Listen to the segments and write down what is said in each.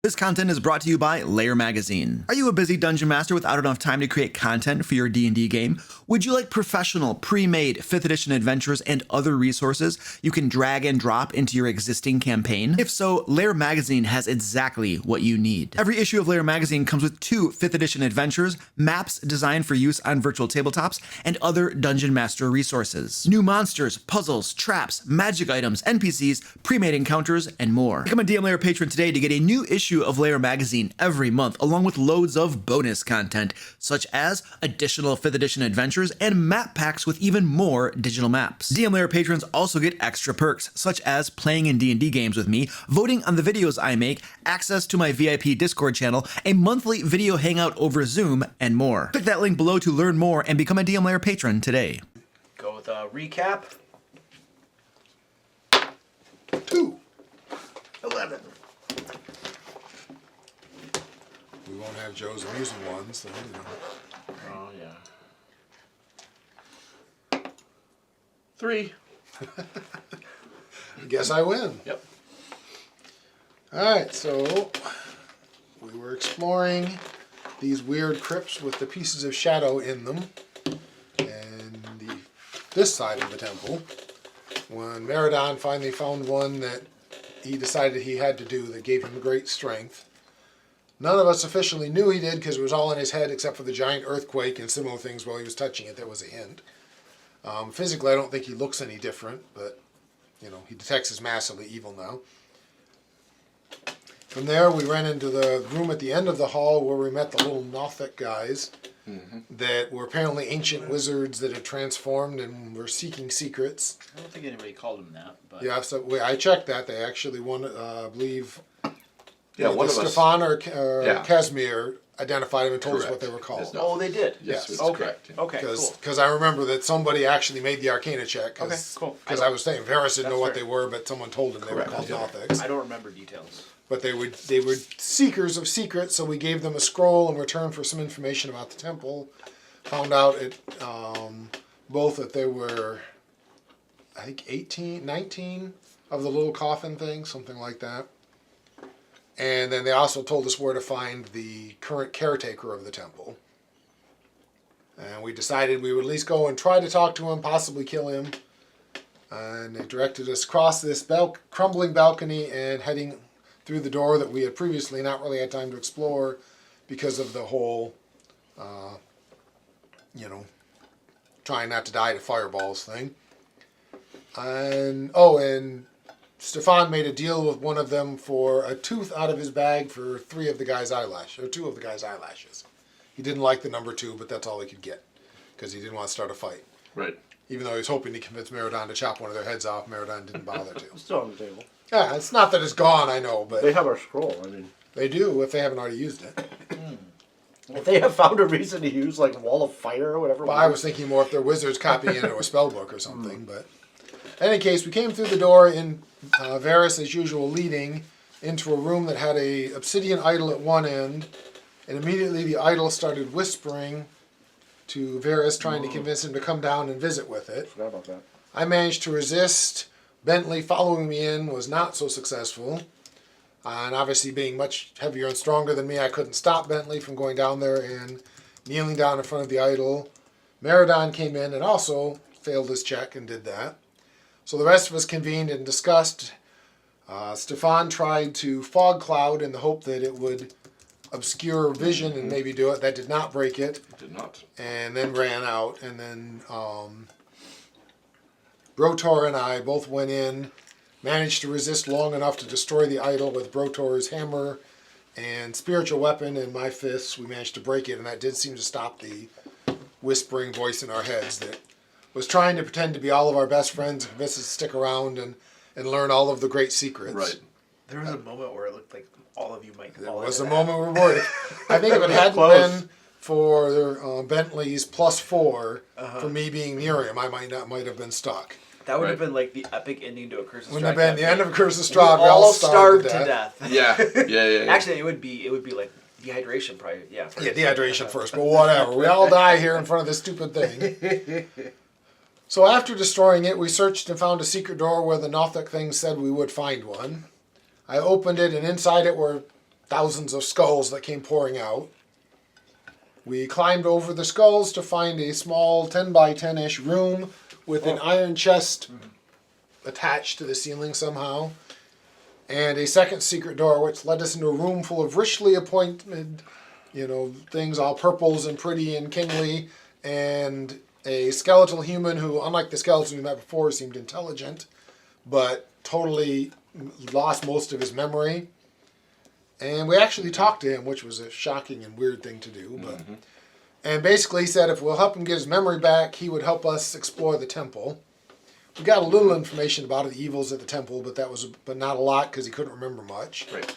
This content is brought to you by Layer Magazine. Are you a busy dungeon master without enough time to create content for your D&D game? Would you like professional, pre-made 5th edition adventures and other resources you can drag and drop into your existing campaign? If so, Layer Magazine has exactly what you need. Every issue of Layer Magazine comes with 2 5th edition adventures, maps designed for use on virtual tabletops, and other dungeon master resources. New monsters, puzzles, traps, magic items, NPCs, pre-made encounters, and more. Become a DM Layer patron today to get a new issue of Layer Magazine every month, along with loads of bonus content, such as additional 5th edition adventures and map packs with even more digital maps. DM Layer patrons also get extra perks, such as playing in D&D games with me, voting on the videos I make, access to my VIP Discord channel, a monthly video hangout over Zoom, and more. Click that link below to learn more and become a DM Layer patron today. Go with a recap. 11. We won't have Joe's amusing ones, so you know. Oh, yeah. 3. Guess I win. Yep. Alright, so we were exploring these weird crypts with the pieces of shadow in them, and this side of the temple, when Meridon finally found one that he decided he had to do that gave him great strength. None of us officially knew he did because it was all in his head except for the giant earthquake and similar things while he was touching it. That was a hint. Physically, I don't think he looks any different, but you know, he detects as massively evil now. From there, we ran into the room at the end of the hall where we met the little Nothic guys that were apparently ancient wizards that had transformed and were seeking secrets. I don't think anybody called him that. But Yeah, so I checked that. They actually I believe, Yeah, one of us. Stefan or Casimir identified him and told us what they were called. Yes, oh, they did. Yes. That's Okay. correct. Okay. Cool. Because I remember that somebody actually made the Arcana check. Okay. Cool. Because I was saying Varys didn't know That's what fair. they were, but someone told him they were called Correct, Nothics. I don't remember details. But they were seekers of secrets, so we gave them a scroll in return for some information about the temple. Found out both that there were, I think 19 of the little coffin thing, something like that. And then they also told us where to find the current caretaker of the temple. And we decided we would at least go and try to talk to him, possibly kill him. And they directed us across this crumbling balcony and heading through the door that we had previously not really had time to explore because of the whole, trying not to die to fireballs thing. And Stefan made a deal with one of them for a tooth out of his bag for 2 of the guy's eyelashes. He didn't like the number 2, but that's all he could get because he didn't want to start a fight. Right. Even though he was hoping to convince Meridon to chop one of their heads off, Meridon didn't bother to. It's still on the table. Yeah, it's not that it's gone, I know, but They have our scroll. I mean, they do if they haven't already used it. if they have found a reason to use like Wall of Fire or whatever. Well, I was thinking more if they're wizards copying it into a spell book or something. But in any case, we came through the door in Varys, as usual, leading into a room that had a obsidian idol at one end, and immediately the idol started whispering to Varys, trying to convince him to come down and visit with it. Forgot about that. I managed to resist. Bentley following me in was not so successful. And obviously being much heavier and stronger than me, I couldn't stop Bentley from going down there and kneeling down in front of the idol. Meridon came in and also failed his check and did that. So the rest of us convened and discussed. Stefan tried to fog cloud in the hope that it would obscure vision and maybe do it. That did not break it. It did not. And then ran out. And then Brotor and I both went in, managed to resist long enough to destroy the idol with Brotor's hammer and spiritual weapon and my fists. We managed to break it, and that did seem to stop the whispering voice in our heads that was trying to pretend to be all of our best friends and convince us to stick around and learn all of the great secrets. Right. There was a moment where it looked like all of you might There fall was a into that. moment we were. I think if it hadn't Close. been for Bentley's +4 for me being near him, I might have been stuck. That would have Right. been like the epic ending to a Curse of Strahd. Wouldn't have been the end of campaign. Curse of Strahd. We all starved to death. Yeah. Actually, it would be like dehydration, probably. Yeah. Yeah, dehydration first, but whatever. We all die here in front of this stupid thing. So after destroying it, we searched and found a secret door where the Nothic thing said we would find one. I opened it, and inside it were thousands of skulls that came pouring out. We climbed over the skulls to find a small 10 by 10-ish room with an iron chest attached to the ceiling somehow, and a second secret door which led us into a room full of richly appointed, things all purples and pretty and kingly, and a skeletal human who, unlike the skeleton we met before, seemed intelligent, but totally lost most of his memory. And we actually talked to him, which was a shocking and weird thing to do. But and basically he said if we'll help him get his memory back, he would help us explore the temple. We got a little information about the evils at the temple, but not a lot because he couldn't remember much. Right.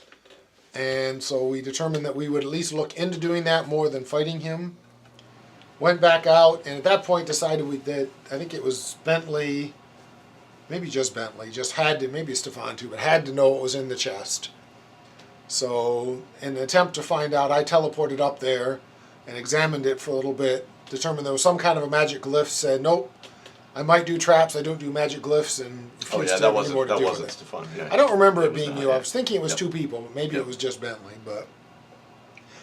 And so we determined that we would at least look into doing that more than fighting him. Went back out, and at that point decided that I think it was Bentley, maybe just Bentley, just had to, maybe Stefan too, but had to know what was in the chest. So in an attempt to find out, I teleported up there and examined it for a little bit, determined there was some kind of a magic glyph, said, nope, I might do traps, I don't do magic glyphs, and refused to have any more to do with it. Stefan. Yeah. I don't remember it being not, you. yeah. I was thinking it was two people, but maybe it was just Bentley, but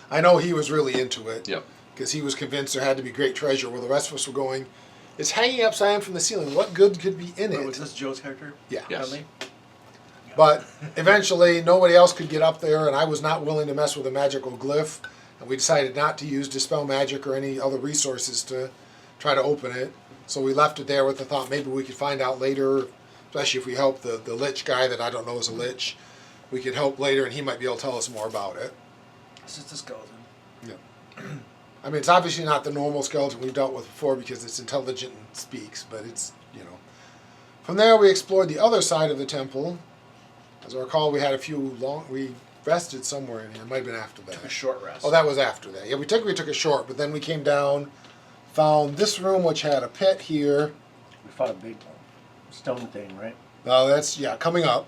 I know he was really into it. Yep. Because he was convinced there had to be great treasure, where the rest of us were going, it's hanging upside down from the ceiling. What good could be in Wait, it? was this Joe's character? Yeah. Yes. Bentley? But eventually, nobody else could get up there, and I was not willing to mess with a magical glyph, and we decided not to use Dispel Magic or any other resources to try to open it. So we left it there with the thought maybe we could find out later, especially if we help the Lich guy that I don't know is a Lich. We could help later, and he might be able to tell us more about it. This is the skeleton. Yeah. I mean, it's obviously not the normal skeleton we've dealt with before because it's intelligent and speaks, but it's, From there, we explored the other side of the temple. As I recall, we had we rested somewhere in here. It might have been after that. Took a short rest. Oh, that was after that. Yeah, we took a short, but then we came down, found this room which had a pit here. We found a big stone thing, right? Oh, that's, coming up.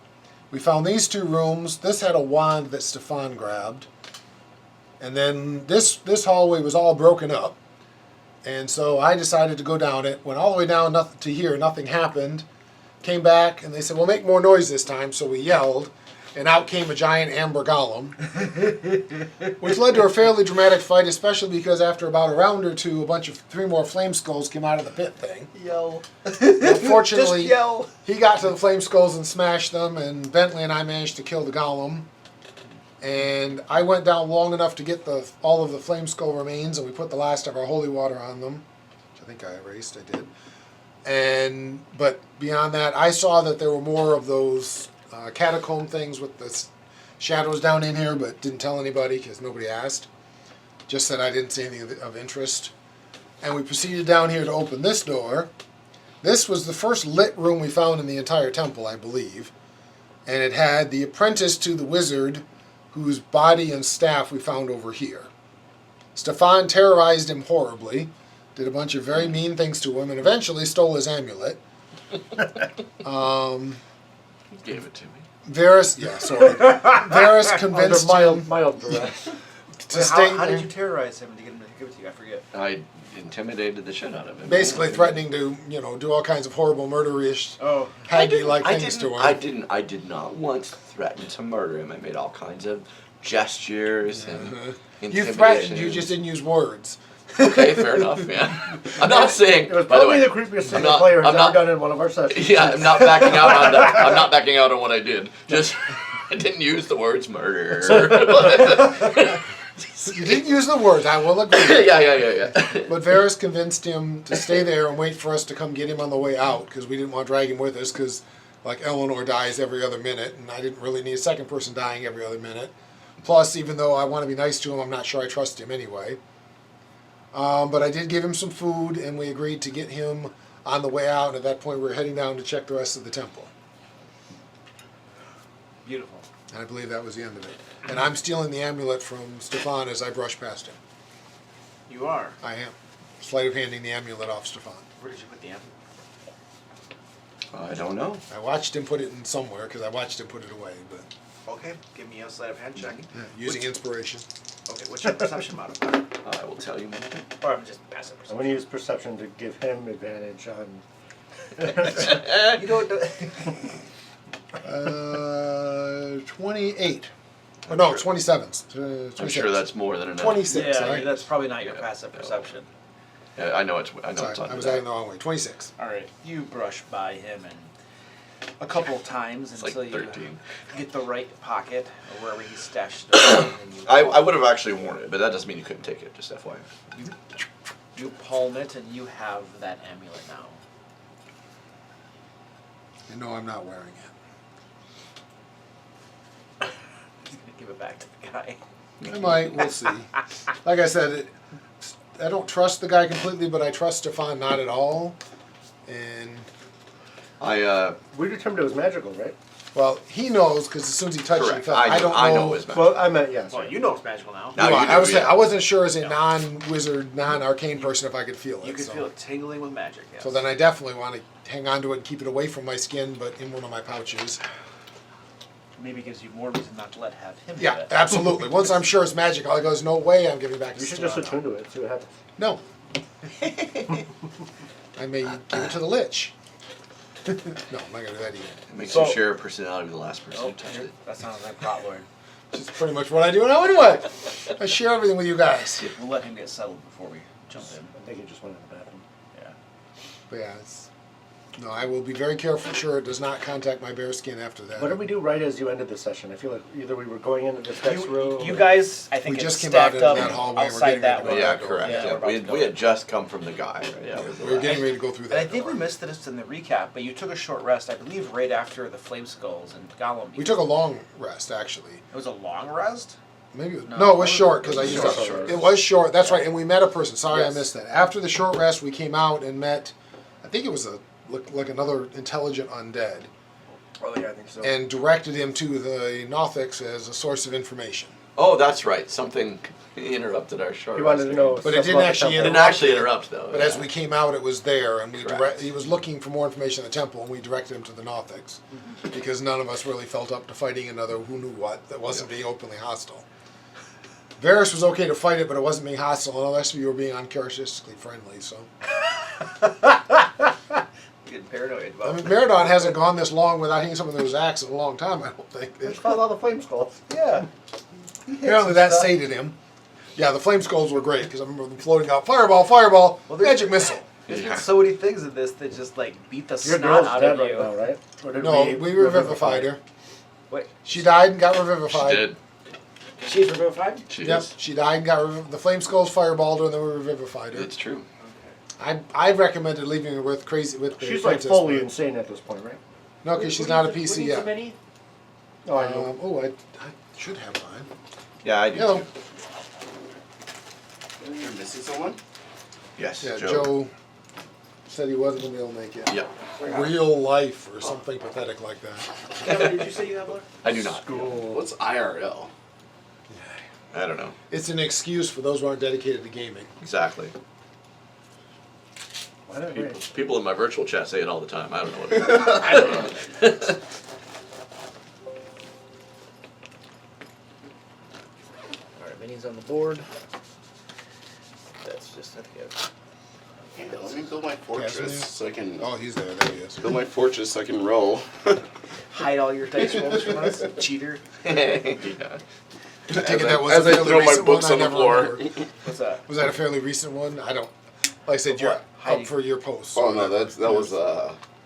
We found these two rooms. This had a wand that Stefan grabbed. And then this hallway was all broken up. And so I decided to go down it. Went all the way down to here, nothing happened. Came back, and they said, we'll make more noise this time. So we yelled, and out came a giant amber golem. Which led to a fairly dramatic fight, especially because after about a round or two, three more flame skulls came out of the pit thing. Yell. Unfortunately, Just yell. he got to the flame skulls and smashed them, and Bentley and I managed to kill the golem. And I went down long enough to get all of the flame skull remains, and we put the last of our holy water on them, which I think I erased. I did. But beyond that, I saw that there were more of those catacomb things with the shadows down in here, but didn't tell anybody because nobody asked. Just said I didn't see anything of interest. And we proceeded down here to open this door. This was the first lit room we found in the entire temple, I believe. And it had the apprentice to the wizard, whose body and staff we found over here. Stefan terrorized him horribly, did a bunch of very mean things to him, and eventually stole his amulet. He gave it to me. Varys convinced him mild duress. to stay. How did you terrorize him to get him to give it to you? I forget. I intimidated the shit out of him. Basically threatening to, do all kinds of horrible murderish, Oh. haggy-like things to him. I did not once threaten to murder him. I made all kinds of gestures and You intimidation. threatened, you just didn't use words. Okay, fair enough, yeah. I'm not saying, It was by the probably way, the creepiest thing not- a player has I'm not- ever done in one of our sessions. yeah, I'm not backing out on that. I'm not backing out on what I did. Just, I didn't use the words murder. You didn't use the words, I will agree. yeah. But Varys convinced him to stay there and wait for us to come get him on the way out, because we didn't want to drag him with us, because Eleanor dies every other minute, and I didn't really need a second person dying every other minute. Plus, even though I want to be nice to him, I'm not sure I trust him anyway. But I did give him some food, and we agreed to get him on the way out, and at that point we were heading down to check the rest of the temple. Beautiful. And I believe that was the end of it. And I'm stealing the amulet from Stefan as I brush past him. You are. I am. Sleight of handing the amulet off Stefan. Where did you put the amp? I don't know. I watched him put it in somewhere, because I watched him put it away, but Okay, give me a sleight of hand check. using inspiration. Okay, what's your perception modifier? I will tell you in a minute. Or I'm just passive I'm perception. going to use perception to give him advantage on... You don't know. 28. Oh, no, 27. 26. I'm sure that's more than enough. 26, Yeah, right? that's probably not your passive perception. Yeah, I know it's Sorry, under I was that. adding the wrong way. 26. All right, you brush by him and a couple of times It's until like you 13. get the right pocket or wherever he stashed it away, and you I would have actually worn it, but that doesn't mean you couldn't take it. Just FYI. you palm it and you have that amulet now. And no, I'm not wearing it. He's gonna give it back to the guy. I might. We'll see. Like I said, I don't trust the guy completely, but I trust Stefan not at all. And, We determined it was magical, right? well, he knows because as soon as he touched correct. it, I don't know. I know it was magical. Well, I meant yes. Well, you know it's magical now. Now Well, you I was. do, yeah. I wasn't sure as a non-wizard, non-arcane person if I could feel it. You can so. feel it tingling with magic. Yes. So then I definitely want to hang on to it and keep it away from my skin, but in one of my pouches. maybe gives you more reason not to let have him do Yeah, it. absolutely. Once I'm sure it's magical, he goes, no way, I'm giving it back to You should just Strahd. attune to it, see what happens. No. I may give it to the lich. No, I'm not going to do that either. It makes So- you share a personality with the last person who touched it. That sounds like Plot Lord. Which is pretty much what I do now anyway. I share everything with you guys. We'll let him get settled before we jump in. I think he just went in the bathroom. Yeah. But yeah, no, I will be very careful, sure it does not contact my bare skin after that. What did we do right as you ended the session? I feel like either we were going into this next room. You guys, I think We just it's came out stacked into up that hallway and we're outside getting that ready to way. go. Yeah, correct. Yeah, Yeah, we're about to go. we had just come from the guy. Right? Yeah. We were getting ready to go through that And I think door. we missed this in the recap, but you took a short rest, I believe, right after the Flame Skulls and Gollum. We took a long rest, actually. It was a long rest? Maybe it was, No. no, it was short because I used Short, up. short. It was short. That's right, and we met a person. Sorry, Yes. I missed that. After the short rest, we came out and met. I think it was like another intelligent undead, Oh, yeah, I think so. and directed him to the Nothics as a source of information. Oh, that's right. Something interrupted our short. He wanted to rest. know. But it stuff didn't about the actually It temple. didn't actually interrupt though. But as we came out, it was there, and Correct. he was looking for more information on the temple, and we directed him to the Nothics because none of us really felt up to fighting another who knew what that wasn't being openly hostile. Varys was okay to fight it, but it wasn't being hostile, and the rest of you were being uncharacteristically friendly. So, Getting paranoid I about mean, Meridon hasn't gone this long without hitting someone with his axe in a long time. I don't think. It's called all the flame skulls. Yeah. Apparently, that sated him. Yeah, the flame skulls were great because I remember them floating out. Fireball, fireball, Well, there's- magic missile. There's Yeah. been so many things in this that just like beat the Your snot girl's out dead of right you. now, right? Or did No, we revivified her. Wait, She died and got She revivified. did. she's revivified? She Yep, is. she died and got the flame skulls fireballed her, and then we revivified her. It's true. I recommended leaving her with the She's like apprentice, fully but- insane at this point, right? No, because she's not a PC yet. Oh, I know. I should have mine. Yeah, I do Hello. too. You're missing someone? Yes, Yeah, Joe. Joe said he wasn't going to be able to make it. Yep. Real life or something pathetic like that. Cameron, did you say you have one? I do not. What's IRL? I don't know. It's an excuse for those who aren't dedicated to gaming. Exactly. Why not People, great? people in my virtual chat say it all the time. I don't know what it is. I don't know. Alright, minis on the board. That's just, I think Yeah, let me build my fortress Casimir? so I can Oh, he's there. There he is. build my fortress so I can roll. hide all your dice rolls from us, cheater. yeah. Take it that was as a I fairly throw my recent books one. on I the never floor. remember. What's that? Was that a fairly recent one? I don't. Like I said, you're What? up Hiding. for your post. Oh no, that was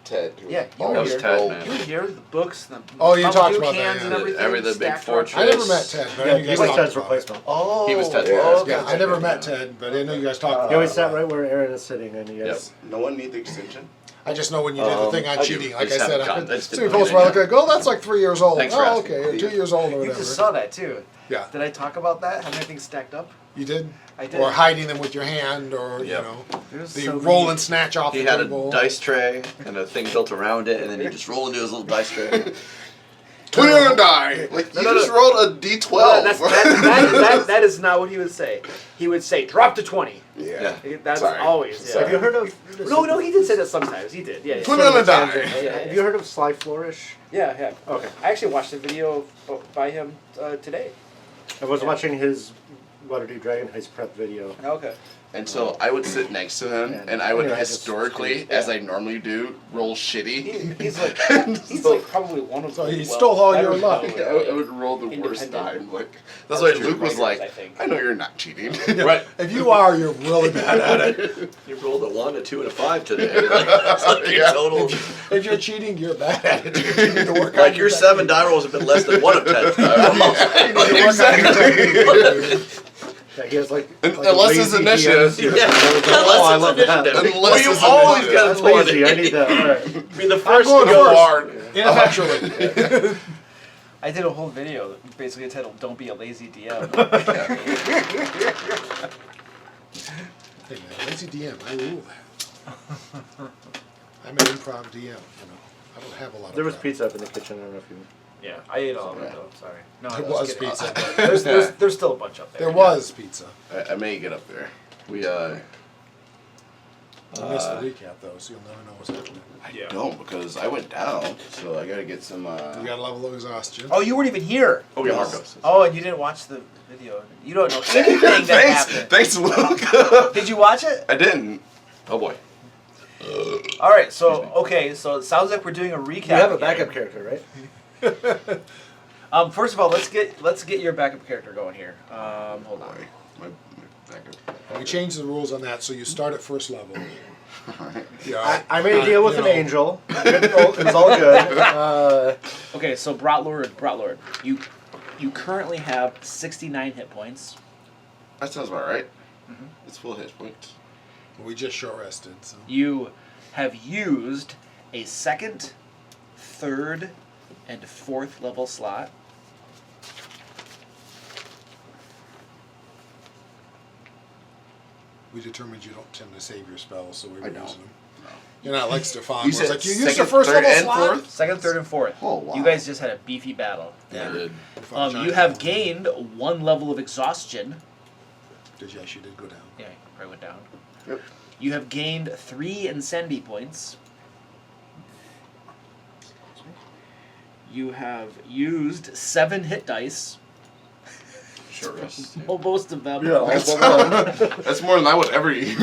Ted. Yeah, you Oh, were That was here. Ted, oh, man. You were here, the books, the Oh, you talked Mountain Dew about that, cans yeah. and everything. Every the big stacked fortress. up. I never met Ted, but I know Yeah, you he guys was talked Ted's about it. replacement. Oh, He was Ted. Yeah. okay. Yeah, I never met Ted, but I know you guys talked He about always it. sat right where Aaron is sitting, and you guys. No one need the extension? I just know when you did the thing on I do. cheating. I Like I just said, haven't gotten- I just see didn't post know where I yet. look at it, oh, that's like 3 years old. Thanks for Oh, asking. okay, or 2 years old or You whatever. just saw that too. Yeah, Did I talk about that? How many things stacked up? you did? I did. Or hiding them with your hand, or, Yep. There's the so roll many- and snatch off He the had table. a dice tray and a thing built around it, and then he just roll into his little dice tray. 20 on a die! Like, No, you no, just no. rolled a d12! That is not what he would say. He would say, drop to 20. Yeah. That's Sorry. always. Yeah. Sorry. Have you heard of? No, he did say that sometimes. He did. Yeah. Put it on a die. Have you heard of Sly Flourish? Yeah. Okay. I actually watched a video by him today. I was watching his Waterdeep Dragon Heist prep video. Okay. And so I would sit next to him, and I would Anyway, just- historically, as I normally do, roll shitty. He's like probably one of So the he stole all your luck. I would roll the worst Independent time. Like that's why archer Luke was writers, like, I think. I know you're not cheating. Right. If you are, you're really bad at it. You rolled a 1, a 2, and a 5 today. Like, it's like your Yeah. total. If you're cheating, you're bad at it. You need to work on Like your 7 die rolls have been less than 1 of 10. Exactly. Yeah, he has like Unless it's lazy initiative. DMs. Yeah. Oh, I love that. Initiative. Unless Well, you it's always initiative. got That's a lazy. 20. I need that. All right. I mean, the first going to go first. hard. Ineffectually. I did a whole video basically titled "Don't Be a Lazy DM." Hey man, lazy DM, I rule that. I'm an improv DM, you know. I don't have a lot of There was prep. pizza up in the kitchen. I don't know if you. Yeah, I ate all of it though. Sorry. No, There I was kidding. pizza. There's still a bunch up there. There was pizza. I may get up there. We I missed the recap though, so you'll never know what's happening. Yeah. don't because I went down, so I gotta get some. We got a level of exhaustion. Oh, you weren't even here. Oh, yeah, Marcos. Oh, and you didn't watch the video. You don't know anything that happened. Thanks, Luke. Did you watch it? I didn't. Oh boy. All right. So so it sounds like we're doing a recap. You have a again. backup character, right? First of all, let's get your backup character going here. Hold on. My backup. We changed the rules on that, so you start at first level. Yeah, I made a deal with you an know. angel. It was all good. Okay, so Brotlord, you currently have 69 hit points. That sounds about right. It's full hit points. We just short rested, so. You have used a 2nd, 3rd, and 4th level slot. We determined you don't tend to save your spells, so we were I don't. using them. You're not like Stefan, You where it's said like, you used the second, first third, level and slot? fourth? 2nd, 3rd, and 4th. Oh, wow. You guys just had a beefy battle. Yeah. Did. You have gained 1 level of exhaustion. Yes, you did go down. Yeah, probably went down. Yep. You have gained 3 insanity points. You have used 7 hit dice. Sure rest. Well, most of them. Yeah, all but one. That's more than I would ever use.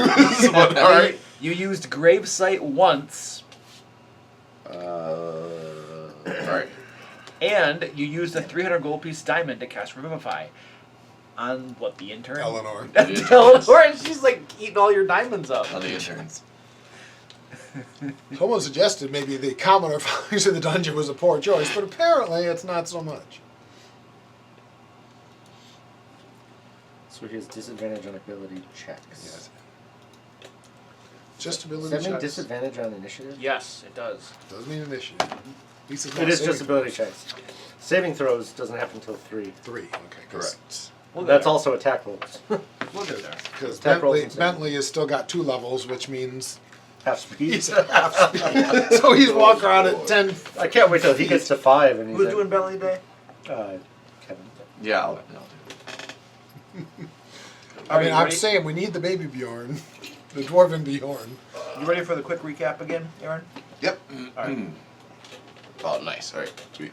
But, all right. You used Gravesight once, All right. and you used a 300 gold piece diamond to cast Revivify. On what, the intern? Eleanor. Eleanor, and she's like eating all your diamonds up. On the insurance. Someone suggested maybe the commoner falling into the dungeon was a poor choice, but apparently it's not so much. So he has disadvantage on ability checks. Yes. Just ability Does that mean checks. disadvantage on initiative? Yes, it does. Doesn't mean initiative. At least it's not It is saving just ability checks. Saving throws doesn't happen until 3. 3. Okay, Correct. We'll That's go also attack rolls. there. We'll go there. because Attack rolls Bentley, and saving. Bentley has still got 2 levels, which means Half speed. he's at half speed. So he's walking around at 10. I can't wait till he gets to 5 and he's Who's at, doing Bentley today? Kevin. Yeah, I'll do it. I mean, I'm ready? saying we need the baby Bjorn, the dwarven Bjorn. You ready for the quick recap again, Aaron? Yep. All right. Oh, nice. All right. Sweet.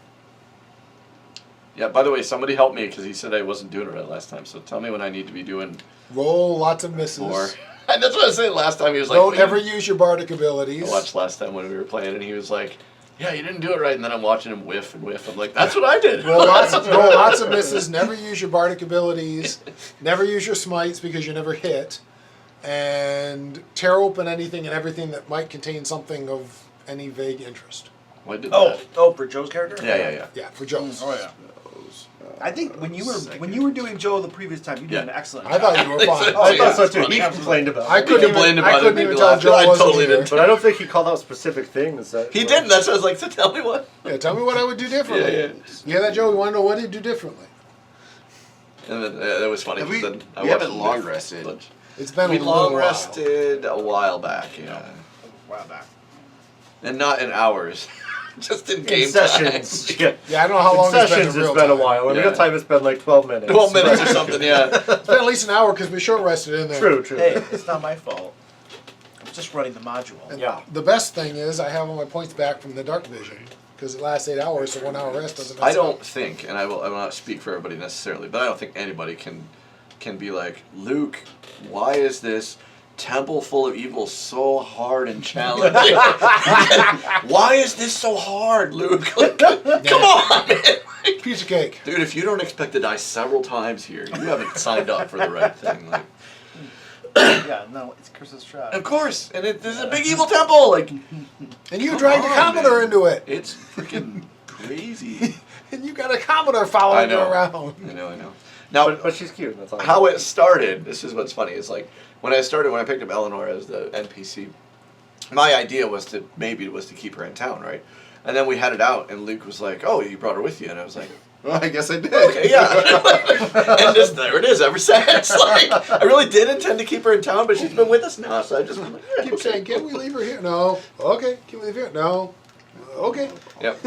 Yeah, by the way, somebody helped me because he said I wasn't doing it right last time. So tell me when I need to be doing Roll lots of misses. more. And that's what I was saying last time. He was like, Don't "What do you-" ever use your bardic abilities. I watched last time when we were playing, and he was like, "Yeah, you didn't do it right." And then I'm watching him whiff and whiff. I'm like, "That's what I did." Roll lots of misses. Never use your bardic abilities. Never use your smites because you never hit. And tear open anything and everything that might contain something of any vague interest. Well, I did Oh, that. for Joe's character? Yeah. Yeah, for Joe's. Oh yeah. I think when you were doing Joe the previous time, you did Yeah. an excellent I job. thought you were fine. I yeah, thought so it's too. funny. He complained about I it. couldn't complained even, about I it, couldn't made even me tell laugh. Joe I wasn't totally here. didn't. But I don't think he called out specific things. That He didn't. That's why I was like, "So tell me what." Yeah, tell me what I would do differently. Yeah. You hear that, Joe? We want to know what he'd do differently. And then that was funny. Have 'cause we- then I we watched haven't him long whiff rested. lunch. It's been We a little long while. rested a while back, A while back. and not in hours, just in in game sessions. time. Yeah. Yeah, I don't know how long In it's been sessions, in real it's been a time. while. In Yeah. real time, it's been like 12 minutes. 12 minutes or something, yeah. It's been at least an hour because we short rested in there. True. Hey, it's not my fault. I'm just running the module. And Yeah. the best thing is I have all my points back from the dark vision because it lasts 8 hours, so 1 hour rest doesn't. I mess don't up. think, and I will not speak for everybody necessarily, but I don't think anybody can can be like, Luke, why is this temple full of evil so hard and challenging? Why is this so hard, Luke? Like, come on, man. Like, Piece of cake. dude, if you don't expect to die several times here, you haven't signed up for the right thing. Like, Yeah, no, it's Curse of Strahd. of course, and this is a big evil temple. Like, And you come dragged a on, commoner man. into it. It's freaking crazy. And you got a commoner following you around. I know. Now, But she's cute. That's all. how it started, this is what's funny, is like, when I picked up Eleanor as the NPC, my idea was to keep her in town, right? And then we had it out, and Luke was like, oh, you brought her with you. And I was like, Well, I guess I did. okay, yeah. And just there it is ever since. Like, I really did intend to keep her in town, but she's been with us now, so I just been like, yeah, Keep okay, saying, can we leave her here? No. Okay. Can we leave here? No. Okay. Yep.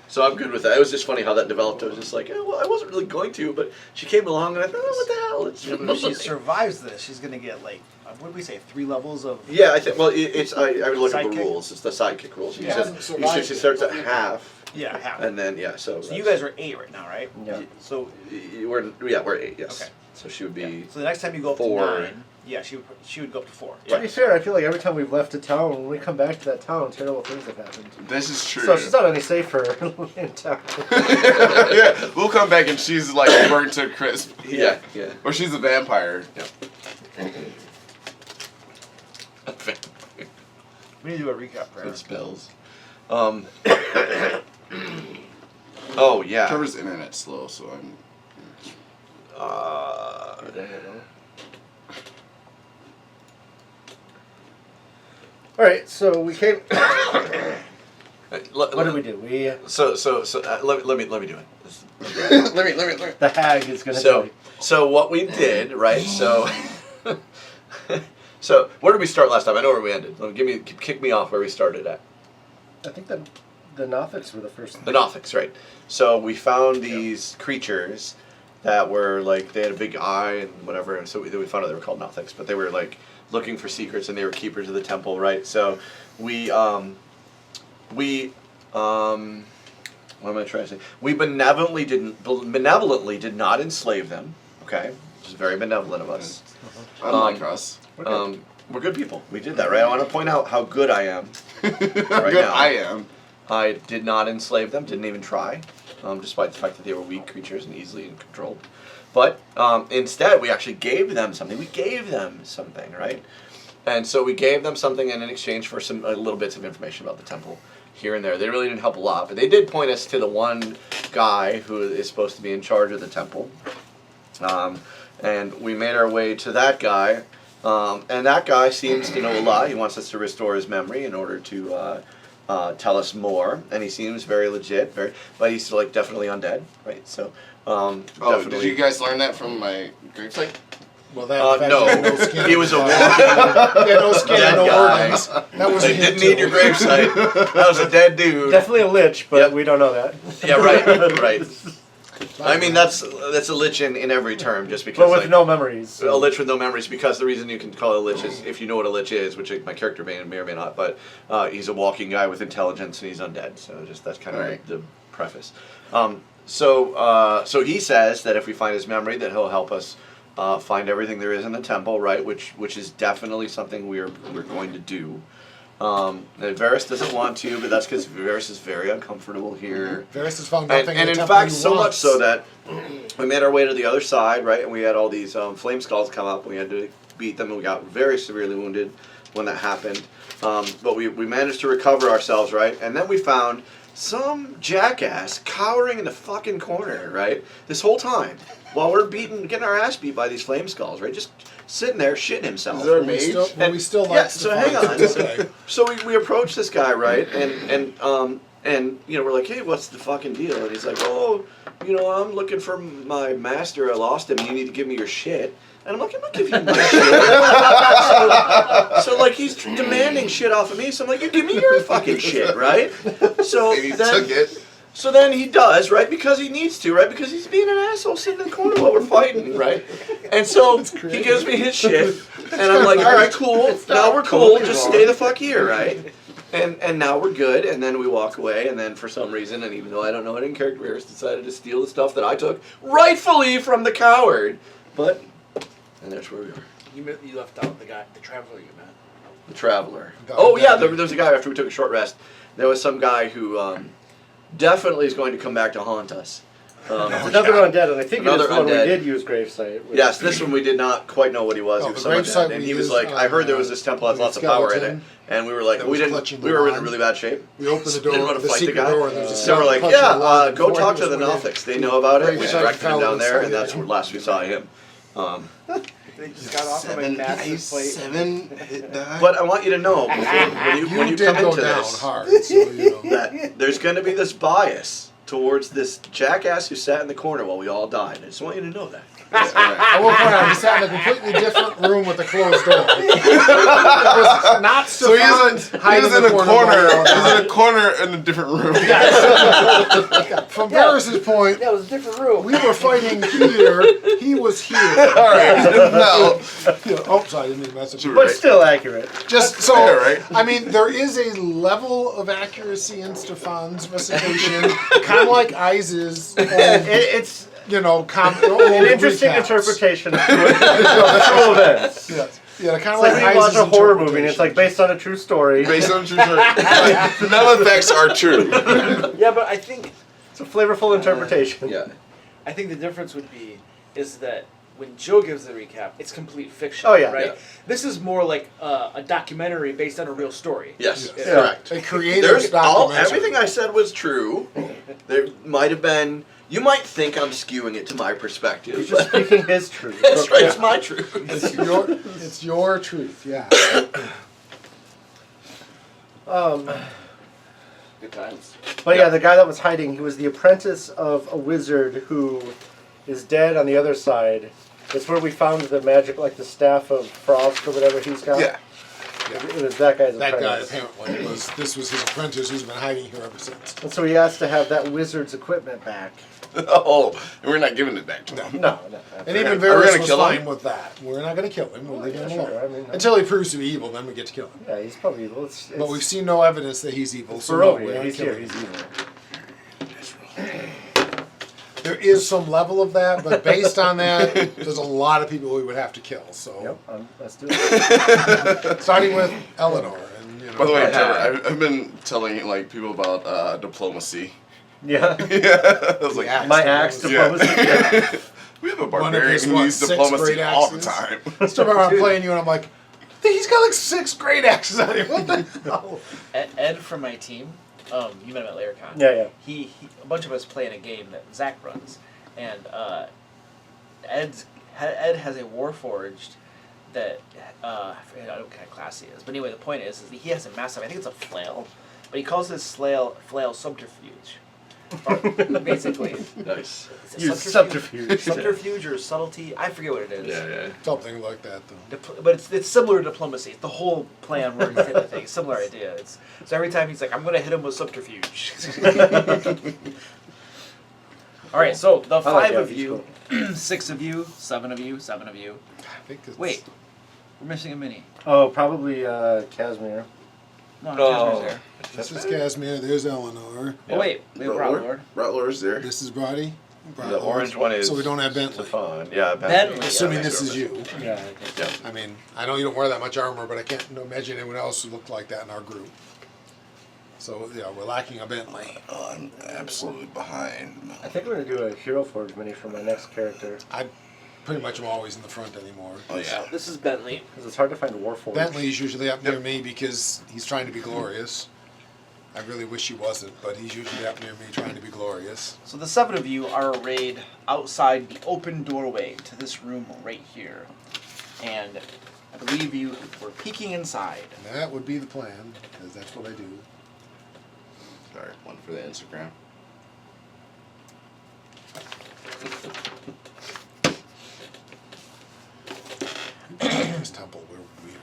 So I'm good with that. It was just funny how that developed. I was just like, well, I wasn't really going to, but she came along, and I thought, oh, what the hell? It's Yeah, but if she survives this, she's gonna get like, what did we say, 3 levels of... Yeah, I think. Well, it's I would look at the Sidekick? rules. It's the sidekick rules. She You hasn't said survived she yet. starts at half, Yeah, half. and then so. So you guys are 8 right now, right? Yeah. So, we're 8. Yes. Okay. So she would be. so the next time you go up 4. to 9, yeah, she would go up to 4. To be fair, I feel like every time we've left a town, when we come back to that town, terrible things have happened. This is true. So she's not any safer in town. Yeah, we'll come back and she's like burnt to a crisp. Yeah. Or she's a vampire. We need to do a recap prayer. With spells. Oh yeah. Trevor's internet's slow, so I'm. All right, so we came. What What did we do? We So let me do it. let me. the hag is gonna So tell you. so what we did, right? So so where did we start last time? I know where we ended. Kick me off where we started at. I think the Nothics were the first. The Nothics, right? So we found these creatures that were like they had a big eye and whatever, and so we found out they were called Nothics, but they were like looking for secrets and they were keepers of the temple, right? So we what am I trying to say? We benevolently did not enslave them, okay? Which is very benevolent of us. Unlike us. We're good people. We did that, right? I want to point out how good I am. How good now. I am. I did not enslave them, didn't even try, despite the fact that they were weak creatures and easily controlled. But instead, we actually gave them something. We gave them something, right? And so we gave them something in exchange for some little bits of information about the temple here and there. They really didn't help a lot, but they did point us to the one guy who is supposed to be in charge of the temple. And we made our way to that guy. And that guy seems to know a lot. He wants us to restore his memory in order to tell us more. And he seems very legit, but he's like definitely undead, right? So definitely. Did you guys learn that from my gravesite? Well, that No, no skin. he was a walking. walking no skin, dead no guy. organs. That was a They hint didn't need too. your gravesite. That was a dead dude. Definitely a lich, but Yep. we don't know that. Yeah, right. I mean, that's a lich in every term, just because. But with like, no memories. a lich with no memories, because the reason you can call it a lich is if you know what a lich is, which my character may or may not, but he's a walking guy with intelligence and he's undead. So just that's kind of Right. the preface. So he says that if we find his memory, that he'll help us find everything there is in the temple, right? Which is definitely something we're going to do. Varys doesn't want to, but that's because Varys is very uncomfortable here. Varys has found nothing And in in the temple fact, he so much wants. so that we made our way to the other side, right? And we had all these flame skulls come up. And we had to beat them, and we got very severely wounded when that happened. But we managed to recover ourselves, right? And then we found some jackass cowering in the fucking corner, right? This whole time, while we're getting our ass beat by these flame skulls, right? Just sitting there shitting himself. Is there a We still, mage? well, we still like Yeah, so hang on. Okay. So we approach this guy, right? And you know, we're like, hey, what's the fucking deal? And he's like, oh, you know, I'm looking for my master. I lost him. You need to give me your shit. And I'm like, I'm not giving you my shit. So like he's demanding shit off of me. So I'm like, you give me your fucking shit, right? So And he then, took it. so then he does, right? Because he needs to, right? Because he's being an asshole sitting in the corner while we're fighting, right? And so he gives me his shit, and I'm like, all right, cool. Now we're cool. Just stay the fuck here, right? And now we're good. And then we walk away. And then for some reason, and even though I don't know it in character, Varys decided to steal the stuff that I took rightfully from the coward. But, and there's where we are. You left out the guy, the traveler you met. The Traveler. The Oh yeah, undead. there was a guy after we took a short rest. There was some guy who definitely is going to come back to haunt us. Another undead, and I think Another it is the one we undead. did use gravesite. with. Yes, this one we did not quite know what he was. Oh, He was the some gravesite undead, and we he was used like, I heard there was on, this temple that has the lots of power in it, skeleton and we were like, that we was didn't, clutching the we were in wand. really bad shape. We opened the Didn't door, want to the fight the secret guy. door, and there's a So we're like, clutching yeah, the wand go before talk he to the just went in. Nothics. They know about it. We Gravesite directed him fell down there, and inside that's it. where last we saw him. They just got off of a massive plate. 7 hit die. But I want you to know, before, when you did come go into down this, hard, so you know. that there's going to be this bias towards this jackass who sat in the corner while we all died. I just want you to know that. I will point out, he sat in a completely different room with a closed door. It was not So he was in a corner. He's in a corner in a different room. From Varus's point, Yeah, it was a different room. we were fighting here, he was here. All right. No. Oh, sorry, I didn't mean to mess with you. But still accurate. Just so, fair, right? I mean, there is a level of accuracy in Stefan's recitation, kind of like Iz's old, It's you know, an interesting interpretation of true events. Yes. Yeah, kind It's of like like when you watch Iz's a horror movie and it's interpretation. like based on a true story. Based on true story. Like, none of the facts are true. Yeah, but I think It's a flavorful interpretation. Yeah. I think the difference would be is that when Joe gives the recap, it's complete fiction. Oh, yeah. right. Yeah. This is more like a documentary based on a real story. Yes, Yeah. correct. A creative There's all documentary. everything I said was true. There might have been. You might think I'm skewing it to my perspective. He's just speaking his truth. That's right. It's my truth. It's your truth, yeah. Good times. But yeah, the guy that was hiding, he was the apprentice of a wizard who is dead on the other side. It's where we found the magic, like the staff of frost or whatever he's got. Yeah. It was that guy's That guy apprentice. apparently this was his apprentice who's been hiding here ever since. And so he asked to have that wizard's equipment back. Oh, and we're not giving it back to him. No. And even Are we Varus gonna was kill him? fine with that. We're not going to kill him. We're leaving him sure, alone. I mean, Until he proves to be evil, then we get to kill him. Yeah, he's probably evil. It's But we've seen no evidence that he's evil. So no, Barovia, we're not he's here, killing he's him. evil. There is some level of that, but based on that, there's a lot of people we would have to kill. So, Yep, let's do it. starting with Eleanor, and you know. By the way, Yeah. Trevor, I've been telling like people about diplomacy. Yeah. Yeah, I was like, Yeah. My axe Yeah. diplomacy. we have a One of barbarian his, who what, needs 6 diplomacy great all the axes? time. Still remember I'm playing you, and I'm like, he's got like 6 great axes on him. What the hell? Ed from my team, you met him at LayerCon. Yeah. He a bunch of us play in a game that Zack runs, and Ed has a Warforged that I forget what kind of class he is. But anyway, the point is that he has a massive. I think it's a flail, but he calls his flail subterfuge. Basically, Nice. it's a Use subterfuge. subterfuge or subtlety. I forget what it is. Yeah. Something like that, though. But it's similar to diplomacy. The whole plan works type of thing. Similar idea. So every time he's like, I'm going to hit him with subterfuge. All right, so the I like 5 that. of He's you, 6 of you, 7 of you, 7 of you. I think it's, Wait, we're missing a mini. Oh, probably Casimir. No, Oh. Casimir's there. This is Casimir. There's Eleanor. Oh wait, we have Broadlord. Rattler's there. This is Brody. The orange one is. So we don't have Bentley. Stefan. Yeah, Bentley. Assuming Yeah, this is you. Yeah. I mean, I know you don't wear that much armor, but I can't imagine anyone else who looked like that in our group. So, yeah, we're lacking a Bentley. Oh, I'm absolutely behind. I think I'm going to do a Hero Forge mini for my next character. I pretty much am always in the front anymore. Oh yeah. This is Bentley. Because it's hard to find Warforged. Bentley's usually up near me because he's trying to be glorious. I really wish he wasn't, but he's usually up near me trying to be glorious. So the 7 of you are arrayed outside the open doorway to this room right here. And I believe you were peeking inside. And that would be the plan, because that's what I do. Sorry, one for the Instagram. This temple, we're weird.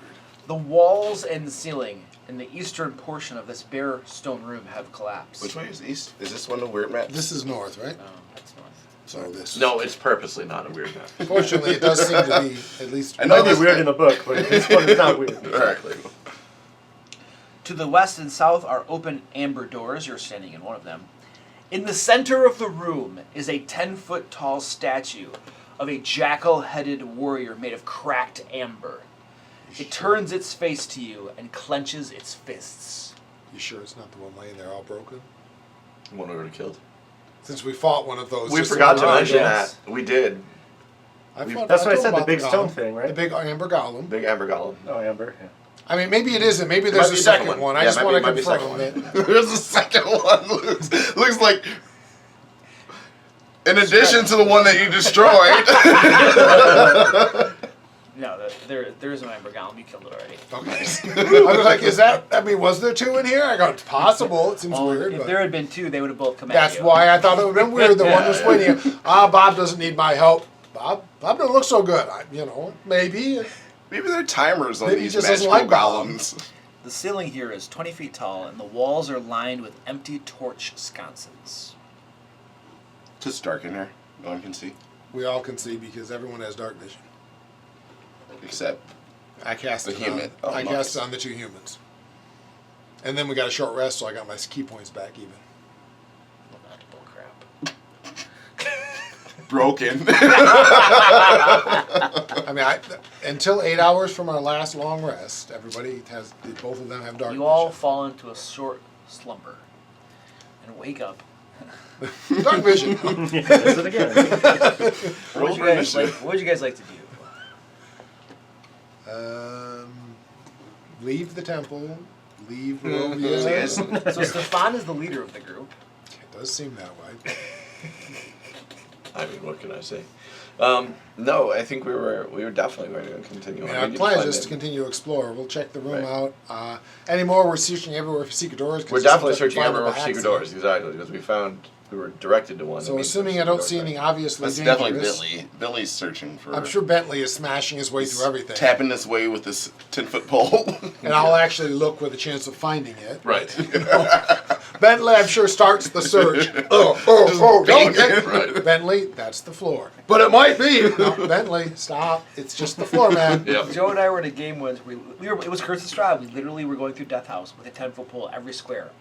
The walls and ceiling in the eastern portion of this bare stone room have collapsed. Which way is east? Is this one the weird map? This is north, right? That's north. So this. No, it's purposely not a weird map. Fortunately, it does seem to be at least. I know Might be this- weird in the book, but this one is not weird. Exactly. To the west and south are open amber doors. You're standing in one of them. In the center of the room is a 10-foot tall statue of a jackal-headed warrior made of cracked amber. It turns its face to you and clenches its fists. You sure it's not the one laying there all broken? The one we already killed. Since we fought one of those. We just forgot a to while mention ago. yes. that. We did. That's what I told said, the about big stone golem. thing, right? The big amber golem. Big amber golem. Oh, Amber. Yeah. I mean, maybe it isn't. Maybe there's might a be a second second one. one. I Yeah, just might want be- to might be a confirm second that. There's a second one. Looks like, in addition to the one that you destroyed. No, there is an amber golem. You killed it already. Okay. I was like, is that? I mean, was there two in here? I go, it's possible. It seems Well, weird. if But there had been two, they would have both come at that's you. why I thought it would have been weird. The one was waiting. Bob doesn't need my help. Bob don't look so good. Maybe. Maybe there are timers on Maybe he these just doesn't magical like golems. The ceiling here is 20 feet tall, and the walls are lined with empty torch sconces. Just dark in here. No one can see. We all can see because everyone has dark vision. Except I cast The it human. On, Oh, I nice. cast it on the two humans. And then we got a short rest, so I got my key points back even. Well, that's bullcrap. broken. I mean, until 8 hours from our last long rest, both of them have dark You all vision. fall into a short slumber and wake up. Dark vision. Is it again? Roll What for would initiative. you guys like to do? Leave the temple. Leave Yes. Barovia. So Stefan is the leader of the group. It does seem that way. I mean, what can I say? No, I think we were definitely going to continue. I mean, on. our We need plan is find just to them. continue to explore. We'll check the room Right. out. Anymore, we're searching everywhere for secret doors. 'cause We're it seems definitely like we searching find them everywhere by for secret accident. doors, exactly, because we were directed to one. So that means assuming I there's don't secret see doors any there. obviously That's dangerous, definitely Billy. Billy's searching for. I'm sure Bentley is smashing his way he's through everything. tapping his way with this 10-foot pole. And I'll actually look with a chance of finding it. right. Bentley, I'm sure, starts the search. Don't don't get right. Bentley, that's the floor. But it might be. No, Bentley, stop. It's just the floor, man. Yep. Joe and I were in a game once. It was Curse of Strahd. We literally were going through Death House with a 10-foot pole every square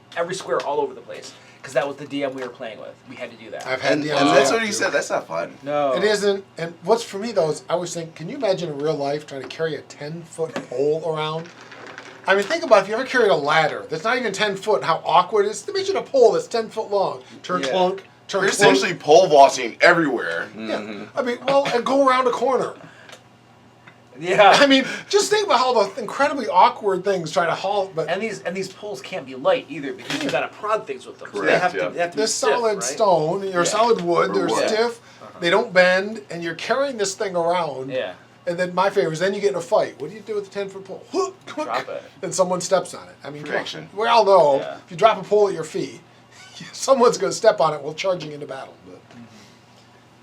all over the place, because that was the DM we were playing with. We had to do that. I've had And the that's idea what he to. said. That's not fun. No, It isn't. And what's for me, though, is I always think, can you imagine in real life trying to carry a 10-foot pole around? I mean, think about if you ever carried a ladder that's not even 10 foot and how awkward it is. Imagine a pole that's 10 foot long. Turn Yeah. clunk, turn You're clunk. essentially pole vaulting everywhere. Yeah. I mean, well, and go around a corner. Yeah. I mean, just think about how the incredibly awkward things try to haul. But And these poles can't be light either, because you got to prod things with them. So they Correct, have to. yeah. They have to be they're stiff, solid right? stone, or Yeah. solid wood. Or They're wood. stiff. They don't bend, and you're carrying this thing around. Yeah. And then my favorite is then you get in a fight. What do you do with the 10-foot pole? Drop it. And someone steps on it. I mean, come on. Friction. We all know Yeah. if you drop a pole at your feet, someone's going to step on it while charging into battle. But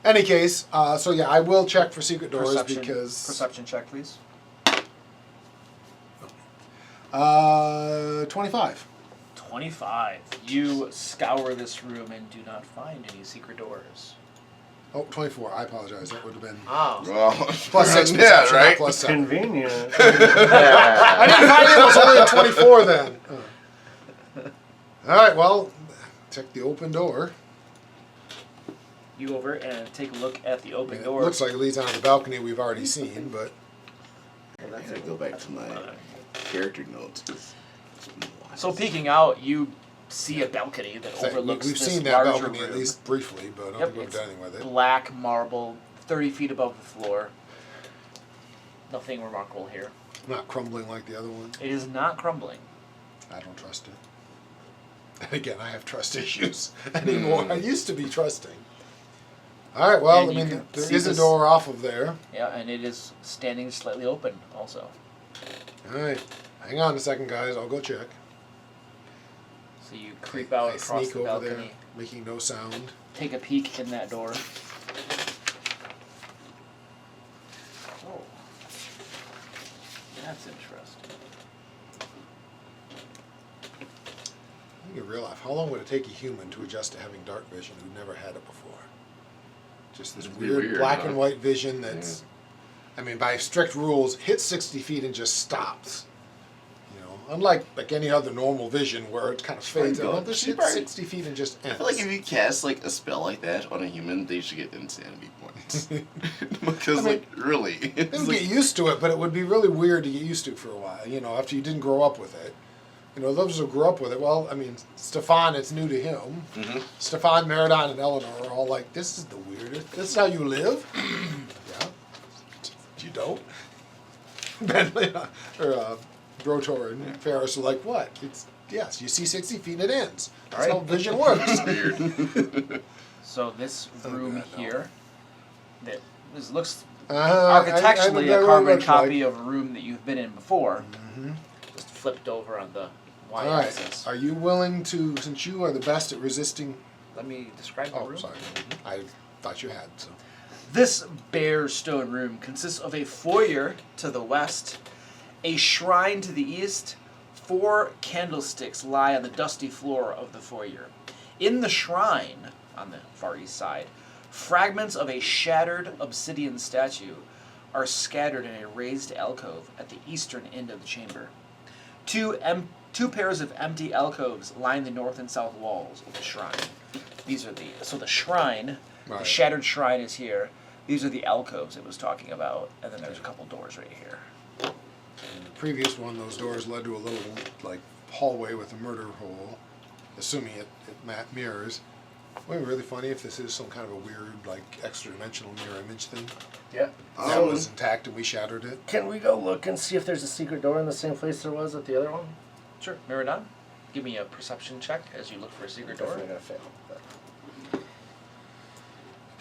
any case, so yeah, I will check for secret doors because Perception check, please. 25. 25. You scour this room and do not find any secret doors. Oh, 24. I apologize. That would have been Oh. Well, plus 6 yeah, perception, not right. plus 7. Convenient. I didn't find it. It was only a 24 then. All right. Well, check the open door. You go over and take a look at the open It door. looks like it leads onto the balcony we've already seen, but I gotta go back to my character notes. 'Cause it's been a while. So peeking out, you see a balcony that say, overlooks we've this seen that larger balcony room. at least briefly, but I don't Yep, think we've it's done anything with it. black marble, 30 feet above the floor. Nothing remarkable here. Not crumbling like the other one. It is not crumbling. I don't trust it. And again, I have trust issues anymore. I used to be trusting. All right, well, And I you mean, can there see is a this- door off of there. Yeah, and it is standing slightly open also. All right, hang on a second, guys. I'll go check. So you creep out I across sneak the over balcony, there, making no sound. take a peek in that door. Oh, that's interesting. I think in real life, how long would it take a human to adjust to having dark vision who never had it before? Just this It'd be weird weird, black huh? and white vision that's, I mean, by strict rules, hits 60 feet and just stops. You know, unlike any other normal vision where it kind of fades Right, out. This she shit's probably- 60 feet and just ends. I feel like if you cast like a spell like that on a human, they should get insanity points. Because I mean, like really, They it's would like, get used to it, but it would be really weird to get used to for a while, you know, after you didn't grow up with it. You know, those who grew up with it, well, I mean, Stefan, it's new to him. Mhm. Stefan, Meridon, and Eleanor are all like, this is the weirdest. This is how you live? Yeah. You don't? Bentley or Brotor and Ferris are like, what? It's yes, you see 60 feet and it ends. That's how Alright. vision works. weird. So this Oh, room God, no. here, that this looks I architecturally know a what it carbon looks copy like. of a room that you've been in before, just flipped over on the All y-axis. right. Are you willing to, since you are the best at resisting? Let me describe the Oh, room. sorry. I thought you had. So. This bare stone room consists of a foyer to the west, a shrine to the east. 4 candlesticks lie on the dusty floor of the foyer. In the shrine, on the far east side, fragments of a shattered obsidian statue are scattered in a raised alcove at the eastern end of the chamber. Two pairs of empty alcoves line the north and south walls of the shrine. These are the shrine, the Right. shattered shrine is here. These are the alcoves it was talking about, and then there's a couple doors right here. In the previous one, those doors led to a little like hallway with a murder hole, assuming it mirrors. Wouldn't it be really funny if this is some kind of a weird, like, extra-dimensional mirror image thing? Yeah. That was intact and we shattered it. Can we go look and see if there's a secret door in the same place there was at the other one? Sure, Meridon, give me a perception check as you look for a secret door. Definitely gonna fail. But...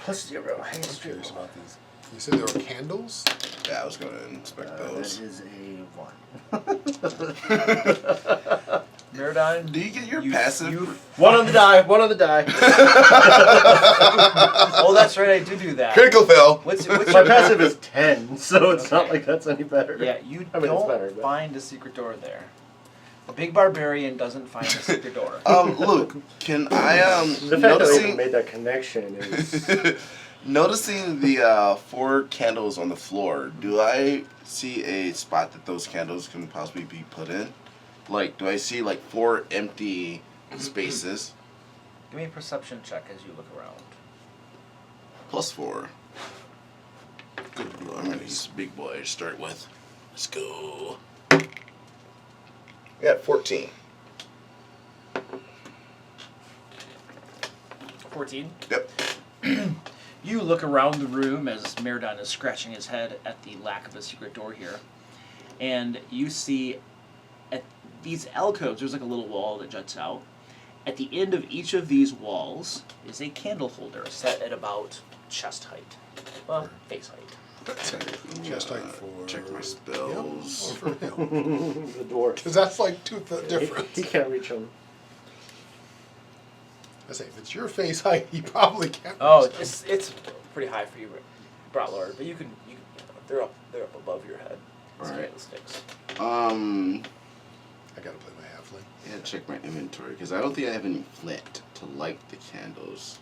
+0. I was curious about these. You said there were candles? Yeah, I was gonna inspect That those. is a 1. Meridon, Do you get your passive? 1 on the die. 1 on the die. oh, that's right, I do that. Critical fail. What's My your passive is 10, so it's not Okay. like that's any better. Yeah, you I mean, it's don't better, but- find a secret door there. A big barbarian doesn't find a secret door. Luke, can I The fact that I even noticing made that connection is... noticing the 4 candles on the floor? Do I see a spot that those candles can possibly be put in? Like, do I see like 4 empty spaces? Give me a perception check as you look around. +4. Good. I'm gonna use big boy to start with. Let's go. I got 14. 14. Yep. You look around the room as Meridon is scratching his head at the lack of a secret door here. And you see at these alcoves, there's like a little wall that juts out. At the end of each of these walls is a candle holder set at about chest height. Well, face height. Just like for... Check my him spells. or for him? the door. Because that's like 2 difference. He can't reach him. I say, if it's your face height, he probably can't. Oh, reach them. it's pretty high for you, Broughtlord, but you can they're up above your head. It's Right. candlesticks. I gotta play my halfling. Yeah, check my inventory because I don't think I have any flint to light the candles.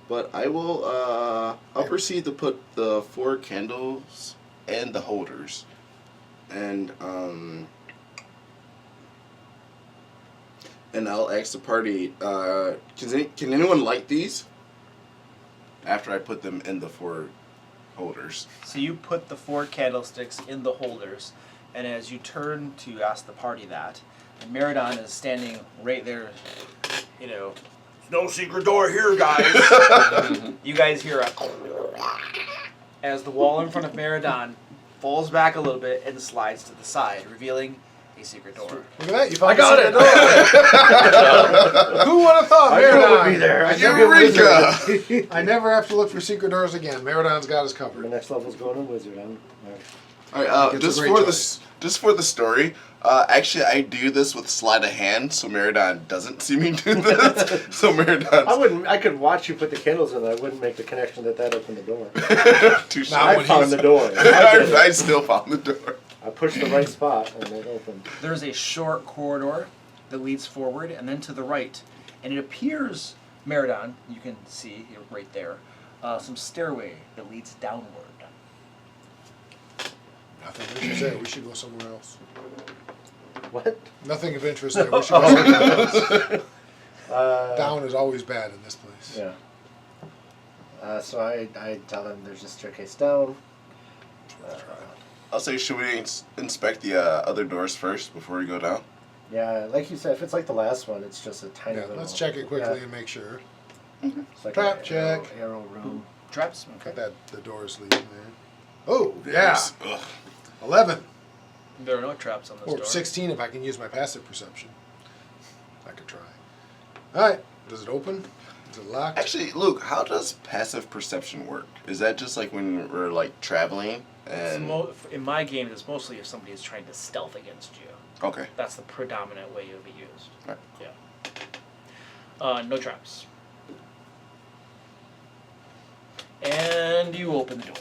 But I will. I'll proceed to put the 4 candles and the holders, and I'll ask the party. Can anyone light these? After I put them in the 4 holders. So you put the 4 candlesticks in the holders, and as you turn to ask the party that, and Meridon is standing right there, you know, no secret door here, guys. You guys hear a as the wall in front of Meridon falls back a little bit and slides to the side, revealing a secret door. Look at that, you found I got a secret door. Who would have thought I knew it would Meridon? be there. I knew it Eureka! was there. I never have to look for secret doors again. Meridon's got us The covered. next level's going to wizard. All right. All right, It's a just great for choice. just for the story. Actually, I do this with sleight of hand, so Meridon doesn't see me do this. So Meridon. I could watch you put the candles in. I wouldn't make the connection that opened the door. Touche. Now I when found he's- the door. I still found the door. I pushed the right spot and it opened. There's a short corridor that leads forward and then to the right, and it appears, Meridon, you can see here right there, some stairway that leads downward. Nothing of interest there. We should go somewhere else. What? Nothing of interest there. We should go somewhere else. Down is always bad in this place. Yeah. So I tell them there's a staircase down. I'll say, should we inspect the other doors first before we go down? Yeah, like you said, if it's like the last one, it's just a tiny Yeah, little. let's check it quickly yeah. and make sure. It's like Trap an check. Arrow room. Traps. Got Okay. that the doors leading there. Oh, yeah. Yes. Ugh. 11. There are no traps on this Or door. 16 if I can use my passive perception. I could try. Alright. Does it open? Is it locked? Actually, Luke, how does passive perception work? Is that just like when we're like traveling It's and in my game, it's mostly if somebody is trying to stealth against you. okay? That's the predominant way it would be used. Right. Yeah. No traps. And you open the door.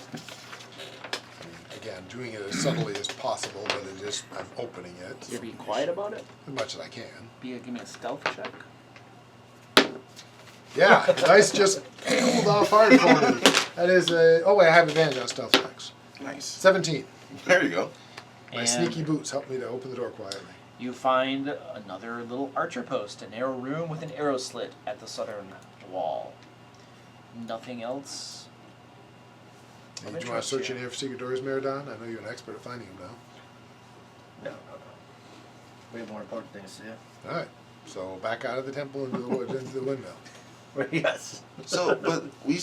Again, doing it as subtly as possible, but it is, I'm opening it. You're being quiet about it. As much as I can. Give me a stealth check. Yeah, dice just cooled off hard for me. That is a. Oh, wait, I have advantage on stealth checks. Nice. 17. There you go. My And sneaky boots help me to open the door quietly. you find another little archer post, a narrow room with an arrow slit at the southern wall. Nothing else. Hey, do you want to search in here for secret doors, Meridon? I know you're an expert at finding them now. No. We have more important things to do. All right. So back out of the temple into the wood, into the windmill. Yes. So, but we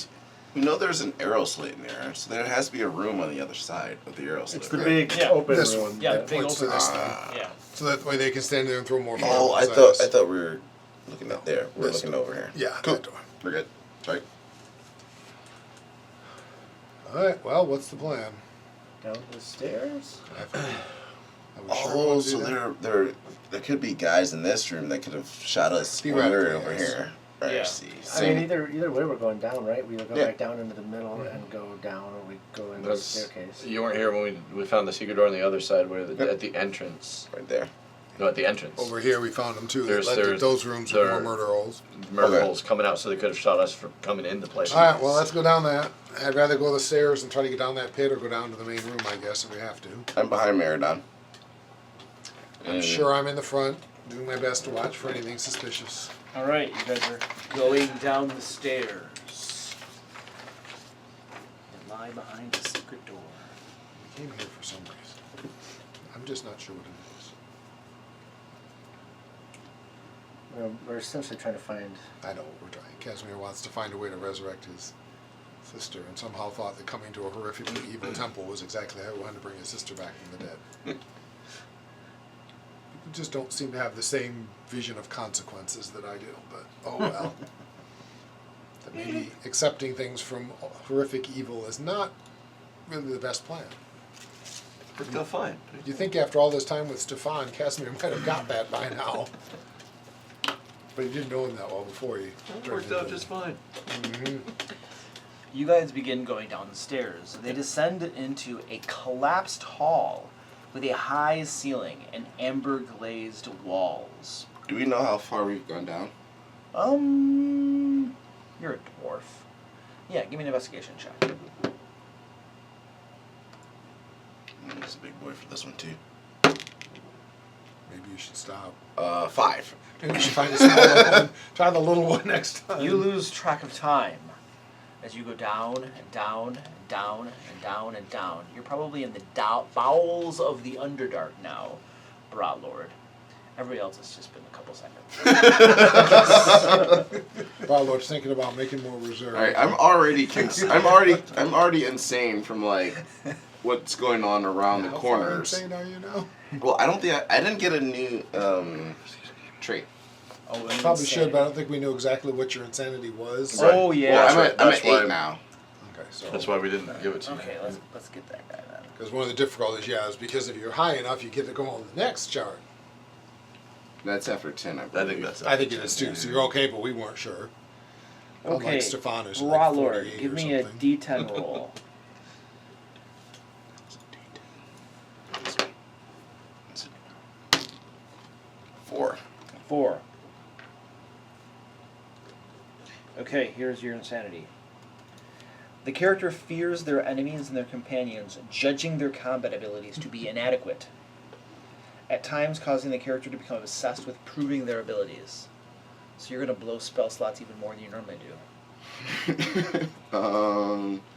know there's an arrow slit in there, so there has to be a room on the other side of the arrow slit. It's the right? big Yeah. open This room. one. Yeah, that big points to open this room. thing. Yeah. So that way they can stand there and throw more Oh, fireballs I at thought us. we were looking at there. We're This looking over here. Yeah, Cool. that door. We're good. Right. All right. Well, what's the plan? Down the stairs. Are we sure we Oh, wanna do so that? there could be guys in this room that could have shot us when we were Theoretically, over yes. here. Right. Yeah. I see. I mean, either way, we're going down, right? We either go Yeah. back down into the middle and go down, or we go into the That's- staircase. You weren't here when we found the secret door on the other side, where at the entrance. right there. No, at the entrance. Over here we found them too. There's- That led to there's- those rooms with there- more murder holes. Murder Okay. holes coming out, so they could have shot us for coming into place. All right. Well, let's go down that. I'd rather go the stairs and try to get down that pit, or go down to the main room. I guess if we have to. I'm behind Meridon. I'm sure I'm in the front, doing my best to watch for anything suspicious. All right, you guys are going down the stairs. And lie behind a secret door. We came here for some reason. I'm just not sure what it is. We're essentially trying to find. I know what we're trying. Casimir wants to find a way to resurrect his sister, and somehow thought that coming to a horrifically evil temple was exactly how he wanted to bring his sister back from the dead. People just don't seem to have the same vision of consequences that I do, but oh well. That maybe accepting things from horrific evil is not really the best plan. Worked out fine. You think after all this time with Stefan, Casimir might have got that by now. But you didn't know him that well before you. Worked out just fine. Mm-hmm. You guys begin going down the stairs. They descend into a collapsed hall with a high ceiling and amber glazed walls. Do we know how far we've gone down? You're a dwarf. Yeah, give me an investigation check. He's a big boy for this one too. Maybe you should stop. 5. Maybe you should find a smaller one. Try the little one next time. You lose track of time as you go down and down and down and down and down. You're probably in the bowels of the Underdark now, Brat Lord. Everybody else has just been a couple seconds. Wow, Lord's thinking about making more reserve. All right, I'm already insane from like what's going on around the How corners. far insane are you now? Well, I don't think I didn't get a new trait. Oh, and Probably insane. should, but I don't think we knew exactly what your insanity was. Oh, yeah. Well, I'm That's at why- 8 now. Okay, so That's why we didn't give it to you. Okay, let's get that guy then. because one of the difficulties, yeah, is because if you're high enough, you get to go on the next chart. That's after 10, I I believe. think that's. I think it is too. So you're okay, but we weren't sure. Okay, Unlike Stefan, who's Brat like Lord, 48 give or me a something. D10 roll. Four. 4. Okay, here's your insanity. The character fears their enemies and their companions, judging their combat abilities to be inadequate, at times causing the character to become obsessed with proving their abilities. So you're going to blow spell slots even more than you normally do.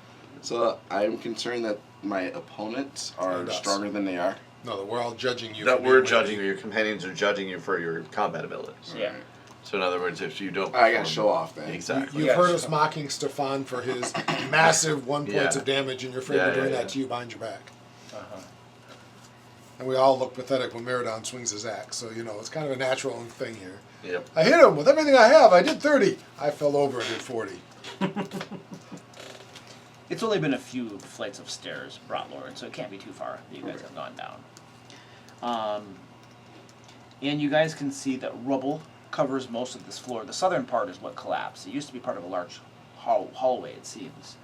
So I'm concerned that my opponents are stronger than they are. No, that we're all judging you. That we're judging you. Your companions are judging you for your combat abilities. Yeah. So in other words, if you don't, I gotta show off then. Exactly. You've heard us mocking Stefan for his massive 1 points of damage, and you're afraid of doing that to you behind your back. Uh-huh. And we all look pathetic when Meridon swings his axe, so it's kind of a natural thing here. Yep. I hit him with everything I have. I did 30. I fell over and did 40. It's only been a few flights of stairs, Brotlord, so it can't be too far that you guys have gone down. And you guys can see that rubble covers most of this floor. The southern part is what collapsed. It used to be part of a large hallway, it seems.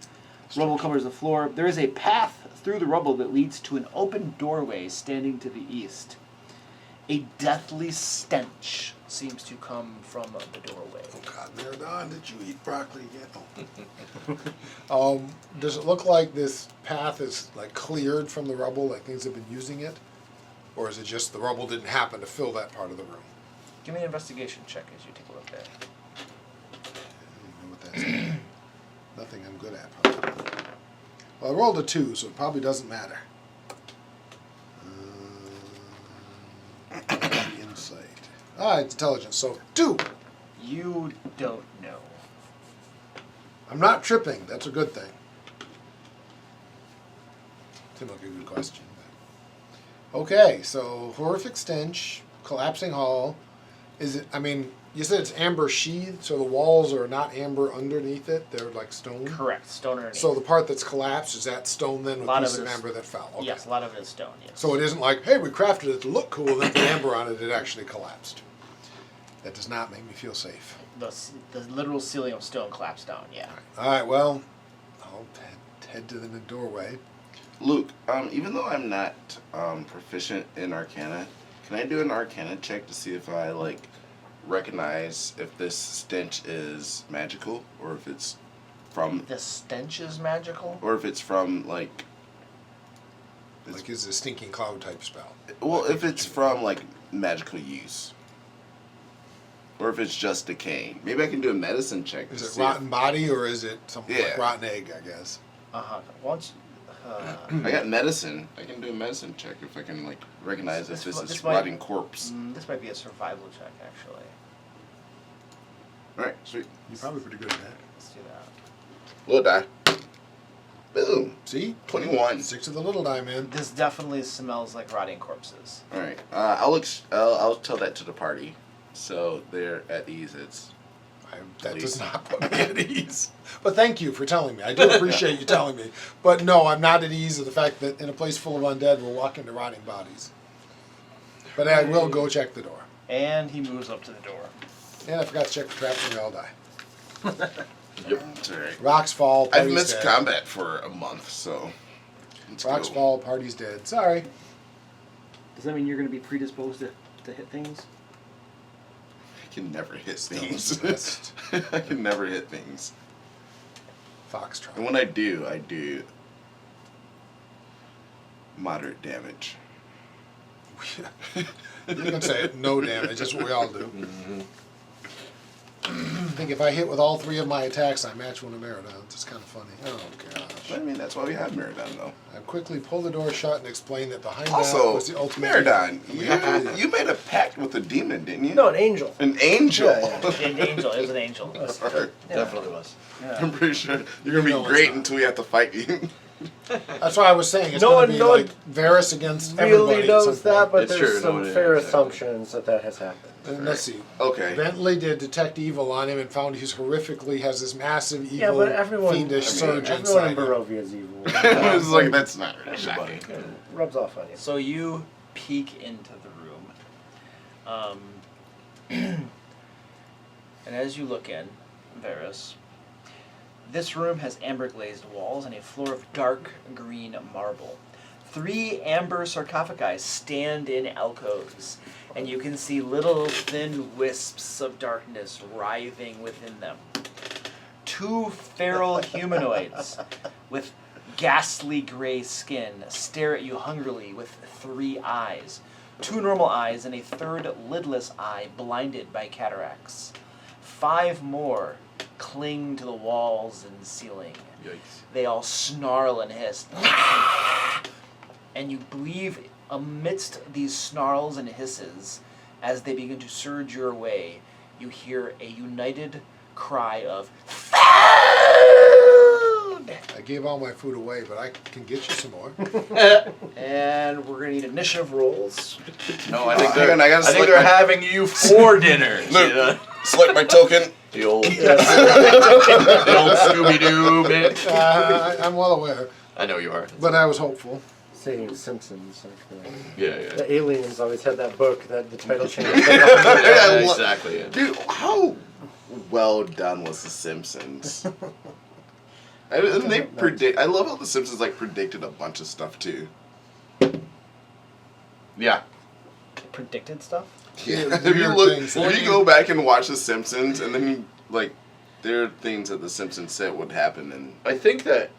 Rubble covers the floor. There is a path through the rubble that leads to an open doorway standing to the east. A deathly stench seems to come from the doorway. Oh God, Meridon, did you eat broccoli yet? Oh. Does it look like this path is like cleared from the rubble, like things have been using it? Or is it just the rubble didn't happen to fill that part of the room? Give me an investigation check as you take a look at it. I don't know what that's nothing I'm good at, probably. Well, I rolled a 2, so it probably doesn't matter. Insight. It's intelligence, so 2! You don't know. I'm not tripping. That's a good thing. Seems like a good question. But. Okay, so horrific stench, collapsing hall. Is it? I mean, you said it's amber sheathed, so the walls are not amber underneath it. They're like stone. Correct, stone underneath. So the part that's collapsed is that stone then with A lot pieces of of it is- amber that fell. Okay. Yes, a lot of it is stone, yes. So it isn't like, hey, we crafted it to look cool, and then put amber on it. It actually collapsed. That does not make me feel safe. The literal ceiling of stone collapsed down, yeah. All right, well, I'll head to the doorway. Luke, even though I'm not proficient in Arcana, can I do an Arcana check to see if I recognize if this stench is magical or if it's from, The stench is magical? or if it's from Like it's a stinking cloud type spell. well, if it's from magical use, or if it's just decaying. Maybe I can do a medicine check. Is to it see rotten body or is it something like Yeah. rotten egg, I guess? Uh-huh. Once, I got medicine. I can do a medicine check if I can recognize if this is this might- rotting corpse. this might be a survival check, actually. All right, sweet. You're probably pretty good at that. Let's do that. Little die. Boom. See? 21. 6 of the little die, man. This definitely smells like rotting corpses. All right. I'll tell that to the party, so they're at ease. That does not put me at ease. But thank you for telling me. I do appreciate you telling me. But no, I'm not at ease of the fact that in a place full of undead, we'll walk into rotting bodies. But I will go check the door. And he moves up to the door. And I forgot to check the traps and we all die. Yep. It's all right. Rocks fall, I've party's missed dead. combat for a month, so. Let's Rocks go. fall, party's dead. Sorry. Does that mean you're going to be predisposed to hit things? I can never hit Still things. the best. I can never hit things. Foxtrot. And when I do moderate damage. You can say no damage. That's what we all do. I think if I hit with all 3 of my attacks, I match one of Meridon's. It's kind of funny. Oh, gosh. I mean, that's why we have Meridon, though. I quickly pull the door shut and explain that behind that Also, was the ultimate... Meridon, We have to leave. you made a pact with a demon, didn't you? No, an angel. An angel. Yeah, An angel. It was an angel. Definitely was. I'm pretty sure you're gonna No, be it's great not. until we have to fight you. That's why I was saying it's No going one- to be no like one Varus against everybody. Really at knows some that, point. but It's there's true, some no one fair knows. assumptions that has happened. And let's see. Okay. Bentley did detect evil on him and found he's horrifically has this massive evil, Yeah, but everyone, fiendish surge everyone inside in him. Barovia is evil. It's like that's not really shocking. It rubs off on you. So you peek into the room. And as you look in, Varus, this room has amber glazed walls and a floor of dark green marble. 3 amber sarcophagi stand in alcoves, and you can see little thin wisps of darkness writhing within them. 2 feral humanoids with ghastly gray skin stare at you hungrily with 3 eyes. 2 normal eyes and a 3rd lidless eye blinded by cataracts. 5 more cling to the walls and ceiling. Yikes. They all snarl and hiss. And you believe amidst these snarls and hisses, as they begin to surge your way, you hear a united cry of food! I gave all my food away, but I can get you some more. And we're going to need initiative rolls. No, I think Hang on, I gotta think select they're my- having you for dinner. Luke. You know? Select my token. The old Scooby-Doo bit. I'm well aware, I know you are. but I was hopeful. Saying Simpsons. Like, Yeah. the aliens always had that book that the title changed. Yeah, exactly. Yeah. Dude, how well done was The Simpsons? And they predict. I love how The Simpsons like predicted a bunch of stuff too. Yeah. Predicted stuff? Yeah, if you weird look, things. if you go back and watch The Simpsons, and then you like, there are things that The Simpsons said would happen, and I think that,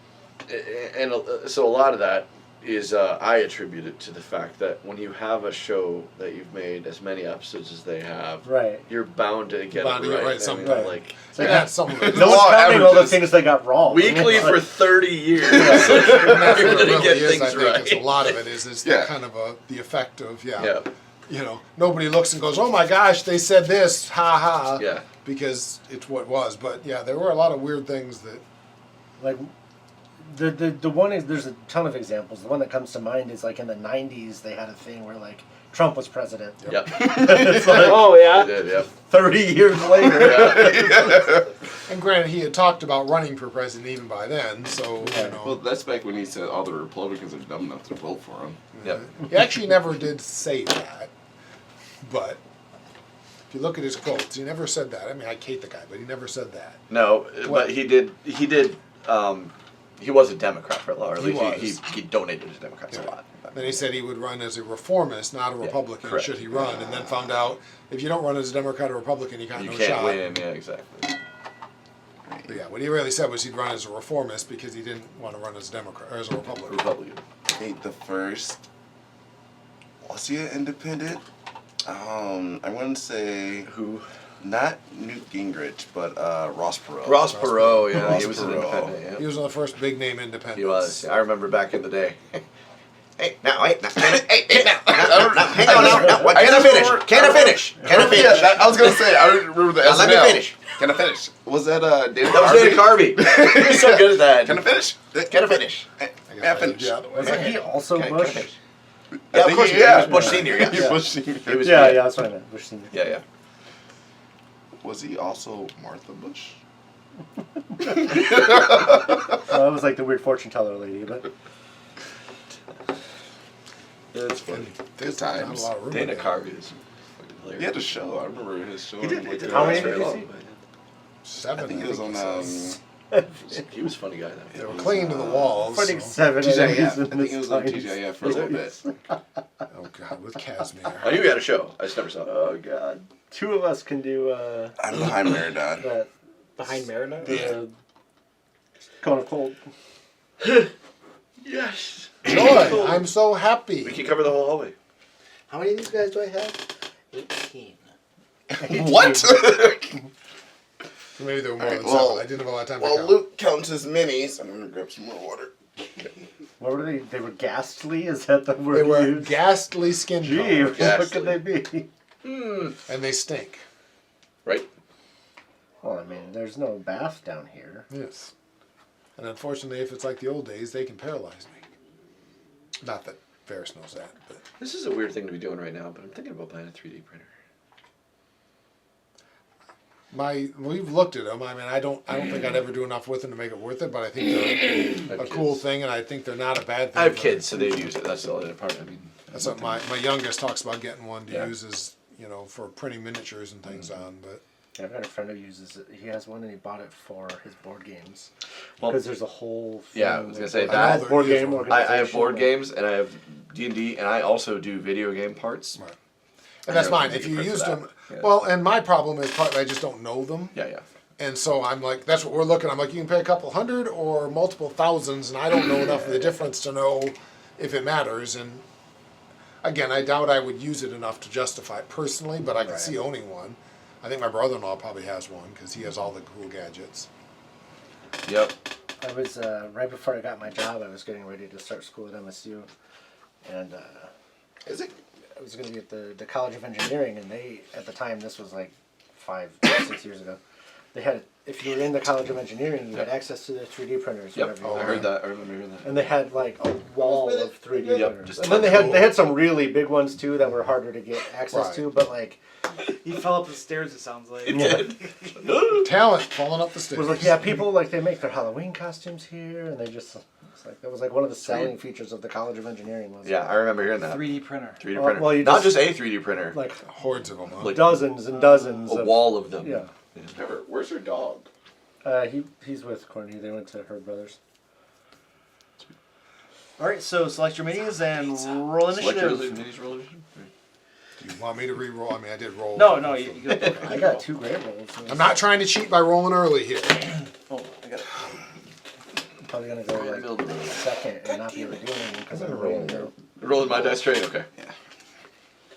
and so a lot of that is I attribute it to the fact that when you have a show that you've made as many episodes as they have, Right. you're bound to get Bound to it get right. right I mean, sometime. like They had some of it. No one's law counting all the averages. things they got wrong. weekly for 30 years, And that's you're what it going to really get is, things I think. right. It's a lot of it is Yeah. kind of the effect of, Yeah. you know, nobody looks and goes, oh my gosh, they said this, ha ha. Yeah. Because it's what it was. But yeah, there were a lot of weird things that, Like, the one is, there's a ton of examples. The one that comes to mind is like in the 90s, they had a thing where like Trump was president. Yep. It's like Oh, yeah? They did, yep. 30 years later. Yeah. and granted, he had talked about running for president even by then, so, Yeah. you know. well, that's back when he said all the Republicans are dumb enough to vote for him. Yep. He actually never did say that, but if you look at his quotes, he never said that. I mean, I hate the guy, but he never said that. No, What? but he did. He was a Democrat for a lot, or at He least was. he donated to Democrats Yeah. a lot. Then he said he would run as a reformist, not a Republican, correct. should he run, and then found out if you don't run as a Democrat or Republican, you got You no can't shot. win. Yeah, exactly. But yeah, what he really said was he'd run as a reformist because he didn't want to run as a Democrat or as a Republican. Republican. I think the first, was he an independent? I want to say Who? not Newt Gingrich, but Ross Perot. Ross Perot. Yeah, Ross he was an Perot. independent. He Yeah. was one of the first big name independents. He was. I remember back in the day. Hey, now, wait, now, hey, now, hang on, now, what, I can I just finish? remember- Can I finish? Can I finish? Yeah, I was gonna say. I remember the Now, let me SNL. finish. Can I finish? Was that David That was David Carvey. He was so good at that. Can I finish? Can I finish? I guess Yeah, I finish. did the other way. Wasn't he also Can I Bush? finish? I Yeah, of think course he- he was Bush Senior, He yeah. was Senior. He was. Yeah, that's what I meant. Bush Senior. Yeah, yeah. Was he also Martha Bush? That was like the weird fortune teller lady, but It's funny. There's Good not times. a lot of room Dana in there. Carvey is fucking hilarious. He had a show. I remember his show. He did. on, He like, did. How many Very did you long, see? but Seven. I think it was on. says. He was a funny guy They though. were clinging to the walls. putting So. 7 TGIF. I A's in think it was on this TGIF for a little bit. Oh God, with Casimir. I knew he had a show. I just never saw it. Oh god. 2 of us can do I'm behind Meridon. that. Behind Merida? The Cone of Cold. Yes. Joy, I'm so happy. We can cover the whole hallway. How many of these guys do I have? 18. What? Maybe there were more Alright, than well- seven. I didn't have a lot of time to Well, count. Luke counts his minis. I'm gonna grab some more water. What were they? They were ghastly? Is that the word They were you used? ghastly skin Gee, colors, what Ghastly. could they be? and they stink. Right? Well, I mean, there's no bath down here. Yes. And unfortunately, if it's like the old days, they can paralyze me. Not that Ferris knows that, but This is a weird thing to be doing right now, but I'm thinking about buying a 3D printer. we've looked at them. I mean, I don't think I'd ever do enough with them to make it worth it. But I think I they're have a cool kids. thing, and I think they're not a bad thing. I have but kids, so they use it. That's the only part. I mean, That's what my youngest talks about getting one to Yeah. use as for printing miniatures and things on. But I've got a friend who uses it. He has one and he bought it for his board games. Well, Because there's a whole thing yeah, I was gonna say with I know that. they're board game useful. organization. I have board games and I have D&D, and I also do video game parts. right. And that's I know fine you if can you print for used that. them. Yeah. Well, and my problem is partly I just don't know them. Yeah, yeah. And so I'm like, that's what we're looking. I'm like, you can pay a couple hundred or multiple thousands, and I don't know enough of the difference to know if it matters. And again, I doubt I would use it enough to justify it personally, but I could see owning one. I think my brother-in-law probably has one because he has all the cool gadgets. Yep. I was right before I got my job. I was getting ready to start school at MSU, and Is it? I was going to be at the College of Engineering, and they, at the time, this was like 5, 6 years ago, they had, if you were in the College of Engineering, you had access to their 3D printers. Yep. Whatever you I wanted. heard that. I remember hearing that. And they had like a wall of 3D Yep, printers. just And then they had some really big ones too that were harder to get access Right. to, but like He fell up the stairs, it sounds like. Talent falling up the it stairs. was like, yeah, people like they make their Halloween costumes here, and they just it's like that was like one of the selling features of the College of Engineering was Yeah, I remember hearing that. 3D printer. 3D Oh, printer. well, you Not just- just a 3D printer. like Hordes of them. Huh? Like dozens and dozens a of wall of them. Yeah. Never. Where's her dog? He's with Courtney. They went to her brothers. All right, so select your minis and roll Select your initiative. minis roll initiative. Do you want me to re-roll? I mean, I did roll. No, you go. I got 2 great rolls. I'm not trying to cheat by rolling early here. Oh, I got it. I'm probably gonna go like second and not be redeeming because I'm rolling. Rolling my dice tray? Okay. Yeah.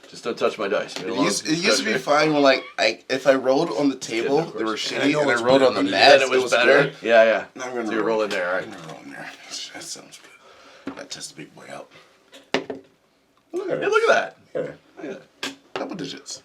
Just don't touch my dice. It used to be fine when if I rolled on the table, Yeah, of they were course. shitty, know and I it's rolled better, on the but it- mat, Then it was better. good. Yeah, yeah. Now I'm gonna So you're roll. rolling there, all right. I'm gonna roll in there. That sounds good. That test the big boy out. Hey, look at that. Yeah. Double digits.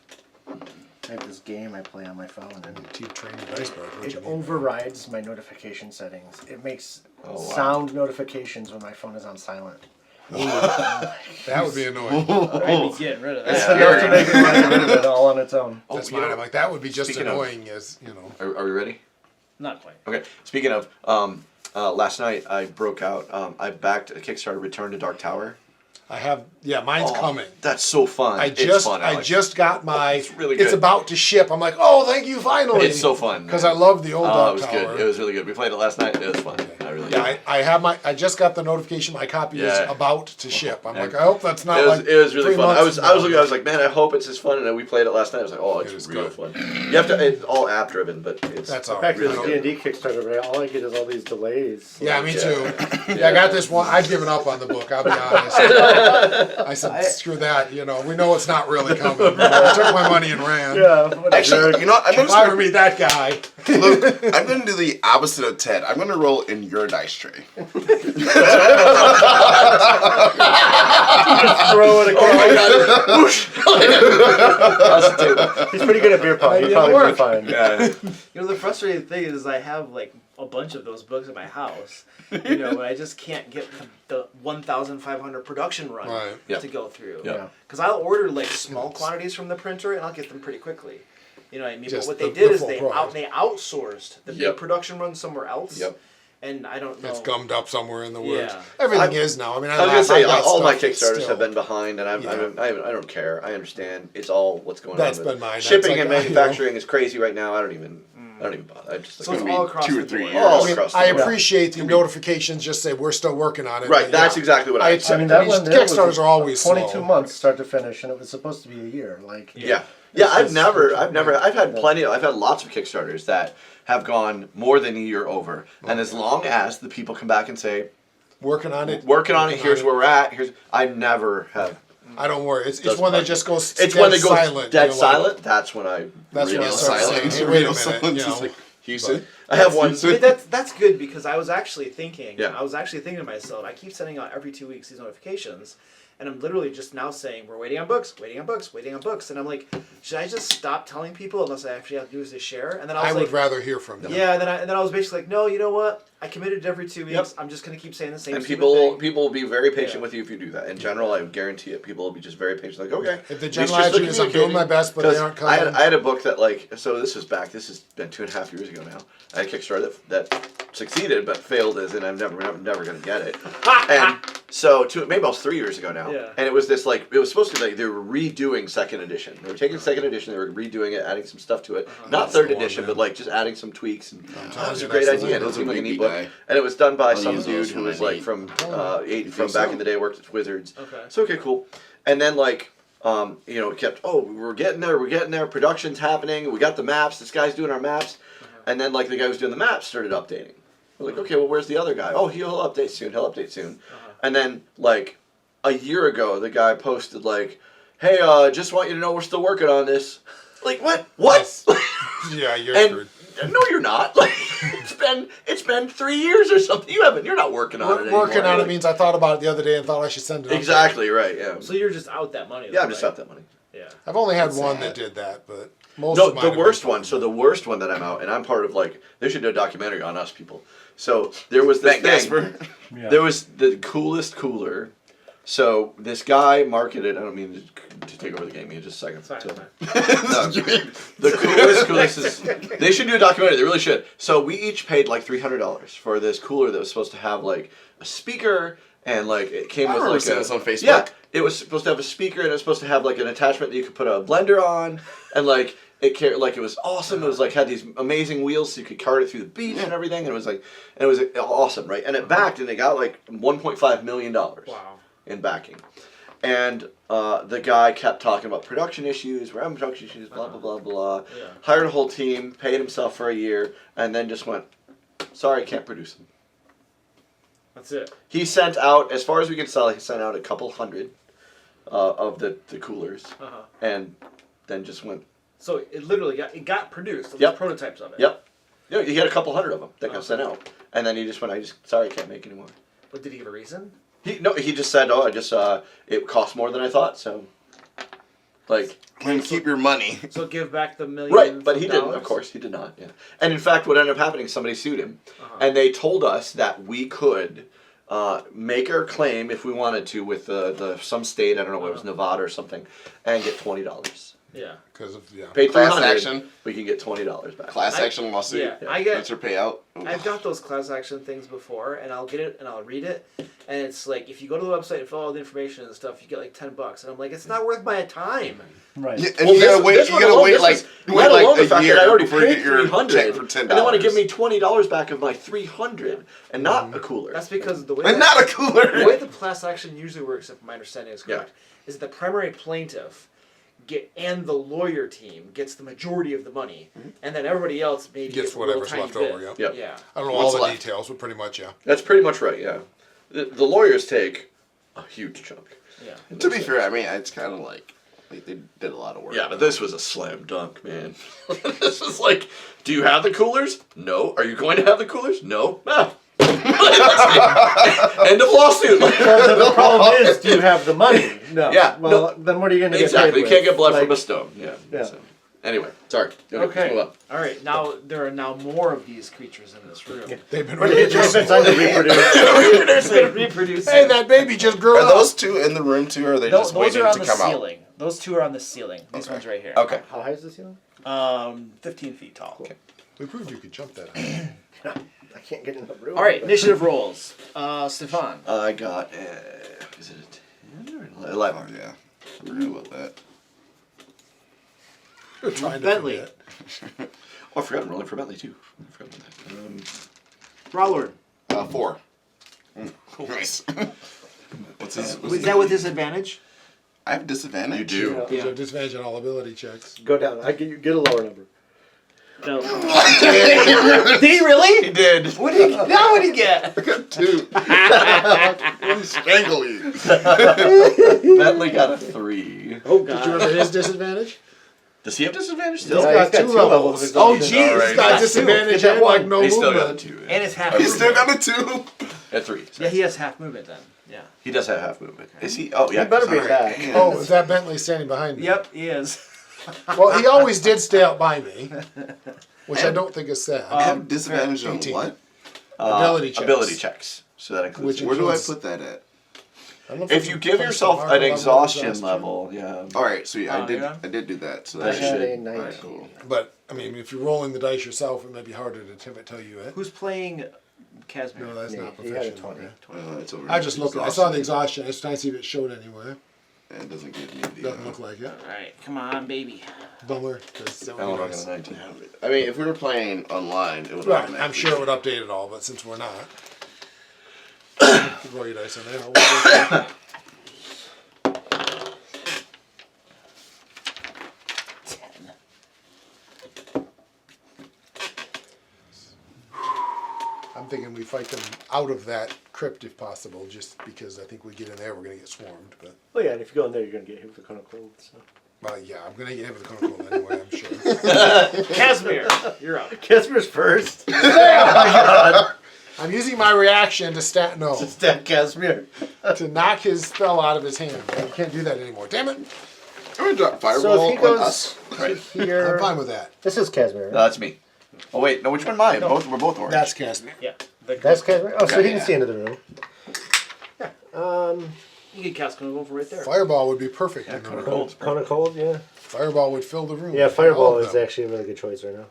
I have this game I play on my phone, and Keep training your dice bud. What it you mean? overrides my notification settings. It makes Oh, wow. sound notifications when my phone is on silent. That would be annoying. I'd be getting rid of It's that. enough to make it want to get rid of it all on its own. That's you mine. know- I'm like, that would be just Speaking of- annoying as, you know. Are we ready? Not quite. Okay. Speaking of, last night I broke out. I backed a Kickstarter Return to Dark Tower. I have, yeah, mine's Oh, coming. That's so fun. I It's just, fun, I Alex. just got my. It's really It's good. about to ship. I'm like, oh, thank you, finally. It's so fun. Because I love the old Oh, it Dark was Tower. good. It was really good. We played it last night. It was fun. I really Yeah, did. I have my. I just got the notification. My copy is Yeah. about to ship. I'm Yeah. like, I hope that's not It was, like. it was really 3 fun. I months was looking. now. I was like, man, I hope it's as fun. And then we played it last night. I was like, oh, It it's was real good. fun. You have to. It's all app driven, but it's That's all Back right. to this Really D&D Kickstarter, but all I get is all these delays. Yeah, me Yeah. too. Yeah, I got this one. I've given up on the book. I'll be honest. I said, screw that. You know, we know it's not really coming. You know, I took my money and ran. Yeah, whatever. Actually, you know, I'm If I were gonna me, that guy. look. I'm gonna do the opposite of Ted. I'm gonna roll in your dice tray. throw it across. Across the table. He's pretty good at beer pong. He'll It'll probably be work. fine. Yeah. You know, the frustrating thing is I have like a bunch of those books in my house, you know, but I just can't get the 1,500 production run Right. Yeah. to go through. Yeah. Because I'll order like small quantities from the printer and I'll get them pretty quickly. You know what I mean? Just but what they the did is full they product. they outsourced the Yep. big production run somewhere else. Yep. And I don't know. It's gummed up somewhere in the woods. Yeah. Everything is now. I mean, I was gonna say I've got all my stuff that's Kickstarters still- have been behind, and Yeah. I don't care. I understand. It's all what's going That's on. been mine. That's Shipping like, and you know. manufacturing is crazy right now. I don't even bother. I just So like, it's all across 2 or the 3 board. years. All I mean, across the I board. appreciate the notifications. Just say we're still working on it. Right, but that's yeah. exactly what I I expect. I mean, that These one there was Kickstarters are always 22 slow. months start to finish, and it was supposed to be a year. Like, Yeah. It's I've just- I've had I've had lots of Kickstarters that have gone more than a year over. And as long as the people come back and say, Working on it. working on it, here's where we're at, I never have. I don't worry. It's Doesn't when they bug just go It's dead when they go silent. dead You're like- silent, that's when I That's when I really start silent. saying, hey, wait a minute. Someone's You just know, like, Houston. I have one. But that's good because I was actually thinking. Yeah. I was actually thinking to myself. I keep sending out every 2 weeks these notifications, and I'm literally just now saying we're waiting on books, waiting on books, waiting on books, and I'm like, should I just stop telling people unless I actually have to do is to share? And then I was I like, would rather hear from them. yeah. And then I was basically like, no, you know what? I committed to every 2 weeks. Yep. I'm just gonna keep saying the same. And stupid people thing. will be very patient Yeah. with you if you do that. In general, I guarantee it. People will be just very patient. Like, okay. If the At least general you're still attitude is I'm doing my communicating. best, but they 'Cause aren't I coming. had a book that so this has been 2.5 years ago now. I had a Kickstarter that succeeded but failed as in I'm never going to get it. And so maybe almost 3 years ago now. Yeah. And it was this it was supposed to be they were redoing second edition. They were taking second edition, they were redoing it, adding some stuff to it. Not third the one, edition, man. but just adding some tweaks. And telling that was a you, great that's the idea. one. And it seemed like a Those are neat big book. guy. And it was done by I'll some use dude those who when was I like need. from think back so? in the day, worked at Wizards. Okay. So okay, cool. And then it kept we're getting there, production's happening, we got the maps, this guy's doing our maps. And then like the guy who was doing the maps started updating. We're like, okay, well, where's the other guy? Oh, he'll update soon. He'll update soon. And then like a year ago, the guy posted like, hey, just want you to know we're still working on this. Like what? What? Yeah, you're And screwed. no, you're not. Like it's been 3 years or something. You're not working on it anymore. Working on it Like, means I thought about it the other day and thought I should send it. up exactly right. Yeah. So you're just out that money. Yeah, though, I'm just right? out that money. Yeah. there. I've only had That's one sad. that did that, but most. No, of mine the have worst been one. So the worst one that I'm out, and I'm part of like they should do a documentary on us people. So there was this Thank thing. Gasper. Yeah. There was the coolest cooler. So this guy marketed. I don't mean to take over the game. Give me just a second. Fine, So- fine. The coolest is. They should do a documentary. They really should. So we each paid like $300 for this cooler that was supposed to have like a speaker and like it came I with remember like seeing a. this on Facebook. Yeah, it was supposed to have a speaker and it was supposed to have like an attachment that you could put a blender on and like it like it was awesome. It was like had these amazing wheels so you could cart it through the beach and everything. And it was like and it was awesome, right? And it backed and they got like $1.5 million Wow. in backing. And the guy kept talking about production issues, we're having production issues, blah, blah, blah, blah. Yeah. Hired a whole team, paid himself for a year, and then just went, sorry, can't produce them. That's it. He sent out, as far as we can tell, he sent out a couple hundred of the coolers, and then just went, So it literally got produced. There's Yep. prototypes of it. yep. You know, he had a couple hundred of them that got sent out. And then he just went, sorry, I can't make anymore. But did he give a reason? He just said, it cost more than I thought, so, like... Can keep your money. So give back the million. Right, but he didn't, dollars? of course, he did not, yeah. And in fact, what ended up happening, somebody sued him, and they told us that we could make our claim if we wanted to with some state, I don't know, it was Nevada or something, and get $20. Yeah. because of Pay Class $300, action. we can get $20 back. Class action lawsuit. Yeah, I get. That's your payout. I've got those class action things before, and I'll get it and I'll read it, and it's like if you go to the website and fill all the information and stuff, you get like $10, and I'm like, it's not worth my time. Right. Yeah, and Well, you gotta this- wait. this You one gotta alone, wait this like is- let alone the fact a year that I already before you paid get your $300, check for $10. and they want to give me $20 back of my $300 and not a cooler. That's because the way and not a cooler. the way the class action usually works, if my understanding is correct, is the primary plaintiff and the lawyer team gets the majority of the money, and then everybody else maybe Gets a little whatever's tiny left bit. over, yep. Yep. Yeah. I don't know What's all the left? details, but pretty much, yeah. That's pretty much right, yeah. The lawyers take a huge chunk. Yeah. To be fair, I mean, it's kind of like they did a lot of work. Yeah, but this was a slam dunk, man. This was like, do you have the coolers? No. Are you going to have the coolers? No. Ah. End of lawsuit. Well, the problem is, do you have the money? No. Yeah, Well, then what are you going to get Exactly. paid You with? can't get blood Like, from a stone. Yeah. Yeah. So, anyway, sorry. Okay. Let's move on. All right. Now there are now more of these creatures in this room. They've been But really it takes just- time to reproduce. They're reproducing. Hey, that baby just grew Are up. those two in the room too, or are they Those just waiting are on to the come out? ceiling. Those two are on the ceiling. These ones right here. Okay. How high is the ceiling? 15 feet tall. Okay. We proved you could jump that high. I can't get in the room. All right, initiative rolls. Stefan. I got, is it a 10 or 11? Oh yeah. I forgot about that. We're trying to Bentley. forget. Oh, I forgot I'm rolling for Bentley, too. I forgot about that. Rowlord. 4. Nice. What's his? Is that with disadvantage? I have disadvantage. You do. There's a disadvantage on all ability checks. Go down. I get a lower number. No. Did he really? He did. What did he? Now what did he get? I got 2. Let me strangle you. Bentley got a 3. Oh Did you remember his disadvantage? Does he have disadvantage He's still? got two levels. of Oh, exhaustion. geez. Alright. He's got disadvantage Get that and like one. no He still got a movement. 2. And it's half. He still movement. got a 2. A 3. Yeah, he has half movement then. Yeah. He does have half movement. Is he? Oh, yeah. He better be sorry. back. Oh, is that Bentley standing behind me? Yep, he is. Well, he always did stay out by me, which I don't think is sad. I have disadvantage on 18. what? Ability checks. Ability checks. So that includes. Which Where do I includes- put that at? I don't know If it's you a give plus yourself marker an level of exhaustion level, yeah. All right, so yeah, Oh, yeah? I did do that. So I that had should. a All 19. right, cool. But I mean, if you're rolling the dice yourself, it may be harder to tell you it. Who's playing No, Casimir? that's Yeah, not he had a professional. 20. Okay. It's over I here. just looked. I saw the exhaustion. It's trying to see if it showed anywhere. And it doesn't give me the. Doesn't look like it. Alright, come on, baby. Bummer. 'Cause that I would went be on nice. a 19. I mean, if we were playing online, it would. Right, I'm automatically- sure it would update it all, but since we're not, roll your dice on there. I'll work with it. 10. thinking we fight them out of that crypt if possible, just because I think we get in there, we're going to get swarmed. But Well, yeah, and if you go in there, you're going to get hit with the cone of cold. So. yeah, I'm going to get hit with the cone of cold anyway, I'm sure. Casimir, you're up. Casimir's first. I'm using my reaction to stat Casimir. to knock his spell out of his hand. I can't do that anymore. Damn it! I'm gonna drop So fireball if he on us. goes Right. to here, I'm fine with that. this is Casimir. No, Right? that's me. Oh wait, no, which one am I? We're both orange. That's Casimir. Yeah. That's Casimir. Oh, so Okay, he can yeah. see into the room. Yeah. You can cast Cone over right there. Fireball would be perfect. Yeah, in the cone of room. cold. Cone of cold, yeah. Fireball would fill the room. Yeah, All fireball of is them. actually a really good choice right now.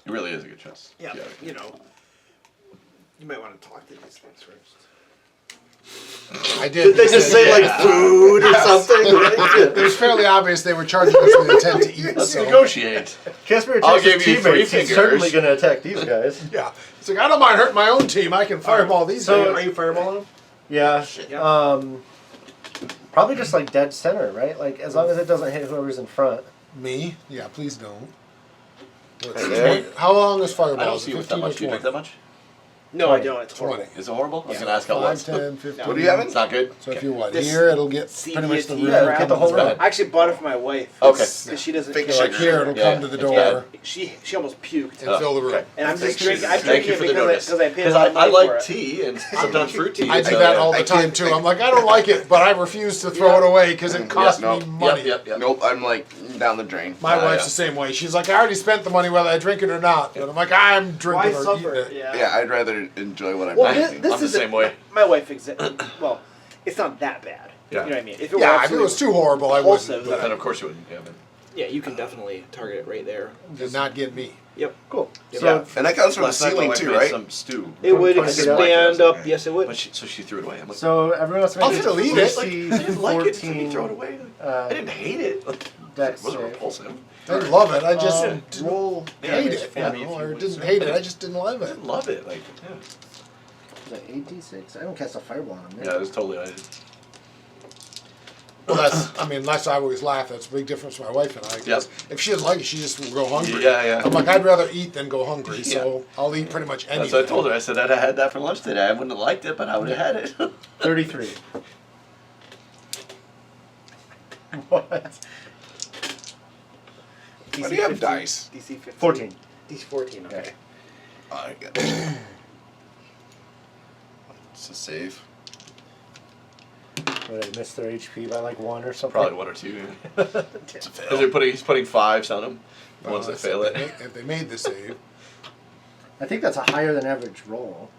It really is a good choice. Yeah, you know, you might want to talk to these things first. I did. Did they just say like food or something? It was fairly obvious they were charging us with intent to eat. Let's so. negotiate. Casimir I'll attacks his give you 3 teammates. He's fingers. certainly going to attack these guys. Yeah, it's like I don't mind hurting my own team. I can fireball these. So- guys. Are you fireballing them? Yeah. Yeah. Probably just like dead center, right? Like as long as it doesn't hit whoever's in front. Me? Yeah, please don't. Right there. How long is fireball? I don't Is it see it with 15 that or much. Do you 20? drink that much? No, 20. I don't. It's horrible. 20. Is it horrible? I was Yeah. gonna ask how it 5, was. 10, 15. What are you having? It's not good. So if you what? This Here it'll get CDT pretty much the room. Yeah, get the whole room. room. I actually bought it for my wife. Okay. Because she doesn't. Fake feel Like like here it'll Yeah, come to the it's door bad. she almost puked. and fill the room. okay. And I'm just Thank you. drinking. I'm Thank drinking you it for the because notice. I paid a Because lot of I money for like it. tea and sometimes fruit tea. I do so, that yeah. all the time too. I'm like, I don't like it, but I refuse to throw it away because it costs no. me money. Yep. Nope, I'm like down the drain. My wife's yeah. the same way. She's like, I already spent the money whether I drink it or not. But I'm like, I'm Why drinking or suffer? eating it. Yeah. Yeah, I'd rather enjoy what I'm Well, drinking. this I'm the is same way. My wife well, it's not that bad. Yeah. You know what I mean? If it Yeah, were if it absolutely was too horrible, I repulsive, wouldn't. Then of course you wouldn't. Yeah, yeah, you can definitely target it right there. But did not get me. Yep. Cool. yeah. So And that comes from the Last night my ceiling wife too, made right? some stew. It would 20 feet up. expand up. Okay. Yes, it would. But she threw it away. I'm like, so everyone else I'll makes still eat it. I didn't like it. Somebody throw it away. I didn't hate it. It Dex wasn't save. repulsive. I didn't love it. I just didn't roll hate damage it. for You me if know, you or would. didn't hate it. I just didn't love I it. didn't love it. Like, yeah. Is that 8d6? I don't cast a fireball on him. Yeah, it was totally. Well, that's, I mean, unless I always laugh, that's a big difference for my wife and I. 'Cause if she doesn't like it, she just will go hungry. Yeah. I'm like, I'd rather eat than go hungry, so I'll eat pretty much anything. That's what I told her. I said I'd have had that for lunch today. I wouldn't have liked it, but I would have had it. 33. What? Why do you have dice? DC 15. 14. DC 14. Okay. I got it. It's a save. What, I missed their HP by like 1 or something? Probably 1 or 2. It's a Because fail. he's putting 5s on them. The ones that If fail they it. make- If they made the save, I think that's a higher than average roll.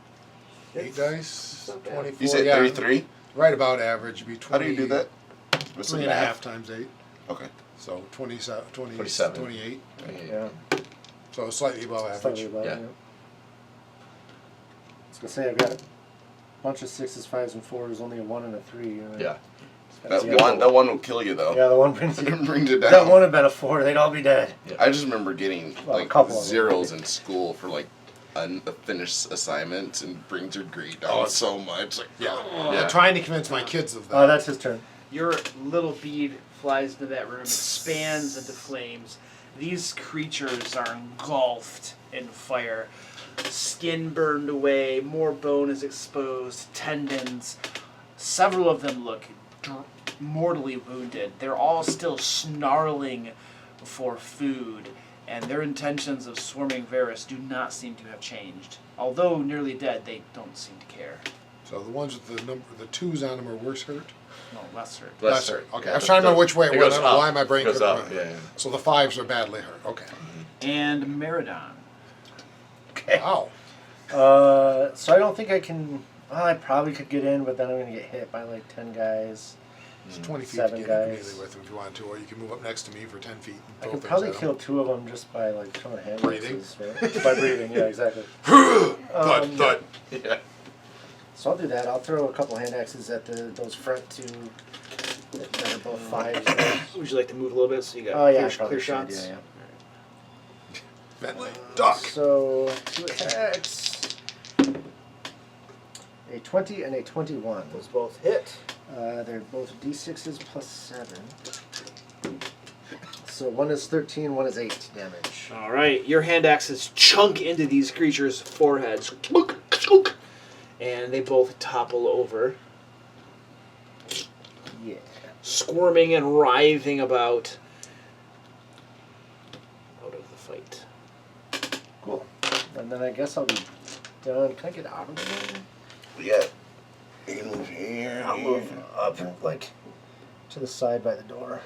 8 dice, not bad. 24. You said yeah, 33? right about average. Be 20, How do you do that? What's the 3.5 math? times 8. Okay. So 27, 27. 28. Yeah. So slightly above average. Slightly above, Yeah. yeah. I was going to say, I've got a bunch of 6s, 5s, and 4s, only a 1 and a 3. Yeah. That one will kill you though. Yeah, the one brings you. It brings it If down. that one had been a 4, they'd all be dead. I just remember getting Well, a like couple of them. zeros in school for like a finished assignment and brings your grade down so much. Like, Yeah. Yeah. I'm trying to convince my kids of that. Oh, that's his turn. Your little bead flies into that room, expands into flames. These creatures are engulfed in fire. Skin burned away, more bone is exposed, tendons. Several of them look mortally wounded. They're all still snarling for food, and their intentions of swarming Varys do not seem to have changed. Although nearly dead, they don't seem to care. So the ones with the 2s on them are worse hurt? No, less hurt. Less hurt. Okay, Yeah, I was trying to remember which way it it went. goes I don't know up. why my brain It goes couldn't up, remember. yeah. So the 5s are badly hurt. Okay. And Meridon. Wow. So I don't think I can. Well, I probably could get in, but then I'm going to get hit by like 10 guys. It's 20 feet 7 to get guys. immediately with them if you want to, or you can move up next to me for 10 feet. I throw could things probably at 'em. kill 2 of them just by like throwing hand Breathing? axes, right? By breathing, yeah, exactly. Thud. Yeah. So I'll do that. I'll throw a couple hand axes at those front 2 that are both 5s. Right? Would you like to move a little bit so you got Oh yeah, I clear probably should, shots? yeah. Bentley. Duck. So 2 attacks. A 20 and a 21. Those both hit. They're both d6s plus 7. So one is 13, one is 8 damage. All right, your hand axes chunk into these creatures' foreheads, and they both topple over, Yeah. squirming and writhing about out of the fight. Cool. And then I guess I'll be done. Can I get out of the way? Yeah. You can move here. I'll move up, like, to the side by the door.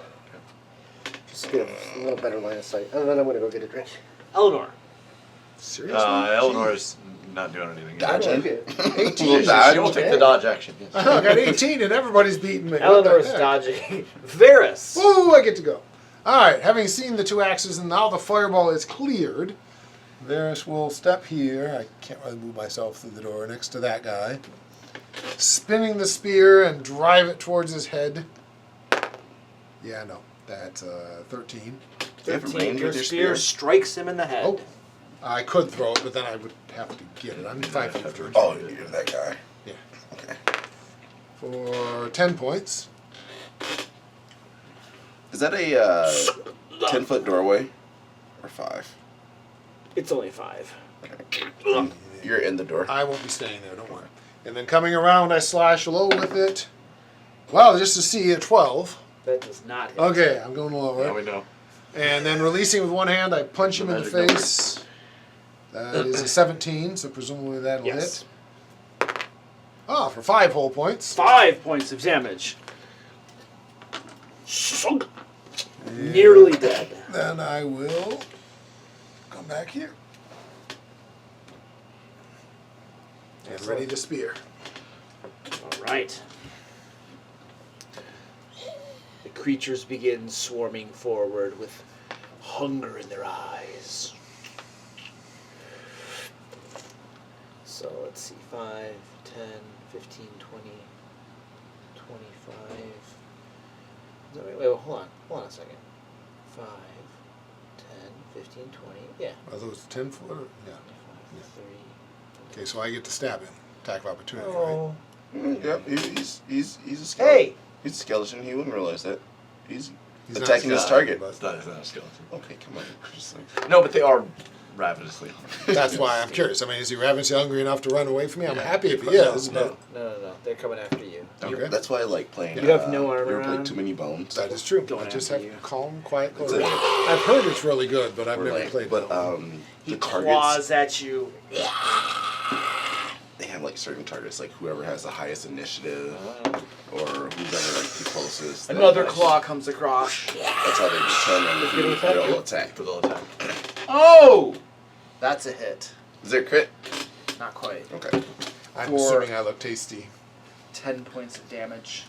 Just get a little better line of sight. And then I'm going to go get a drink. Eleanor. Seriously? Eleanor's not doing anything. Dodge it. Okay. 18. She will take the dodge action. Yes. I got 18 and everybody's beating me. What the Eleanor's heck? dodging. Varys. Woo, I get to go. Alright, having seen the 2 axes and now the fireball is cleared, Varys will step here. I can't really move myself through the door next to that guy. Spinning the spear and drive it towards his head. Yeah, no. That's 13. You have a 13. range Your with your spear spear? strikes him in the head. Oh, I could throw it, but then I would have to get it. I'm 5 feet from Oh, you're that guy. Yeah. Okay. For 10 points. Is that a 10-foot doorway? Or 5? It's only 5. You're in the door. I won't be staying there, don't worry. And then coming around, I slash low with it. Wow, just to see a 12. That does not hit. Okay, I'm going lower. Now we know. And then releasing with one hand, I punch him in the Magic face. That is a 17, so presumably that'll Yes. hit. Ah, for 5 whole points. 5 points of damage. Nearly dead. Then I will come back here. And ready to spear. All right. The creatures begin swarming forward with hunger in their eyes. So let's see, 5, 10, 15, 20, 25. No, wait, hold on a second. 5, 10, 15, 20, yeah. Are those 10 foot? Yeah. 25, 30. Okay, so I get to stab him. Attack of opportunity, right? Oh. Yep, he's a skeleton. Hey! He's a skeleton. He wouldn't realize that. He's He's not attacking his skeleton, target. but- It's not a skeleton. Okay, come on. Just like- No, but they are ravenously hungry. That's why I'm curious. I mean, is he ravenously hungry enough to run away from me? I'm happy if he is, but No. They're coming after you. okay. That's why I like playing. You have no armor You ever played on? Too Many Bones? That is true. Going I just after have you. calm, quiet That's courage. it. I've heard it's really good, but I've Or never like- played but it. He the targets, claws at you. they have like certain targets, like whoever has the highest initiative, or who's ever like the closest. Another That's- claw comes across. That's how they determine who will attack. They'll attack. Oh! That's a hit. Is there a crit? Not quite. Okay. I'm for- assuming I look tasty. 10 points of damage.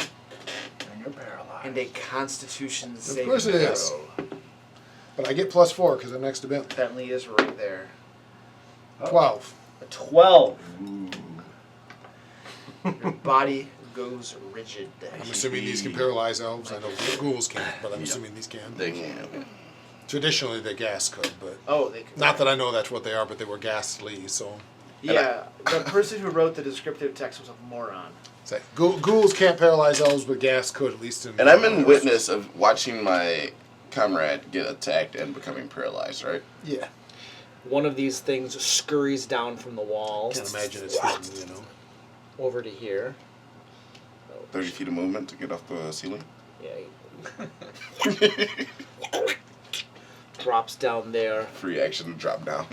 And you're paralyzed. And a constitution Of saving course it is. throw. But I get +4 because I'm next to Ben. Bentley is right there. 12. A 12. Your body goes rigid. I'm assuming these can paralyze elves. I know ghouls can't, but I'm assuming these can. They can. Traditionally, the gas could, but Oh, they could. not that I know that's what they are, but they were ghastly, so. Yeah, the person who wrote the descriptive text was a moron. Say, ghouls can't paralyze elves, but gas could, at least in. And I'm in witness of watching my comrade get attacked and becoming paralyzed, right? Yeah. One of these things scurries down from the wall Can't imagine it's hidden, you know. over to here. 30 feet of movement to get off the ceiling. Yeah. Drops down there. Free action to drop down.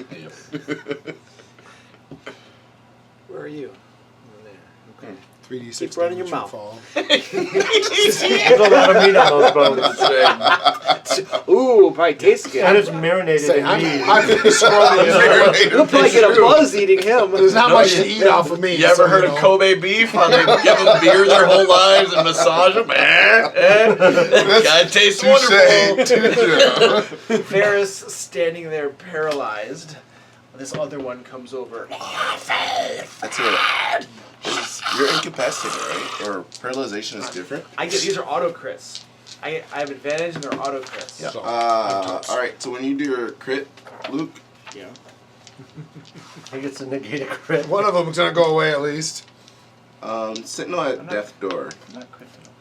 Where are you? Over there. Okay. 3d6 Keep running your damage mouth. from fall. There's a lot of meat on those bones. Ooh, probably tastes And good. it's marinated Say, in I'm meat. scrolling. You'll probably get a buzz eating him. There's not much to eat off of me. You ever so, heard of Kobe beef? How they give them beer their whole lives and massage them? Guy tastes wonderful. Ferris standing there paralyzed. This other one comes over. That's it. You're incapacitated, right? Or paralyzation is different? I get these are auto crits. I have advantage and they're auto crits. Yeah. So, Alright, so when you do your crit, Luke, Yeah. He gets to negate a crit. one of them's gonna go away at least. Sentinel at death door.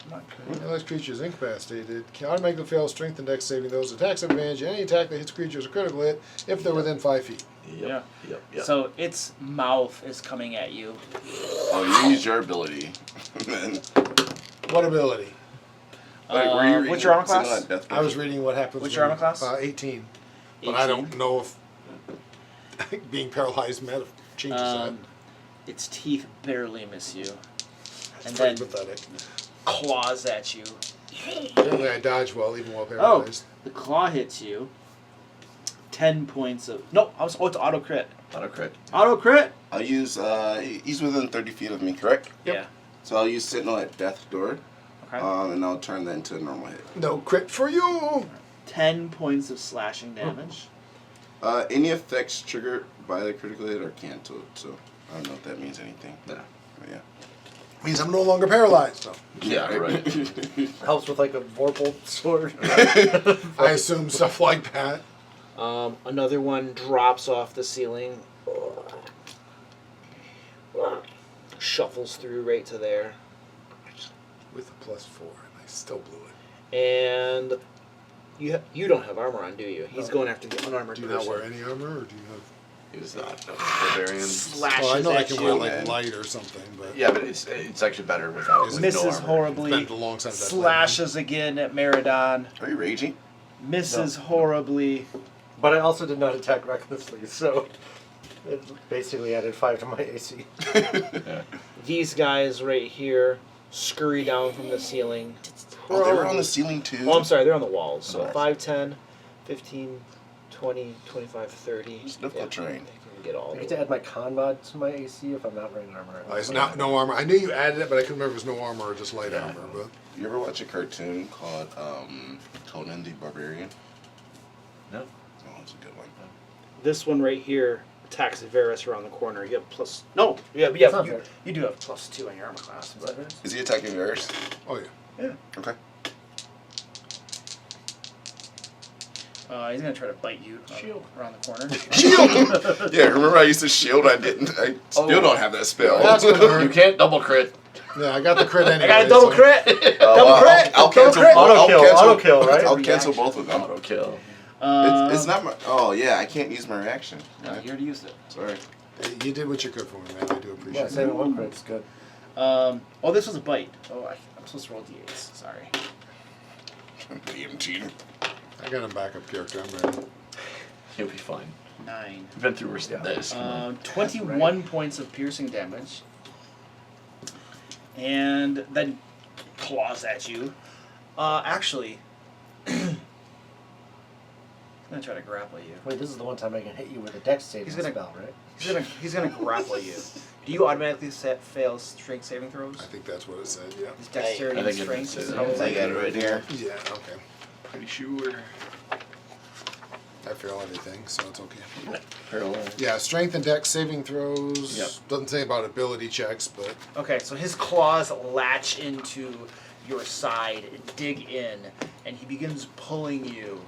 Come on. Unless creatures incapacitated, can automatically fail strength and dex saving those. Attacks have advantage. Any attack that hits creatures are critical hit if they're within 5 feet. Yeah. Yep. So its mouth is coming at you. Oh, you use your ability. Then, What ability? were you reading what's your armor Signal class? at Death I was reading what happens. What's your when- armor class? 18. But I don't know if being paralyzed changes that. Its teeth barely miss you, and Pretty then pathetic. claws at you. Generally, I dodge well, even while Oh, paralyzed. the claw hits you. 10 points of no. It's auto crit. Auto crit. Auto crit. I'll use, he's within 30 feet of me, correct? Yeah. So I'll use Sentinel at Death Door, Okay. and I'll turn that into a normal hit. No crit for you! 10 points of slashing damage. Any effects triggered by the critical hit are canceled, so I don't know if that means anything. No. But yeah. Means I'm no longer paralyzed. So. Yeah, right. Helps with like a vorpal sword. I assume stuff like that. Another one drops off the ceiling. Shuffles through right to there. With a +4, and I still blew it. And you don't have armor on, do you? He's going after the unarmored Do you person. not wear any armor, or do you have... He's not a barbarian. Slashes Well, I know I at can you. wear like light or something, but... Yeah, but it's actually better without with no Misses armor. horribly. Spent a long time that Slashes again at Meridon. Are you raging? Misses horribly. But I also did not attack recklessly, so it basically added 5 to my AC. These guys right here scurry down from the ceiling. Oh, they were on the ceiling too? Oh, I'm sorry, they're on the walls. So Nice. 5, 10, 15, 20, 25, 30. It's difficult terrain. They can get all I of get it. to add my con mod to my AC if I'm not wearing armor. It's not no armor. I knew you added it, but I couldn't remember if it was no armor or just light armor. But You ever watch a cartoon called Conan the Barbarian? No. Oh, it's a good one. This one right here attacks Varus around the corner. You have plus... No, That's not fair. you do have +2 on your armor class. But Is he attacking yours? oh yeah, Okay. he's going to try to bite you around the corner. Shield! Yeah, remember I used to shield? I still don't have that spell. that's gonna hurt. You can't double crit. Yeah, I got the crit anyway. I got a double so- crit! Double crit! I'll Double cancel. crit! Auto kill, right? I'll cancel both of them. Auto kill. It's not my. Oh yeah, I can't use my reaction. No, you already used it. Sorry. Hey, you did what you could for me, man. I do Yeah, appreciate it. saving 1 crit's good. Oh, this was a bite. Oh, I'm supposed to roll d8s. Sorry. Damn cheater. I got a backup character. I'm ready. You'll be fine. 9. We've been through worse than this. Come on. 21 points of piercing damage. And then claws at you. Actually, I'm gonna try to grapple you. Wait, this is the one time I can hit you with a dex saving He's gonna- spell, right? He's gonna grapple you. Do you automatically fail strength saving throws? I think that's what it said. Yeah. His dexterity I and think it strength. says is it. how it's I got it right here. Yeah. Okay. Pretty sure. I fail everything, so it's okay. Parallel. Yeah, strength and dex saving throws. Yep. Doesn't say about ability checks, but Okay, so his claws latch into your side and dig in, and he begins pulling you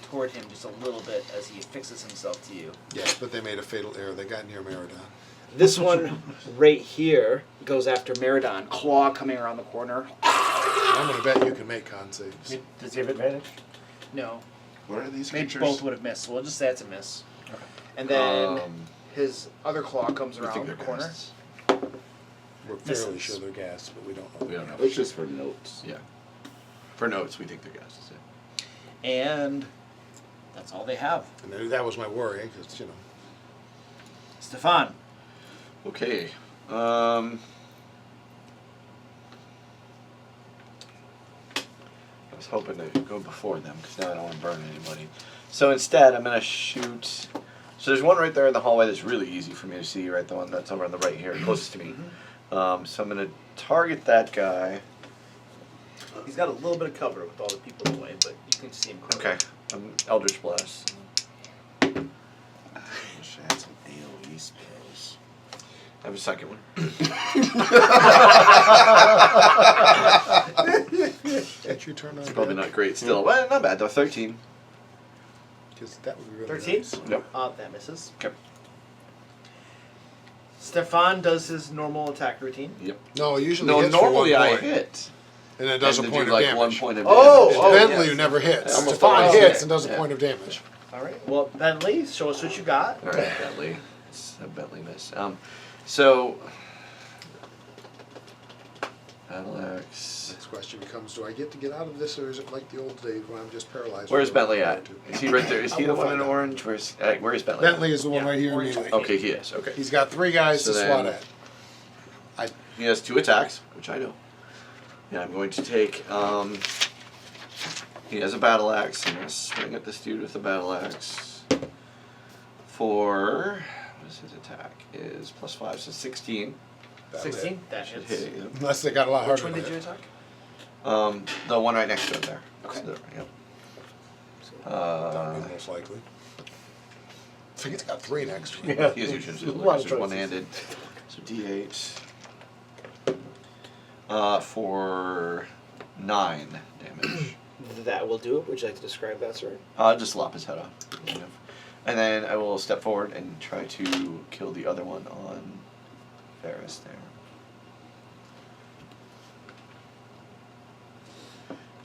toward him just a little bit as he fixes himself to you. yes, but they made a fatal error. They got near Meridon. This one right here goes after Meridon, claw coming around the corner. I'm gonna bet you can make con saves. Does he have advantage? No, What are these they creatures? both would have missed, so we'll just say it's a miss. And then his other claw comes We around think the they're corner. ghasts. We're fairly Misses. sure they're gas, but we don't know. We don't know. It's just for notes. Yeah. For notes, we think they're ghasts. Yeah. And that's all they have. And that was my worry, because Stefan. Okay. I was hoping to go before them because now I don't want to burn anybody. So instead, I'm gonna shoot. So there's one right there in the hallway that's really easy for me to see. Right, the one that's over on the right here, closest to me. So I'm gonna target that guy. He's got a little bit of cover with all the people in the way, but you can see him clearly. Okay. Eldritch Blast. I wish I had some AoE spells. I have a second one. Get your turn on It's probably not great still. Well, not bad though. 13. Because that would be really 13? nice. Yep. That misses. Okay. Stefan does his normal attack routine. Yep. No, usually No, hits for normally 1 I point. hit. And it does and a to point do of like 1 damage. point of Oh, damage. oh, Bentley yes. never hits. Almost Stefan always. hits and does a Yeah. point of damage. All right. Well, Bentley, show us what you got. All right, Bentley. Let's have Bentley miss. So battle axe. Next question becomes: do I get to get out of this, or is it like the old days when I'm just paralyzed? Where's for Bentley a at? minute or two? Is he right there? Is he the We'll one in find out. orange? Where is Bentley? Bentley is the one Yeah, right here orange. immediately. Okay, he is. Okay. He's got 3 guys So to then- swat at. He has 2 attacks, which I know. And I'm going to take. He has a battle axe. I'm going to swing at this dude with the battle axe. For what is his attack? Is +5, so 16. That'll 16. hit. That Should hits. hit it, yep. Unless they got a lot Which harder. one to did you hit. attack? The one right next to it there. Okay. So, yep. That'll be most likely. I think it's got 3 next to it. Yeah. He is usually A lot of choices. one-handed. So D8. For 9 damage. That will do it. Would you like to describe that, sir? Just lop his head off. And then I will step forward and try to kill the other one on Ferris there.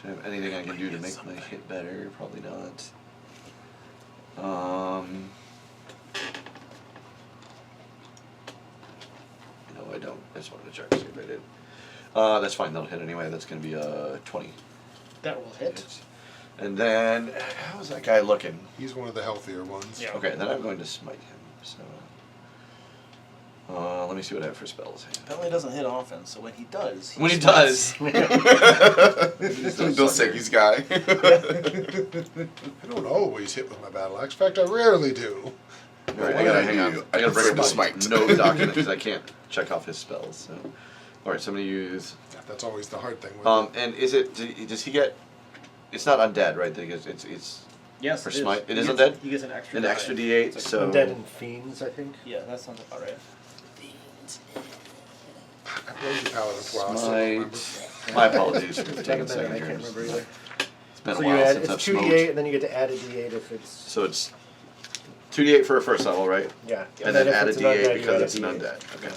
Do I have anything I can do to make my hit better? Probably not. No, I don't. I just wanted to check to see if I did. That's fine. That'll hit anyway. That's going to be a 20. That will hit. And then, how's that guy looking? He's one of the healthier ones. Yeah. Okay, then I'm going to smite him. So, let me see what I have for spells. Bentley doesn't hit often, so when he does, When he does, Bill Sicky's guy. I don't always hit with my battle axe. In fact, I rarely do. all right, I gotta hang on. I gotta bring up Smite. this note document because I can't check off his spells. So, all right, so I'm gonna use. Yeah, that's always the hard thing with it. And is it? Does he get? It's not undead, right? It's yes, for it is. smite. It is He gets- undead? He gets an extra. an die. extra D8. It's like So Undead and fiends, I think. Yeah, that sounds about right. I played the paladin for a while, so I don't remember. smite. My apologies for taking a I second can't here. remember either. It's been So a you while add, since I've it's smoked. 2d8, and then you get to add a d8 if it's So it's 2d8 for a first level, right? yeah. And then if add a it's an d8 undead, you because add it's an a D8. undead. Okay.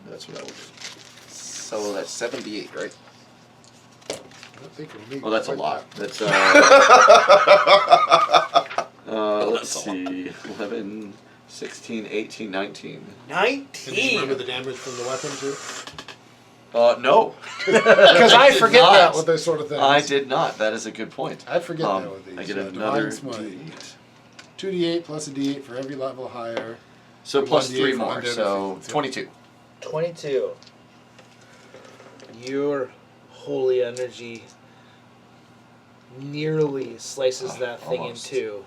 That's what I will do. So that's 78, right? I don't think it'll need Well, that's a quite lot. that. That's let's see, 11, 16, 18, 19. Can you remember 19. the damage from the weapon too? No. Because I did forget not. that with those sort of things. I did not. That is a good point. I forget that with these. I get Divine another Smite. D8. 2d8 plus a d8 for every level higher. So And plus 1d8 3 for more, undead so effects, yeah. 22. 22. Your holy energy nearly slices Oh, that thing almost. in two.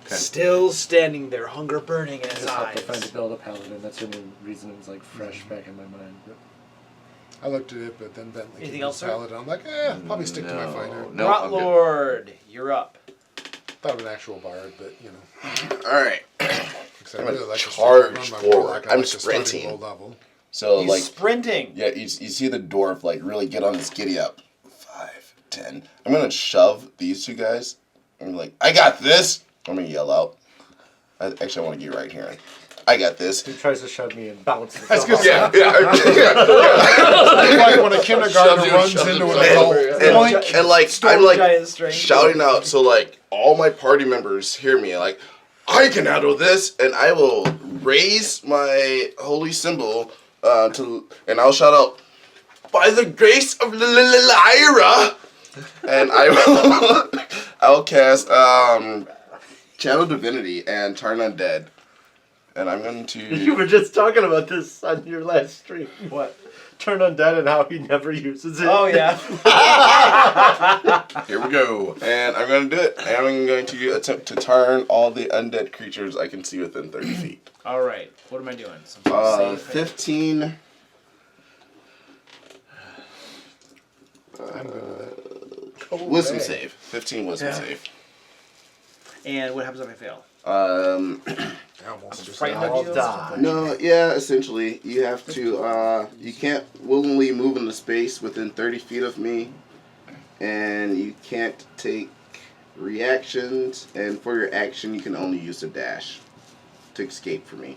Okay. Still standing there, hunger burning in I his just have to find eyes. to build a paladin. That's the only reason it was like fresh back in my mind. But I looked at it, but then Bentley Anything gave me else, sir? paladin. I'm like, probably stick to my fighter. No, Rot I'm good. Lord, you're up. Thought of an actual bard, but you know. Alright. Because I I'm really gonna like charge to run my forward. warlock. I I'm like to start at sprinting. low level. So, He's like, sprinting. yeah, you see the dwarf, like, really get on his giddy up. 5, 10. I'm gonna shove these 2 guys. I'm like, I got this! I'm gonna yell out. I want to get right here. I got this. he tries to shove me and bounces. I was gonna off. say, It's like when a kindergartner runs Shoves into an himself. adult. And like, Storm I'm like giant strength. shouting out so like all my party members hear me. Like, I can handle this, and I will raise my holy symbol and I'll shout out, by the grace of Lyra, and I'll cast Channel Divinity and Turn Undead, and I'm going to. You were just talking about this on your last stream. What? Turn undead and how he never uses it. Oh, yeah. Here we go. And I'm going to do it. And I'm going to attempt to turn all the undead creatures I can see within 30 feet. All right. What am I doing? Some sort of save? 15. I'm good with it. Wisdom save. 15 wisdom save. And what happens if I fail? I almost just Frightened I'll of you? die. No, yeah, essentially. You have to, you can't willingly move into space within 30 feet of me. And you can't take reactions. And for your action, you can only use a dash to escape from me.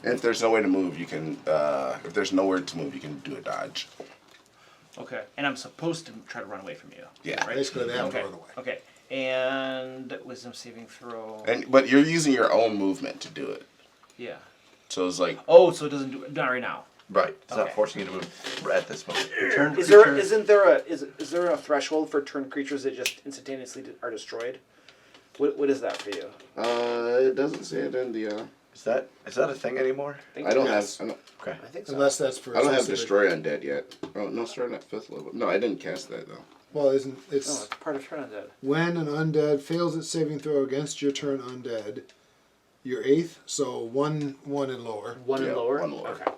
And if there's no way to move, you can, if there's nowhere to move, you can do a dodge. Okay. And I'm supposed to try to run away from you. Yeah. Right? Basically, they have Okay. to run away. Okay. And wisdom saving throw. But you're using your own movement to do it. Yeah. So it's like Oh, so it doesn't do it. Not right now. Right. It's not Okay. forcing you to move at this moment. Is there a threshold for turn creatures that just instantaneously are destroyed? What is that for you? it doesn't say it in the. Is that a thing anymore? I don't Yes. have. Okay. I think so. Unless that's for. I don't have specific- destroy undead yet. Oh no, starting at 5th level. No, I didn't cast that though. Well, isn't Oh, it's it's part of turn undead. when an undead fails its saving throw against your turn undead, your 8th, so one and lower. One and Yeah, lower. one lower. Okay.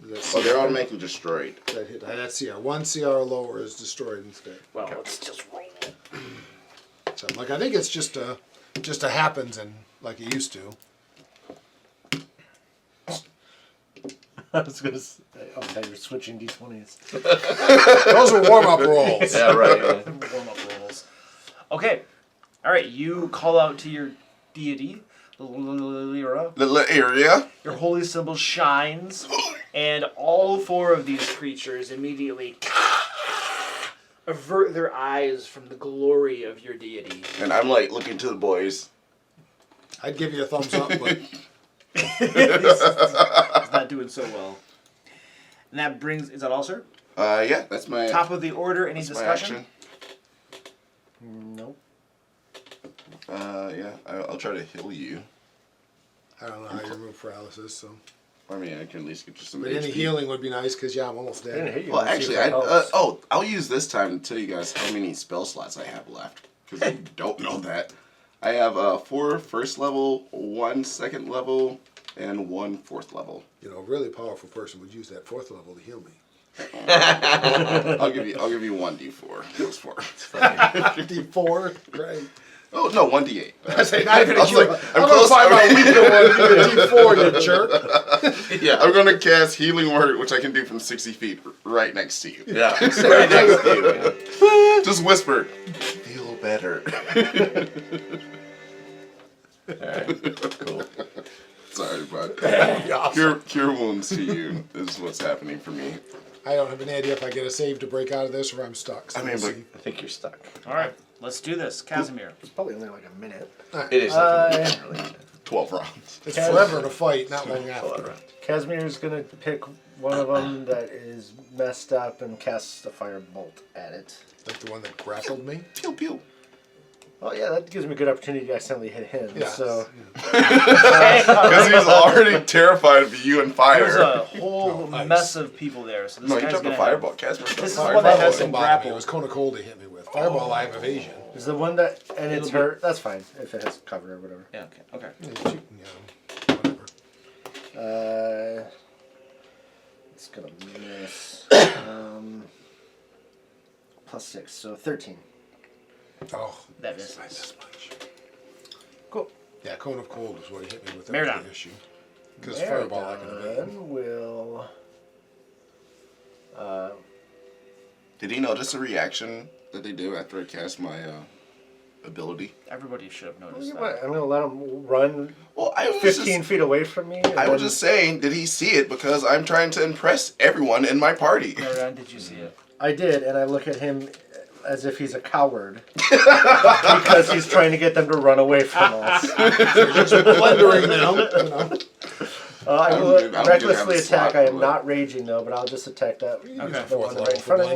That's, Oh, they're automatically destroyed. that hit. That's CR. One CR or lower is destroyed instead. Well, let's just roll. So like I think it's just a happens and like it used to. I was gonna say, oh, now you're switching d20s. Those are warm up rolls. Yeah, right. Warm up rolls. Okay. All right. You call out to your deity, Lyra. The area. Your holy symbol shines, and all 4 of these creatures immediately avert their eyes from the glory of your deity. And I'm like looking to the boys. I'd give you a thumbs up, but It's not doing so well. And that brings. Is that all, sir? Yeah, that's my Top of the order. Any that's my discussion? action. Nope. Yeah, I'll try to heal you. I don't know how you remove paralysis. So, I mean, I can at least get you some but HP. any healing would be nice because I'm almost I didn't dead. hit you. Well, Let's see actually, if that helps. I'll use this time to tell you guys how many spell slots I have left because I don't know that. I have 4 first level, 1 second level, and 1 4th level. You know, a really powerful person would use that 4th level to heal me. I'll give you 1 d4. Those 4. D4, great. Oh no, 1 d8. I say not even a I was heal. like, I'm I'm gonna close. find my weaker one. Give me a D4, you jerk. Yeah, I'm gonna cast Healing Word, which I can do from 60 feet, right next to you. Yeah. Right next to you. Just whisper. Feel better. Alright. Cool. Sorry, bud. Awesome. Cure wounds to you is what's happening for me. I don't have any idea if I get a save to break out of this or I'm stuck. So I mean, we'll but- see. I think you're stuck. All right. Let's do this, Casimir. It's probably only like a minute. It is. Uh, 12 rounds. It's forever to fight, not long after. Casimir's gonna pick one of them that is messed up and cast a firebolt at it. Like the one that grappled me. Pew pew. Well, yeah, that gives me a good opportunity to accidentally hit him. Yeah. So Because he's already terrified of you and There's fire. a whole No, ice. mess of people there, so this No, he guy's jumped a gonna fireball. Casper jumped This a is fireball. one that has Fireball him didn't bother me. grappled. It was Cold to hit me with. Fireball, I have evasion. is the one that and it's hurt. That's fine if it has cover or whatever. Yeah. Okay. Yeah, whatever. It's gonna miss. +6, so 13. Oh, That misses. by this much. Cool. Yeah, Cone of Cold is what he hit me with. That Marathon. was the issue. Because Fireball, I can evade. Marathon will. Did he notice the reaction that they do after I cast my ability? Everybody should have noticed What, that. I'm gonna let him run Well, I was 15 feet away from me. and I was then- just saying, did he see it? Because I'm trying to impress everyone in my party. Marathon, did you see it? I did, and I look at him as if he's a coward because he's trying to get them to run away from us. Plundering them. You know. I I'm will good- I'm good recklessly having attack. slot, I am but- not raging though, but I'll just attack that Use the a fourth one right level in for front of me.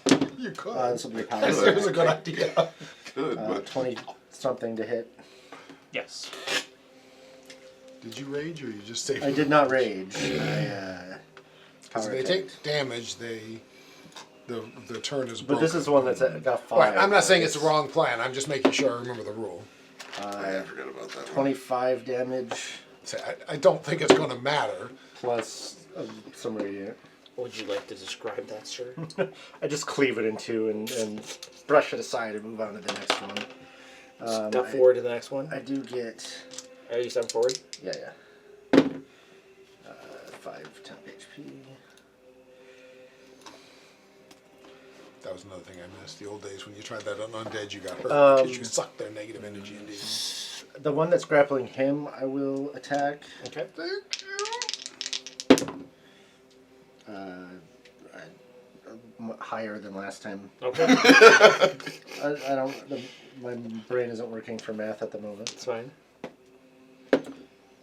Blunder. You could. This will be a power That was a good idea. Good, but 20 something to hit. Yes. Did you rage or you just saved? I did not rage. I Because power they attacked. take damage, the turn is But broken. this is the one that's got 5. Right, I'm not saying it's the wrong plan. I'm just making sure I remember the rule. I forgot about that one. 25 damage So I don't think it's going to matter. plus some radiant. Would you like to describe that, sir? I just cleave it in two and brush it aside and move on to the next one. Step forward to the next one. I do get, Are you step forward? yeah. 5 temp HP. That was another thing I missed. The old days when you tried that on undead, you got hurt because you sucked their negative energy into you. The one that's grappling him, I will attack. Okay. Thank you. higher than last time. Okay. I don't. My brain isn't working for math at the moment. That's fine.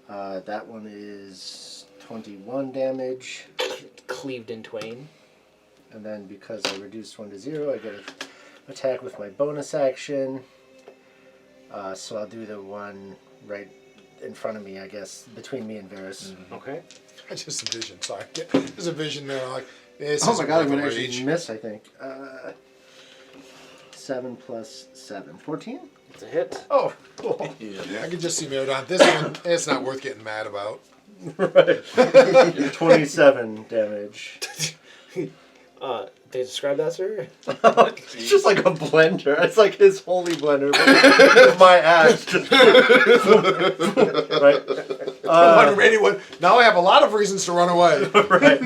That one is 21 damage. Cleaved in twain. And then because I reduced 1 to 0, I get an attack with my bonus action. So I'll do the one right in front of me, I guess, between me and Varys. Okay. I just envisioned. Sorry, there's a vision there. Like this. Oh my god, I'm gonna rage. actually miss. I think 7 plus 7, 14. It's a hit. Oh, cool. I can just see Merodon. This one, it's not worth getting mad about. Right. 27 damage. They describe that, sir? It's just like a blender. It's like his holy blender, but with my axe. Right. Anyone? Now I have a lot of reasons to run away. Right.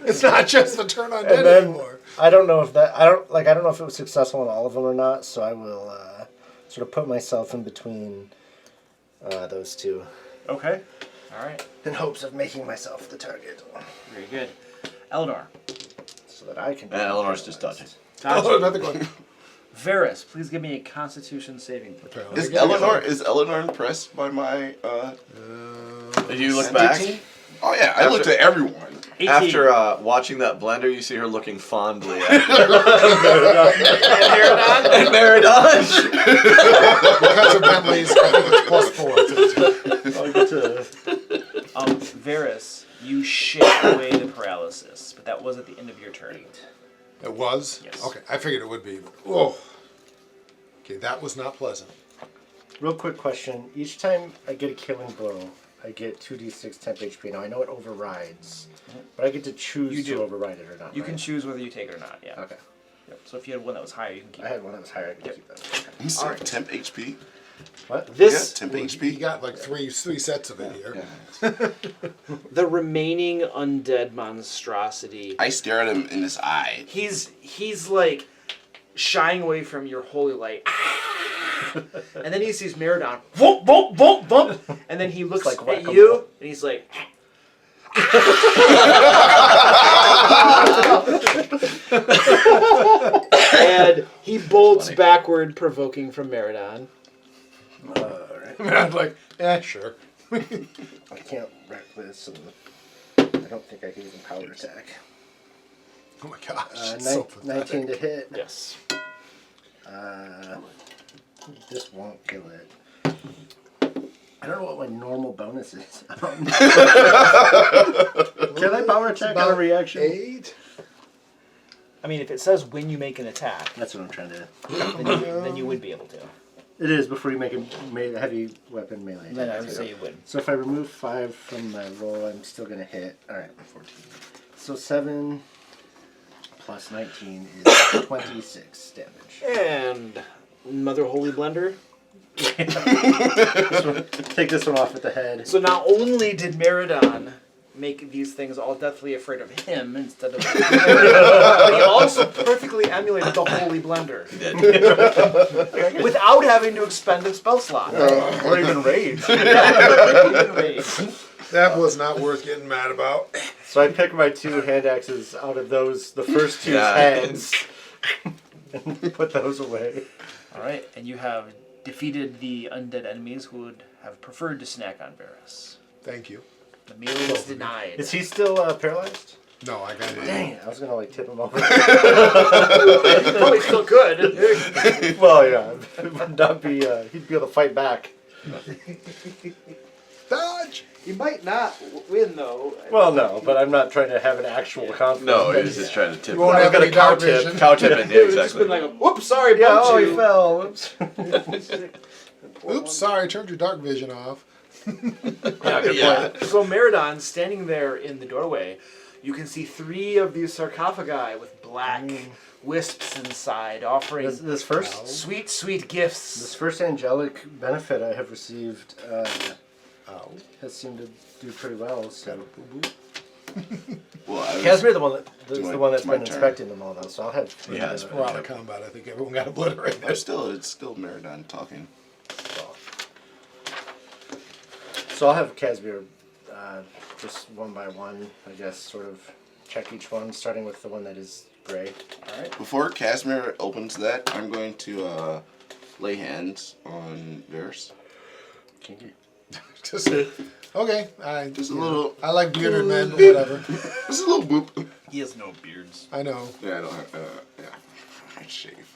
It's not just the turn on dead And then anymore. I don't know if that I don't know if it was successful in all of them or not. So I will sort of put myself in between those two Okay. All right. in hopes of making myself the target, Very good. Eleanor. so that I can. Eleanor's just dodging. Oh, nothing going. Varys, please give me a Constitution saving throw. Apparently. Is Eleanor impressed by my Did you look back? 18? Oh yeah, I looked at everyone. 18. After watching that blender, you see her looking fondly at And Merodon. Because of Bentley's, I think it's +4. I'll get to. Varys, you shake away the paralysis, but that was at the end of your turn. It was? Yes. Okay, I figured it would be. Whoa. Okay, that was not pleasant. Real quick question: each time I get a killing blow, I get 2d6 temp HP. Now I know it overrides, but I get to choose You do. to override it or not. You right? can choose whether you take it or not, yeah. Okay. Yep. So if you had one that was higher, you can keep I it. had one that was higher. I can keep that. Okay. You said temp HP. What? This, Yeah, temp You HP. got like three sets of it here. the remaining undead monstrosity, I stare at him in his eye. he's like shying away from your holy light. And then he sees Merodon, bump, bump, bump, bump, and then he looks like at whack-a-mole. you, and he's like, and he bolts backward, provoking from Merodon. Alright. I'm like, sure. I can't wreck this, and I don't think I can even power attack. Oh my gosh. it's so pathetic. 19 to hit. Yes. This won't kill it. I don't know what my normal bonus is. Can I power attack on a reaction? 8? I mean, if it says when you make an attack, That's what I'm trying to. then you would be able to. It is before you make a heavy weapon melee. Then I attack. would say you would. So if I remove 5 from my roll, I'm still going to hit. Alright, 14. So 7 plus 19 is 26 damage. And Mother Holy Blender. Take this one off with the head. So not only did Merodon make these things all deathly afraid of him instead of but he also perfectly emulated the Holy Blender. Without having to expend a spell slot. Or even rage. That was not worth getting mad about. So I pick my 2 hand axes out of those, the first 2 Yeah. heads, and put those away. Alright, and you have defeated the undead enemies who would have preferred to snack on Varys. Thank you. The meal was denied. Is he still paralyzed? No, I got it. Dang it, I was going to like tip him over. Probably still good. Well, yeah, it would not be, he'd be able to fight back. Dodge! He might not win though. Well, no, but I'm not trying to have an actual conflict. No, he was just trying to tip. You won't him. have any dark vision. Cow tip it. Yeah, It would just exactly. been like, whoops, sorry, Yeah, bumped oh, you. he fell. Oops. Oops, sorry, turned your dark vision off. Yeah, good Yeah. point. So Merodon, standing there in the doorway, you can see 3 of these sarcophagi with black wisps inside, offering This first sweet, sweet gifts. This first angelic benefit I have received has seemed to do pretty well. So Well, I was, Casimir, the one that my- the one that's it's my been turn. inspecting them all, though. So I'll have. Yeah, it's We're out of combat. I think everyone got obliterated. it's still Merodon talking. So I'll have Casimir just one by one, I guess, sort of check each one, starting with the one that is gray. All right. Before Casimir opens that, I'm going to lay hands on Varys. Kinky. Just okay. Just a little. I like bearded men, but whatever. Just a little boop. He has no beards. I know. Yeah, I don't have. Yeah, I shave.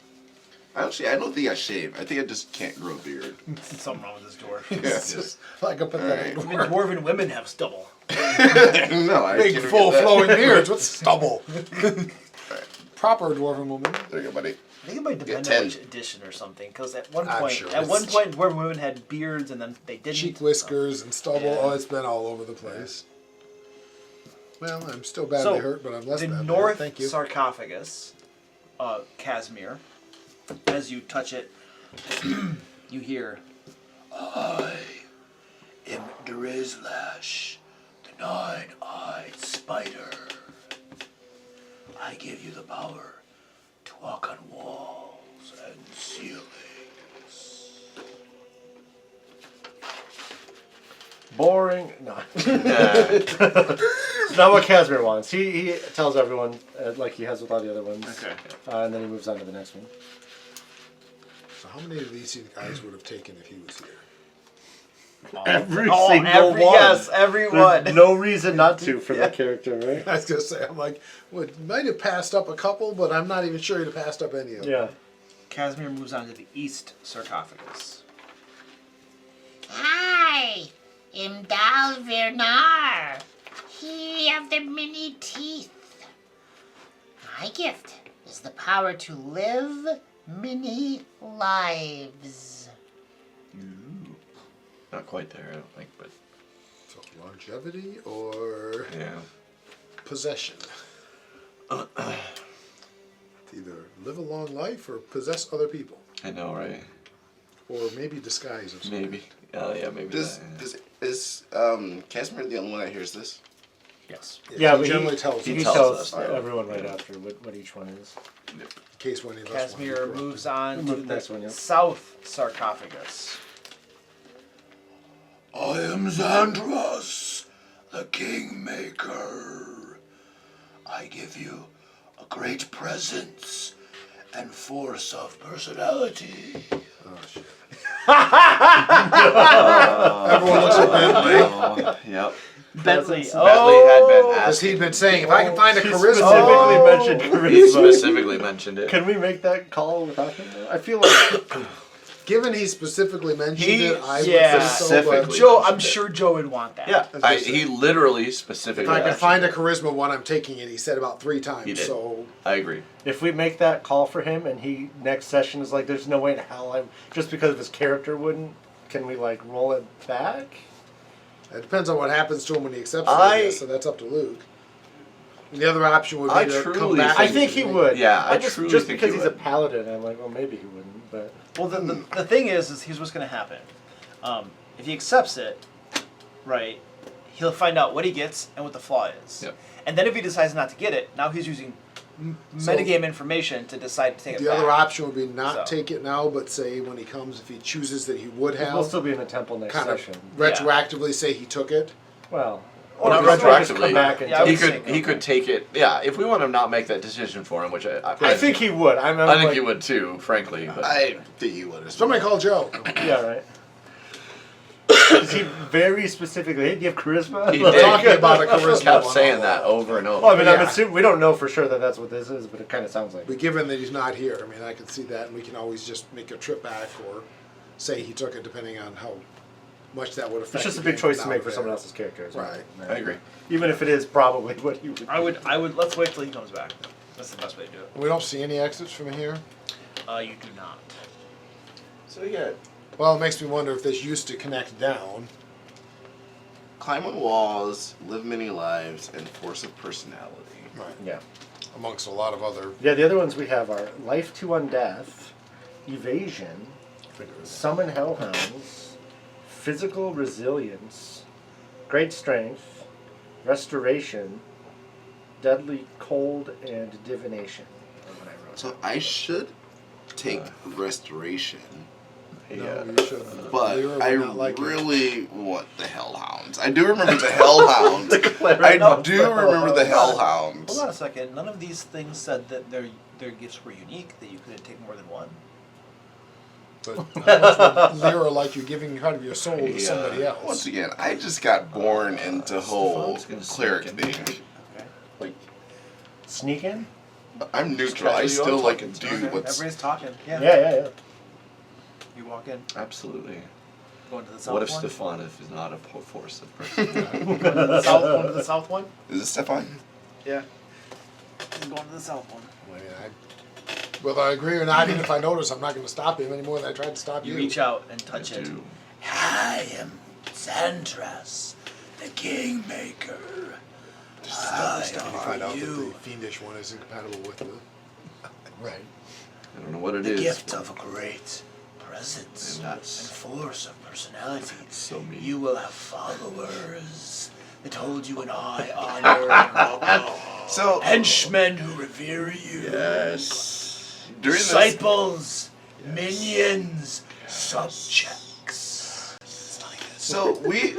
Actually, I don't think I shave. I think I just can't grow a beard. Something wrong with this dwarf. Yeah. It's just like a pathetic All Even dwarf. dwarven women have stubble. No, I Big, can't full, forget that. flowing beards. What's stubble? Proper dwarven woman. There you go, buddy. I think it might depend 10. on which edition or something. Because at one I'm point, sure at it's- one point, dwarven women had beards, and then they didn't. Cheek whiskers and stubble. Yeah. Oh, it's been all over the place. Well, I'm still badly So, hurt, but I'm less the badly hurt. North Thank you. sarcophagus, Casimir. As you touch it, you hear, "I am Drizlash, the nine-eyed spider. I give you the power to walk on walls and ceilings." Boring. No. It's not what Casimir wants. He tells everyone, like he has with all the other ones. Okay. And then he moves on to the next one. So how many of these you guys would have taken if he was here? Every Yes, everyone. There's no reason not to for that character, right? I was gonna say, I'm like, well, might have passed up a couple, but I'm not even sure he'd have passed up any of them. Yeah. Casimir moves on to the east sarcophagus. I am Dalvernar, he of the many teeth. My gift is the power to live many lives. Not quite there, I don't think, but So longevity or yeah. possession. Either live a long life or possess other people, I know, right? or maybe disguise of some Maybe. Yeah, maybe. Does that, does is Casimir the only one that hears this? Yes. Yeah, he but generally tells he us tells us, everyone right after what each one is. in case one of us want to be Casimir corrupted. moves on Move to to the next the one, yeah. south sarcophagus. I am Xandros, the Kingmaker. I give you a great presence and force of personality. Oh shit! Everyone looks at Bentley. Oh, yep. Bentley. Bentley had been As asking. he'd been saying, if I can find a He charisma, specifically mentioned He charisma. specifically mentioned it. Can we make that call without him? Though? I feel like given he specifically mentioned it, I would yeah. say so. But Specifically. Joe, I'm sure Joe would want that. Yeah, was gonna say. he literally if specifically. I can asked find you. a charisma one, I'm taking it. He said about 3 times. He did. So I agree. if we make that call for him and he next session is like, there's no way in hell I just because of his character wouldn't. Can we like roll it back? it depends on what happens to him when he accepts it. I guess, so that's up to Luke. And the other option would be I to come truly back. I and think he make- would. Yeah, I just, truly just think because he he's a would. paladin, I'm like, well, maybe he wouldn't. But Well, the thing is here's what's going to happen. If he accepts it, right, he'll find out what he gets and what the flaw is. Yep. And then if he decides not to get it, now he's using metagame information to decide to take it The back. other option would be not So. take it now, but say when he comes, if he chooses that he would we'll have, still be in the temple next kind of session. retroactively say he took it. Well, Or not he could just retroactively. come back and Yeah, I He would say could. He go. could take it. Yeah, if we want to not make that decision for him, which I think he would. I'm I think like, he would too, frankly. But I think he would. Somebody call Joe. Yeah, right. Is he very specifically? Hey, do you have charisma? He We're did. talking about a charisma. kept one saying on that one. over and over. Well, I mean, I'm Yeah. assuming we don't know for sure that that's what this is, but it kind of sounds like. But given that he's not here, I mean, I can see that, and we can always just make a trip back or say he took it, depending on how much that would affect. It's just a the big game choice to down make for there. someone else's character. As well. Right. I agree. Even if it is probably what he would. I would. Let's wait till he comes back. That's the best way to do it. We don't see any exits from here. You do not. So yeah, Well, it makes me wonder if this used to connect down. climb on walls, live many lives, and force of personality. Right. Yeah. Amongst a lot of other. Yeah, the other ones we have are Life to Undeath, Evasion, Summon Hellhounds, Physical Resilience, Great Strength, Restoration, Deadly Cold, and Divination. That's what I wrote. So I should take restoration No, you shouldn't. But Lyra would I not like it. really want the Hellhounds. I do remember the Hellhounds. I do remember the Hellhounds. Hold on a second. None of these things said that their gifts were unique, that you couldn't take more than one. But how much would Lyra like you giving part of your soul to somebody else? Once again, I just got born into whole Stefan's gonna cleric sneak in. thing. Okay. Like, Sneak in? I'm neutral. I still like to do Okay. what's. Everybody's talking. Yeah. Yeah. You walk in. Absolutely. Going to the south What if one? Stefan is not a force of person? Going to the south one. To the south one. Is it Stefan? Yeah. I'm going to the south one. I mean, whether I agree or not, even if I notice, I'm not going to stop him any more than I tried to stop you. You reach out and touch I it. do. I am Xantras, the Kingmaker. I You find offer out that the you fiendish one is incompatible with the. Right. I don't know what it the is. gift of a great presence And and that's- force of personality. So mean. You will have followers that hold you in high honor. So Henchmen who revere you. yes, during this, Disciples, minions, subjects. so we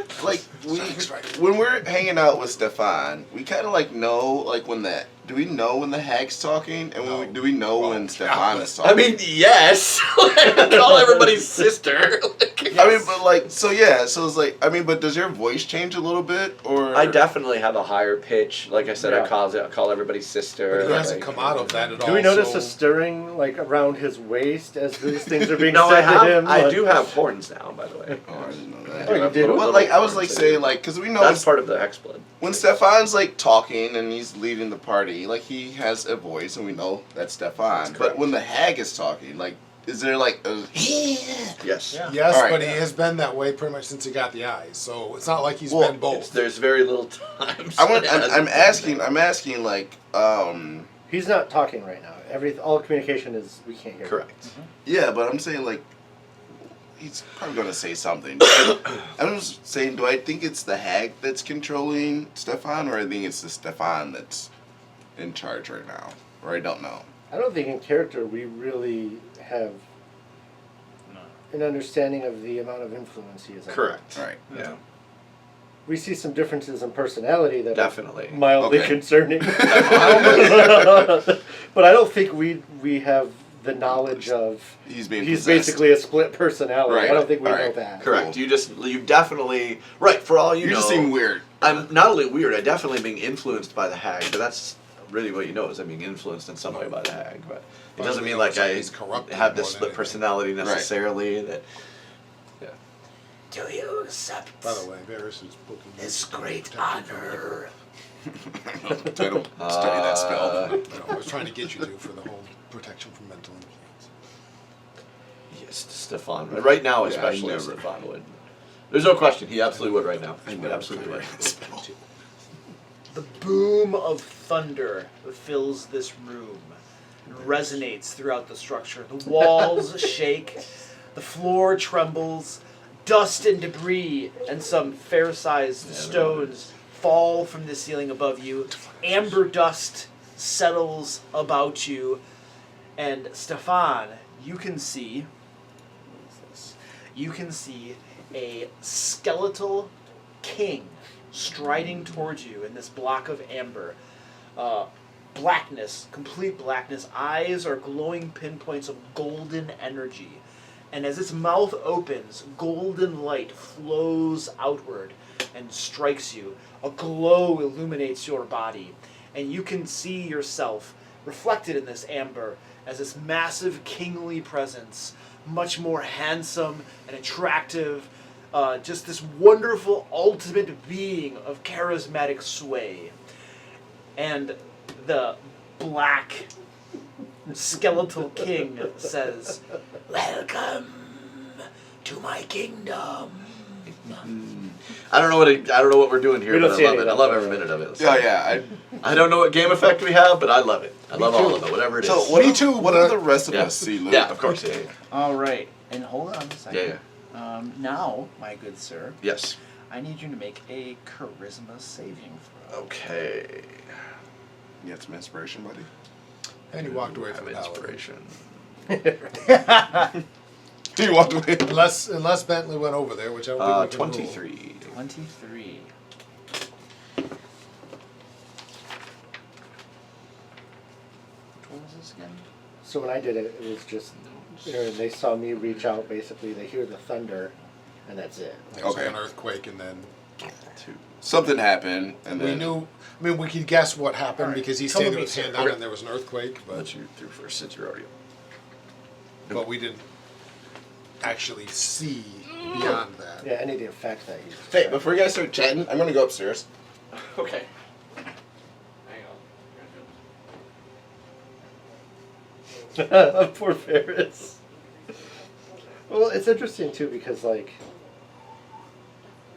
when we're hanging out with Stefan, we kind of like know like when the. Do we know when the hag's talking, and when do we know when Stefan is talking? I mean, yes. Call everybody sister. I mean, but like, so yeah, so it's like, I mean, but does your voice change a little bit, or? I definitely have a higher pitch. Like I said, Yeah. I call everybody sister. But he hasn't like- come out of that at all. Do we notice so a stirring like around his waist as these things are being No, said I to him? I like- do have horns now, by the way. Oh, I didn't know that. Oh, you did? But like, I was like saying, like, because we know That's part of the Hexblood. when Stefan's like talking and he's leading the party, like he has a voice, and we know that's Stefan. But correct. when the hag is talking, like, is there like a? Yes. Yeah. yes, All right. but he has been that way pretty much since he got the eyes. So it's not like he's Well, been both. There's very little time. I'm asking, like, He's not talking right now. All communication is we can't hear. Correct. yeah, but I'm saying like, he's probably gonna say something. I'm just saying, do I think it's the hag that's controlling Stefan, or I think it's the Stefan that's in charge right now, or I don't know. I don't think in character we really have an understanding of the amount of influence he is. Correct. All right. Yeah. We see some differences in personality that Definitely. are mildly Okay. concerning. But I don't think we have the knowledge of He's being he's possessed. basically a split personality. Right. I don't think we All know right. that. Correct. Cool. You definitely right. For all you You know, just seem weird. I'm not only weird. I'm definitely being influenced by the hag. But that's really what you know is I'm being influenced in some way by the hag. But it doesn't mean like I He's corrupted have more this than split anything. personality necessarily. That Do you accept By the way, Varys is booking this you to great protect you from honor? I don't study that spell. No, I was trying to get you to for the whole protection from mental influence. yes, Stefan. Right now, Yeah, especially never. Stefan would. There's no question. He absolutely would right now. He's never absolutely could right. write that spell. The boom of thunder fills this room and resonates throughout the structure. The walls shake, the floor trembles, dust and debris and some fair-sized stones fall from the ceiling above you. Amber dust settles about you, and Stefan, you can see. What is this? You can see a skeletal king striding towards you in this block of amber. Blackness, complete blackness. Eyes are glowing pinpoints of golden energy. And as its mouth opens, golden light flows outward and strikes you. A glow illuminates your body. And you can see yourself reflected in this amber as this massive kingly presence, much more handsome and attractive. Just this wonderful ultimate being of charismatic sway. And the black skeletal king says, Welcome to my kingdom. I don't know what we're doing here, We don't but I see love any it. of I that, love every though. minute of it. Yeah, yeah. I don't know what game effect we have, but I love it. I love all of it, whatever it is. So what? Me too, What but- do the rest of Yeah. us see, Luke? Yeah, of course. Yeah, yeah. all right, and hold on a second. Yeah, Now, my good sir, Yes. I need you to make a charisma saving throw. Okay. You got some inspiration, buddy. And he walked away I have from that one. inspiration. He walked away. Unless Bentley went over there, which I don't think we can rule. 23. 23. Which one was this again? So when I did it, it was just, they saw me reach out, basically, they hear the thunder, and that's it. There was Okay. an earthquake, and then Something happened, and we then knew. I mean, we could guess what happened because he Come stayed with with me, his hand sir. down, Okay. and there was an earthquake, Let but you through first since you're already. but we didn't actually see beyond that. Yeah, any of the effect that you hey, before you guys start chatting, I'm gonna go upstairs. Okay. Hang on. Poor Ferris. Well, it's interesting too because like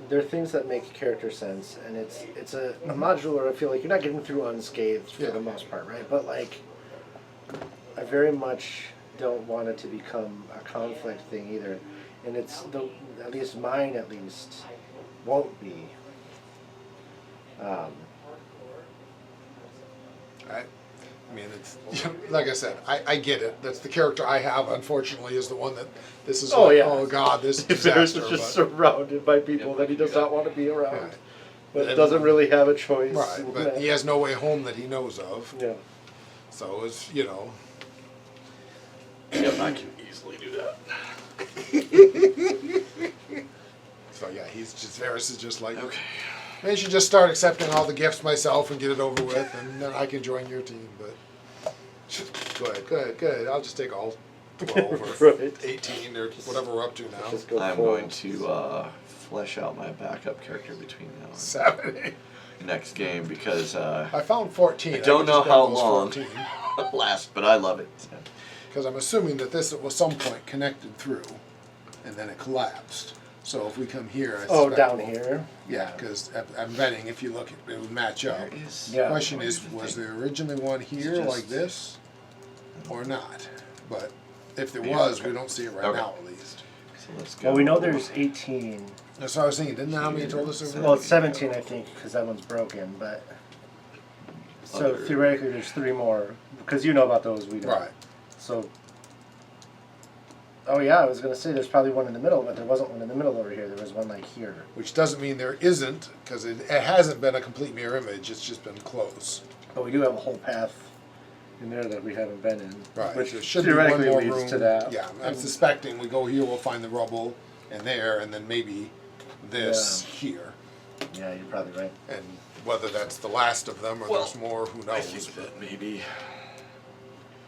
there are things that make character sense, and it's a modular. I feel like you're not getting through unscathed for Yeah. the most part, right? But like, I very much don't want it to become a conflict thing either, and at least mine won't be. I mean, it's like I said, I get it. That's the character I have. Unfortunately, is the one that this is. Oh, like, yeah. Oh God, this Ferris disaster. is just but, surrounded by people that he does not want to be around, Right. but And- doesn't really have a choice. right, but he has no way home that he knows of. Yeah. So it's Yep, I can easily do that. So yeah, Ferris is just like. Okay. Maybe I should just start accepting all the gifts myself and get it over with, and then I can join your team. But good. I'll just take all 12 or Right. 18 or whatever we're up to now. Just go I'm full. going to flesh out my backup character between now and 7. next game because I found 14. I don't know just how grabbed those long 14, it lasts, but I love it. because I'm assuming that this at some point connected through, and then it collapsed. So if we come here, I Oh, suspect down we'll- here. Yeah, because I'm betting if you look, it would match up. There is. Yeah. Question is, was there originally one here Just- like this, or not? But if there Yeah, was, okay. we don't see it right Okay. now, at least. So let's go. Well, we know there's 18. That's what I was thinking. Didn't that how many you told us there were? Well, it's 17, I think, because that one's broken. But so Other- theoretically, there's 3 more because you know about those. We don't. Right. So. Oh yeah, I was gonna say there's probably one in the middle, but there wasn't one in the middle over here. There was one like here. Which doesn't mean there isn't, because it hasn't been a complete mirror image. It's just been close. But we do have a whole path in there that we haven't been in. Right. Which there should be one theoretically more leads room. to that. Yeah, I'm suspecting we go here, we'll find the rubble, and there, and then maybe this here. Yeah, you're probably right. And whether that's the last of them or Well, there's more, who I knows? think that maybe.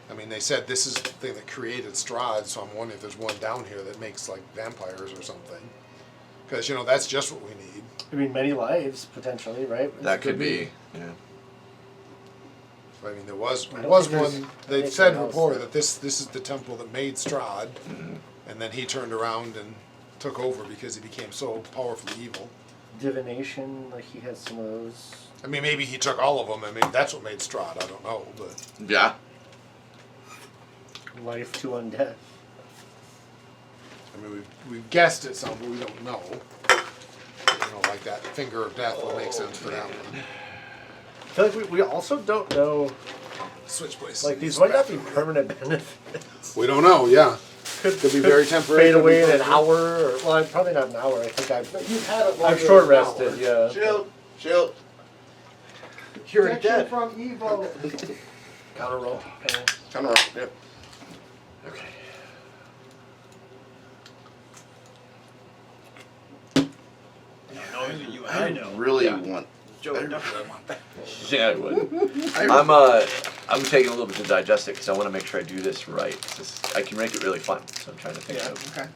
I mean, they said this is the thing that created Strahd, so I'm wondering if there's one down here that makes like vampires or something. Because that's just what we need. I mean, many lives potentially, right? That could be. Yeah. I mean, there was I don't one. think there's They anything said else reported that- that this is the temple that made Strahd, and then he turned around and took over because he became so powerfully evil. Divination, like he has some of those. I mean, maybe he took all of them, and maybe that's what made Strahd. I don't know, but Yeah. Life to undead. I mean, we've guessed at some, but we don't know. Like that finger of death would make sense for that one. I feel like we also don't know, Switch places. like these might not be permanent benefits. We don't know. Yeah, could be very temporary. Fade could be away in an permanent. hour, or, well, probably not an hour. I think You've had it. I've longer short than an rested, hour. yeah. Shield. You're Protection dead. from evil. Counter roll. Turn around. Yep. Okay. Knowing you and I I know. really Yeah. want. Joe would definitely want that. Yeah, I would. I'm taking a little bit to digest it because I want to make sure I do this right. I can make it really fun, so I'm trying to think of. Okay.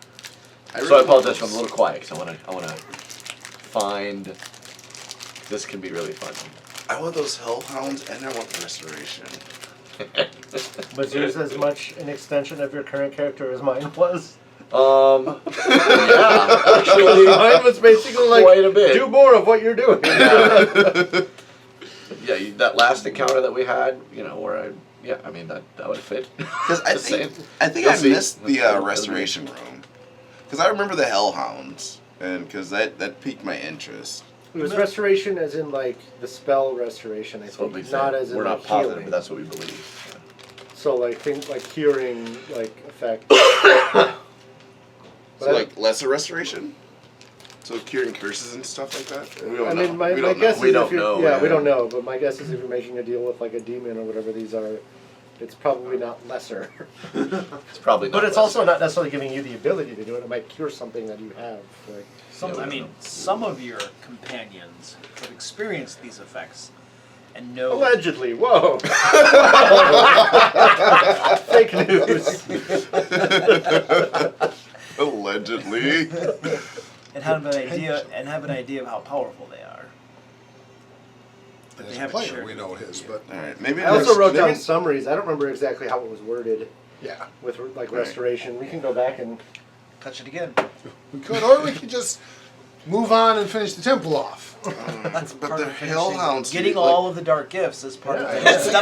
So I apologize if I'm a little quiet because I want to find. This can be really fun. I want those hellhounds, and I want the restoration. Was yours as much an extension of your current character as mine was? Yeah, actually, Mine was basically like, quite a bit. do more of what you're doing. Yeah, that last encounter that we had, where I mean that would fit. Because I Just think saying. I think You'll I see. missed the That'll be- restoration room. Because I remember the hellhounds, and because that piqued my interest. It was restoration as in like the spell restoration, I That's what we think, think. not as in We're like not positive, healing. but that's what we believe. So like things like curing like effect. So like lesser restoration. So curing curses and stuff like that. We don't I know. mean, my we don't guess know. is don't if you're, know, yeah, we yeah. don't know. But my guess is if you're making a deal with like a demon or whatever these are, it's probably not lesser. It's probably not. But it's lesser. also not necessarily giving you the ability to do it. It might cure something that you have. Like, Some of your companions have experienced these effects and know. allegedly, whoa! Fake news. Allegedly. and have an idea of how powerful they are. But As they a haven't player, shared we it know with his, you. but All right, maybe I also wrote down maybe- summaries. I don't remember exactly how it was worded yeah, with like restoration. We can go back and Touch it again. we could, or we could just move on and finish the temple off. That's But part the of hellhounds getting like- all of the dark gifts is part of Yeah, it.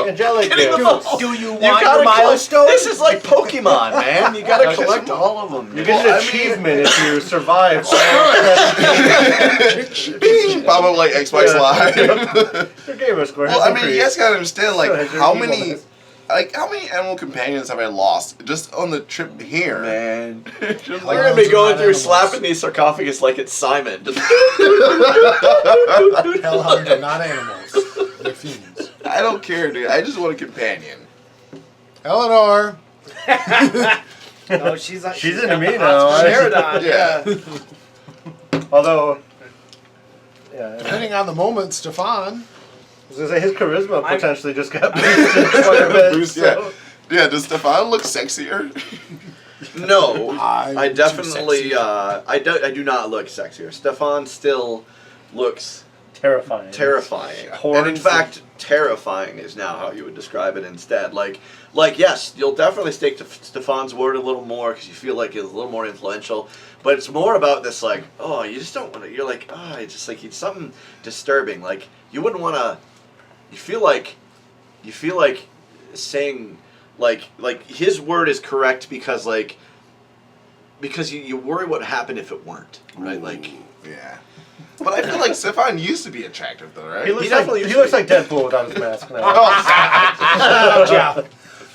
angelic gifts. Do you You want gotta your milestone? This is like Pokemon, man. You gotta collect all of them. You get an achievement if you survive. Bing! Pop up like Xbox Live. Your gamer score. Well, I mean, you guys gotta understand, like, So has your how evil many, eyes. how many animal companions have I lost just on the trip here? Man, we're Hellhounds gonna be are going not through animals. slapping these sarcophagus like it's Simon. Just Hellhounds are not animals; they're fiends. I don't care, dude. I just want a companion. Eleanor, No, she's She's into me now. Sheridan, Yeah. Although, yeah, I depending on the moment, Stefan. was gonna say his charisma I'm- potentially just got boosted quite a bit. Bruce, So. Yeah, does Stefan look sexier? no, I'm I too definitely, sexy. I do not look sexier. Stefan still looks Terrifying. terrifying. Horns And in fact, terrifying is now how you would describe it instead. Like yes, you'll definitely stick to Stefan's word a little more because you feel like it's a little more influential. But it's more about this, like, oh, you just don't want to. You're like, oh, it's just like it's something disturbing. Like you wouldn't want to. You feel like saying like his word is correct because you worry what happened if it weren't, right? Like. Yeah. But I feel like Stefan used to be attractive, though, right? He looks definitely like used he looks to like Deadpool without his mask now. Yeah,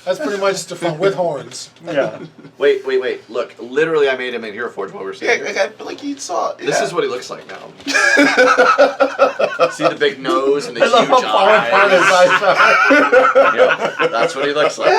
that's pretty much Stefan with horns. Yeah. Wait. Look, literally, I made him in Hero Forge while we were sitting here. Yeah, like you saw. This yeah. is what he looks like now. See the big nose and the I love huge how far apart his eyes are. Yep, that's what he looks like.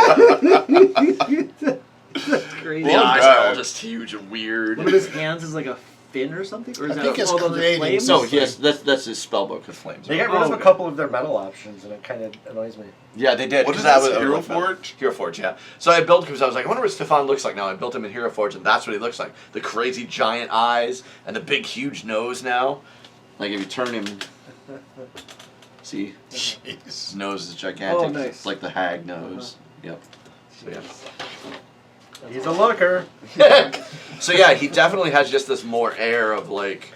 crazy. The Well eyes done. are all just huge and weird. One of his hands is like a fin or something, or is I that think it's all those are creating flames? No, yes, that's his spellbook with flames. They got rid of a couple of their metal options, and it kind of annoys me. Yeah, they did. What 'cause is that this, was Hero like that. Forge? Hero Forge, yeah. So I built because I was like, I wonder what Stefan looks like now. I built him in Hero Forge, and that's what he looks like. The crazy giant eyes and the big huge nose now. Like if you turn him, see, his nose is gigantic. Oh, nice. It's like the hag nose. Yep. So yeah. He's a looker. So yeah, he definitely has just this more air of like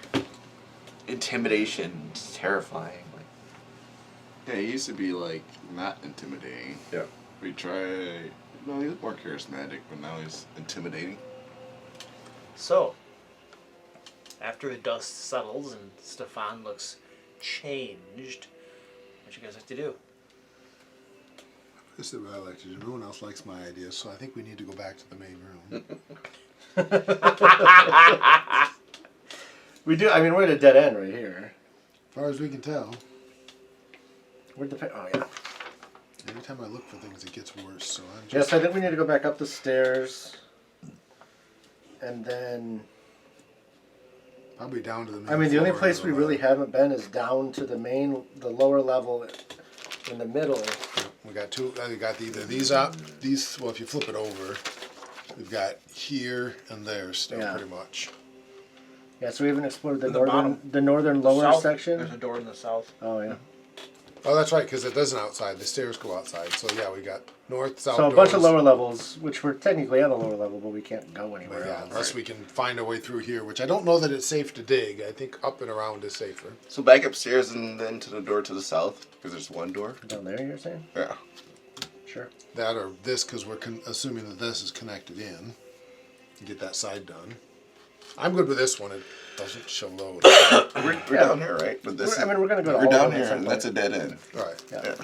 intimidation, it's terrifying. Like, Yeah, he used to be, like, not intimidating. yeah. We tried. No, he was more charismatic, but now he's intimidating. So, after the dust settles and Stefan looks changed, what you guys have to do? This is what I like to do. No one else likes my ideas, so I think we need to go back to the main room. We do. I mean, we're at a dead end right here. As far as we can tell, Where'd the? Oh yeah. every time I look for things, it gets worse. So I'm just. Yes, I think we need to go back up the stairs, and then. Probably down to the main I mean, the only floor place of we the really lab. haven't been is down to the lower level, in the middle. We got two. We got either these up. These. Well, if you flip it over, we've got here and there still Yeah. pretty much. Yeah, so we haven't explored the In the northern, bottom. the northern lower South, section. There's a door in the south. Oh yeah. Oh, that's right, because it doesn't outside. The stairs go outside. So yeah, we got north, south. So a bunch of doors. lower levels, which we're technically on the lower level, but we can't go But anywhere yeah, else. unless we can find a way through here, which I don't know that it's safe to dig. I think up and around is safer. So back upstairs and then to the door to the south, because there's one door. Down there, you're saying? Yeah. Sure. That or this, because we're assuming that this is connected in. Get that side done. I'm good with this one. It doesn't show load. We're down here, right? But this I mean, we're gonna go to we're all down of them at here, some and point. that's a dead end. All right. Yeah. Yeah.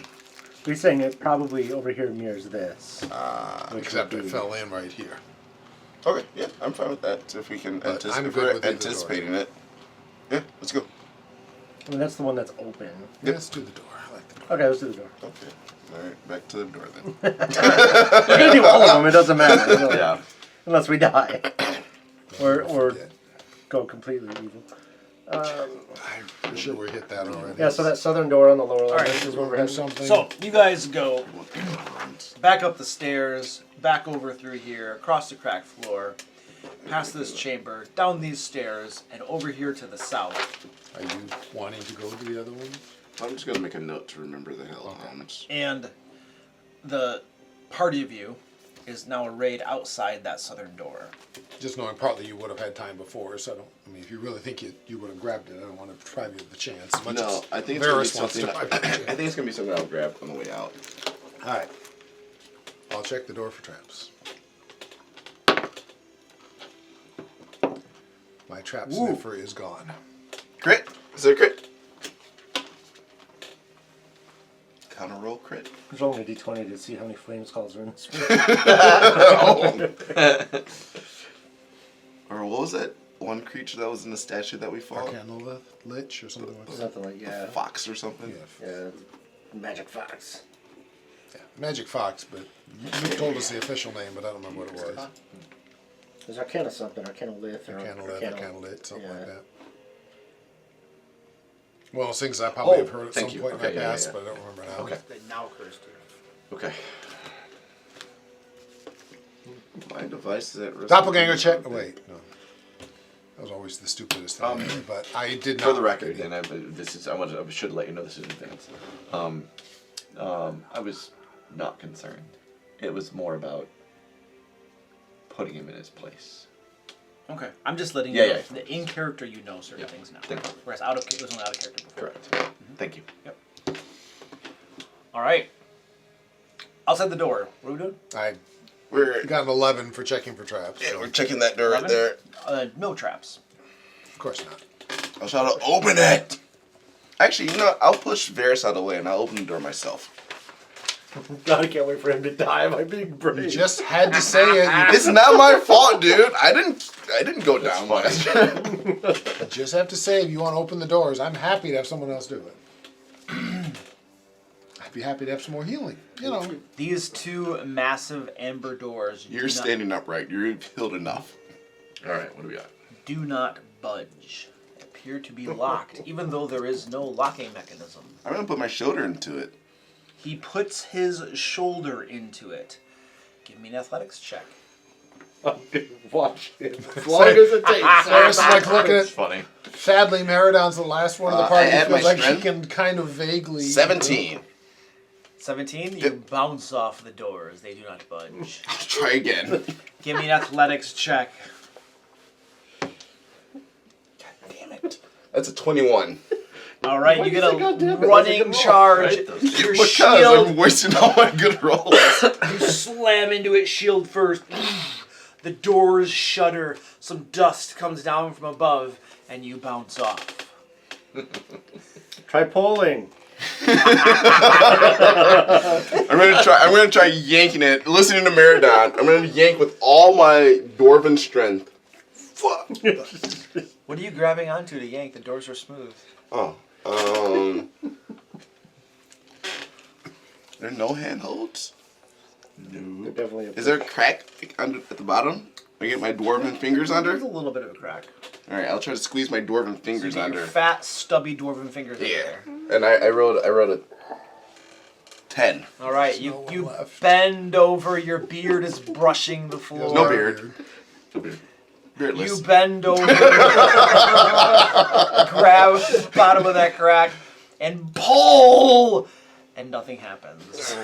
We're saying it probably over here mirrors this. Which Except would it be- fell in right here. Okay, yeah, I'm fine with that. If we can But I'm anticipate, good with either anticipating it. Yeah, let's go. I mean, that's the one that's open. Yeah, let's do the door. I like the door. Okay, let's do the door. Okay. All right, back to the door then. We're gonna do all of them. It doesn't matter. Yeah. Unless we die, or Yeah. go completely evil. I'm pretty sure we hit that already. Yeah. So that southern door on the lower level Alright. is where we're Do heading. something. So you guys go back up the stairs, back over through here, across the cracked floor, past this chamber, down these stairs, and over here to the south. Are you wanting to go to the other one? I'm just gonna make a note to remember the hellhounds. And the party of you is now arrayed outside that southern door. Just knowing partly you would have had time before, so I mean, if you really think you would have grabbed it, I don't want to deprive you of the chance. As much No, as I think it's gonna be Varys wants to something. deprive you of the I chance. think it's gonna be something I'll grab on the way out. All right. I'll check the door for traps. My trap sniffer is gone. Crit. Is it a crit? Counter roll crit. There's only a d20 to see how many flames calls are in this room. Or what was that one creature that was in the statue that we fought? Arcana Lich or something like that. Something like Fox or something? Yeah, magic fox. yeah. Magic Fox, but you told us the official name, but I don't remember what it was. There's Arcana something, Arcana Lith, or Arcana Lit, something like yeah. that. Well, it's things I probably Oh, have heard at some thank you. point Okay, in my yeah, past, yeah. but I don't remember now. Okay. They now cursed you. Okay. My device is at risk. Doppelganger check. Oh, wait, no. That was always the stupidest thing. But I did not. For the record, and I should let you know this is in advance. I was not concerned. It was more about putting him in his place. Okay, I'm just letting Yeah, you know. yeah. That in character, you know certain things now. Thank you. Whereas it was only out of character before. Correct. Thank you. Yep. All right. Outside the door. What are we doing? I We're got an 11 for checking for traps. yeah, so we're checking that door right 11? there. No traps. of course not. I'll try to open it. Actually, you know what? I'll push Varys out of the way and I'll open the door myself. God, I can't wait for him to die by being brave. You just had to say it. It's not my fault, dude. I didn't go down much. You just have to say if you want to open the doors. I'm happy to have someone else do it. I'd be happy to have some more healing. You know. These two massive amber doors You're standing upright. You're healed enough. All right, what do we got? do not budge. They appear to be locked, even though there is no locking mechanism. I'm gonna put my shoulder into it. He puts his shoulder into it. Give me an athletics check. Watch it. As long as it takes. Varys is like looking It's at. funny. Sadly, Meridon's the last one of the I party. add Feels my like she strength. can kind of vaguely. 17. 17, you Yep. bounce off the doors. They do not budge. I'll try again. Give me an athletics check. Damn it. That's a 21. All right, Why you do you get say, "God damn a it, that's a running good roll," charge. right? Your Because shield, I'm wasting all my good rolls. you slam into it, shield first. The doors shudder. Some dust comes down from above, and you bounce off. Try pulling. I'm gonna try yanking it. Listening to Meridon, I'm gonna yank with all my dwarven strength. Fuck. What are you grabbing onto to yank? The doors are smooth. Oh. There are no handholds? No. Definitely. Is there a crack under at the bottom? I get my dwarven fingers under? There's a little bit of a crack. Alright, I'll try to squeeze my dwarven fingers You get under. your fat, stubby dwarven fingers in Yeah. there. And I rolled a 10. All right, no you one left. bend over. Your beard is brushing the floor. No beard. No beard. Beardless. You bend over, grab the bottom of that crack, and pull, and nothing happens.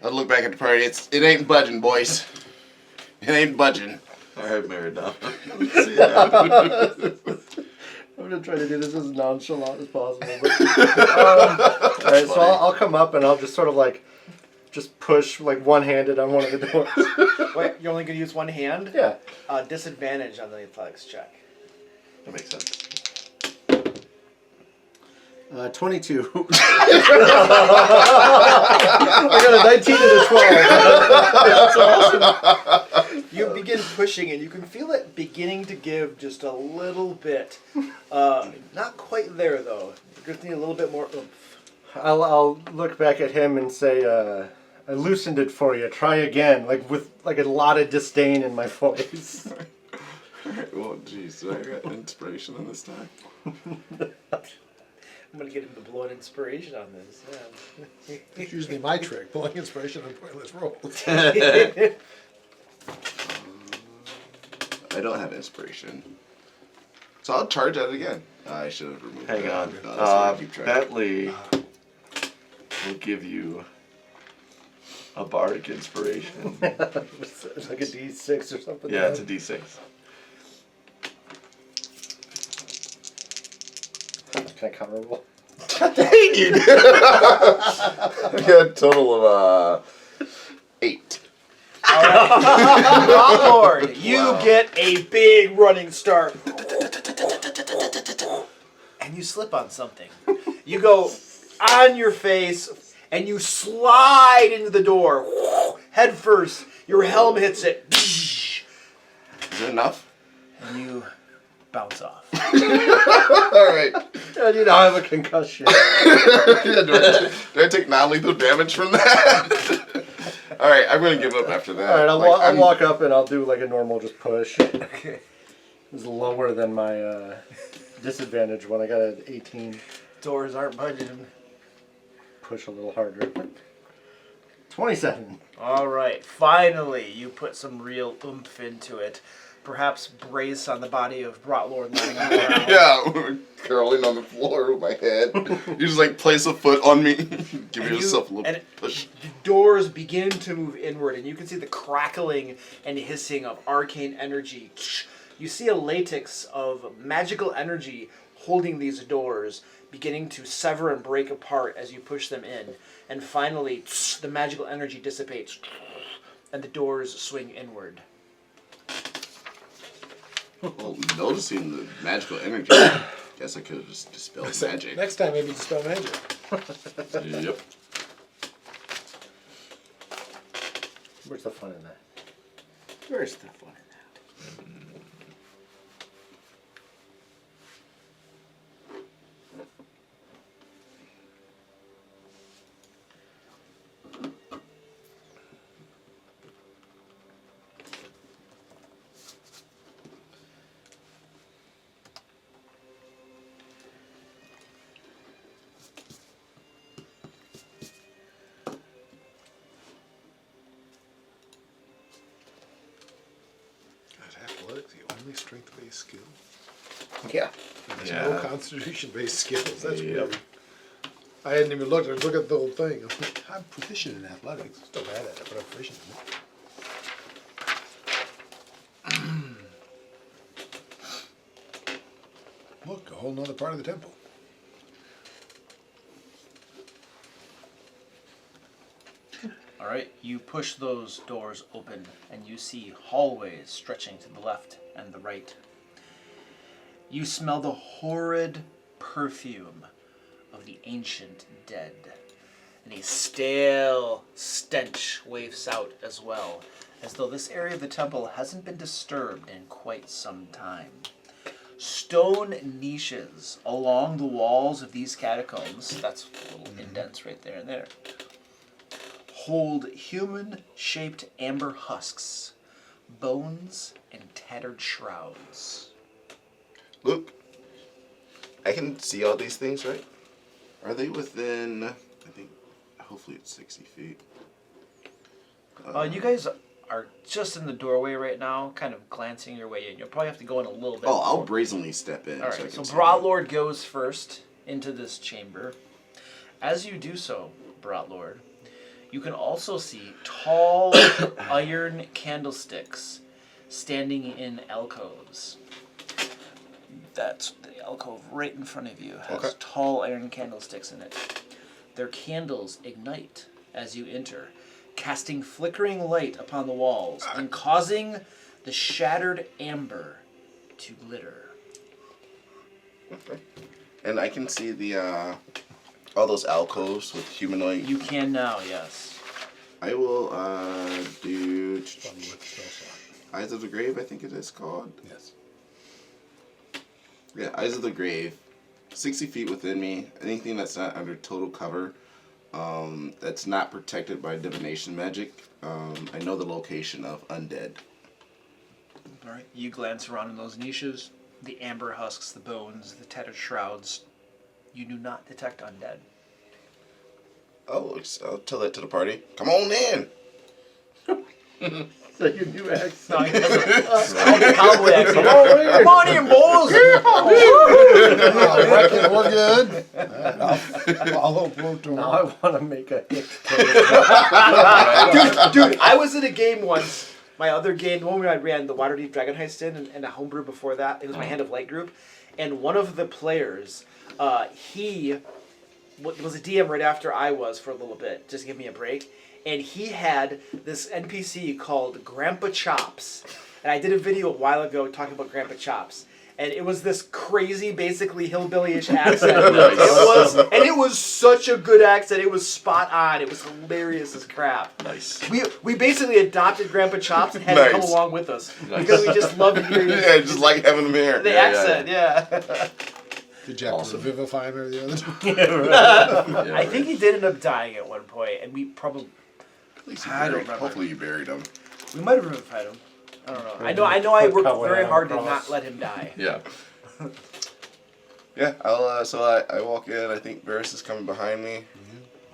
I'll look back at the party. It ain't budging, boys. It ain't budging. Alright, Meridon. I'm gonna try to do this as nonchalant as possible. But, alright, so I'll come up and I'll just sort of like, just push like one-handed on one of the doors. Wait, you're only gonna use one hand? Yeah. Disadvantage on the athletics check. That makes sense. 22. I got a 19 and a 12. That's awesome. begin pushing, and you can feel it beginning to give just a little bit. Not quite there, though. You're just need a little bit more oomph. I'll look back at him and say, I loosened it for you. Try again, with a lot of disdain in my voice. Alright, well, jeez, I got inspiration on this time. I'm gonna get him to blow an inspiration on this. Yeah. It's usually my trick, pulling inspiration on pointless rolls. I don't have inspiration. So I'll charge at it again. I should have removed Hang that. on. No, that's what I keep track. Bentley will give you a bardic inspiration. It's like a D6 or something. Yeah, it's a D6. Can I counter roll? Dang you! I got a total of 8. Lord, you get a big running start. And you slip on something. You go on your face, and you slide into the door. Head first. Your helm hits it. Is it enough? And you bounce off. Alright. And you now have a concussion. Yeah, do I take non-lethal damage from that? Alright, I'm gonna give up after that. Alright, Like, I'll walk up and I'll do like a normal just push. Okay. It's lower than my disadvantage one. I got an 18. Doors aren't budging. Push a little harder. 27. All right, finally, you put some real oomph into it. Perhaps brace on the body of Brotlord lying on the ground. Yeah, curling on the floor with my head. You just like place a foot on me. Give And yourself a and little push. The doors begin to move inward, and you can see the crackling and hissing of arcane energy. You see a latex of magical energy holding these doors, beginning to sever and break apart as you push them in. And finally, the magical energy dissipates, and the doors swing inward. Well, noticing the magical energy, guess I could have just dispelled magic. Next time, maybe dispel magic. Yep. Where's the fun in that? Where's the fun in that? Athletics, the only strength-based skill. Yeah. There's Yeah. no constitution-based skills. That's Yep. weird. I hadn't even looked. I was looking at the whole thing. I'm proficient in athletics. Still bad at it, but I'm proficient in it. Look, a whole nother part of the temple. All right, you push those doors open, and you see hallways stretching to the left and the right. You smell the horrid perfume of the ancient dead, and a stale stench wafts out as well, as though this area of the temple hasn't been disturbed in quite some time. Stone niches along the walls of these catacombs, that's little indents right there and there, hold human-shaped amber husks, bones, and tattered shrouds. Look, I can see all these things, right? Are they within, I think, hopefully it's 60 feet. You guys are just in the doorway right now, kind of glancing your way in. You'll probably have to go in a little bit. Oh, I'll before- brazenly step in. All so I right, can so see Brotlord goes first into this chamber. As you do so, Brotlord, you can also see tall iron candlesticks standing in alcoves. That's the alcove right in front of you has Okay. tall iron candlesticks in it. Their candles ignite as you enter, casting flickering light upon the walls and causing the shattered amber to glitter. Okay. And I can see the all those alcoves with humanoid. You can now, yes. I will do. Eyes of the Grave, I think it is called. Yes. Yeah, Eyes of the Grave. 60 feet within me. Anything that's not under total cover, that's not protected by divination magic. I know the location of undead. All right. You glance around in those niches. The amber husks, the bones, the tattered shrouds. You do not detect undead. I'll tell that to the party. Come on in. So your new accent. No, he doesn't. Cowboy accent. Come on in, boys. I reckon we're good. Follow protocol. Now I want to make a hit. Dude, I was in a game once. My other game, the one where I ran the Waterdeep Dragon Heist and a homebrew before that. It was my Hand of Light group. And one of the players, he was a DM right after I was for a little bit, just to give me a break. And he had this NPC called Grandpa Chops. And I did a video a while ago talking about Grandpa Chops. And it was this crazy, basically hillbilly-ish accent. It was such a good accent. It was spot on. It was hilarious as crap. Nice. We basically adopted Grandpa Chops and had him come along with us because we just loved hearing Yeah, just like having him here. the accent. Yeah. Did you have to revivify him or the other? I think he did end up dying at one point, and we probably At least you I don't buried- remember. Hopefully you buried him. we might have revivified him. I don't know. I know. I worked very hard to not let him die. Yeah. Yeah, so I walk in. I think Varys is coming behind me.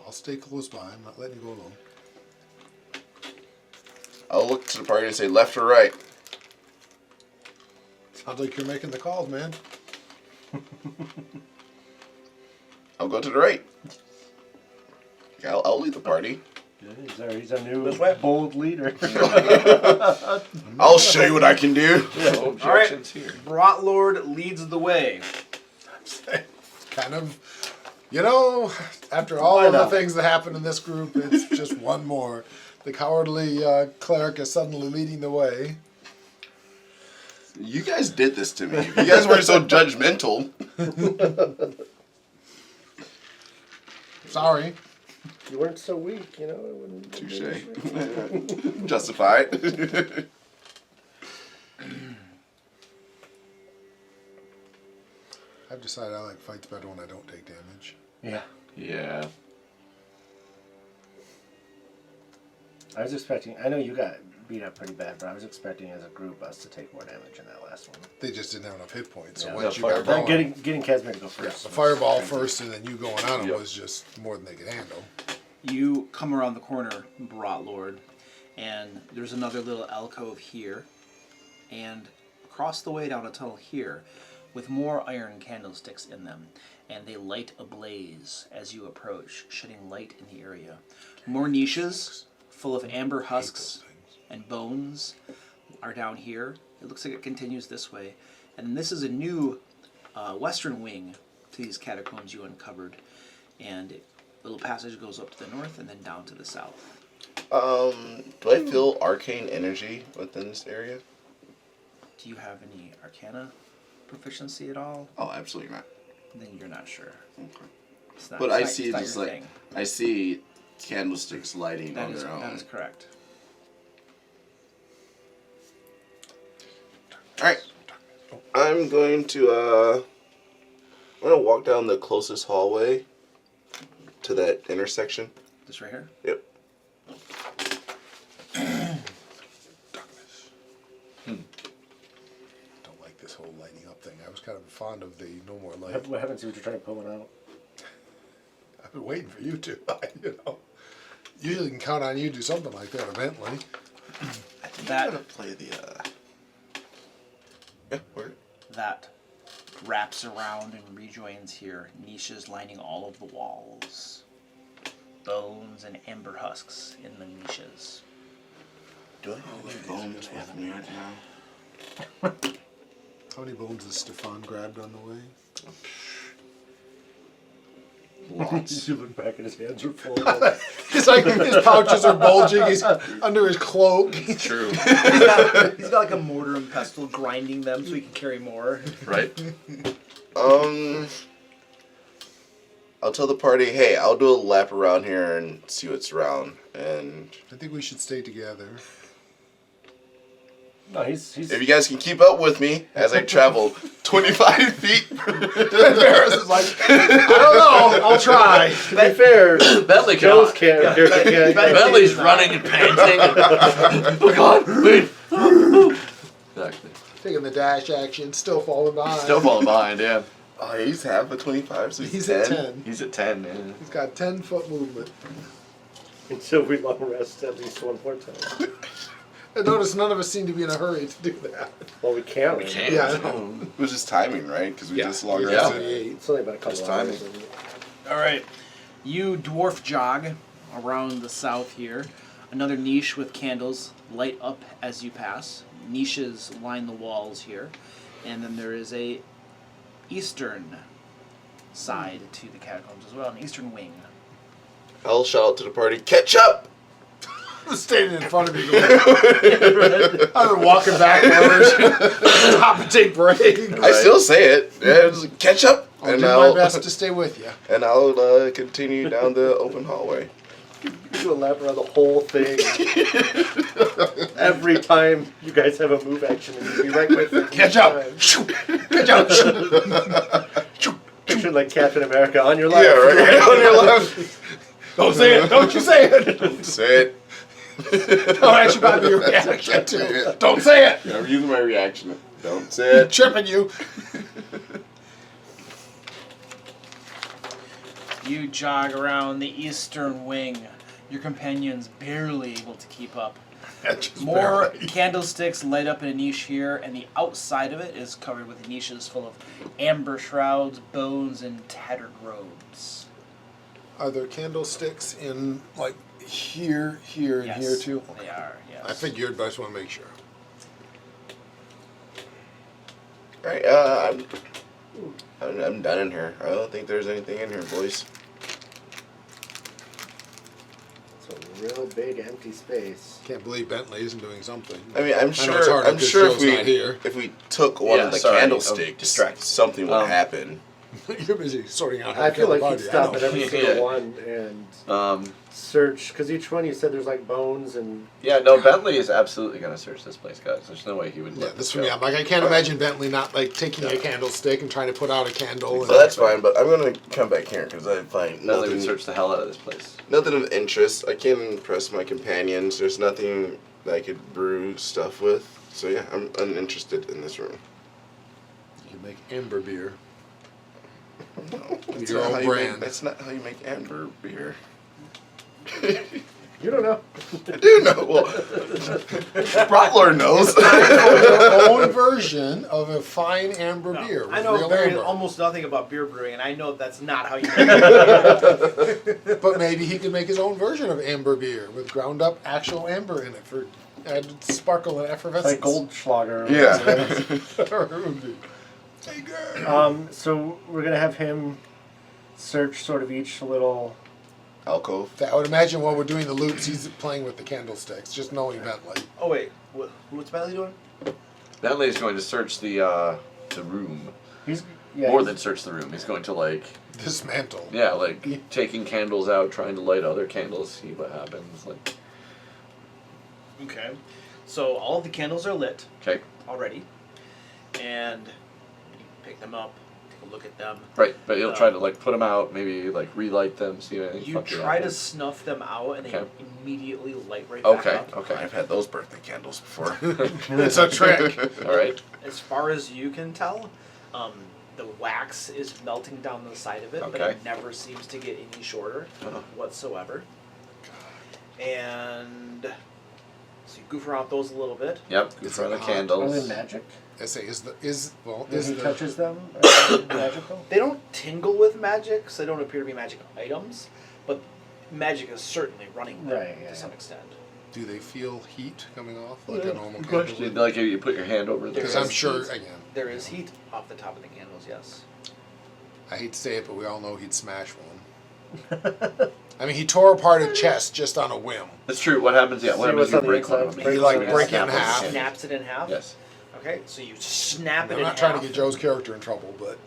I'll stay close by. I'm not letting you go alone. I'll look to the party and say left or right. Sounds like you're making the calls, man. I'll go to the right. Yeah, I'll lead the party. He's our new This way. bold leader. I'll show you what I can do. No objections here. Brotlord leads the way. Kind of, after all of the things that happened in this group, it's just one more. The cowardly cleric is suddenly leading the way. You guys did this to me. If you guys weren't so judgmental. Sorry. You weren't so weak, it wouldn't. Touche. Justified. I've decided I like fights better when I don't take damage. Yeah. Yeah. I was expecting. I know you got beat up pretty bad, but I was expecting as a group us to take more damage in that last one. They just didn't have enough hit points. So Yeah, once the you got fireball. going, Getting Kazmir to go yeah, first. the fireball first and then you going on them Yep. was just more than they could handle. You come around the corner, Brotlord, and there's another little alcove here, and across the way down a tunnel here, with more iron candlesticks in them, and they light ablaze as you approach, shedding light in the area. More niches full of amber husks and bones are down here. It looks like it continues this way, and this is a new western wing to these catacombs you uncovered, and a little passage goes up to the north and then down to the south. Do I feel arcane energy within this area? Do you have any arcana proficiency at all? Oh, absolutely not. Then you're not sure. Okay. It's not, But it's I not- see it's not just your like thing. I see candlesticks lighting That on is, their own. that is correct. Alright. I'm going to walk down the closest hallway to that intersection. This right here? Yep. Don't like this whole lighting up thing. I was kind of fond of the no more light. What happens if you try to pull one out? I've been waiting for you to, Usually can count on you to do something like that eventually. I think That- I'm gonna play the yeah, where? That wraps around and rejoins here, niches lining all of the walls. Bones and amber husks in the niches. Do I have any bones with me right now? How many bones has Stefan grabbed on the way? Lots. You look back and his hands are full. It's like his pouches are bulging. He's under his cloak. True. He's got like a mortar and pestle grinding them so he can carry more. Right? I'll tell the party, hey, I'll do a lap around here and see what's around. And I think we should stay together. No, he's If you guys can keep up with me as I travel 25 feet. Barris is like, I don't know. I'll try. to be fair, Bentley Joe's cannot. character can't. Bentley's running and panting. And, oh God, wait. Exactly. Taking the dash action, still falling behind. Still falling behind, yeah. Oh, he's half a 25, so He's 10. at 10. He's at 10, yeah. He's got 10-foot movement. Until we long rest at least one more time. And notice none of us seem to be in a hurry to do that. Well, we can't. We can't. Yeah, I know. It was just timing, right? Because we just long You're rested. at 28. It's only been a couple Just hours. timing. All right, you dwarf jog around the south here. Another niche with candles light up as you pass. Niches line the walls here, and then there is a eastern side to the catacombs as well, an eastern wing. I'll shout out to the party, catch up! Standing in front of me. I've been walking backwards. Stop and take break. I still say it. Yeah, just catch up! I'll do my best to stay with you. And I'll continue down the open hallway. To elaborate on the whole thing. Every time you guys have a move action, and you'll be right with it. Catch up! Catch up! Picture like Captain America on your left. Yeah, right on your left. Don't say it! Don't you say it! Don't say it. Don't actually buy me your reaction too. Don't say it! I'm using my reaction. Don't say it. Tripping you. You jog around the eastern wing. Your companion's barely able to keep up. More candlesticks light up in a niche here, and the outside of it is covered with niches full of amber shrouds, bones, and tattered robes. Are there candlesticks in, like, here, here, and Yes, here too? they are, yes. I figured, but I just want to make sure. Alright, I'm done in here. I don't think there's anything in here, boys. It's a real big empty space. Can't believe Bentley isn't doing something. I mean, I'm it's sure. harder I'm 'cause sure Joe's not here. if we took one Yeah, of the sorry, I'm candlesticks, distracted. something would happen. You're busy sorting out how I to feel kill like the he'd body. stop at every Yeah. single one and search, because each one you said there's like bones and. Yeah, no, Bentley is absolutely going to search this place, guys. There's no way he would Yeah, let this this for me. go. I'm like, I can't imagine Bentley not like taking a candlestick and trying to put out a candle. And So that's fine, but I'm gonna come back here because I find Bentley would nothing, search the hell out of this place. nothing of interest. I can't impress my companions. There's nothing that I could brew stuff with. So yeah, I'm uninterested in this room. You can make amber beer. That's Your not own how you make- brand. that's not how you make amber beer. You don't know. I do know. Well, Bratler knows. Your own version of a fine amber beer. With I know real very amber. almost nothing about beer brewing, and I know that's not how you make it. But maybe he could make his own version of amber beer with ground up actual amber in it for added sparkle and effervescence. Like Goldschlager. Yeah. So we're going to have him search sort of each little. Alcove. I would imagine while we're doing the loops, he's playing with the candlesticks, just knowing Bentley. Oh wait, what's Bentley doing? Bentley is going to search the room. He's More than search the room. He's going to like Dismantle. yeah, like taking candles out, trying to light other candles, see what happens. Like Okay, so all of the candles are lit okay, already, and you pick them up, take a look at them. right, but he'll try to like put them out, maybe like relight them, see if anything. You funky try to happens. snuff them out, and they Okay. immediately light right back Okay, up. okay, I've had those birthday candles before. It's a trick. all right. As far as you can tell, the wax is melting down the side of it, but Okay. it never seems to get any shorter whatsoever. And so you goof around with those a little bit. Yep, good It's for the hot. Are candles. they magic? I say, is When the he touches them? Are they magical? They don't tingle with magic, so they don't appear to be magic items, but magic is certainly running them Right, yeah. to some extent. do they feel heat coming off like a normal Good candle? question. Like if you put your hand over there. Because I'm sure, again, There is heat off the top of the candles, yes. I hate to say it, but we all know he'd smash one. I mean, he tore apart a chest just on a whim. That's true. What happens? Yeah, See what happens? what's You on the break one of inside. them. He like Yeah. break it in Snap half. it. Snaps it in half? Yes. Okay, so you snap it I'm in not half. trying to get Joe's character in trouble, but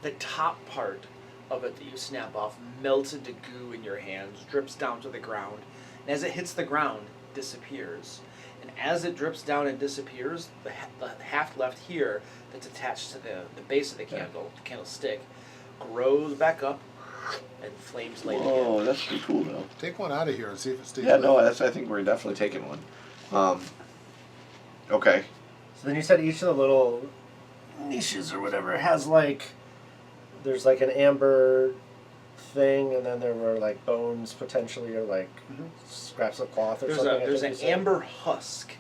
The top part of it that you snap off melts into goo in your hands, drips down to the ground, and as it hits the ground, disappears. And as it drips down and disappears, the haft left here that's attached to the base of the candlestick, grows back up and flames light Oh, again. that's pretty cool though. Take one out of here and see if it stays. Yeah, lit. no, I think we're definitely taking one. Okay. So then you said each of the little niches or whatever has like, there's like an amber thing, and then there were like bones potentially, or like scraps of cloth or something. There's I an think you said. amber husk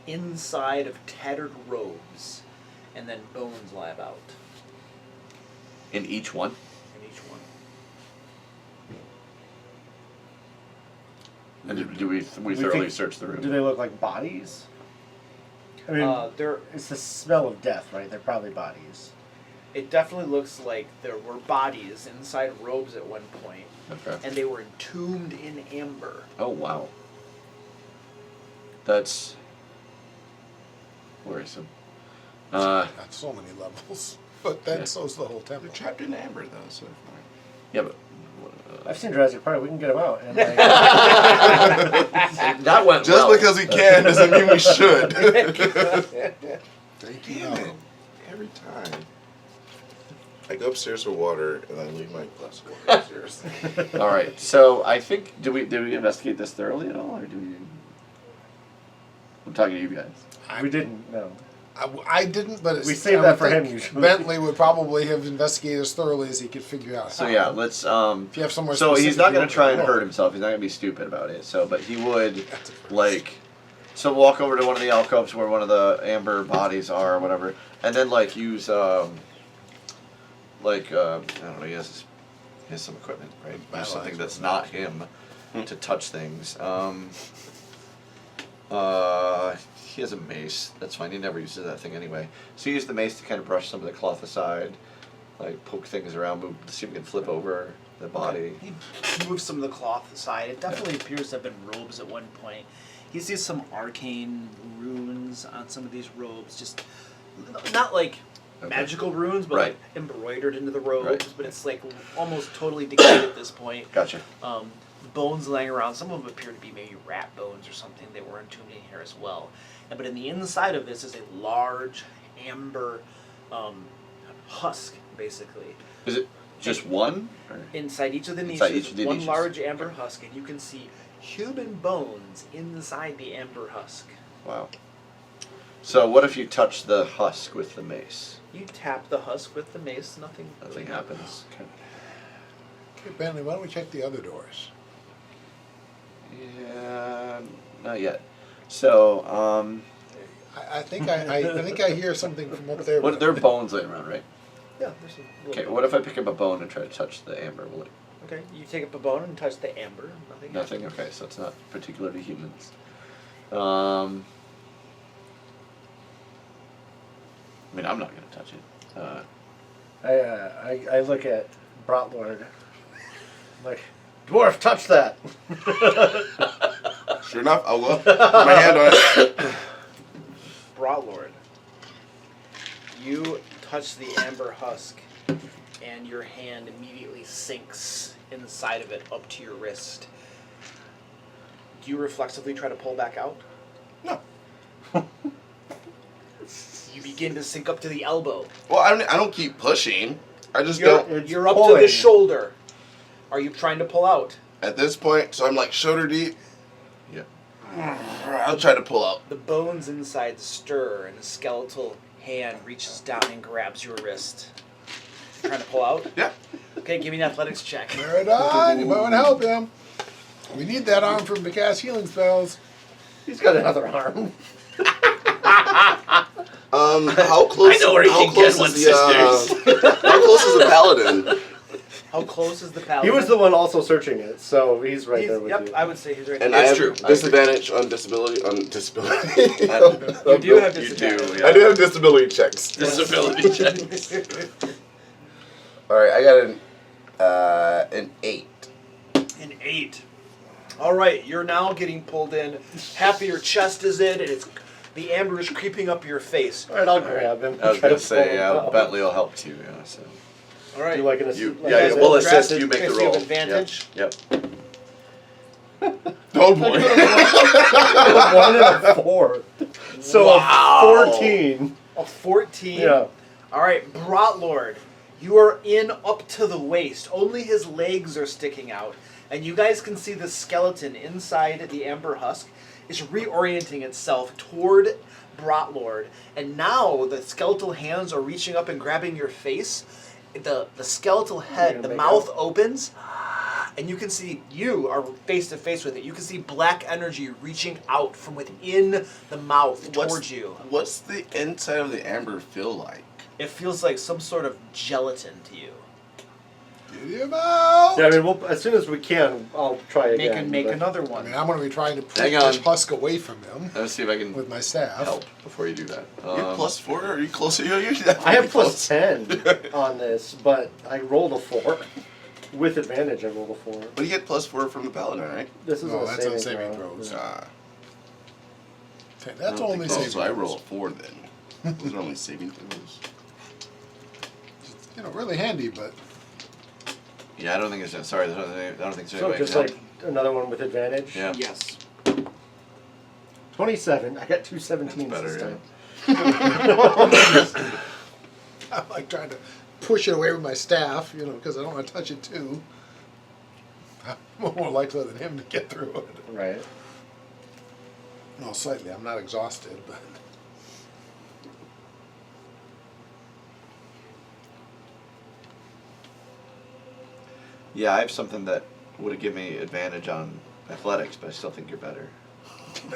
inside of tattered robes, and then bones lie about In each one? in each one. And do we thoroughly think- search the Do room? they look like bodies? I mean, There, it's the smell of death, right? They're probably bodies. it definitely looks like there were bodies inside robes at one point, Okay. and they were entombed in amber. Oh, wow. That's worrisome. Got so many levels, but then so's the whole They're temple. trapped in amber though, so fine. Yeah, but I've seen Jurassic Park. We can get them out. And like, that went Just well. because we can doesn't mean we should. Thank you. Damn it. Every time. I go upstairs for water and I leave my glass of water upstairs. All right. So I think did we investigate this thoroughly at all, or do we? I'm talking to you guys. we didn't know. I didn't, but We I save would that for think him usually. Bentley would probably have investigated as thoroughly as he could figure out. So how. yeah, let's. If you have somewhere So he's specific not you going want to try and go. hurt himself. He's not going to be stupid about it. So, but he would That's a first. like. So walk over to one of the alcoves where one of the amber bodies are, or whatever, and then like use I don't know. He has some equipment, right? Use something that's not him to touch things. He has a mace. That's fine. He never uses that thing anyway. So he used the mace to kind of brush some of the cloth aside, like poke things around, move, see if we can flip over the body. He moves some of the cloth aside. It definitely appears to have been robes at one point. He sees some arcane runes on some of these robes, just not like magical runes, but Right. like embroidered into the robes. Right. But it's like almost totally decayed at this point. Gotcha. Bones laying around. Some of them appear to be maybe rat bones or something. They were entombed in here as well. But in the inside of this is a large amber husk, basically. Is it just one? Or? Inside each of the Inside niches, each of the one niches. large amber husk, and you can see human bones inside the amber husk. Wow. So what if you touch the husk with the mace? You tap the husk with the mace, nothing Nothing really happens. Okay. Okay, Bentley, why don't we check the other doors? Yeah, not yet. So, I think I think I hear something from up there. what? There are bones laying around, right? Yeah, there's a little Okay. bit. What if I pick up a bone and try to touch the amber? Will it? Okay, you take up a bone and touch the amber. Nothing. Nothing. Okay, so it's not particular to humans. I mean, I'm not gonna touch it. I look at Brotlord. I'm like, dwarf, touch that. Sure enough, I'll go put my hand on it. Brotlord, you touch the amber husk, and your hand immediately sinks inside of it up to your wrist. Do you reflexively try to pull back out? No. You begin to sink up to the elbow. Well, I don't keep pushing. I just You're, go you're up to pulling. the shoulder. Are you trying to pull out? at this point, so I'm like shoulder deep. Yeah. I'll try to pull out. The bones inside stir, and a skeletal hand reaches down and grabs your wrist. Trying to pull out? Yeah. Okay, give me an athletics check. Right on. You might want to help him. We need that arm for him to cast healing spells. He's got another arm. How close? I know where he how can close get one, is the, how close is the paladin? How close is the paladin? He was the one also searching it, so he's right there with Yep, you. I would say he's right And there. I have true. disadvantage on disability. You do have You disadvantage. do. I do have disability checks. Disability checks. All right, I got an 8. An 8. All right, you're now getting pulled in. Half of your chest is in, and the amber is creeping up your face. All right, I'll grab him. I was Try gonna to say, pull him out. Bentley will help too. Yeah. So. All right. Do like an You, like yeah, an we'll assist. assist. You make the Okay, so you roll. have advantage? Yep. Oh boy. 1 and a 4. So Wow. a 14. A 14? Yeah. Alright, Brotlord, you are in up to the waist. Only his legs are sticking out. And you guys can see the skeleton inside the amber husk is reorienting itself toward Brotlord. And now the skeletal hands are reaching up and grabbing your face. The skeletal head, the mouth opens, and you can see you are face to face with it. You can see black energy reaching out from within the mouth towards you. What's the inside of the amber feel like? It feels like some sort of gelatin to you. Get him out! Yeah, I mean, as soon as we can, I'll try again. Make but- another I one. mean, I'm going to be trying to push Hang on. this husk away from him Let's see if I can with my staff. help before you do that. You're +4? Are you closer? You're I have plus 10 on this, but I rolled a 4. With advantage, I rolled a 4. But you get +4 from the paladin, right? This is No, a that's on saving saving throw. throws. Yeah. That's only Oh, saving so I throws. roll a 4 then. Those are only saving throws. You know, really handy, but Yeah, I don't think it's sorry. I don't think there's any So way I just can like another one with advantage. help. Yeah. Yes. 27. I got 2 17s That's this better, time. I'm like trying to push it away with my staff, you know, because I don't want to touch it too. I'm more likely than him to get through it. Right. No, slightly. I'm not exhausted, but Yeah, I have something that would have given me advantage on athletics, but I still think you're better.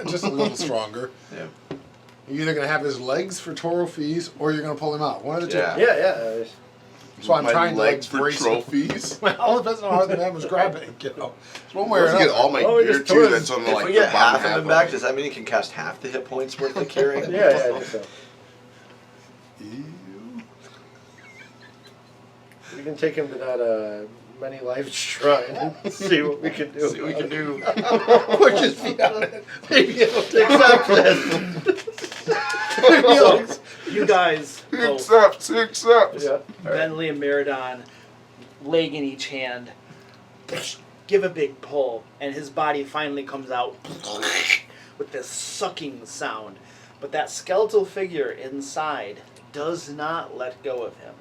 just a little stronger. Yeah. You're either going to have his legs for trophies or you're going to pull him out. One of the two. Yeah. Yeah. So I'm My trying legs to like for brace him. trophies. Well, it depends on how hard the man was grabbing, you know. It's one way or Once I another. get all my Oh, we gear just too, tore that's on If like we the get bottom half of them of back, it. does that mean you can cast half the hit points worth of carrying? Yeah, I think so. Ew. We can take him to that many life shrine and see what we can do. See what we can do. Push his feet on it. Maybe it'll take So, you guys, both, Accept. Yeah. Bentley and Meridon, leg in each hand, give a big pull, and his body finally comes out with this sucking sound. But that skeletal figure inside does not let go of him.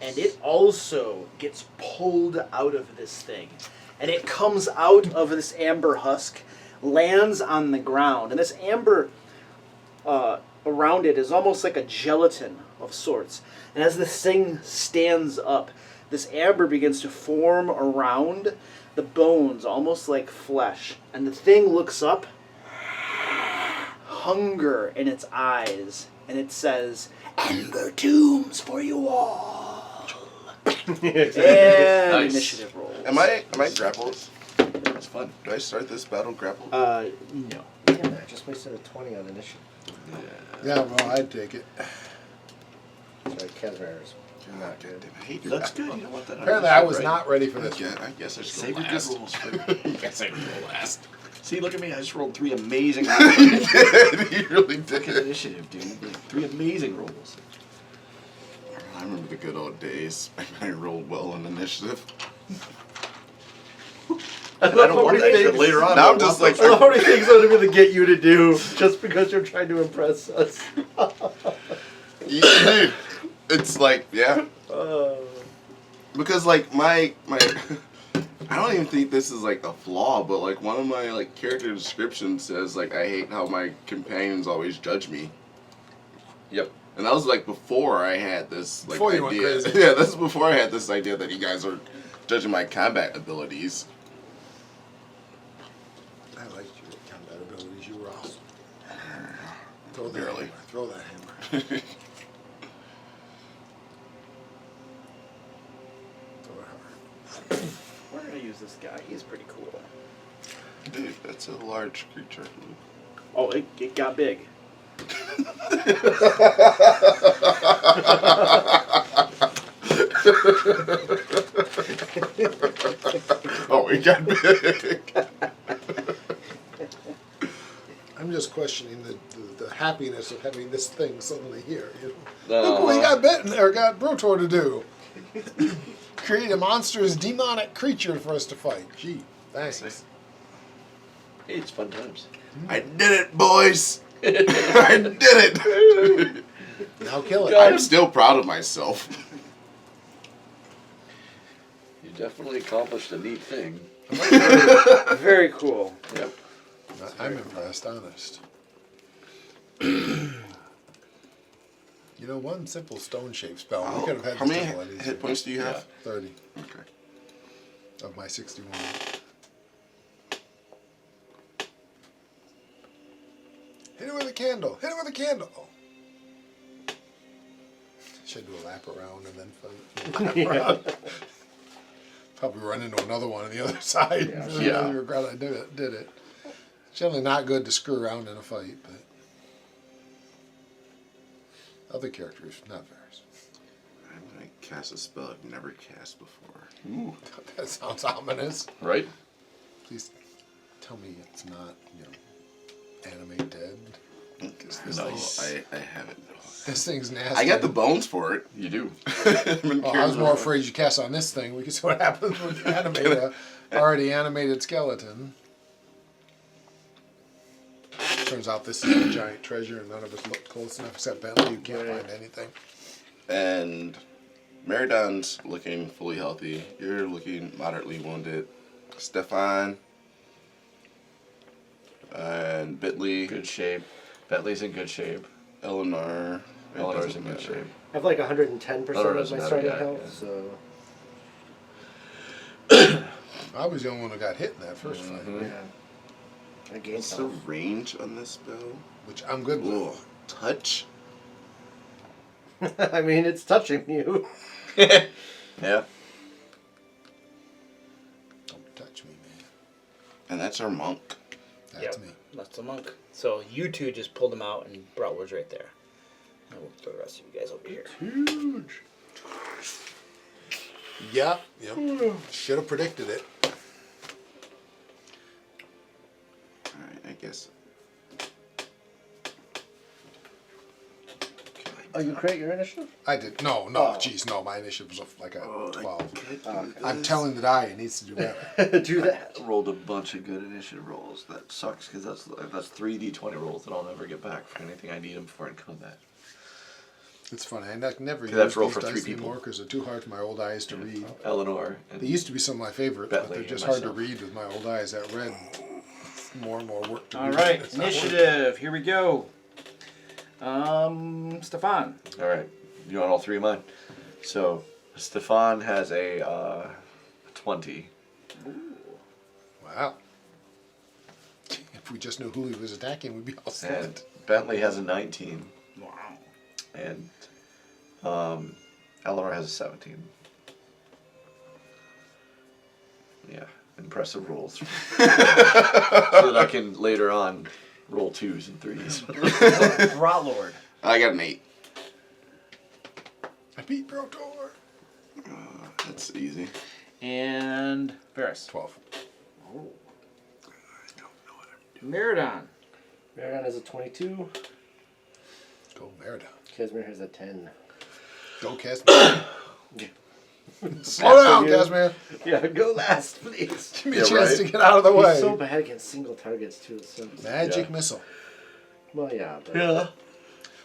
And it also gets pulled out of this thing. And it comes out of this amber husk, lands on the ground. And this amber around it is almost like a gelatin of sorts. And as this thing stands up, this amber begins to form around the bones, almost like flesh. And the thing looks up, hunger in its eyes, and it says, "Ember tombs for you all." And Nice. initiative roll. Am I grappled? That's fun. Do I start this battle grappled? No. Yeah, I just wasted a 20 on initiative. Yeah, well, I'd take it. Sorry, Casimir is not good. I hate your That's grapple. good. You know what? That Apparently, I was not ready for this. I guess I should Save go your good last. rolls. I guess I should go last. See, look at me. I just rolled 3 amazing rolls. You really Look did. at initiative, dude. Like 3 amazing rolls. I remember the good old days. I rolled well on initiative. And I don't want that shit later on. Now I'm just like, I love how many things I'm going to get you to do just because you're trying to impress us. dude, it's like, yeah. Oh. Because like my I don't even think this is like a flaw, but like one of my like character descriptions says like I hate how my companions always judge me. Yep. And that was like before I had this like Before you went idea. crazy. Yeah, that's before I had this idea that you guys are judging my combat abilities. I liked your combat abilities. You were awesome. Throw that Barely. hammer. Throw that hammer. Throw it hard. We're gonna use this guy. He's pretty cool. Dude, that's a large creature. Oh, it got big. Oh, it got big. I'm just questioning the happiness of having this thing suddenly here. You know? No. Look what we got bitten or got Brotor to do. Create a monstrous demonic creature for us to fight. Gee, thanks. Hey, it's fun times. I did it, boys. I did it. Now kill it. I'm still proud of myself. You definitely accomplished a neat thing. Very cool. Yep. I'm impressed, honest. You know, one simple stone-shaped spell. We could have had How this many temple at hit points do you have? 30 Okay. of my 61. Hit it with a candle. Hit it with a candle. Should do a lap around and then fight. Probably run into another one on the other side. Yeah. Really regret I did it. Generally not good to screw around in a fight, but other characters, not theirs. I'm gonna cast a spell I've never cast before. Ooh. That sounds ominous. Right? Please tell me it's not, animate dead. 'Cause this, No. I haven't. this thing's nasty. I got the bones for it. You do. I was more afraid you cast on this thing. We can see what happens when you animate a already animated skeleton. Turns out this is a giant treasure and none of us looked close enough except Bentley. You can't find anything. And Meridon's looking fully healthy. You're looking moderately wounded. Stefan and Bitley, Good shape. Bentley's in good shape. Eleanor. it Eleanor's doesn't in good matter. shape. I have like 110% Eleanor of doesn't my matter, starting yeah, health, yeah. so I was the only one who got hit in that first fight, yeah. I gained What's the health. range on this spell? which I'm good with. Ooh, touch? I mean, it's touching you. Yeah. Don't touch me, man. And that's our monk. That's Yep. me. That's the monk. So you two just pulled him out and brought words right there. And we'll throw the rest of you guys over here. Huge. Yep. Should have predicted it. Alright, I guess. Oh, you create your initiative? I did. No, jeez, no. My initiative was like a 12. I'm telling the die it needs to do better. Do that. I rolled a bunch of good initiative rolls. That sucks because that's 3d20 rolls that I'll never get back for anything I need them for in combat. It's funny. I never use Could have to roll these for dice 3 people. anymore because they're too hard for my old eyes to read. Eleanor and They used to be some of my favorites, but Bentley they're just and hard to myself. read with my old eyes. That red, more and more work to All read. right, It's not working. initiative. Here we go. Stefan. all right, you want all three of mine? So Stefan has a 20. Wow. If we just knew who he was attacking, we'd be all And set. Bentley has a 19, Wow. and Eleanor has a 17. Yeah, impressive rolls. So that I can later on roll 2s and 3s. Brotlord. I got an 8. I beat Brotor. That's easy. And Varys. 12. Meridon. Meridon has a 22. Go Merida. Casimir has a 10. Go Casimir. Slow down, you. Casimir. Yeah, go last, please. Give me a Yeah, chance right. to get out of the way. He's so bad against single targets, too. So. Magic Yeah. missile. Well, yeah, but Yeah.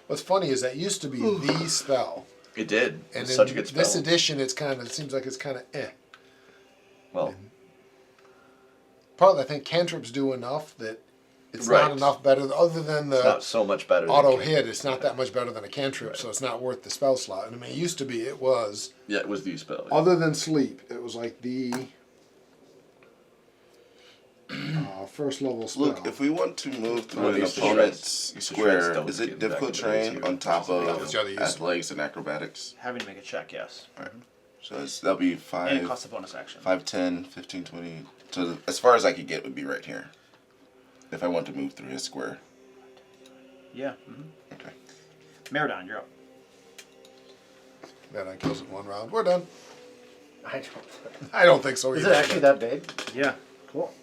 What's funny is that used to be the spell, It did. and It's in such a good spell. this edition, it seems like it's kind of eh. Well, Partly, I think cantrips do enough that it's Right. not enough better. Other than it's the not so much better. auto than hit, it's not that much better than a cantrip, so it's not worth the spell slot. And I mean, it used to be, it was. Yeah, it was the spell. Other than sleep, it was like the first level spell. Look, if we want to move through Oh, an these opponent's these square, stones is get it back difficult into the day terrain too. on top That of was the other use. athletics and acrobatics? Having to make a check, yes. So that'll be And it 5, costs a bonus action. 5, 10, 15, 20. So as far as I could get would be right here. If I want to move through his square. Yeah. Okay. Meridon, you're up. That I kills it in one round. We're done. I don't. I don't think so Is either. it actually that big? Yeah. Cool.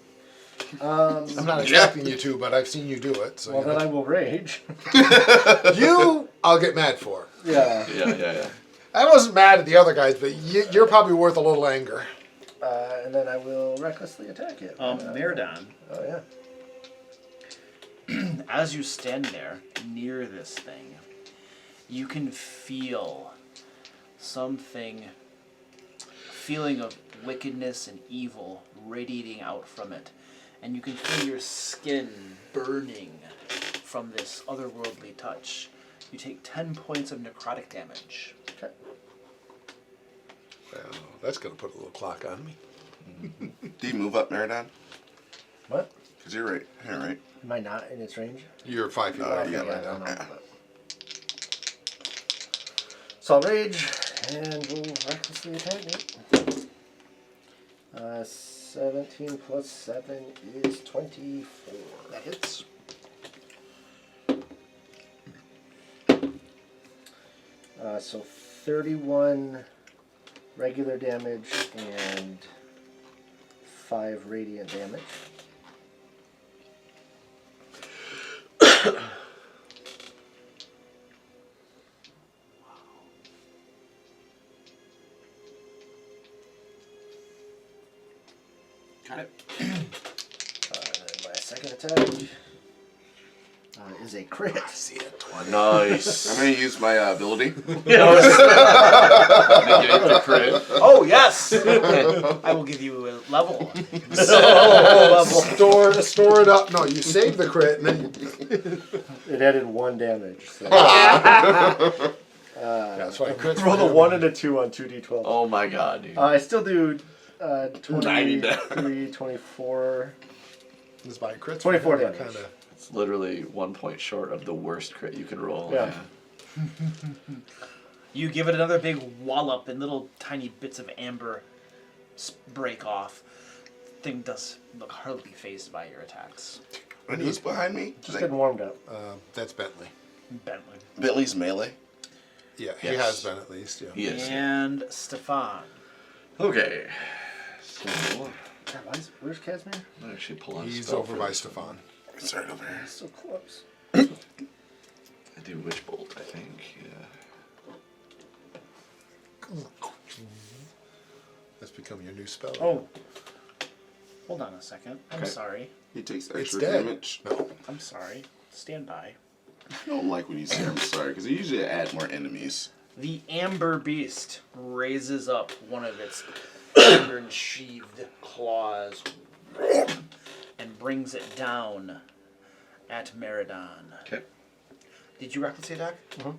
I'm not expecting you to, but I've seen you do it. So Well, then I will rage. you, I'll get mad for. Yeah. Yeah. I wasn't mad at the other guys, but you're probably worth a little anger. And then I will recklessly attack it. Meridon. Oh, yeah. As you stand there near this thing, you can feel feeling of wickedness and evil radiating out from it. And you can feel your skin burning from this otherworldly touch. You take 10 points of necrotic damage. Okay. Well, that's going to put a little clock on me. Do you move up, Meridon? What? Because you're right here, right? Am I not in its range? You're 5 feet away yeah, right I don't now. know. But... So I'll rage and we'll recklessly attack it. 17 plus 7 is 24. That hits. So 31 regular damage and 5 radiant damage. Got it. And my second attack is a crit. Nice. I'm going to use my ability. Oh, yes! I will give you a level. Store it up. No, you save the crit and then It added 1 damage. So. that's why crits Roll a 1 and a 2 on 2d12. Oh my god, dude. I still do 90 23, 24. This by crits. 24 kind damage. of. It's literally 1 point short of the worst crit you could roll. Yeah. You give it another big wallop, and little tiny bits of amber break off. Thing does look hardly phased by your attacks. And who's behind me? Just getting warmed up. That's Bentley. Bentley. Bentley's melee. Yeah, he Yes. has been at least. Yeah. He is. And Stefan. Okay. So, God, where's Casimir? I'll actually pull out a He's spell over for by this. Stefan. It's right over here. So close. I do Witch Bolt, I think. Yeah. That's become your new spell. Oh. Hold on a second. I'm Okay. sorry. He takes It's extra dead. damage. No. I'm sorry. Stand by. I don't like when you say I'm sorry, because they usually add more enemies. The Amber Beast raises up one of its iron-sheathed claws and brings it down at Meridon. Okay. Did you recklessly attack? Mhm.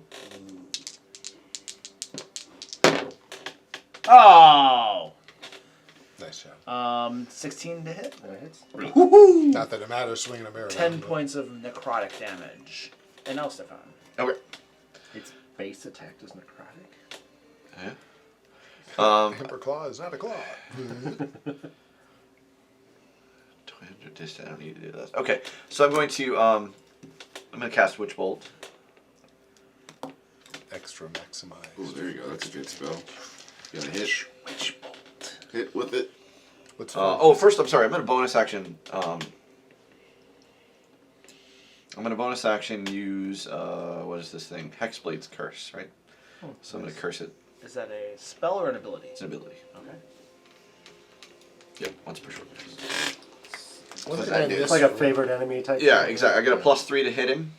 Oh! Nice job. 16 to hit. That hits. Not that it matters swinging a mirror. 10 points of necrotic damage. And now Stefan. Okay. Its base attack is necrotic. Yeah. Amber claw is not a claw. 200 distance. I don't need to do that. Okay. So I'm going to cast Witch Bolt. Extra maximize. Oh, there you go. That's a good spell. You gotta hit. Witch Bolt. Hit with it. What's First, I'm sorry. I'm going to bonus action. I'm going to bonus action use, what is this thing? Hexblade's Curse, right? So I'm going to curse it. Is that a spell or an ability? It's an ability. Okay. Yep, once per short rest. One But thing I I did. missed It's like a favored enemy type. Yeah, thing. exactly. I get a +3 to hit him,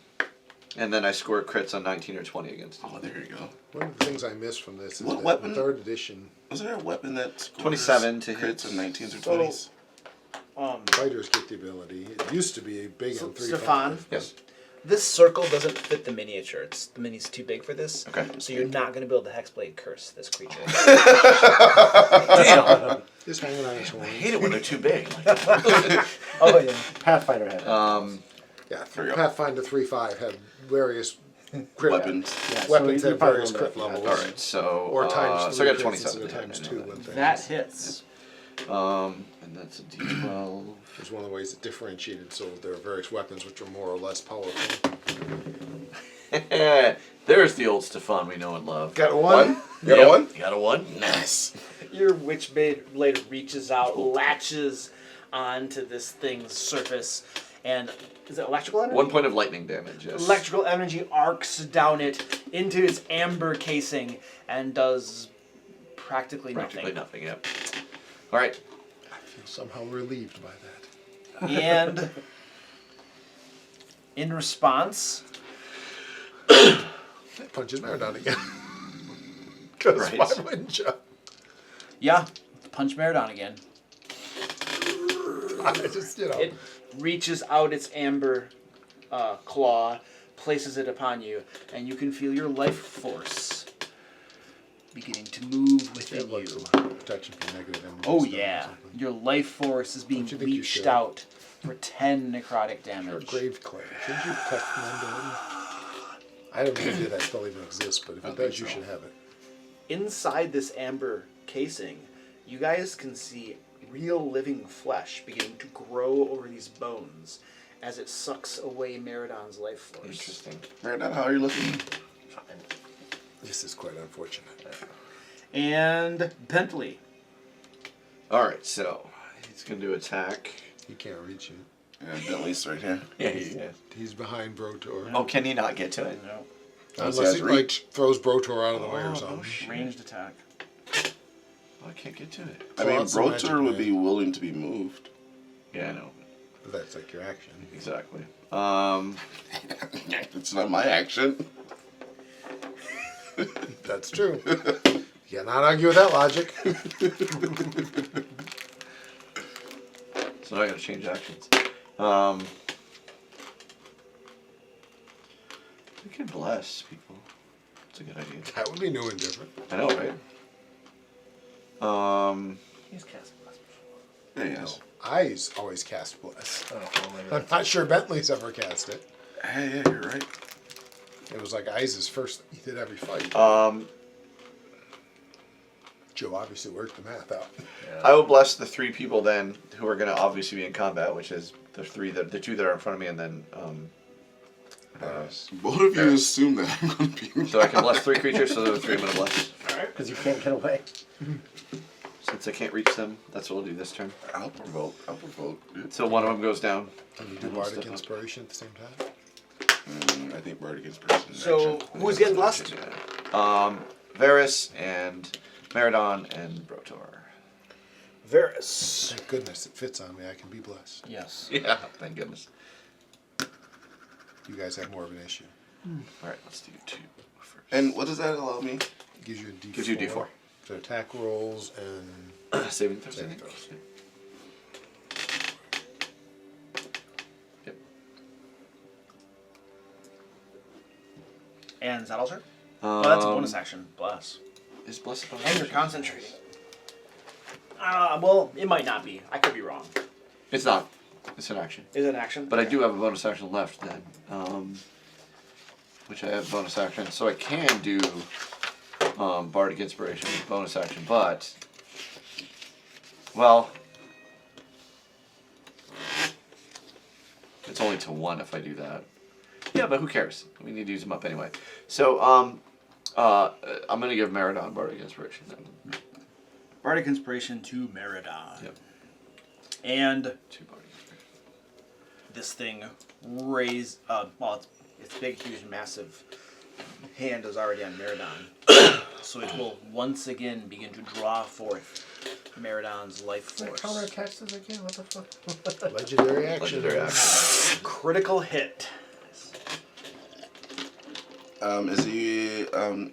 and then I score crits on 19 or 20 against him. Oh, there you go. One of the things I missed from this is What that weapon? in 3rd edition, Wasn't there a weapon that scores 27 to hit. crits and 19s or So- 20s? fighters get the ability. It used to be big So, in 3.5. Stefan? Yes. This circle doesn't fit the miniature. The mini's too big for this. Okay. So you're not going to be able to Hexblade curse this creature. Damn. Just hanging on his horn. I hate it when they're too big. Oh, yeah. Pathfinder had it. Yeah, There you go. Pathfinder 3.5 had various crit Weapons. Yeah, weapons so you at probably various remember crit that. levels. All right, so Or times so I got 3 crits 27 instead of to hit, times I know 2 that. when things. That hits. And that's a D12. It's one of the ways it differentiated, so there are various weapons which are more or less powerful. There's the old Stefan we know and love. Got a one? You got a one? You got a 1? Nice. Your Witchblade reaches out, latches onto this thing's surface, and is it electrical energy? 1 point of lightning damage, yes. Electrical energy arcs down it into its amber casing and does practically nothing, yep. Alright. I feel somehow relieved by that. And In response, Punches Maradon again. Because Right. why wouldn't you? yeah, punch Maradon again. I just, It reaches out its amber claw, places it upon you, and you can feel your life force beginning to move within you. Protection from negative enemies. Oh yeah, your life force is being Don't you think you leached should? out for 10 necrotic You're a damage. grave clay. Shouldn't you protect from undead? I don't know if that spell even exists, but if it does, you should have it. Inside this amber casing, you guys can see real living flesh beginning to grow over these bones as it sucks away Maradon's life force. Interesting. Maradon, how are you looking? This is quite unfortunate. And Bentley. Alright, so he's going to attack. He can't reach you. Yeah, Bentley's right here. Yeah, he is. He's behind Brotor. Oh, can he not get to it? No. Unless has he reach. throws Brotor out of the way or something. Ranged attack. Oh, I can't get to it. I mean, Lots of magic, Brotor would man. be willing to be moved. Yeah, I know. That's like your action. Exactly. It's not my action. That's true. You cannot argue with that logic. So now I gotta change actions. We can bless people. That's a good idea. That would be new and different. I know, right? He's cast bless before. Yeah, yes. Eyes always cast Bless. Oh, well, maybe I'm not sure Bentley's ever cast it. Hey, yeah, you're right. It was like Eyes' first he did every fight. Joe obviously worked the math out. I will bless the 3 people then who are gonna obviously be in combat, which is the 2 that are in front of me, and then Both of you assume that I'm going to be. so I can bless 3 creatures. So the 3 I'm gonna bless. because you can't get away. Since I can't reach them, that's what I'll do this turn. I'll provoke. I'll provoke. Dude. So one of them goes down. Can you do Bardic Inspiration at the same time? I think Bardic Inspiration. is So, action. who's getting blessed? Varys and Maradon and Brotor. Varys. Thank goodness it fits on me. I can be blessed. Yes. Yeah, thank goodness. You guys have more of an issue. All right, let's do 2 first. And what does that allow me? It gives you a D4. Gives you a D4. For attack rolls and Saving throws. I saving think. throws. Yep. And is that all, sir? Oh, that's a bonus action. Bless. Is bless a bonus And you're action? concentrating. Well, it might not be. I could be wrong. It's not. It's an action. Is it an action? But I do have a bonus action left then. Which I have bonus action. So I can do Bardic Inspiration as a bonus action, but well, it's only to 1 if I do that. Yeah, but who cares? We need to use them up anyway. So I'm gonna give Maradon Bardic Inspiration then. Bardic Inspiration to Maradon. Yep. And 2 Bardic Inspiration. this thing raised, well, its big, huge, massive hand is already on Maradon. So it will once again begin to draw forth Maradon's life force. Counterattacks this again? What the fuck? Legendary action. Legendary action. Critical hit. Is he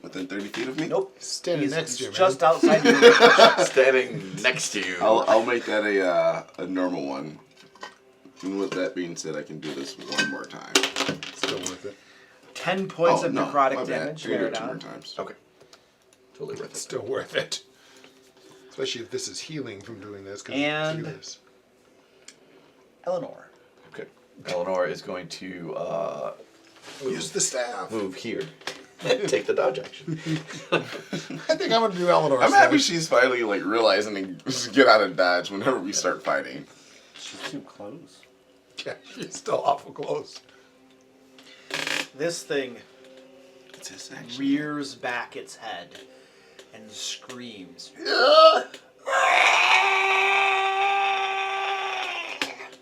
within 30 feet of me? Nope. Standing He's next to you, man. just outside your Standing next to you. I'll make that a normal one. And with that being said, I can do this 1 more time. Still worth it. 10 points of no, necrotic my bad. damage, I can do it 2 more Maradon. times. Okay. Totally worth It's it. still worth it. Especially if this is healing from doing this. 'Cause And- it's healers. Eleanor. Okay. Eleanor is going to Use the staff. move here. Take the dodge action. I think I'm going to do Eleanor. I'm happy she's finally like realizing to get out of dodge whenever we start fighting. She's too close. Yeah, she's still awful close. This thing It's his action. rears back its head and screams.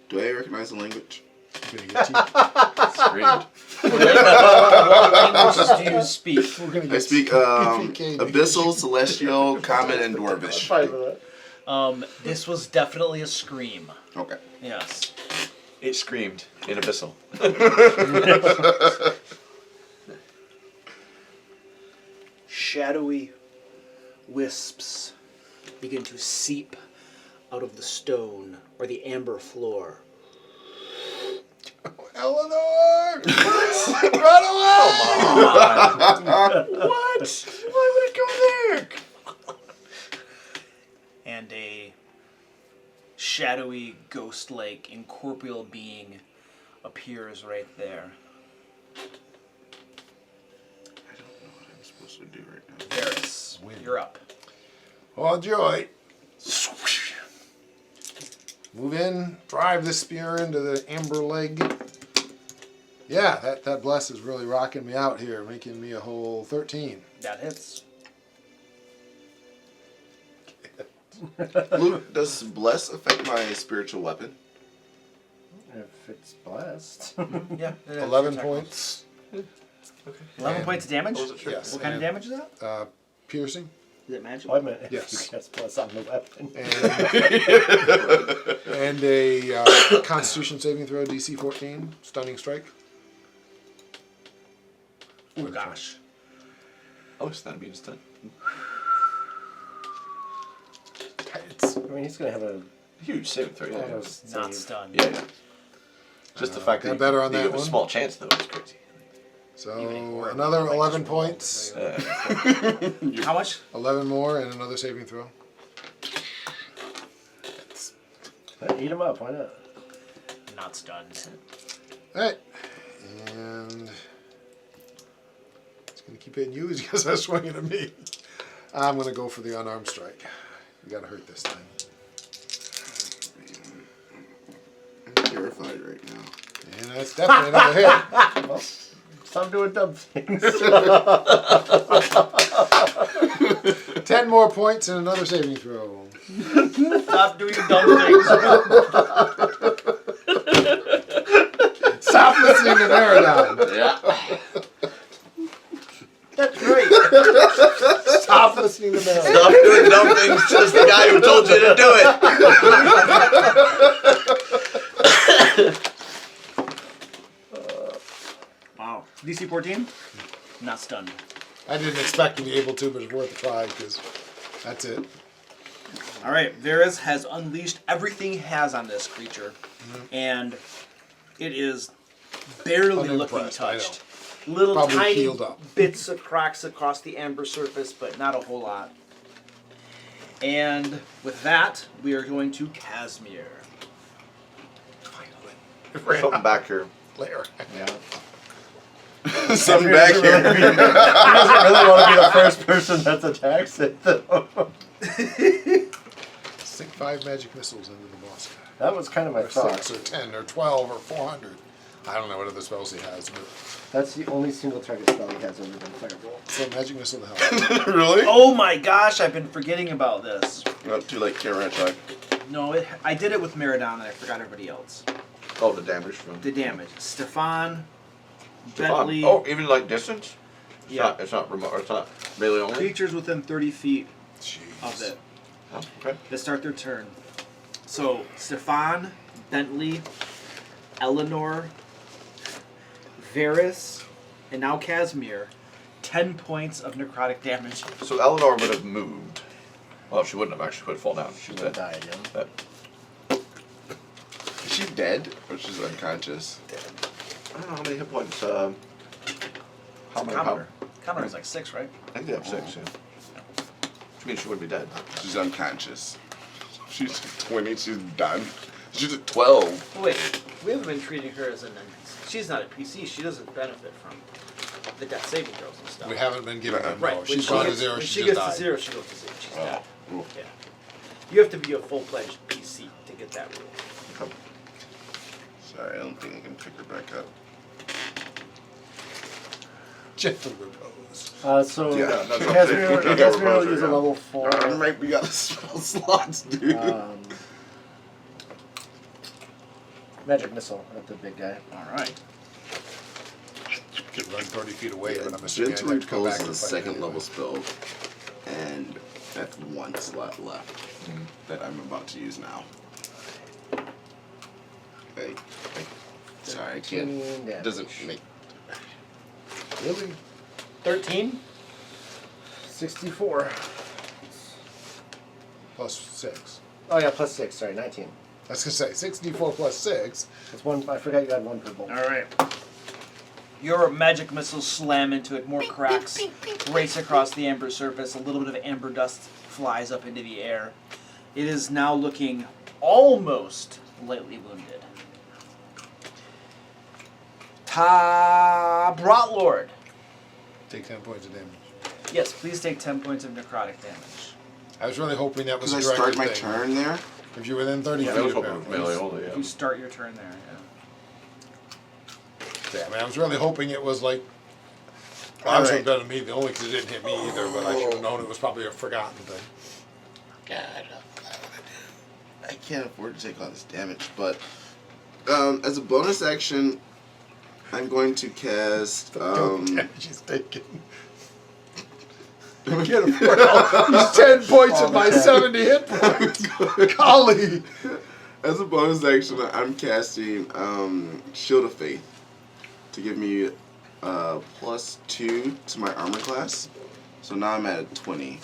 Do I recognize the language? We're going to get Screamed. What languages do you speak? We're gonna I get speak TPK. Abyssal, Celestial, Common, and Dwarvish. Fine with that. This was definitely a scream. Okay. Yes. It screamed in abyssal. Shadowy wisps begin to seep out of the stone or the amber floor. Eleanor! Run away! What? Why would it go there? And a shadowy, ghost-like, incorporeal being appears right there. I don't know what I'm supposed to do right now. Varys, you're up. Oh, joy. Move in, drive the spear into the amber leg. Yeah, that bless is really rocking me out here, making me a whole 13. That hits. Luke, does bless affect my spiritual weapon? If it's blessed. Yeah. 11 points. 11 points of damage? Yes. What kind of damage is that? Piercing. Is it magic? Well, I meant if Yes. you cast plus on the weapon. And a Constitution saving throw, DC 14, stunning strike. Oh gosh. Oh, it's not being stunned. I mean, he's going to have a Huge saving throw. Yeah, yeah. almost Not save. stunned. Yeah, yeah. Just the fact got that better on you that have a one. small chance though is crazy. So another 11 points. How much? 11 more and another saving throw. Eat him up, why not? Not stunned. Alright. And it's going to keep hitting you because I'm swinging at me. I'm going to go for the unarmed strike. We got to hurt this thing. I'm terrified right now. And that's definitely another hit. Well, stop doing dumb things. 10 more points and another saving throw. Stop doing dumb things. Stop listening to Marathon. Yeah. That's great. Stop listening to Mel. Stop doing dumb things. Just the guy who told you to do it. Wow. DC 14? Not stunned. I didn't expect to be able to, but it's worth a try because that's it. All right, Varys has unleashed everything he has on this creature, and it is barely looking Unimpressed, I know. touched. Little Probably tiny healed up. bits of cracks across the amber surface, but not a whole lot. And with that, we are going to Casimir. Finally. Something back here. Later. Yeah. Something back here. He doesn't really want to be the first person that attacks it, though. Sink 5 magic missiles into the boss guy. That was kind of my Or thought. 6 or 10 or 12 or 400. I don't know what other spells he has, but That's the only single target spell he has other than Firebolt. so magic missile to help. Really? Oh my gosh, I've been forgetting about this. Not too late, can't attack. No, I did it with Marathon, and I forgot everybody else. Oh, the damage from. The damage. Stefan, Stefan. Bentley. Oh, even like distance? It's Yeah. Not, it's not remote. It's not melee only. Creatures within 30 feet Jeez. of it Oh, okay. that start their turn. So, Stefan, Bentley, Eleanor, Varys, and now Casimir. 10 points of necrotic damage. So Eleanor would have moved. Well, she wouldn't have actually. She would have fallen down. She would have died, yeah. Is she dead or she's unconscious? I don't know how many hit points. How many? Commoner is like 6, right? I think they have 6. Yeah. Which means she wouldn't be dead. She's unconscious. She's 20, she's done. She's at 12. Wait, we haven't been treating her as an NPC. She's not a PC. She doesn't benefit from the death saving throws and stuff. We haven't been giving her Right. no. When She's she gone to gets- 0. When She she just gets died. to 0, she goes to 0. She's dead. Ooh. Yeah. You have to be a full-fledged PC to get that rule. Sorry, I don't think I can pick her back up. Gentle repose. So Yeah, that's what I'm Casimir saying. Casimir will use a level 4. Right, we got spell slots, dude. Magic missile at the big guy. Alright. Could run 30 feet away, but I'm assuming I'd Gentle have to come Repose back is and a fight second anyway. level spell, and that's 1 slot left that I'm about to use now. Sorry, I can't. 13 damage. Doesn't make. Really? 13? 64. Plus 6. Oh yeah, plus 6. Sorry, 19. I was going to say, 64 plus 6. That's one. I forgot you had one per bolt. All right. Your magic missiles slam into it. More cracks race across the amber surface. A little bit of amber dust flies up into the air. It is now looking almost lightly wounded. Brotlord. Take 10 points of damage. Yes, please take 10 points of necrotic damage. I was really hoping that was Could I a direct start my thing. turn there? If you're within 30 Yeah, feet, I was hoping apparently. melee only. If Yeah. you start your turn there, Yeah, I mean, I was really hoping it was like. Obviously, it doesn't me the only because it didn't hit me either, but I should have known it was probably a forgotten thing. God, I can't afford to take all this damage, but as a bonus action, I'm going to cast. Damage he's taking. I can't afford all these 10 points of my 70 hit points. Golly. As a bonus action, I'm casting Shield of Faith to give me +2 to my armor class. So now I'm at 20.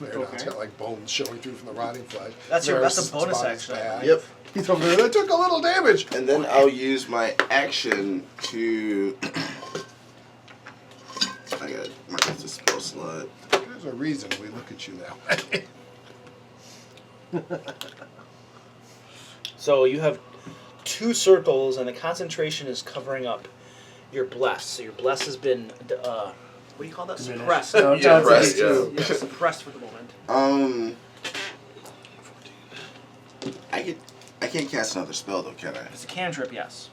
It's got like bones showing through from the rotting flesh. That's a bonus Spot's action. back. Yep. He's over there. I took a little damage. And then I'll use my action to. I gotta mark this a spell slot. There's a reason we look at you that way. So you have 2 circles, and the concentration is covering up your bless. So your bless has been, what do you call that? Suppressed. No, Yeah, it's right, yeah. two. Yeah, suppressed for the moment. I can't cast another spell though, can I? It's a cantrip, yes.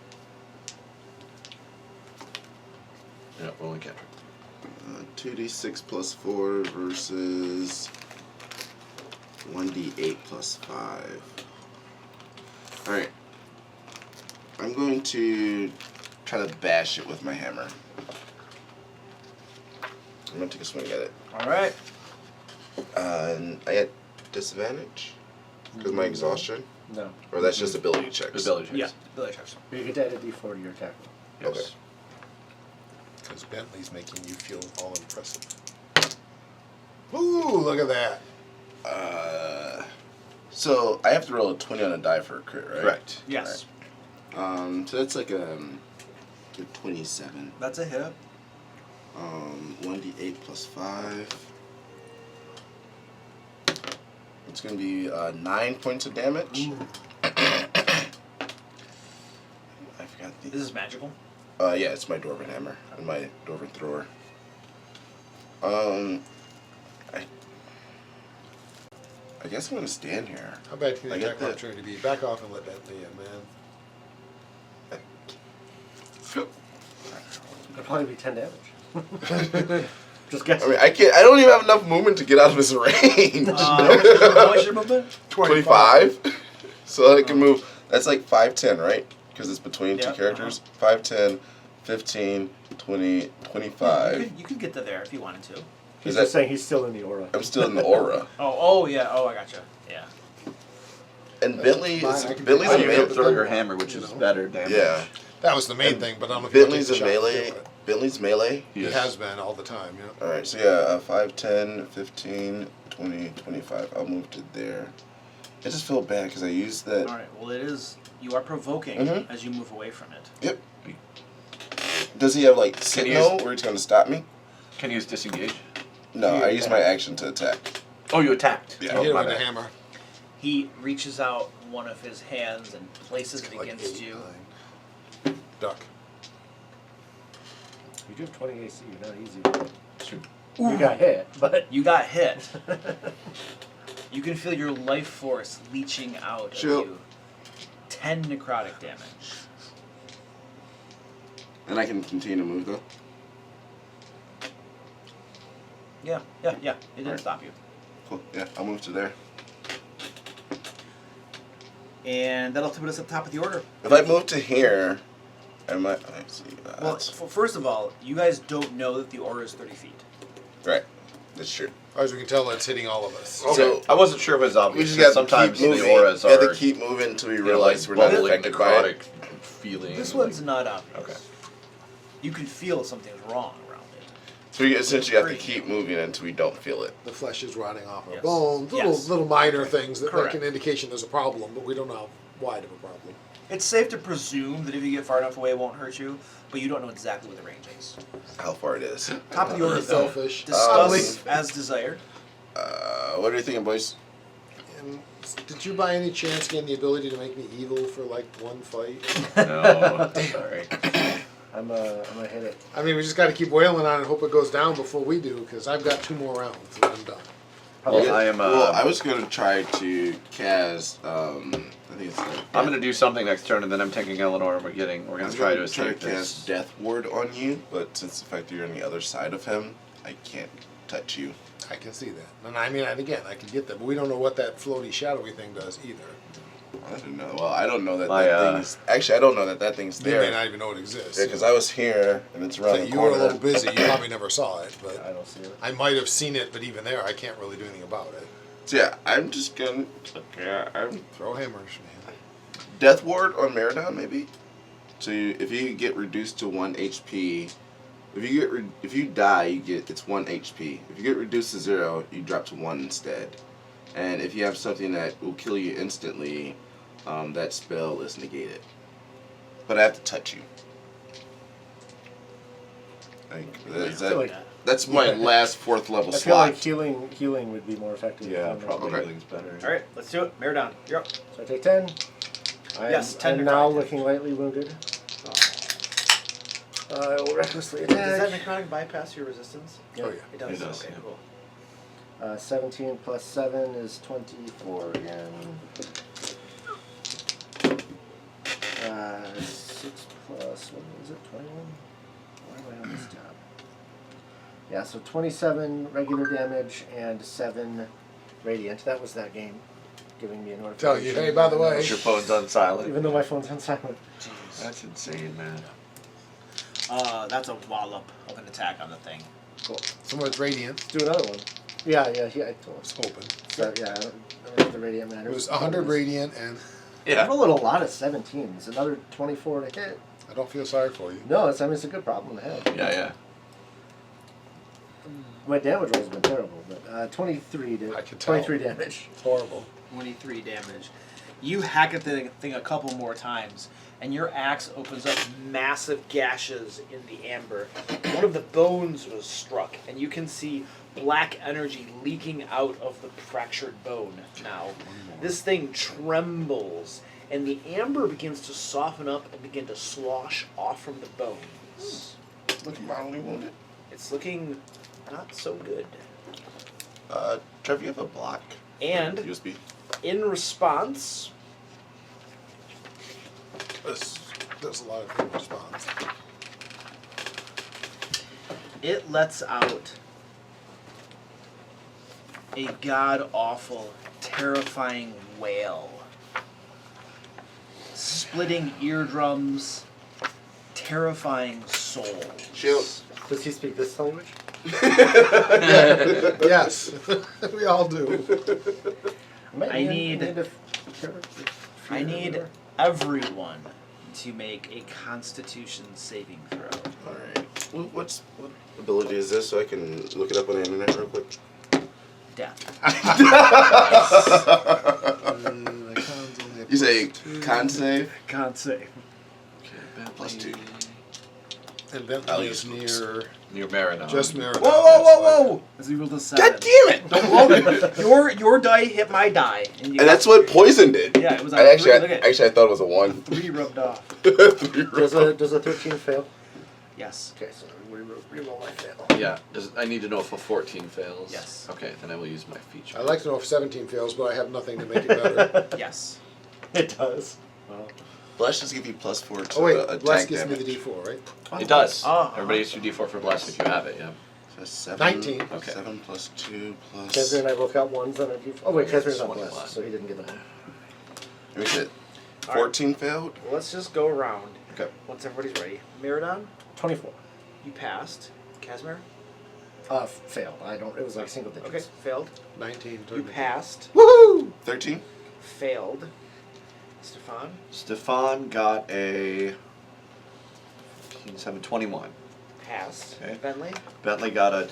Yeah, only cantrip. 2d6 plus 4 versus 1d8 plus 5. Alright. I'm going to try to bash it with my hammer. I'm going to take a swing at it. All right. And I get disadvantage because of my exhaustion? No. Or that's just ability checks? Ability checks. Yeah, ability checks. You get to add a d4 to your attack. Yes. Okay. Because Bentley's making you feel all impressive. Ooh, look at that. So I have to roll a 20 on a die for a crit, right? Correct. Yes. So that's like a 27. That's a hit. 1d8 plus 5. It's going to be 9 points of damage. I forgot the. This is magical. Yeah, it's my Dwarven hammer and my Dwarven thrower. I guess I'm going to stand here. How bad can the I get attack that. opportunity be? Back off and let Bentley in, man. It'll probably be 10 damage. Just guess. I mean, I don't even have enough movement to get out of his range. What's your movement? 25. So I can move. That's like 5'10", right? Because it's between Yeah, two characters. 5'10", 15, 20, 25. You could get to there if you wanted to. He's Is just that- saying he's still in the aura. I'm still in the aura. Oh, yeah. Oh, I gotcha. Yeah. And Bentley Fine, is I can- Bentley's Oh, a you can melee. throw your hammer, which is better damage. Yeah. That was the main And thing, but I don't know if you want to Bentley's take a the shot. melee. Do it. Bentley's melee. He Yes. has been all the time, yeah. Alright, so yeah, 5, 10, 15, 20, 25. I'll move to there. I just feel bad because I used that. All right. Well, it is. You are provoking Mhm. as you move away from it. Yep. Does he have like Can he signal use- where he's going to stop me? Can you use disengage? No, I use my action to attack. Oh, you attacked. Yeah. Oh, Hit him my with the bad. hammer. He reaches out one of his hands and places it Like against 8, you. 9. Duck. You do have 20 AC. You're not easy. You got hit, but You got hit. You can feel your life force leaching out of Chill. you. 10 necrotic damage. And I can continue to move though. Yeah. It didn't stop you. Cool. Yeah, I'll move to there. And that'll put us at the top of the order. If I move to here, I might. Let's see. Well, first of all, you guys don't know that the aura is 30 feet. Right. That's true. far as we can tell, it's hitting all of us. So I wasn't sure if it was we obvious. just got to Sometimes keep moving. the auras We have are to keep moving until we you know, realize like we're not bubbling, affected by it. necrotic feeling. This one's not obvious. Okay. You can feel something's wrong around it. So we essentially have to keep moving until we don't feel it. The flesh is rotting off our Yes. bones. Yes. Little minor things that Correct. make an indication there's a problem, but we don't know how wide of a problem. It's safe to presume that if you get far enough away, it won't hurt you, but you don't know exactly what the range is. How far it is. Top of the order, though. Selfish. Discuss as desired. What are you thinking, boys? And did you by any chance gain the ability to make me evil for like one fight? No, sorry. I'm gonna hit it. I mean, we just got to keep wailing on it and hope it goes down before we do, because I've got 2 more rounds and I'm done. Well, I am. Well, I was going to try to cast. I think it's. I'm gonna do something next turn, and then I'm taking Eleanor, and we're gonna try to escape cast this. Death Ward on you, but since the fact that you're on the other side of him, I can't touch you. I can see that. And I mean, and again, I can get that, but we don't know what that floaty, shadowy thing does either. I don't know. Well, I don't know that My, that thing's. Actually, I don't know that that thing's You may there. not even know it exists. Yeah, because I was here and it's around So the you were corner. a little busy. You probably never saw it, I but don't see it. I might have seen it. But even there, I can't really do anything about it. So yeah, I'm just gonna. Yeah, I'm Throw hammers, man. Death Ward on Meridon, maybe. So if you get reduced to 1 HP, if you die, you get it's 1 HP. If you get reduced to 0, you drop to 1 instead. And if you have something that will kill you instantly, that spell is negated. But I have to touch you. That's my last 4th level I feel slot. like healing would be more effective. Yeah, than- probably Okay. healing's better. All right, let's do it. Meridon, you're up. So I take 10. Yes, 10 I'm now necrotic. looking lightly wounded. I will recklessly Does that attack. necrotic bypass your resistance? Oh yeah. It does. It does, Okay, yeah. cool. 17 plus 7 is 24 again. 6 plus, what was it, 21? Why am I on this tab? Yeah, so 27 regular damage and 7 radiant. That was that game, giving me a notification. Tell you, hey, by the way, Your phone's on silent. Even though my phone's on silent. That's insane, man. That's a wallop of an attack on the thing. Cool. someone's radiant. Let's do another one. Yeah, I told I was hoping. So, yeah, I don't know if the radiant matters. It was 100 radiant, and I rolled a lot of 17s. Another 24 to hit. I don't feel sorry for you. No, it's a good problem to have. Yeah. My damage roll's been terrible, but 23 I can tell. 23 damage. It's horrible. 23 damage. You hack at the thing a couple more times, and your axe opens up massive gashes in the amber. One of the bones was struck, and you can see black energy leaking out of the fractured bone now. This thing trembles, and the amber begins to soften up and begin to slosh off from the bones. Looking mildly wounded. It's looking not so good. Trevor, you have a block. And USB. in response, There's a lot of good response. it lets out a god-awful, terrifying wail. Splitting eardrums, terrifying souls. Shield. Does he speak this language? Yes, we all do. I need everyone to make a Constitution saving throw. Alright. What ability is this so I can look it up on the internet real quick? Death. You say con save? Con save. Okay, +2. And I'll Bentley use is near Near Meridon. just Meredith. Whoa! As we rolled a 7. God damn it! Don't roll it. Your die hit my die. And that's what poison did. Yeah, it was on I actually, 3. Look at I thought it was a 1. 3 rubbed off. 3 Does a 13 fail? Yes. Okay, so reroll my fail. Yeah. I need to know if a 14 fails. Yes. Okay, then I will use my feature. I'd like to know if 17 fails, but I have nothing to make it better. Yes. It does. Well, Bless just give you +4 to Oh wait, attack Bless gives damage. me the D4, right? It does. Oh. Everybody gets your D4 for blessed if you have it. Yeah. So 7, 19. Okay. 7 plus 2 plus... Catherine and I both got 1s on our D4. Oh wait, Catherine's not 21. blessed, so he didn't get that one. Let me see. 14 failed? Well, let's just go around. Okay. Once everybody's ready. Meridon, 24. you passed. Casimir, Failed. I don't. It was like single digits. Okay, failed. 19. You passed. Woohoo! 13. Failed. Stefan. Stefan got a 15, 7, 21. Passed. Okay. Bentley. Bentley got a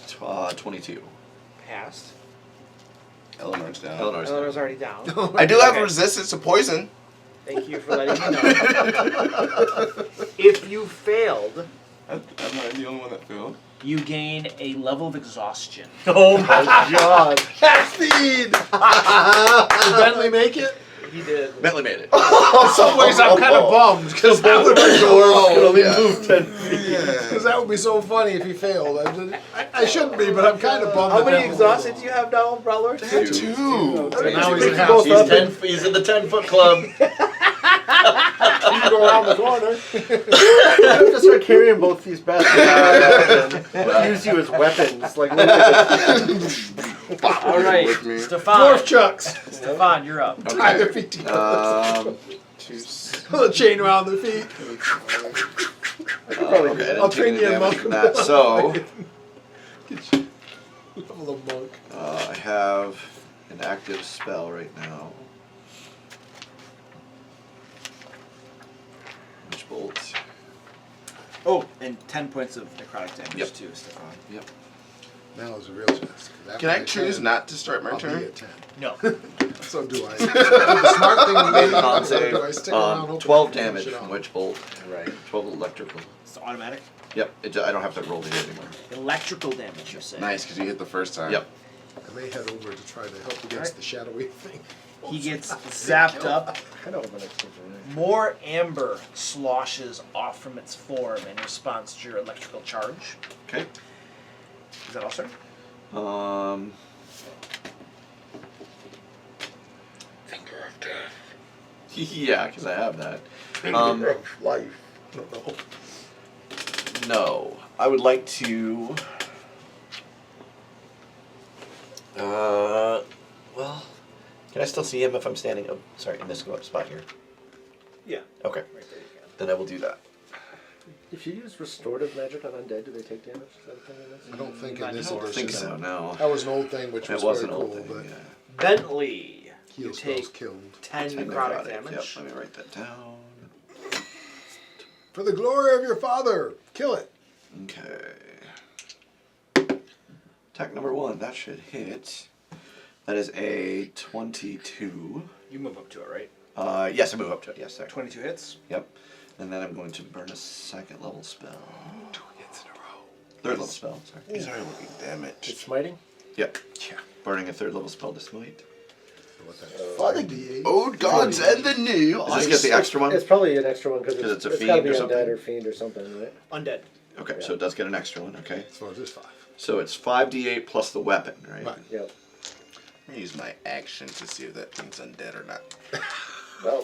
22. Passed. Eleanor's down. Eleanor's Eleanor's already down. I do have Okay. resistance to poison. Thank you for letting me know. If you failed, Am I the only one that failed? You gain a level of exhaustion. Oh my god. Caffeine! Did Bentley make it? he did. Bentley made it. In some ways, I'm kind of bummed because that would be Move 10 feet. because that would be so funny if he failed. I shouldn't be, but I'm kind of bummed. How that many that was- exhausted do you have now, Brawler? Two. So now he's He's in half. both up and He's in the 10-foot club. You can go around the corner. I'm just start carrying both these bastards and use you as weapons. Like, look at this. All right, With me. Stefan. Dwarf chucks. Stefan, you're up. Tie their feet together. Two. Put a chain around their feet. Okay, I I'll didn't take train any you a damage monk. from that. So, Level of monk. I have an active spell right now. Which bolts? Oh, and 10 points of necrotic damage Yep. too, Stefan. Yep. Now is a real test. Can I choose not to start my I'll be turn? at 10. No. So do I. The smart thing to me, Con or save. do I stick around hoping 12 to finish damage it from off? which bolt? Right. 12 electrical. It's automatic. Yep. I don't have to roll to hit anymore. Electrical damage, you say. Nice, because you hit the first time. Yep. I may head over to try to help against the shadowy thing. He gets zapped up. Kind of overextended. More amber sloshes off from its form in response to your electrical charge. Okay. Is that all, sir? Finger of death. Yeah, because I have that. Finger of life. No. No. I would like to. Well, can I still see him if I'm standing? Oh, sorry, in this spot here. Yeah. Okay. Right there you go. Then I will do that. If you use restorative magic on undead, do they take damage? Is that a thing in this? I don't think I in this don't I edition. think so. No. That was an old thing, which It was was very an old cool, thing. but Yeah. Bentley, you heal spells take killed. 10 10 necrotic necrotic. damage. Yep. Let me write that down. For the glory of your father, kill it. Okay. Attack number 1. That should hit. That is a 22. You move up to it, right? Yes, I move up to it. Yes, sorry. 22 hits. Yep. And then I'm going to burn a second level spell. 2 hits in a row. Third level spell, sorry. These are looking It's damaged. smiting? Yep. Yeah. Burning a third level spell to smite. What that? For the 5d8. old gods and the new. Does this get the extra one? It's probably an extra one because 'Cause it's a it's fiend got to be or undead something? or fiend or something, right? Undead. Okay, so it does get an extra one, okay. So it is 5. So it's 5d8 plus the weapon, right? Right. Yep. I'm gonna use my action to see if that thing's undead or not. Well,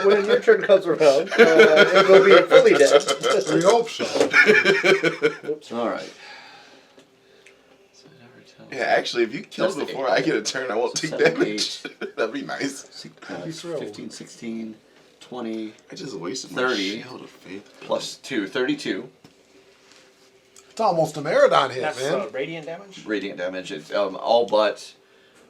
when your turn comes around, it will be fully dead. We hope so. Oops. Alright. Yeah, actually, if you kill That's the before 8. I get a turn, I won't take 7, damage. That'd be nice. be thrilled. 15, 16, 20, I just wasted 30. my shield of faith. plus 2, 32 It's almost a Meridon hit, That's man. radiant damage. radiant damage. It's all but,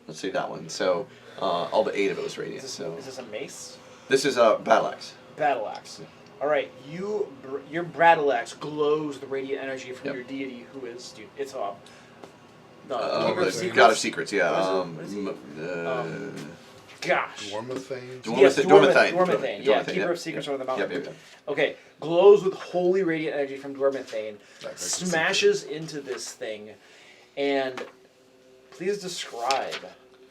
let's see that one. So, all but 8 of it was radiant. Is So this a mace? this is a battle axe. Battle axe. All right, your battle axe glows the radiant energy from Yep. your deity, who is dude. It's the Keeper The of Secrets. God of Secrets, yeah. What is he? Gosh. Dwarmathane. Yes, Dwarmathane. Dwarmathane. Yeah, Dwarmathane, Keeper yep, of Secrets yep. over the mountain. Yep, yep, Okay, glows with holy radiant energy from Dwarmathane, That makes it smashes into this thing, and please describe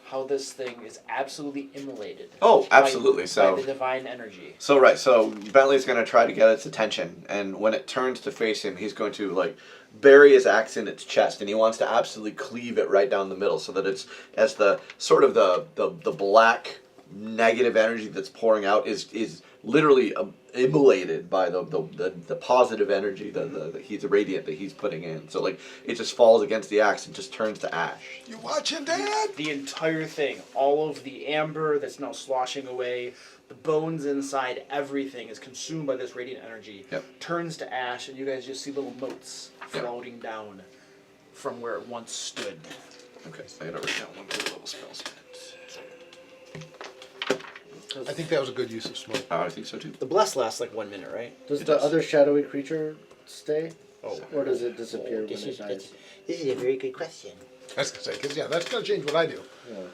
how this thing is absolutely immolated. Oh, by- absolutely. So by the divine energy. So right, so Bentley's going to try to get its attention, and when it turns to face him, he's going to like bury his axe in its chest, and he wants to absolutely cleave it right down the middle, so that it's as the sort of the black negative energy that's pouring out is literally immolated by the positive energy, the radiant that he's putting in. So like it just falls against the axe and just turns to ash. You watching, Dad? The entire thing, all of the amber that's now sloshing away, the bones inside, everything is consumed by this radiant energy. Yep. Turns to ash, and you guys just see little motes Yep. floating down. from where it once stood. Okay, so I gotta write down 1 per level spell spent. I think that was a good use of smoke. I think so too. The bless lasts like 1 minute, right? Does It the does. other shadowy creature stay? Oh. Or does it disappear when This it is, dies? this is a very good question. I was gonna say, because that's gonna change what I do. Yeah.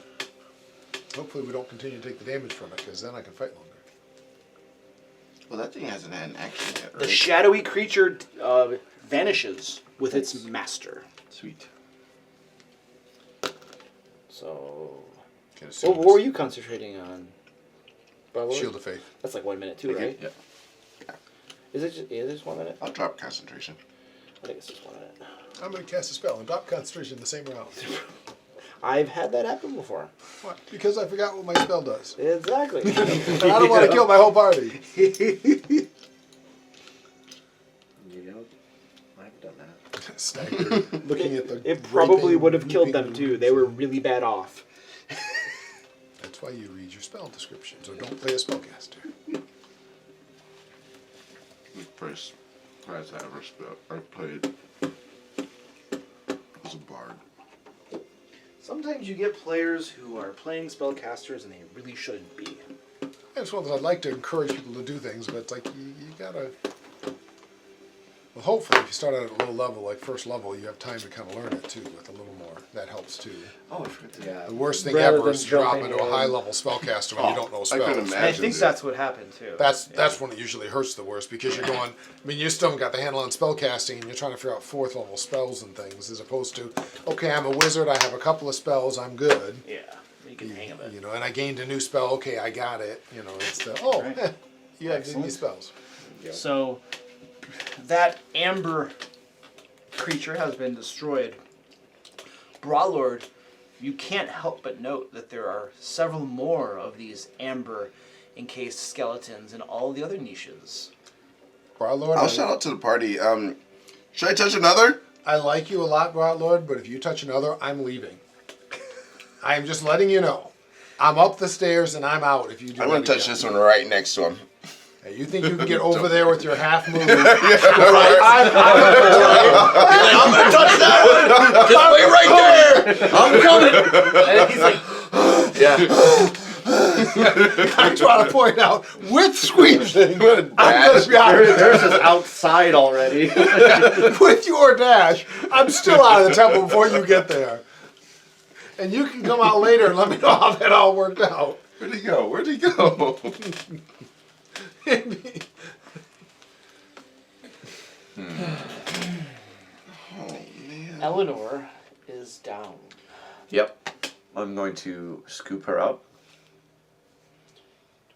Hopefully we don't continue to take the damage from it, because then I can fight longer. Well, that thing hasn't had an action yet, right? The shadowy creature vanishes with its master. Sweet. So, Can assume what were you concentrating on? Barlord? Shield of Faith. That's like 1 minute too, right? Yep. Is it just 1 minute? I'll drop concentration. I think it's just 1 minute. I'm gonna cast a spell and drop concentration in the same round. I've had that happen before. What? Because I forgot what my spell does. Exactly. And I don't want to kill my whole party. You know, I've done that. Staggered, looking at the. It probably raping, would have killed them weeping too. wounds. They were really bad off. That's why you read your spell description, so don't play a spellcaster. The first prize I ever played was a bard. Sometimes you get players who are playing spellcasters and they really shouldn't be. It's one that I'd like to encourage people to do things, but it's like you gotta. Well, hopefully, if you start out at a low level, like first level, you have time to kind of learn it too with a little more. That helps too. Oh, I forgot to. Yeah. The worst thing Rather ever than is to drop jumping into a in. high level spellcaster when you don't know I spells. couldn't imagine. I think that's what happened too. That's when it usually hurts the worst because you're going. I mean, you still haven't got the handle on spellcasting, and you're trying to figure out 4th level spells and things, as opposed to, okay, I'm a wizard, I have a couple of spells, I'm good. Yeah, you can hang of it. You know, and I gained a new spell. Okay, I got it. You know, it's the you have Excellent. these spells. So that amber creature has been destroyed. Brawlord, you can't help but note that there are several more of these amber encased skeletons in all the other niches. Broadlord, I'll shout out to the party. Should I touch another? I like you a lot, Broadlord, but if you touch another, I'm leaving. I'm just letting you know. I'm up the stairs and I'm out if you do I'm that gonna touch again. this one right next to him. Hey, you think you can get over there with your half move? I'm gonna touch that one. Just wait right there. I'm coming. And he's like, I'm trying to point out with squeezing. I'm gonna Dash. be out of there. Theirs is outside already. With your dash, I'm still out of the temple before you get there. And you can come out later and let me know how that all worked out. Where'd he go? Where'd he go? Eleanor is down. Yep. I'm going to scoop her up. Do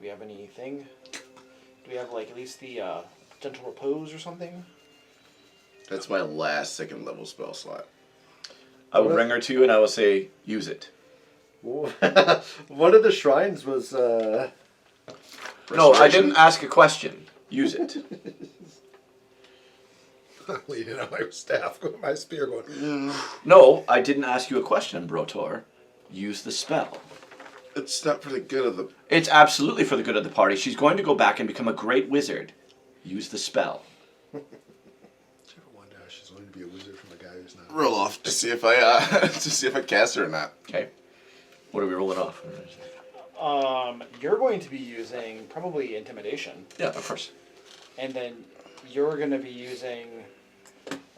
we have anything? Do we have like at least the gentle repose or something? That's my last 2nd level spell slot. I will bring her to you and I will say, use it. One of the shrines was. No, I didn't ask a question. Use it. I'm leaning on my staff, my spear going. No, I didn't ask you a question, Brotor. Use the spell. It's not for the good of the. It's absolutely for the good of the party. She's going to go back and become a great wizard. Use the spell. Did you ever wonder how she's going to be a wizard from a guy who's not? Roll off to see if I cast her or not. Okay. What are we rolling off? You're going to be using probably intimidation, Yeah, of course. and then you're going to be using,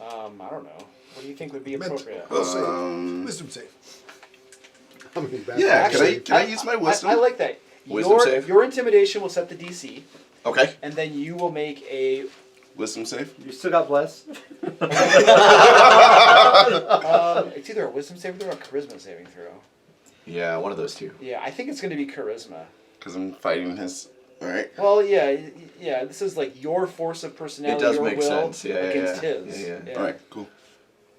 I don't know. What do you think would be appropriate? Will save. Wisdom save. I mean, bad Yeah, Actually, can I use my wisdom? I like that. Wisdom save? Your intimidation will set the DC, Okay. and then you will make a. Wisdom save? You still got bless? It's either a wisdom saving throw or a charisma saving throw. Yeah, one of those two. Yeah, I think it's going to be charisma. Because I'm fighting his. Alright. Well, yeah. This is like your force of personality, It does your make will sense. Yeah, against yeah. his. Yeah. Alright, cool.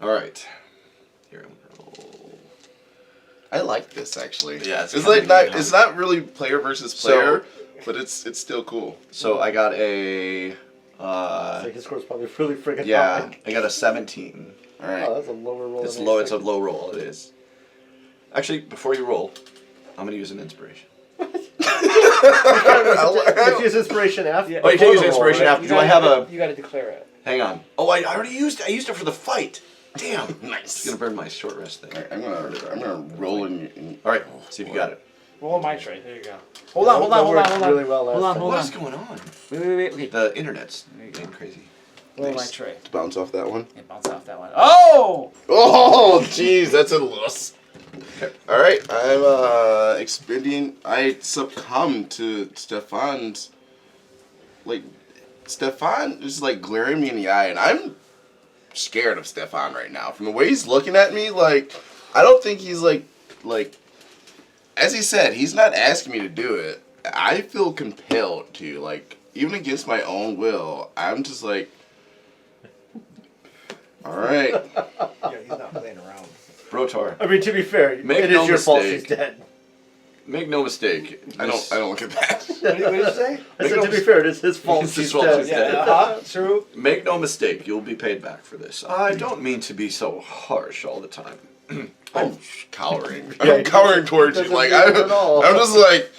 All right. Here I'm gonna roll. I like this actually. Yeah, it's it's kinda like not. neat, huh? It's not really player versus player, but it's still cool. So I got a. Like his score's probably really friggin' Yeah, high. I got a 17. All right. Oh, that's a lower roll. It's than I low. It's a expected. low roll. It is. Actually, before you roll, I'm gonna use an inspiration. Let's use inspiration after. Yeah. Oh, you before can't use the roll, inspiration right? after. Do I have a? You got to declare it. Hang on. Oh, I already used. I used it for the fight. Damn. Nice. It's gonna burn my short rest thing. Alright, I'm gonna roll in. All right, see if you got it. Roll my tray. There you go. Hold on, hold on, That hold on, worked hold on. really well last Hold on, time. hold What on. is going on? Wait. The internet's getting crazy. Roll my Nice. tray. To bounce off that one. Yeah, bounce off that one. Oh! Oh, jeez, that's a loss. All right, I'm expending. I succumb to Stefan's. Like, Stefan is like glaring me in the eye, and I'm scared of Stefan right now. From the way he's looking at me, like, I don't think he's like. As he said, he's not asking me to do it. I feel compelled to, like, even against my own will. I'm just like, all right. Yeah, he's not playing around. Brotar, I mean, to be fair, Make it no is your fault she's mistake. dead. make no mistake. I don't look at that. What did you say? I said, to be fair, it is his fault It's his she's fault dead. she's dead. True. Make no mistake, you'll be paid back for this. I don't mean to be so harsh all the time. I'm cowering. Yeah, I'm cowering towards you. doesn't Like, mean it at all. I'm just like,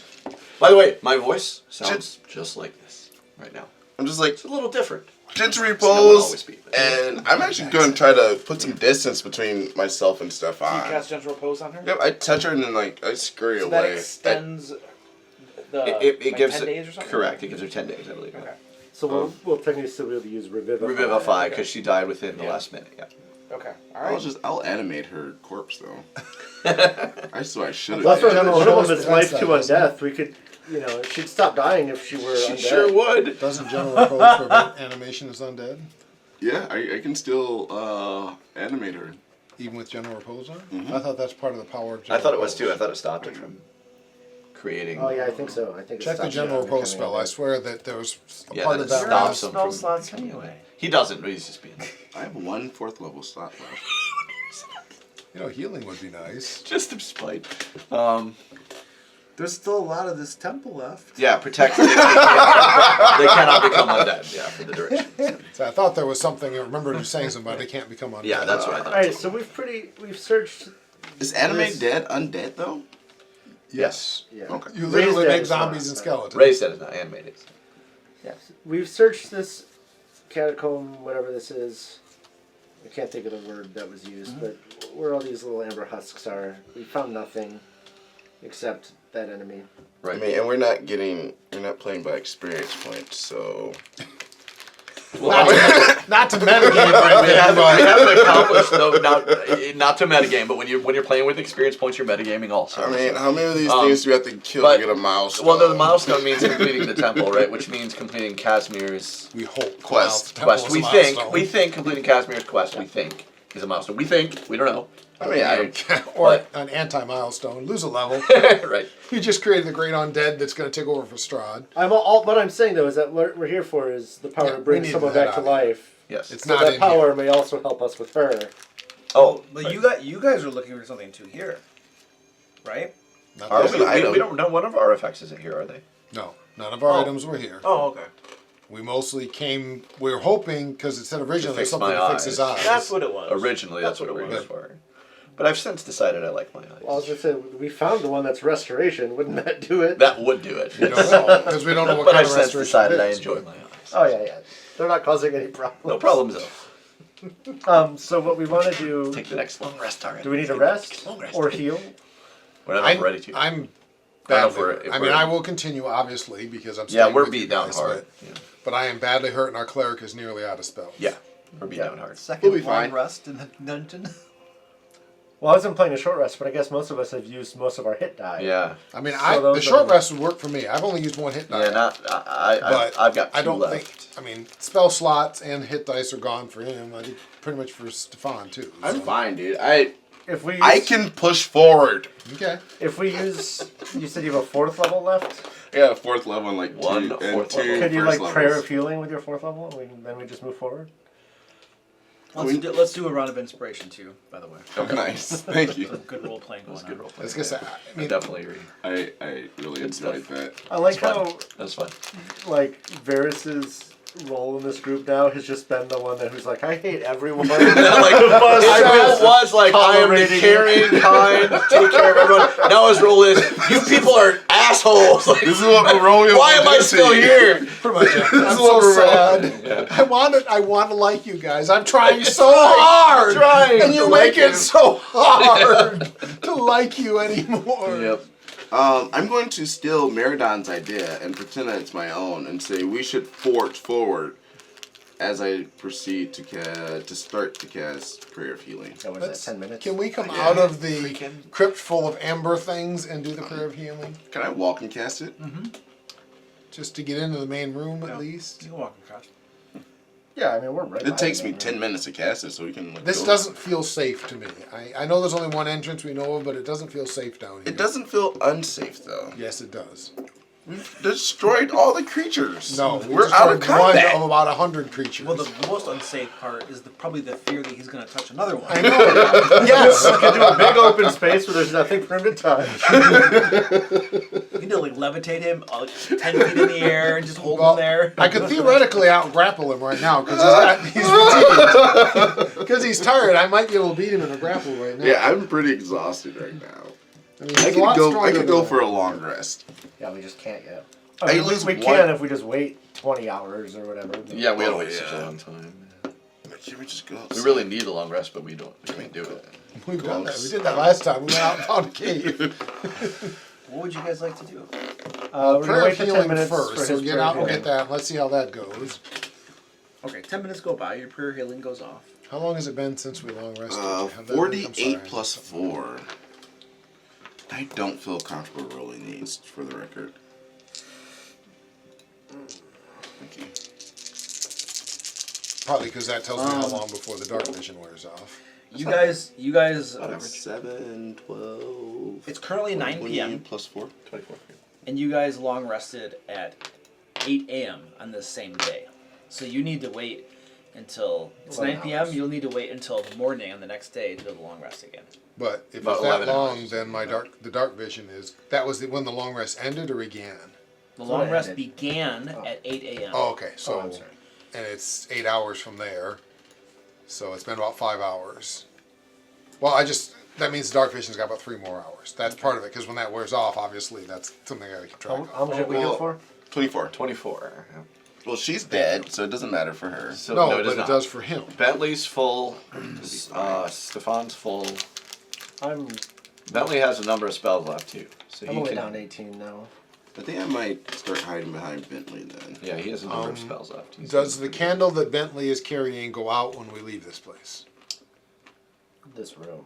By the way, my voice sounds just like this right now. I'm just like, It's a little different. gentle It's not what it always repose, be. and I'm actually going to try to put some distance between myself and Do you Stefan. cast gentle repose on her? Yep, I touch her and then like I scurry So that away. extends the It like gives 10 it, days or something? correct. It gives her 10 days, I believe. Okay. So we'll technically still be able to use Revivify. Revivify because she died within the Yeah. last minute. Yeah. Okay. All right. I'll animate her corpse though. I swear I should have. Plus, we're General going to Repose limit prevents life to that, doesn't it? undeath. We could, she'd stop dying if she were She undead. sure would. Doesn't general repose prevent animation as undead? Yeah, I can still animate her. Even with general repose on? Mhm. I thought that's part of the power of I general thought it was repose. too. I thought it stopped it from creating. Oh yeah, I think so. I think it Check the stops general you from repose becoming spell. I undead. swear that there was a Yeah, part that of it that. stops him Spell from. slots anyway. He doesn't. He's just being I have 1 4th level slot left. Healing would be nice. just to spite. There's still a lot of this temple left. Yeah, protect. They cannot become undead. Yeah, for the duration. So I thought there was something. I remember you saying something about they can't become undead. Yeah, that's what I thought. All right, so we've searched. Is animate This- dead undead though? Yes. Yeah. Okay. You literally Raised make is not, zombies and so- skeletons. Ray said it's not animated. Yes, we've searched this catacomb, whatever this is. I can't think of the word that was used, but where all these little amber husks are, we found nothing except that enemy. I mean, and we're not playing by experience points, so. Not to metagame right We there, haven't, but we haven't accomplished though. Not to metagame, but when you're playing with experience points, you're metagaming also. I mean, how many of these Um, things do we have to kill but- to get a milestone? Well, no, the milestone means completing the temple, right? Which means completing Casimir's we hope Quest. quest. We think completing Casimir's quest. We think is a milestone. We think. We don't know. I mean, or an anti-milestone, lose a level. Right. You just created the great undead that's going to take over for Strahd. What I'm saying though is that what we're here for is the power Yeah, to we bring need someone that back to out of here. life. Yes. It's So not that in power here. may also help us with her. Oh, But you guys are looking for something too here, right? Not are that- we? We don't know. One of our effects isn't here, are they? No, none of our items were here. Oh, okay. We mostly came. We were hoping because it said originally fix something my to fix his eyes. eyes. That's what it was. Originally, that's what we were used for. But I've since decided I like my eyes. Well, as I said, we found the one that's restoration. Wouldn't that do it? That would do it. We don't know because we don't know what But kind I've of since restoration decided it I is. enjoy my eyes. Oh yeah. They're not causing any problems. No problems though. So what we want to do? Take the next long rest already. Do we need a rest Long rest. or heal? We're not I'm ready to. I'm I don't know badly. if we're- hurt. if I mean, we're- I will continue obviously because I'm. Yeah, staying we're with you beat down guys, hard. Yeah. But I am badly hurt, and our cleric is nearly out of spells. Yeah, we're beat down hard. We'll be fine. rest in the dungeon. Well, I wasn't playing a short rest, but I guess most of us have used most of our hit die. Yeah. I mean, So the those short are- rest would work for me. I've only used one hit die. Yeah, not. But I've got two I don't left. think. I mean, spell slots and hit dice are gone for him. I think pretty much for Stefan too. I'm so. fine, dude. If we use, I can push forward. Okay. if we use, you said you have a 4th level left. Yeah, 4th level and like One two and fourth two level. Could you first like prayer levels. of healing with your 4th level? Then we just move forward. Let's do a round of inspiration too. By the way, Oh, nice. Thank you. good role playing going on. Good role I was playing. gonna say. I I mean, definitely agree. I really Good enjoyed stuff. that. I like That's how fun. That's fun. like Varys's role in this group now has just been the one who's like, I hate everyone. I was like, I am the caring kind, take care of everyone. Now his role is, you people are assholes. Like, This is what Romeo. why am I still here? Pretty much. I'm so sad. Yeah. I want to like you guys. I'm trying so hard, and you make it so hard to like you anymore. Yep. I'm going to steal Meridon's idea and pretend that it's my own and say we should forge forward as I proceed to start to cast Prayer of Healing. So what is that, 10 minutes? Can we come out of the crypt full of amber things and do the Prayer of Healing? Can I walk and cast it? Just to get into the main room at least? You can walk across. Yeah, I mean, we're right. It takes me 10 minutes to cast it, so we can. This doesn't feel safe to me. I know there's only one entrance we know of, but it doesn't feel safe down here. It doesn't feel unsafe though. Yes, it does. We've destroyed all the creatures. No, we're out of one combat. of about 100 creatures. Well, the most unsafe part is probably the fear that he's going to touch another one. I know. Yes. We could do a big open space where there's nothing for him to touch. You can like levitate him 10 feet in the air and just hold him there. I could theoretically out grapple him right now because he's fatigued. Because he's tired, I might be able to beat him in a grapple right now. Yeah, I'm pretty exhausted right now. I mean, I he's a lot could go. I stronger could go than for I a am. long rest. Yeah, we just can't yet. I I mean, lose we one- can if we just wait 20 hours or whatever. Yeah, we gotta wait yeah. such a long time. Can we just go? We really need a long rest, but we can't do it. We've done that. We did that last time. We went out and found a cave. What would you guys like to do? We're gonna Prayer wait of for 10 healing minutes first. for So his get prayer out and healing. get that. And let's see how that goes. Okay, 10 minutes go by, your prayer healing goes off. How long has it been since we long rested? Have that been- I'm 48 sorry. plus 4. I don't feel comfortable rolling these, for the record. Thank you. Probably because that tells me how long before the dark vision wears off. You guys, Whatever. 7, 12. it's currently 9 20 p.m. plus 4. 24. and you guys long rested at 8 a.m. on this same day. So you need to wait until it's 11 9 p.m. hours. You'll need to wait until the morning on the next day to do the long rest again. But if About it's that 11 long, hours. then the dark vision is that was when the long rest ended or began. The So long it rest ended. began at 8 a.m. Oh, okay. So I'm sorry. and it's 8 hours from there, so it's been about 5 hours. Well, that means the dark vision's got about 3 more hours. That's part of it because when that wears off, obviously that's something I gotta keep track of. How much did we do it for? 24. 24. Well, she's dead, so it doesn't matter for her. So, No, it but does it not. does for him. Bentley's full. Stefan's full. I'm Bentley has a number of spells left too, so he only can. down 18 now. I think I might start hiding behind Bentley then. Yeah, he has a number of spells left. He's- Does the candle that Bentley is carrying go out when we leave this place? This room.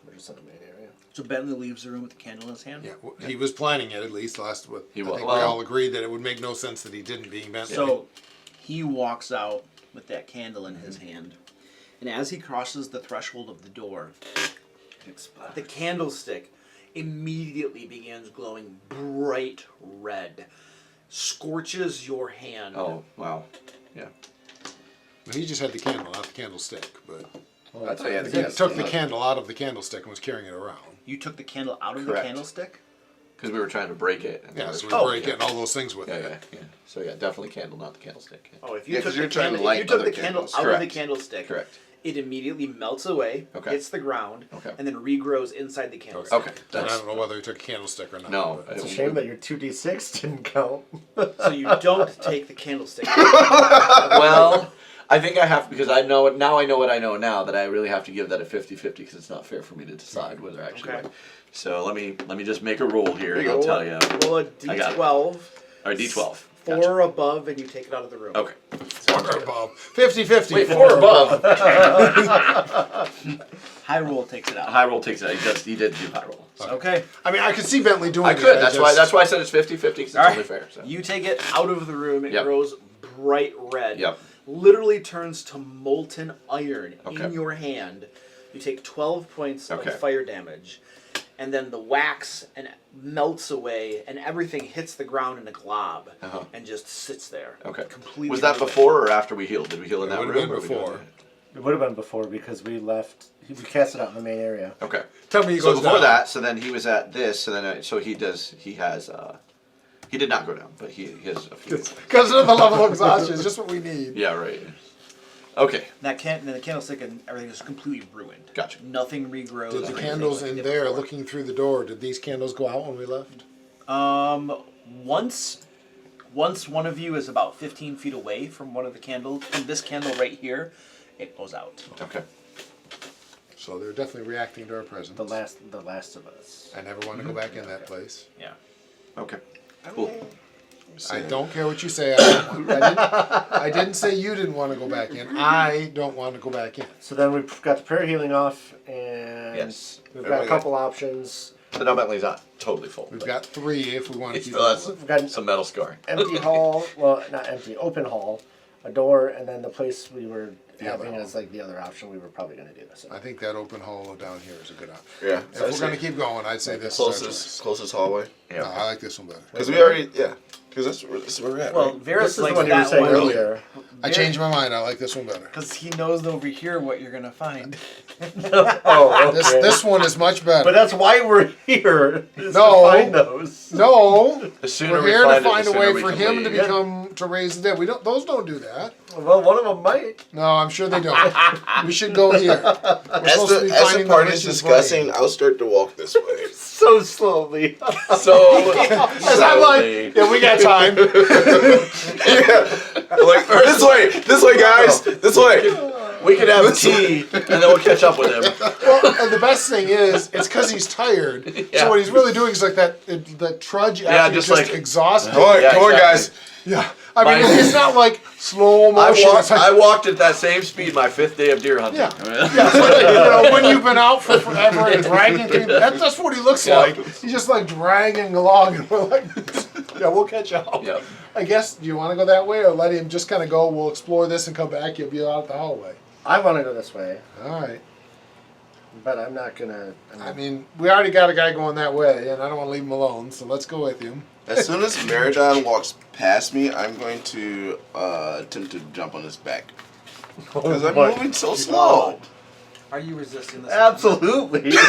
We're just in the main area. So Bentley leaves the room with the candle in his hand. Yeah, he was planning it at least last. I He think was. we Well- all agreed that it would make no sense that he didn't, being Bentley. So he walks out with that candle in his hand, and as he crosses the threshold of the door, the candlestick immediately begins glowing bright red, scorches your hand. Oh wow, yeah. he just had the candle, not the candlestick. But I thought he had he the took the candle out of the candlestick and was carrying it around. You took the candle out of Correct. the candlestick? Because we were trying to break it. and Yeah, then so we were- we break it and all those things with Yeah, it. yeah. So yeah, definitely candle, not the candlestick. Yeah. Oh, if Yeah, you 'cause took you're the trying to candle, light if you took other the candle candles. out of the Correct. candlestick, Correct. it immediately melts away, Okay. hits the ground, Okay. and then regrows inside the candlestick. Okay. And I That's, don't know whether he took a candlestick or not. no. but- It's a shame that your 2d6 didn't count. So you don't take the candlestick. Well, I think I have because I know it now. I know what I know now that I really have to give that a 50-50 because it's not fair for me to decide whether I actually. Okay. Right. So let me just make a roll here and you I'll go. tell you. Roll a I got it. d12. All right, D12. 4 above, and you take it out of the room. Okay. 4 above. 50-50. Wait, 4 above. High roll takes it out. High roll takes it. He did do high roll. So. Okay. I mean, I could see Bentley doing I it. could. That's why I said it's 50-50 because it's All right. only fair. So. You take it out of the room. It Yep. grows bright red. Yep. Literally turns to molten iron Okay. in your hand. You take 12 points Okay. of fire damage. And then the wax and melts away, and everything hits the ground in a glob Uh-huh. and just sits there. Okay. Completely. Was that moving. before or after we healed? Did we heal in It that would've room? been or were we doing before. it? It would have been before because we left. We cast it out in the main area. Okay. Tell me he So goes before down. that, so then he was at this, so then so he has He did not go down, but he has a few. Because of the level of exhaustion is just what we need. Yeah, right. Okay. The candlestick and everything is completely ruined. Gotcha. Nothing regrows. Did the or candles anything in like they did there before. looking through the door, did these candles go out when we left? Once one of you is about 15 feet away from one of the candles, from this candle right here, it goes out. Okay. So they're definitely reacting to our presence. The last of us. I never want to go back in that place. Yeah. Okay. Cool. I don't care what you say. I didn't say you didn't want to go back in. I don't want to go back in. So then we've got the prayer healing off, and Yes. we've got a couple options. So now Bentley's not totally full. We've but got 3 if we want to he keep still has We've got some metal scar. empty hall, well, not empty, open hall, a door, and then the place we were having as like the other option we were probably going to do. So. I think that open hole down here is a good option. Yeah. If we're going to keep going, I'd say this is our choice. Closest hallway. No, I like this one better. Because we already, because this is where we're at. Well, right? Varys This is the likes one you were that saying one earlier. I changed my mind. I like this one better. because he knows over here what you're gonna find. Oh, okay. This one is much better. But that's why we're here. Is No. to find those. No, The sooner we're we here find to it, find the a sooner way we for can him to leave. become to raise the dead. We don't; those don't do that. Well, one of them might. No, I'm sure they don't. We should go here. We're As supposed to be the, as the finding party's Rich's discussing, brain. I'll start to walk this way. So slowly. So, As I'm like, yeah, we got time. Like, this way, guys, this way. we could have tea, and then we'll catch up with him. Well, and the best thing is, it's because he's tired. Yeah. So what he's really doing is like that trudge Yeah, after just just like- exhausted. Come on, Yeah, come on, exactly. guys. Yeah, I mean, Mine- it's not like slow I motion. walked, It's like, I walked at that same speed my 5th day of deer hunting. Yeah. yeah, it's like, you know, when you've been out for forever and dragging things, that's what he looks Yeah. like. He's just like dragging along, and we're like, yeah, we'll catch up. Yep. I guess, do you want to go that way, or let him just kind of go? We'll explore this and come back. You'll be out the hallway. I want to go this way, All right. but I'm not gonna. I mean, we already got a guy going that way, and I don't want to leave him alone. So let's go with him. As soon as Meridon walks past me, I'm going to attempt to jump on his back. Because I'm my moving so slow. Are you resisting this? Absolutely. Come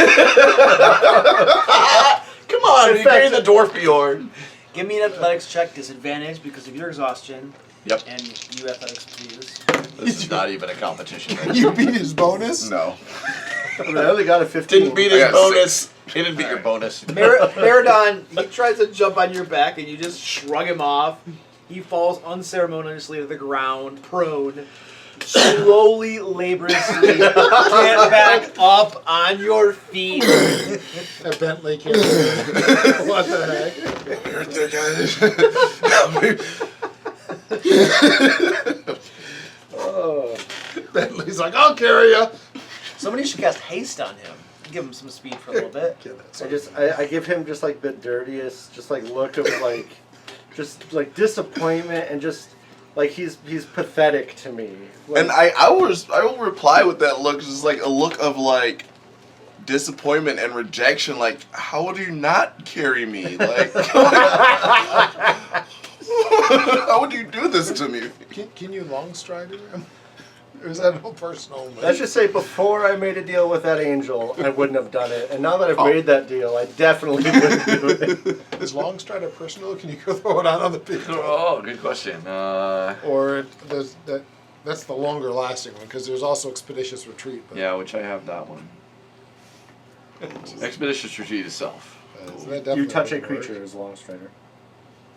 on, In you fact- created the dwarf Bjorn. Give me an athletics check, disadvantage because of your exhaustion. Yep. And you athletics, please. This is not even a competition. You beat his bonus? No. I only got a 15. Didn't beat I his got bonus. He didn't beat your bonus. Meridon, he tries to jump on your back and you just shrug him off. He falls unceremoniously to the ground, prone. Slowly, laboriously, get back up on your feet. That Bentley kid. What the heck? Right there, guys. Bentley's like, I'll carry you. Somebody should cast haste on him. Give him some speed for a little bit. I give him just like the dirtiest, just like look of like, just like disappointment and just like he's pathetic to me. Like, And I will reply with that look, just like a look of like disappointment and rejection. Like, how would you not carry me? Like, how would you do this to me? Can you long stride him? Or is that no personal? let's just say before I made a deal with that angel, I wouldn't have done it. And now that I've made that deal, I definitely wouldn't do it. Is long stride a personal? Can you go throw it on other people? Oh, good question. Or does that's the longer lasting one, because there's also expeditious retreat. But Yeah, which I have that one. Expeditious retreat itself. that You definitely touch a would work. creature as long strider.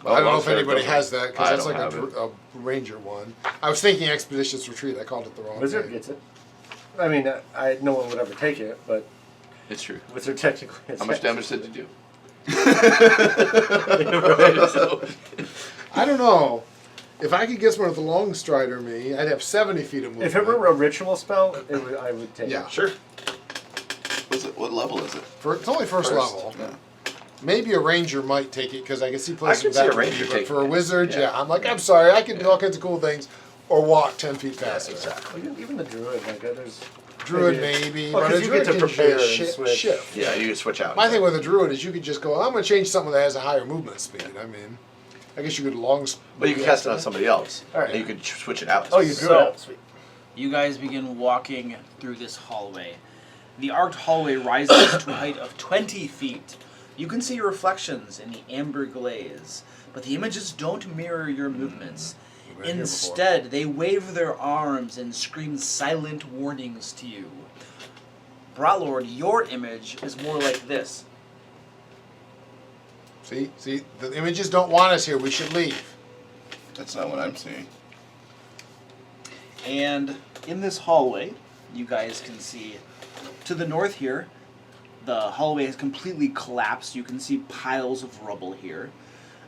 I don't know Long if Strider anybody doesn't. has that, because I that's don't like have it. a ranger one. I was thinking expeditious retreat. I called it the wrong Wizard name. gets it. I mean, no one would ever take it, but It's true. Wizard technically has How much it. damage did you do? I don't know. If I could get someone with a long strider me, I'd have 70 feet of movement. If it were a ritual spell, I would take Yeah. it. Sure. What level is it? It's only first level. Yeah. Maybe a ranger might take it, because I can see places can see a that would ranger be, but taking for a it. wizard, Yeah. yeah, I'm like, I'm sorry, I can do all kinds of cool things, or walk 10 feet faster. Exactly. Even the druid, like there's Druid maybe, Well, but 'cause a you druid get to can prepare just and switch. shift. Yeah, you can switch out. My thing with a druid is you could just go, I'm going to change something that has a higher movement speed. I mean, I guess you could But you can cast it on somebody else. All right. And you can switch it out. Oh, you drew So- it out. Sweet. You guys begin walking through this hallway. The arced hallway rises to a height of 20 feet. You can see your reflections in the amber glaze. But the images don't mirror your movements. We've been here before. Instead, they wave their arms and scream silent warnings to you. Brotlord, your image is more like this. See, the images don't want us here. We should leave. That's not what I'm seeing. And in this hallway, you guys can see to the north here, the hallway has completely collapsed. You can see piles of rubble here.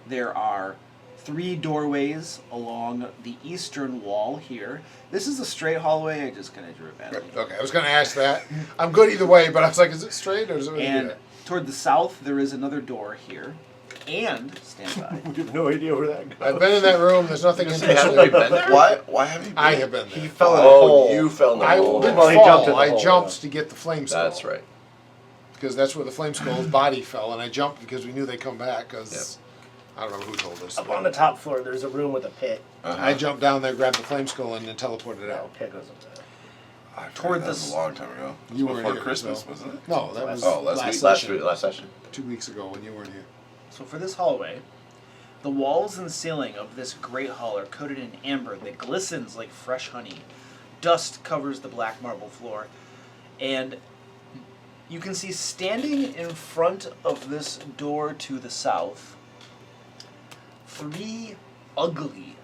There are 3 doorways along the eastern wall here. This is a straight hallway. I just kind of drew it badly. Okay, I was going to ask that. I'm good either way, but I was like, is it straight or is it? And toward the south, there is another door here. And, stand by. We have no idea where that goes. I've been in that room. There's nothing in Have you there. been there? Why have you been? I have been there. He fell in a Oh, hole. you fell in the I hole. didn't Well, he fall. jumped in the I hole, jumped yeah. to get the flame skull. That's right. Because that's where the flame skull's body fell, and I jumped because we knew they'd come back. Because I don't remember who told us. Up on the top floor, there's a room with a pit. I jumped down there, grabbed the flame skull, and then teleported it No, out. pit goes up there. I Toward that was this- a long time ago. It was You weren't before here, Christmas, so- wasn't it? No, that was last week. session. Last session. 2 weeks ago when you weren't here. So for this hallway, the walls and ceiling of this great hall are coated in amber that glistens like fresh honey. Dust covers the black marble floor, and you can see standing in front of this door to the south 3 ugly,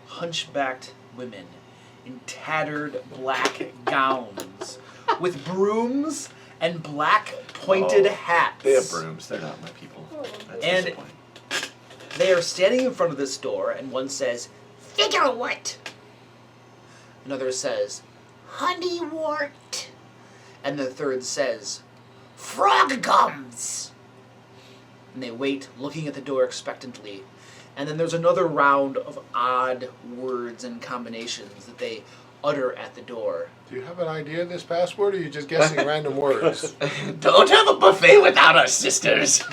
hunchbacked women in tattered black gowns with brooms and black pointed hats. They have brooms. They're not my people. That's And- disappointing. They are standing in front of this door, and one says, Figure what? another says, Honeywort. and the third says, Frog gums. and they wait, looking at the door expectantly. And then there's another round of odd words and combinations that they utter at the door. Do you have an idea of this password, or are you just guessing random words? Don't have a buffet without us, sisters.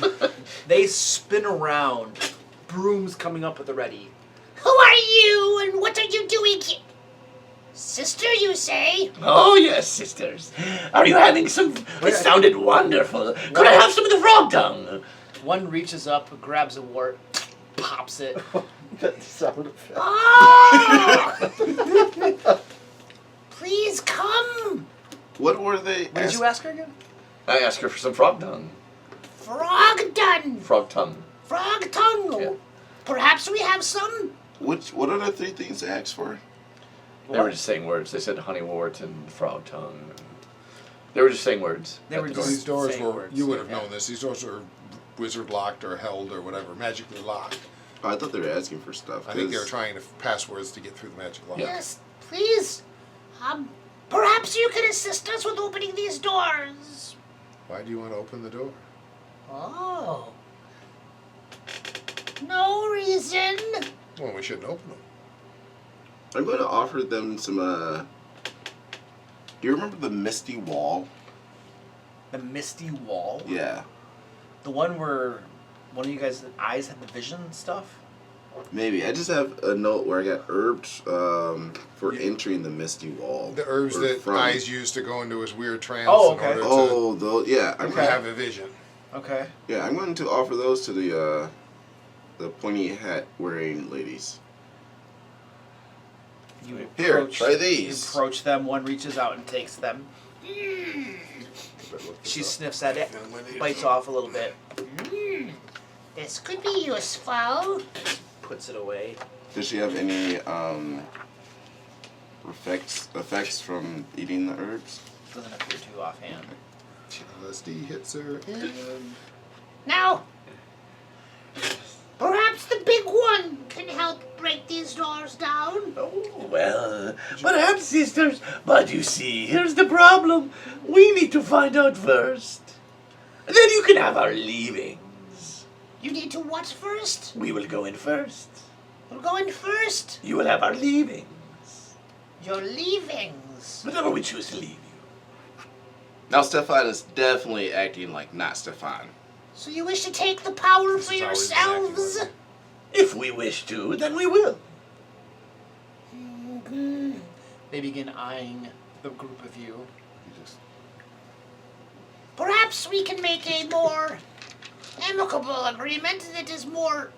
They spin around, brooms coming up at the ready. Who are you and what are you doing here? Sister, you say? Oh, yes, sisters. Are you having some... It sounded wonderful. Could I have some of the frog tongue? One reaches up, grabs a wart, pops it. That sound effect. Oh! Please come. What were they? What did you ask her again? I asked her for some frog tongue. Frog done. Frog tongue. Frog tongue. Yeah. Perhaps we have some. What are the 3 things they asked for? They were just saying words. They said honeywort and frog tongue. They were just saying words. They at were the just- door. These doors saying were, words, you would have yeah. known this, these doors were wizard locked or held or whatever, magically locked. Oh, I thought they were asking for stuff. I think they were 'cause- trying to passwords to get through the magic lock. Yes, please. Perhaps you can assist us with opening these doors. Why do you want to open the door? Oh. No reason. Well, we shouldn't open them. I'm going to offer them some. Do you remember the Misty Wall? The misty wall? Yeah, The one where one of you guys' eyes had the vision stuff? maybe. I just have a note where I got herbs for entering the Misty Wall. The herbs Or that from- Eyes used to go into his weird trance Oh, in okay. order to Oh, those. Yeah, I'm to have a vision. Okay. Yeah, I'm going to offer those to the pointy hat wearing ladies. You Here, approach- try these. You approach them, one reaches out and takes them. She sniffs at it, bites off a little bit, This could be useful. puts it away. Does she have any effects from eating the herbs? Doesn't appear too offhand. LSD hits her and Now, perhaps the big one can help break these doors down. Oh, well, perhaps, sisters. But you see, here's the problem. We need to find out first. Then you can have our leavings. You need to what first? We will go in first. We're going first. You will have our leavings. Your leavings. Whenever we choose to leave you. Now, Stefan is definitely acting like not Stefan. So you wish to take the power This for is always yourselves? exactly If we wish to, then we will. They begin eyeing the group of you. Perhaps we can make a more amicable agreement that is more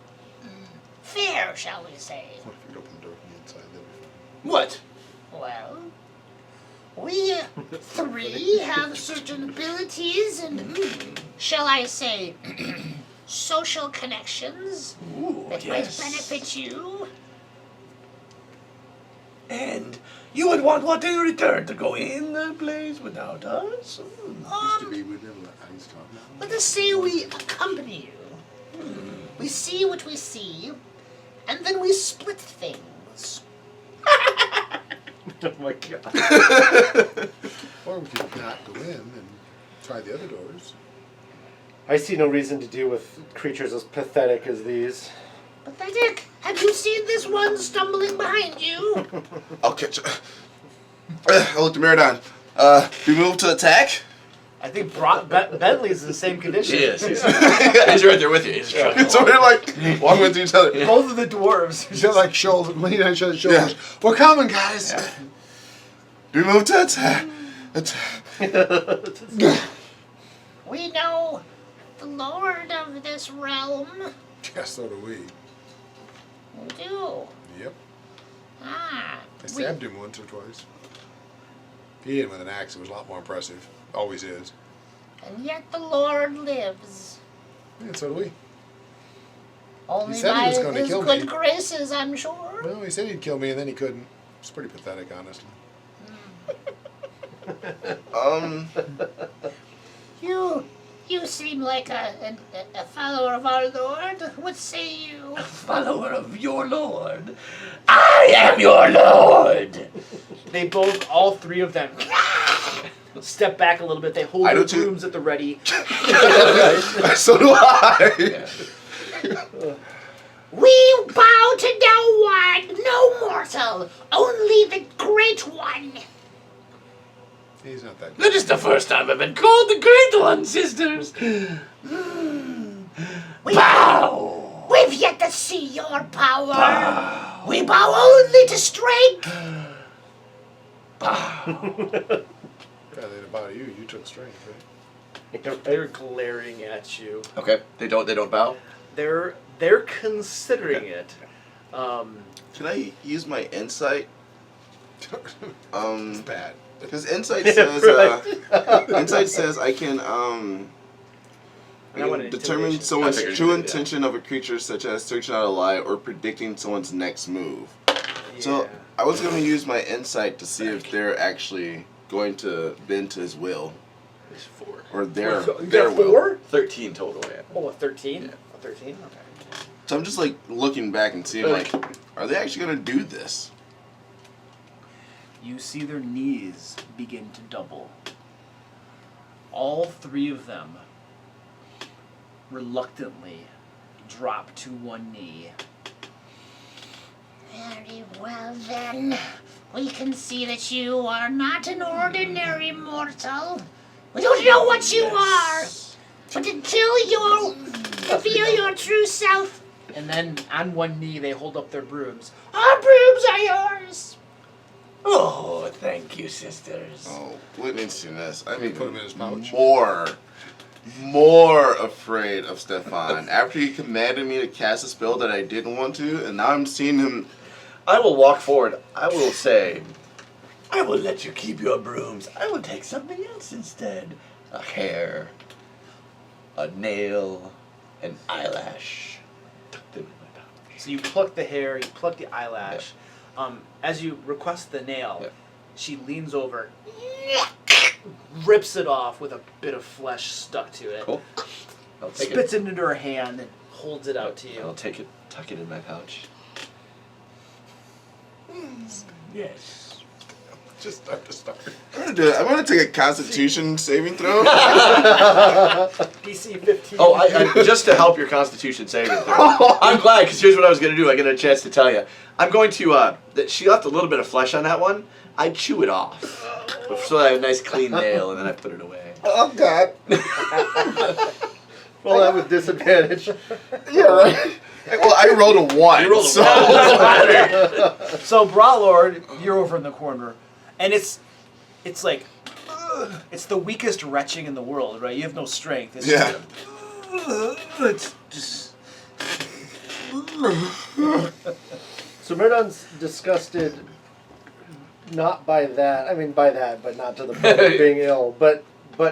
fair, shall we say. What if you open the door from the inside? That'd be What? Well, we three have certain abilities and, shall I say, social connections Ooh, that yes. might benefit you. And you would want what in return? To go in the place without us? Used to be, we'd never let Ice talk now. Let us say we accompany you. We see what we see, and then we split things. Oh my god. Or we could not go in and try the other doors. I see no reason to deal with creatures as pathetic as these. Pathetic! Have you seen this one stumbling behind you? I'll catch you. I'll look to Meridon. Do we move to attack? I think Bentley's in the same condition. He is. He's right there with you. He's trying. So we're like walking with each other. Both of the dwarves. Just like shoulders, leaning on each other's shoulders. Yeah. We're coming, guys. Do we move to attack? We know the lord of this realm. Yes, so do we. We do. Yep. Ah. I stabbed him once or twice. He hit him with an axe. It was a lot more impressive. Always is. And yet the lord lives. Yeah, so do we. Only said he by was gonna his kill good me. graces, I'm sure. Well, he said he'd kill me and then he couldn't. It's pretty pathetic, honestly. You seem like a follower of our lord. What say you? Follower of your lord. I am your lord. They both, all three of them, step back a little bit. They hold I their do too. brooms at the ready. So do I. We bow to no one, no mortal, only the Great One. He's not that good. That is the first time I've been called the Great One, sisters. Bow. We've yet to see your power. We bow only to strength. Yeah, then about you, you took strength, right? They're glaring at you. Okay. They don't bow. They're considering it. Can I use my insight? It's bad. Because insight says insight says I can I want an determine intimidation. someone's I figured true you did, yeah. intention of a creature, such as searching out a lie or predicting someone's next move. So I was going to use my insight to see if they're actually going to bend to his will There's 4. or You their got will. 4? 13 total. Yeah. Oh, a 13? Yeah. A 13? Okay. So I'm just like looking back and seeing like, are they actually going to do this? You see their knees begin to double. All three of them reluctantly drop to one knee. Very well then. We can see that you are not an ordinary mortal. We don't know what you are. But until you reveal your true self, And then on one knee they hold up their brooms. our brooms are yours. Oh, thank you, sisters. Oh, witnessing this, I'm Can you put him in his pouch? more afraid of Stefan after he commanded me to cast a spell that I didn't want to, and now I'm seeing him. I will walk forward. I will say, I will let you keep your brooms. I will take something else instead. a hair, a nail, an eyelash tucked in my pouch. So you pluck the hair, you pluck the eyelash. As you request the nail, Yep. she leans over, rips it off with a bit of flesh stuck to it, Cool. I'll take spits it into her hand, and holds it out to I'll you. take it, tuck it in my pouch. Yes. Just start to start. I'm gonna take a Constitution saving throw. DC 15. Oh, I just to help your Constitution saving throw. I'm glad, because here's what I was going to do. I get a chance to tell you. I'm going to, that she left a little bit of flesh on that one. I chew it off. So I have a nice clean nail, and then I put it away. Oh God. Well, that with disadvantage. Yeah, right. Well, I rolled a 1. You rolled a so. 1. So Brawlord, you're over in the corner, and it's like, it's the weakest retching in the world, right? You have no strength. It's Yeah. It's just. So Myrdan's disgusted, not by that. I mean, by that, but not to the point of being ill. But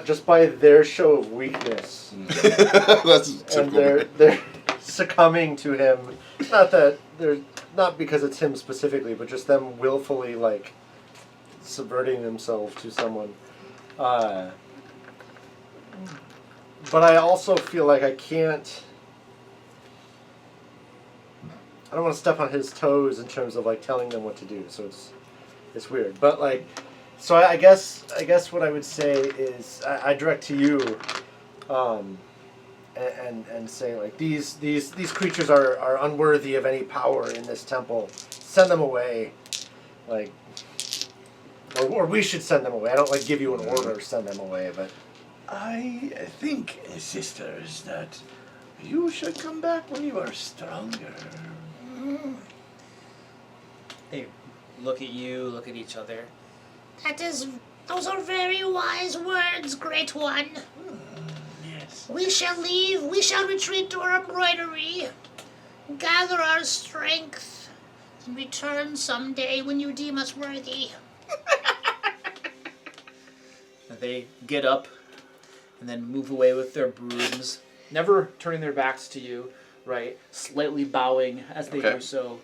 just by their show of weakness. That's And typical. they're succumbing to him. Not because it's him specifically, but just them willfully like subverting themselves to someone. But I also feel like I don't want to step on his toes in terms of like telling them what to do. So it's weird. But like, so I guess what I would say is I direct to you, and say like these creatures are unworthy of any power in this temple. Send them away, like, or we should send them away. I don't like give you an order, send them away, but I think, sisters, that you should come back when you are stronger. They look at you, look at each other. Those are very wise words, Great One. Yes. We shall leave, we shall retreat to our embroidery, gather our strength, and return someday when you deem us worthy. They get up and then move away with their brooms, never turning their backs to you, right? Slightly bowing as they do so.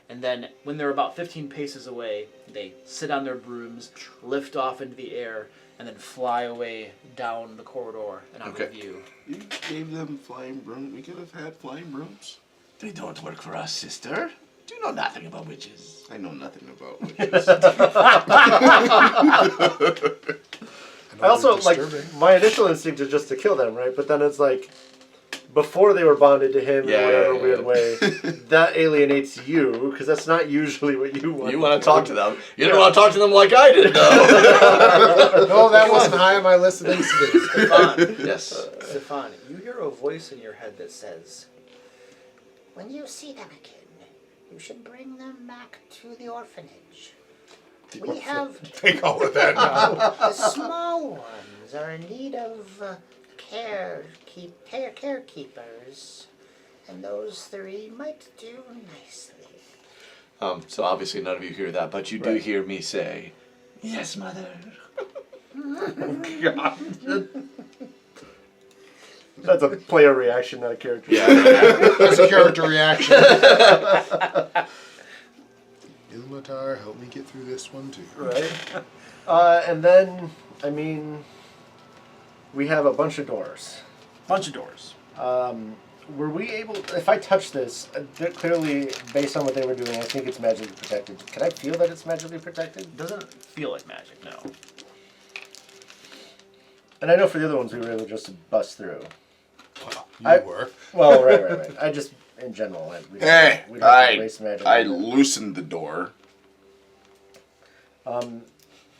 And then when they're about 15 paces away, they sit on their brooms, lift off into the air, and then fly away down the corridor and out of view. You gave them flying brooms. We could have had flying brooms. They don't work for us, sister. Do you know nothing about witches? I know nothing about witches. I also like my initial instinct is just to kill them, right? But then it's like before they were bonded to him in whatever weird way, that alienates you because that's not usually what you want. You want to talk to them. You didn't want to talk to them like I did, though. No, that wasn't high on my list of things to do. Stefan, Yes. Stefan, you hear a voice in your head that says, When you see them again, you should bring them back to the orphanage. We have Take all of that now. the small ones are in need of carekeepers, and those three might do nicely. So obviously none of you hear that, but you do hear me say, Yes, mother. That's a player reaction, not a character. That's a character reaction. Ilmatar, help me get through this one too. Right. And then, I mean, we have a bunch of doors. bunch of doors. Were we able, if I touch this, clearly, based on what they were doing, I think it's magically protected. Can I feel that it's magically protected? Doesn't feel like magic, no. And I know for the other ones we were able just to bust through. You were. Well, right. I just, in general, we don't have to waste magic. I loosened the door.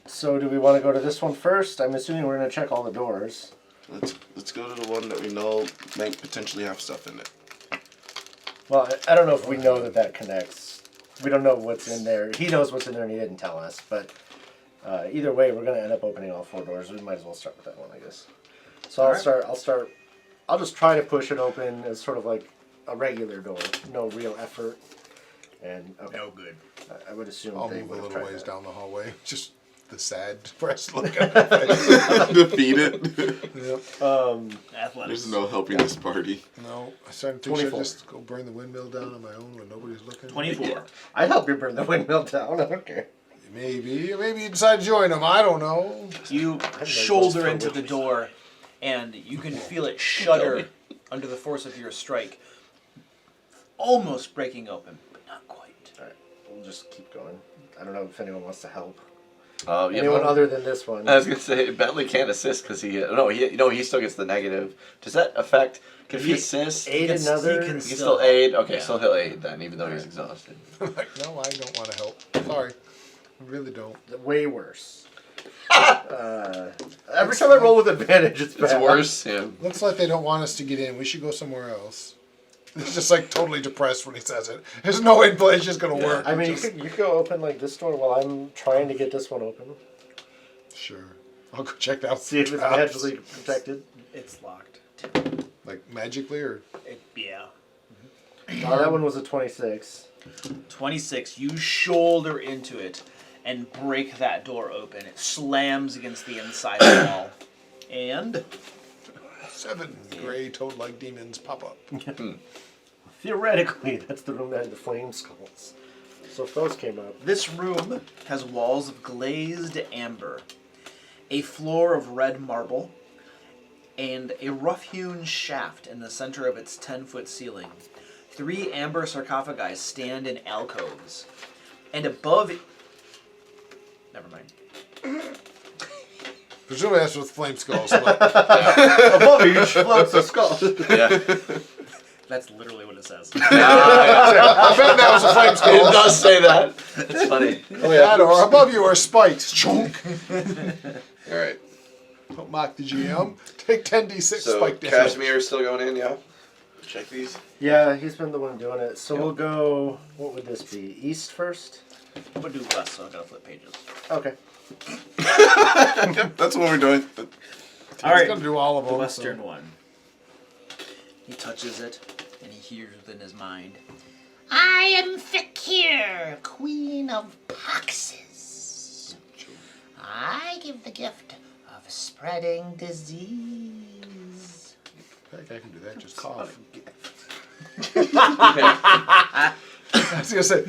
So do we want to go to this one first? I'm assuming we're going to check all the doors. Let's go to the one that we know might potentially have stuff in it. Well, I don't know if we know that connects. We don't know what's in there. He knows what's in there and he didn't tell us. But either way, we're going to end up opening all 4 doors. We might as well start with that one, I guess. So I'll just try to push it open as sort of like a regular door. No real effort. And No good. I would assume I'll they move a would have little tried ways that. down the hallway. Just the sad, depressed look on my face. Defeated. Yep. Athletics. There's no helping this party. No, I started to think should I 24. just go burn the windmill down on my own when nobody's looking. 24. I'd help you burn the windmill down. I don't care. Maybe you decide to join them. I don't know. You shoulder into the door, and you can feel it shudder under the force of your strike. Almost breaking open, but not quite. All right, we'll just keep going. I don't know if anyone wants to help. Anyone Other than this one? I was gonna say Bentley can't assist because he still gets the negative. Does that affect? Can he assist? Aid He another. can He can still aid. Okay, Yeah. so he'll aid then, even though he's exhausted. Like, no, I don't want to help. Sorry, I really don't. Way worse. Every time I roll with advantage, it's bad. It's worse. Yeah. Looks like they don't want us to get in. We should go somewhere else. He's just like totally depressed when he says it. There's no way it's just gonna work. I mean, Just- you could go open like this door while I'm trying to get this one open. Sure. I'll go check out. See if it's traps. magically protected. It's locked. Like magically or Yeah. That one was a 26. 26. You shoulder into it and break that door open. It slams against the inside of the wall. And 7 gray toad-like demons pop up. Theoretically, that's the room that had the flame skulls. So if those came up. this room has walls of glazed amber, a floor of red marble, and a rough-hewn shaft in the center of its 10-foot ceiling. 3 amber sarcophagi stand in alcoves, and above it... Never mind. Presumably that's with flame skulls. But Above each floats a skull. Yeah. That's literally what it says. I bet that was a flame skull. It does say that. It's funny. Oh, yeah. Or above you are spikes. Chunk. All right. Don't mock the GM. Take 10d6 So spike damage. Cashmere is still going in, yeah? Check these. Yeah, he's been the one doing it. So we'll go, what would this be? East first? I'm going to do west, so I've got to flip pages. Okay. Yep, that's what we're doing. All right, He's going to do all of the them. western one. He touches it, and he hears within his mind. I am Fakir, Queen of Poxes. I give the gift of spreading disease. I think I can do that. Just cough. I was going to say,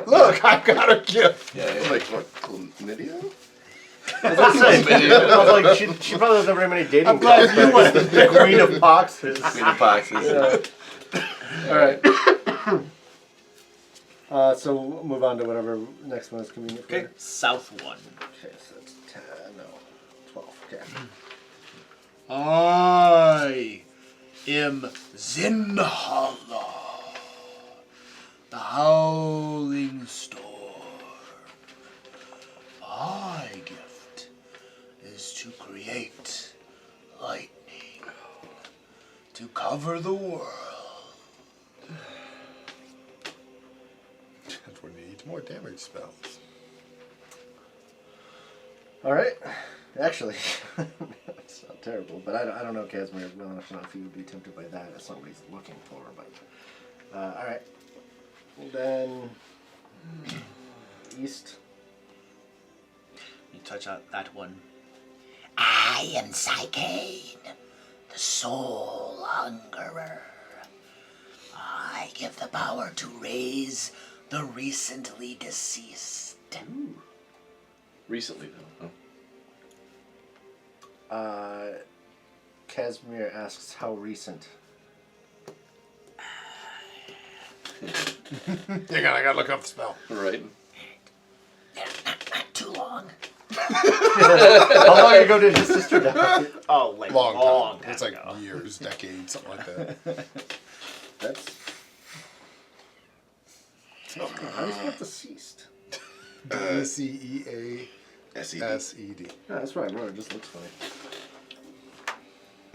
look, I've got a gift. Yeah, it's like what? Chlamydia? I was like, she probably doesn't have very many dating I'm glad cards, you but went the Queen of Poxes. Queen of Boxes. Alright. So we'll move on to whatever next one is convenient for Okay, you. south one. Okay, so that's 10, no, 12, okay. I am Zinhala, the Howling Storm. My gift is to create lightning to cover the world. That's when you need more damage spells. Alright. Actually, it's not terrible, but I don't know Casimir well enough to know if he would be tempted by that. That's not what he's looking for, but... alright. Then... East. You touch out that one. I am 𝐑𝐄𝐒, the soul hungerer. I give the power to raise the recently deceased. Recently, though. Huh? Casimir asks how recent. Hang on, I got to look up the spell. Right. Not too long. How long ago did his sister die? Oh, like Long long time. time It's like ago. years, decades, something like that. That's... How do you spell deceased? DECEASED. SED. Yeah, that's what I wrote. It just looks funny.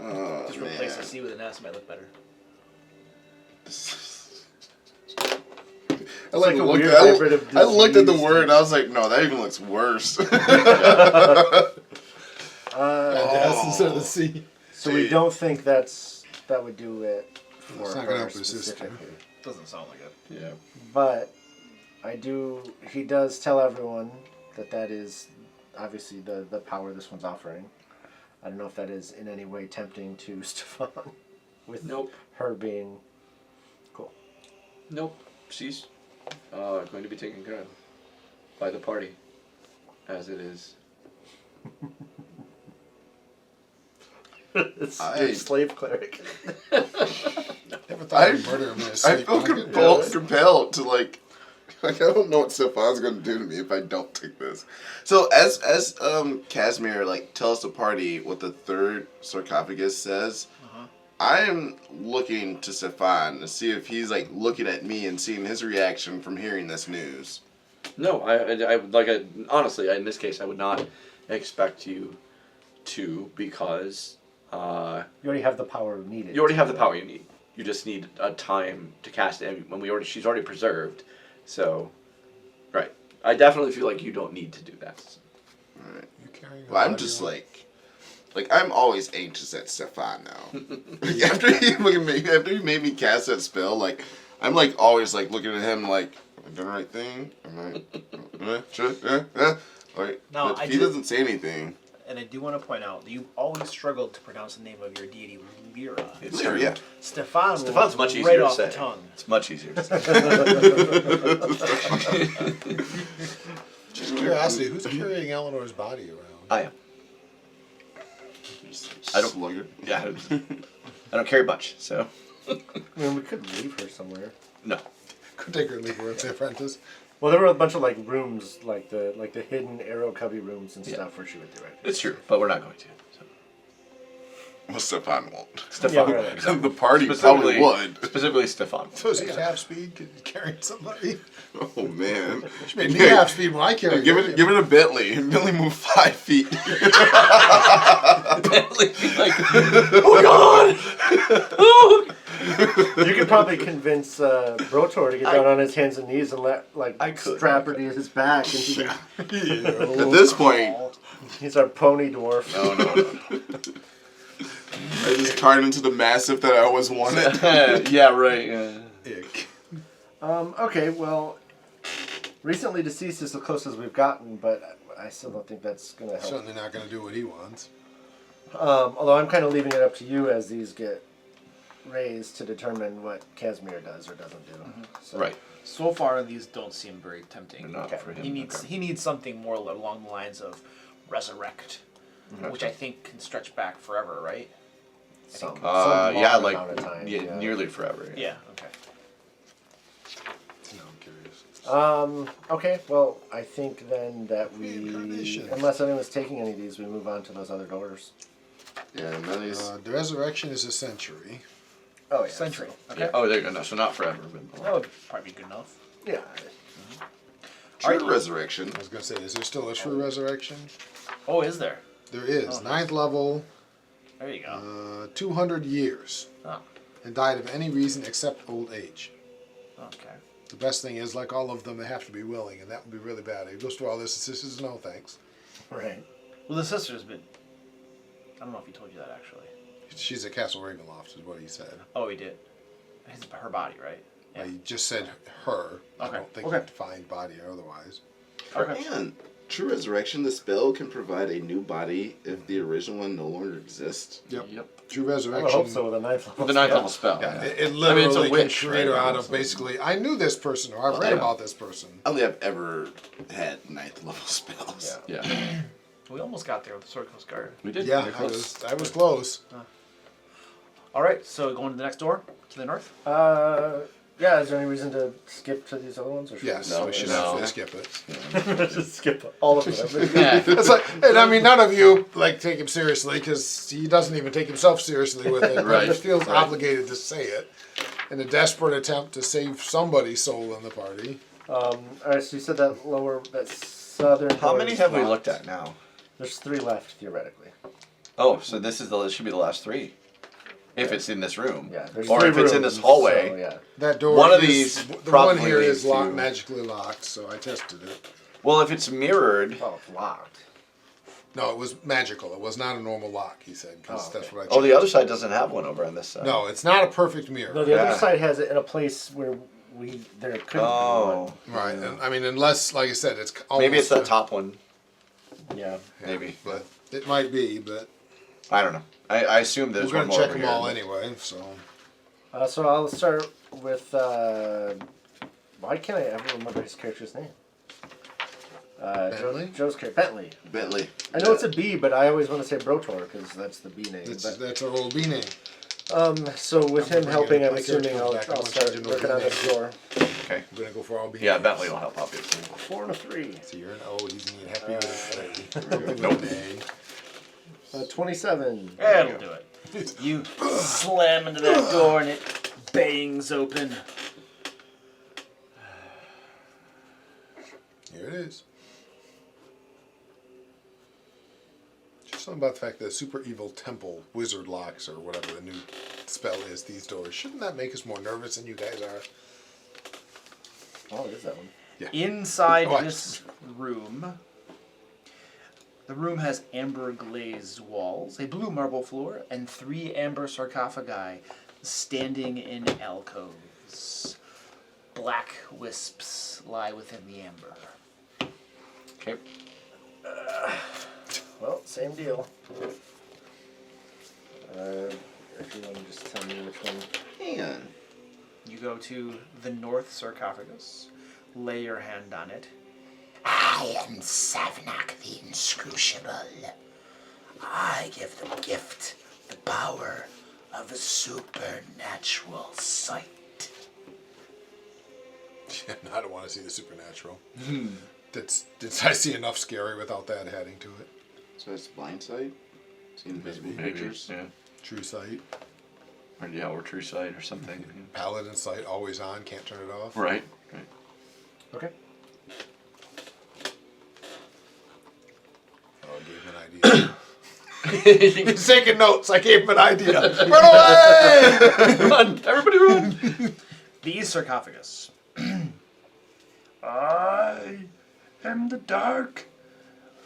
Oh, Just replace man. a C with an S, might look better. I like like a looked weird at, hybrid of I looked at the disease word and I was like, no, that even looks worse. The S instead of the C. So we don't think that would do it for It's not her gonna help his sister. specifically. Doesn't sound like it. Yeah. But he does tell everyone that is obviously the power this one's offering. I don't know if that is in any way tempting to Stefan with Nope. her being cool. Nope. She's going to be taken care of by the party, as it is. It's I- your slave cleric. Never thought I'd murder him in his I sleep. feel compelled to like I don't know what Stefan's gonna do to me if I don't take this. So as Casimir like tells the party what the third sarcophagus says, I am looking to Stefan to see if he's like looking at me and seeing his reaction from hearing this news. No, honestly, in this case, I would not expect you to, because You already have the power needed. you already have the power you need. You just need a time to cast it. And when she's already preserved, so right. I definitely feel like you don't need to do that. Alright. You carrying a Well, I'm body just around? like Like, I'm always anxious at Stefan now. Like, after he made me cast that spell, like, I'm like always like looking at him like, am I doing the right thing? Am I sure? Like, No, but he doesn't say anything. And I do want to point out that you always struggled to pronounce the name of your deity, Lyra. It's Lyra, true. yeah. Stefan's much easier right to off say. the tongue. It's much easier to say. Just curiosity, who's carrying Eleanor's body around? I am. I don't- Slugger. Yeah. I don't carry much, so I mean, we could leave her somewhere. no. Could take her and leave her at the apprentice. Well, there were a bunch of like rooms, like the hidden arrow cubby rooms and Yeah. stuff where she would do it. It's true, but we're not going to. So. Well, Stefan won't. Stefan, Yeah, right. exactly. The party probably would. Specifically, Stefan. So is he half speed? Could he carry somebody? Oh, man. She made me half speed when I carried Give her. it a Bentley. Bentley moved 5 feet. Bentley, like, oh God! You could probably convince Brotor to get down on his hands and knees and I could. strap her to his back, and he can, At this point, he's our pony dwarf. No. I just turned into the massive that I always wanted. Yeah, right. Yeah. Ick. Okay, well, recently deceased is the closest we've gotten, but I still don't think that's going to help. Certainly not going to do what he wants. Although I'm kind of leaving it up to you as these get raised to determine what Casimir does or doesn't do. So, Right. So far, these don't seem very tempting. They're not for him. He needs something more along the lines of resurrect, which I think can stretch back forever, right? Some Yeah, long like amount of time, yeah, nearly forever. Yeah. Okay. No, I'm curious. Okay, well, I think then that we, Reincarnation. unless anyone's taking any of these, we move on to those other doors. Yeah, and then he's... The resurrection is a century. Oh, yeah. Century. Okay. Yeah. Oh, there you go. No, so not forever. But That would probably be good enough. Yeah. True resurrection. I was going to say, is there still a true resurrection? Oh, is there? There is. Oh, 9th level, There you go. 200 years. Oh. And died of any reason except old age. Okay. The best thing is, like all of them, they have to be willing, and that would be really bad. He goes through all this and says, no thanks. Right. Well, the sister's been. I don't know if he told you that actually. She's at Castle Ravenloft, is what he said. Oh, he did. Her body, right? Yeah. He just said her. I Okay. don't think Okay. he defined body or otherwise. Okay. And true resurrection, the spell can provide a new body if the original one no longer exists. Yep. True I resurrection. would hope so with a 9th level. the 9th level spell. Yeah, Yeah. it I mean, literally it's a can witch, create her right? out of basically, I knew this person, or I've read yeah. about this person. I don't think I've ever had 9th level spells. Yeah. Yeah. We almost got there with the Sword Coast Guard. We did. Yeah, Very close. I was close. All right, so going to the next door to the north. Yeah, is there any reason to skip to these other ones? Or should Yes, No, we should no. have to skip it. we just skip all of them? It's like, and I mean, none of you like take him seriously because he doesn't even take himself seriously with it. But Right, he feels right. obligated to say it in a desperate attempt to save somebody's soul in the party. All right, so you said that southern. How door many is have we locked. looked at now? There's 3 left theoretically. Oh, so this should be the last 3. If it's in this room. Yeah, there's Or 3 if it's in this rooms, hallway. So, yeah. That door. One of is- these the one probably here is leads locked, to- magically locked, so I tested it. Well, if it's mirrored, Oh, it's locked. No, it was magical. It was not a normal lock. He said because Oh, okay. that's what I. oh, the checked. other side doesn't have one over on this side. No, it's not a perfect mirror. No, the Yeah. other side has it in a place where there couldn't Oh, Right, and, I mean, unless, like I said, it's almost maybe it's that top one. be one. Yeah. Maybe. But it might be, but I don't know. I assume there's we're one gonna more check over them here. all anyway. So So I'll start with. Why can't I ever remember his character's name? Bentley? Joe's character. Bentley. Bentley. I know it's a B, but I always want to say Brotor because that's the B name. that's our old B name. So with him bringing helping, I'm my assuming character I'll back. I want start you to know working the on this name. door. Okay. I'm gonna go for all B. Yeah, names. Bentley will help obviously. 4 and a 3. So you're an O. He's gonna get happy with it. Nope. 27. That'll do it. You slam into that door and it bangs open. Here it is. Just something about the fact that super evil temple wizard locks or whatever the new spell is these doors. Shouldn't that make us more nervous than you guys are? Oh, it is that one. Inside Oh, I- this room, The room has amber glazed walls, a blue marble floor, and 3 amber sarcophagi standing in alcoves. Black wisps lie within the amber. Okay. Well, same deal. If you want to just tell me which one. Hang on. You go to the north sarcophagus, lay your hand on it. I am Savnak the Inscrutable. I give the gift the power of supernatural sight. Yeah, I don't want to see the supernatural. I see enough scary without that adding to it. So it's blind sight? See invisible Maybe, creatures? yeah. True sight. Or true sight or something. Paladin sight, always on, can't turn it off. Right. Okay. Oh, I gave him an idea. He's taking notes. I gave him an idea. Run away! Run! Everybody run! These sarcophagus. I am the dark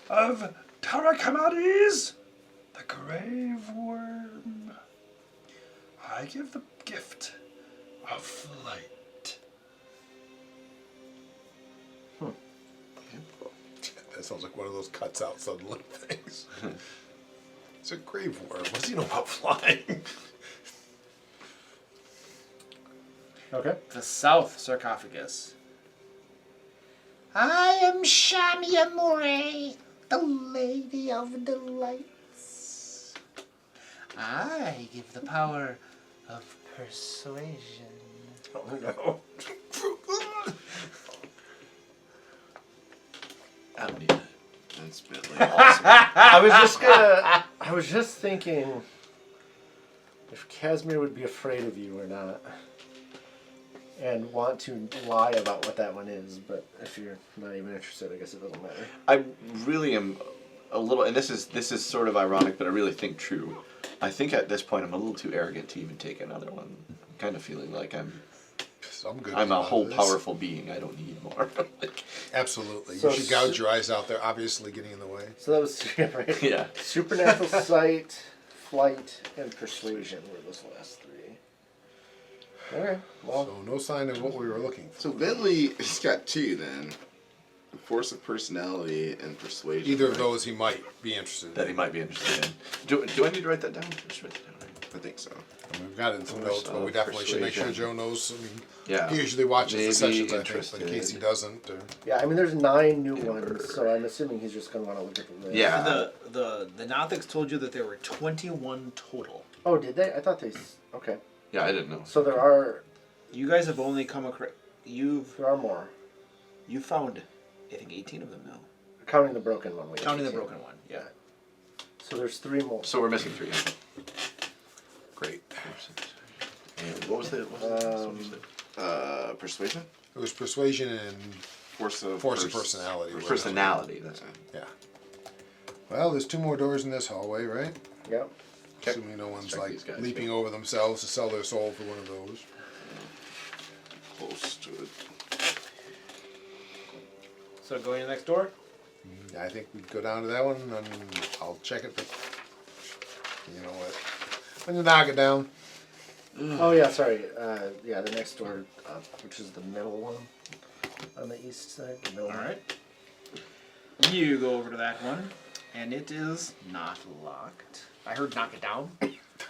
of Tarakamades, the grave worm. I give the gift of flight. That sounds like one of those cuts out suddenly things. It's a grave worm. What does he know about flying? Okay. The south sarcophagus. I am Shamia Moray, the Lady of Delights. I give the power of persuasion. Oh no. I don't need that. That's really awesome. I was just thinking if Casimir would be afraid of you or not. And want to lie about what that one is, but if you're not even interested, I guess it doesn't matter. I really am a little, and this is sort of ironic, but I really think true. I think at this point I'm a little too arrogant to even take another one. I'm kind of feeling like I'm a whole powerful being. I don't need more. Absolutely. So you should gouge your eyes out. They're obviously getting in the way. So that was right. Yeah. Supernatural sight, flight, and persuasion were those last 3. Okay. Well, So no sign of what we were looking for. So Bentley has got 2 then. Force of personality and persuasion. Either of right? those he might be interested in. That he might be interested in. Do I need to write that down? Just write that down. Right? I think so. And we've got it in some Force notes, but we of definitely should make sure persuasion. Joe knows. I mean, Yeah. he usually watches Maybe the sessions, I think, interested. but in case he doesn't. Or... yeah, I mean, there's 9 new ones, so I'm assuming he's just going to want to look at the list. Yeah. The Nothics told you that there were 21 total. Oh, did they? I thought they... Okay. Yeah, I didn't know. So there are You guys have only come across. You more. found, I think, 18 of them now. Counting the broken one. Counting the broken one. Yeah. So there's 3 more. So we're missing 3. Great. And what was the what you said? Persuasion? It was persuasion and Force of personality. Personality. That's it. Yeah. Well, there's 2 more doors in this hallway, right? Yep. Assuming no one's Check like these guys, leaping over themselves to sell their soul for one of those. Close to it. So going to the next door? I think we go down to that one and I'll check it. But you know what? When you knock it down. Oh, yeah, sorry. Yeah, the next door up, which is the middle one on the east side. The middle one. Alright. You go over to that one, and it is not locked. I heard knock it down,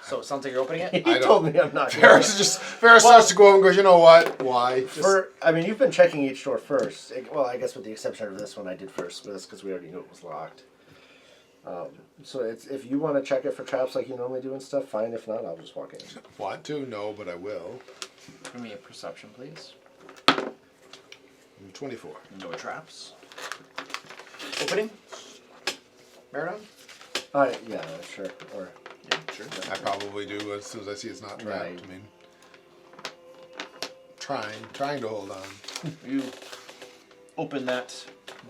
so it sounds like you're opening it. He told me I'm not. Ferris starts to go over and goes, you know what? Why? I mean, you've been checking each door first. Well, I guess with the exception of this one, I did first, but that's because we already knew it was locked. So it's if you want to check it for traps like you normally do and stuff, fine. If not, I'll just walk in. Want to? No, but I will. Give me a perception, please. 24. No traps. Opening. Marathon. Yeah, sure. Or Yeah, sure. I probably do as soon as I see it's not trapped. Right. I mean, trying to hold on. You open that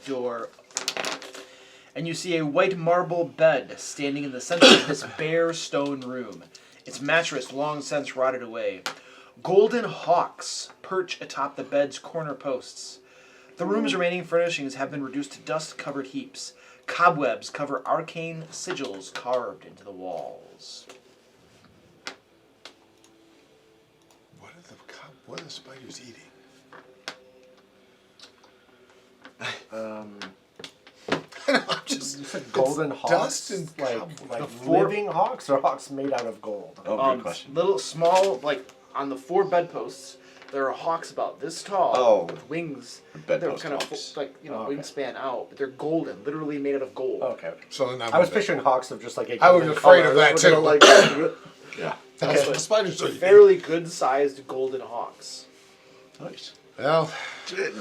door, and you see a white marble bed standing in the center of this bare stone room. Its mattress long since rotted away. Golden hawks perch atop the bed's corner posts. The room's remaining furnishings have been reduced to dust-covered heaps. Cobwebs cover arcane sigils carved into the walls. What are the spiders eating? I'm just golden hawks, dust and like living hawks or hawks made out of gold. Oh, good question. Little small, like on the 4 bedposts, there are hawks about this tall Oh. with wings. Bedpost They're kind hawks. of like Okay. wingspan out, but they're golden, literally made out of gold. Okay. So then I was picturing hawks of just like a I was golden afraid color. of that We're gonna, too. like, Yeah. That's what the spiders are eating. Fairly good-sized golden hawks. Nice. Well,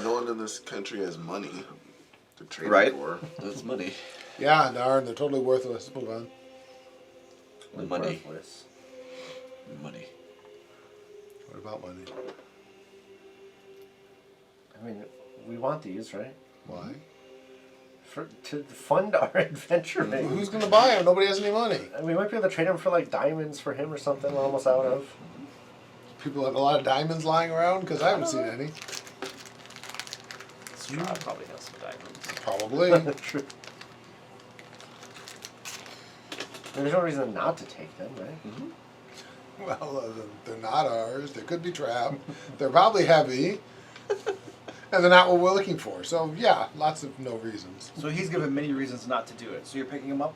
No one in this country has money to trade Right. for. That's money. yeah, darn, they're totally worthless. Move on. Money. worthless. Money. What about money? I mean, we want these, right? Why? To fund our adventuring. Who's going to buy them? Nobody has any money. We might be able to trade them for like diamonds for him or something. We're almost out of. People have a lot of diamonds lying around because I haven't seen any. Strahd probably has some diamonds. Probably. True. There's no reason not to take them, right? Mm-hmm. Well, they're not ours. They could be trapped. They're probably heavy. And they're not what we're looking for. So, yeah, lots of no reasons. So he's given many reasons not to do it. So you're picking him up?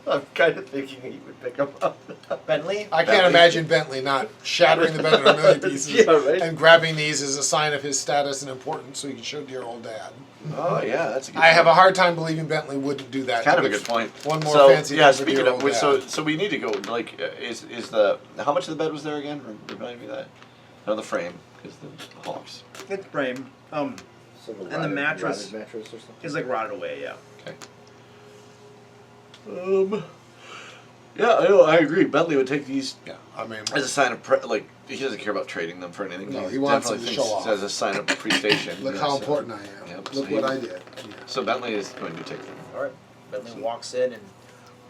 I'm kind of thinking he would pick them up. Bentley? I can't imagine Bentley not shattering the bed into a million pieces Yeah, right. and grabbing these as a sign of his status and importance so he can show dear old dad. Oh yeah, that's a good I point. have a hard time believing Bentley wouldn't do that. Kind to of a give good point. One more so, fancy yeah, thing for speaking dear of, old so we need to go, like, is the, how much of the bed was there again? Remind me of that. No, the frame, because the hawks. It's frame. So the And the mattress- rotted mattress or something. Is like rotted away, yeah. Okay. Yeah, I agree. Bentley would take these Yeah, I mean, as a sign of, like, he doesn't care about trading them for anything. No, he wants them definitely to show thinks off. as a sign of appreciation. look yeah, how so- important I am. Yep, Look so what he- I did. Yeah. So Bentley is going to take them. All right. Bentley walks in and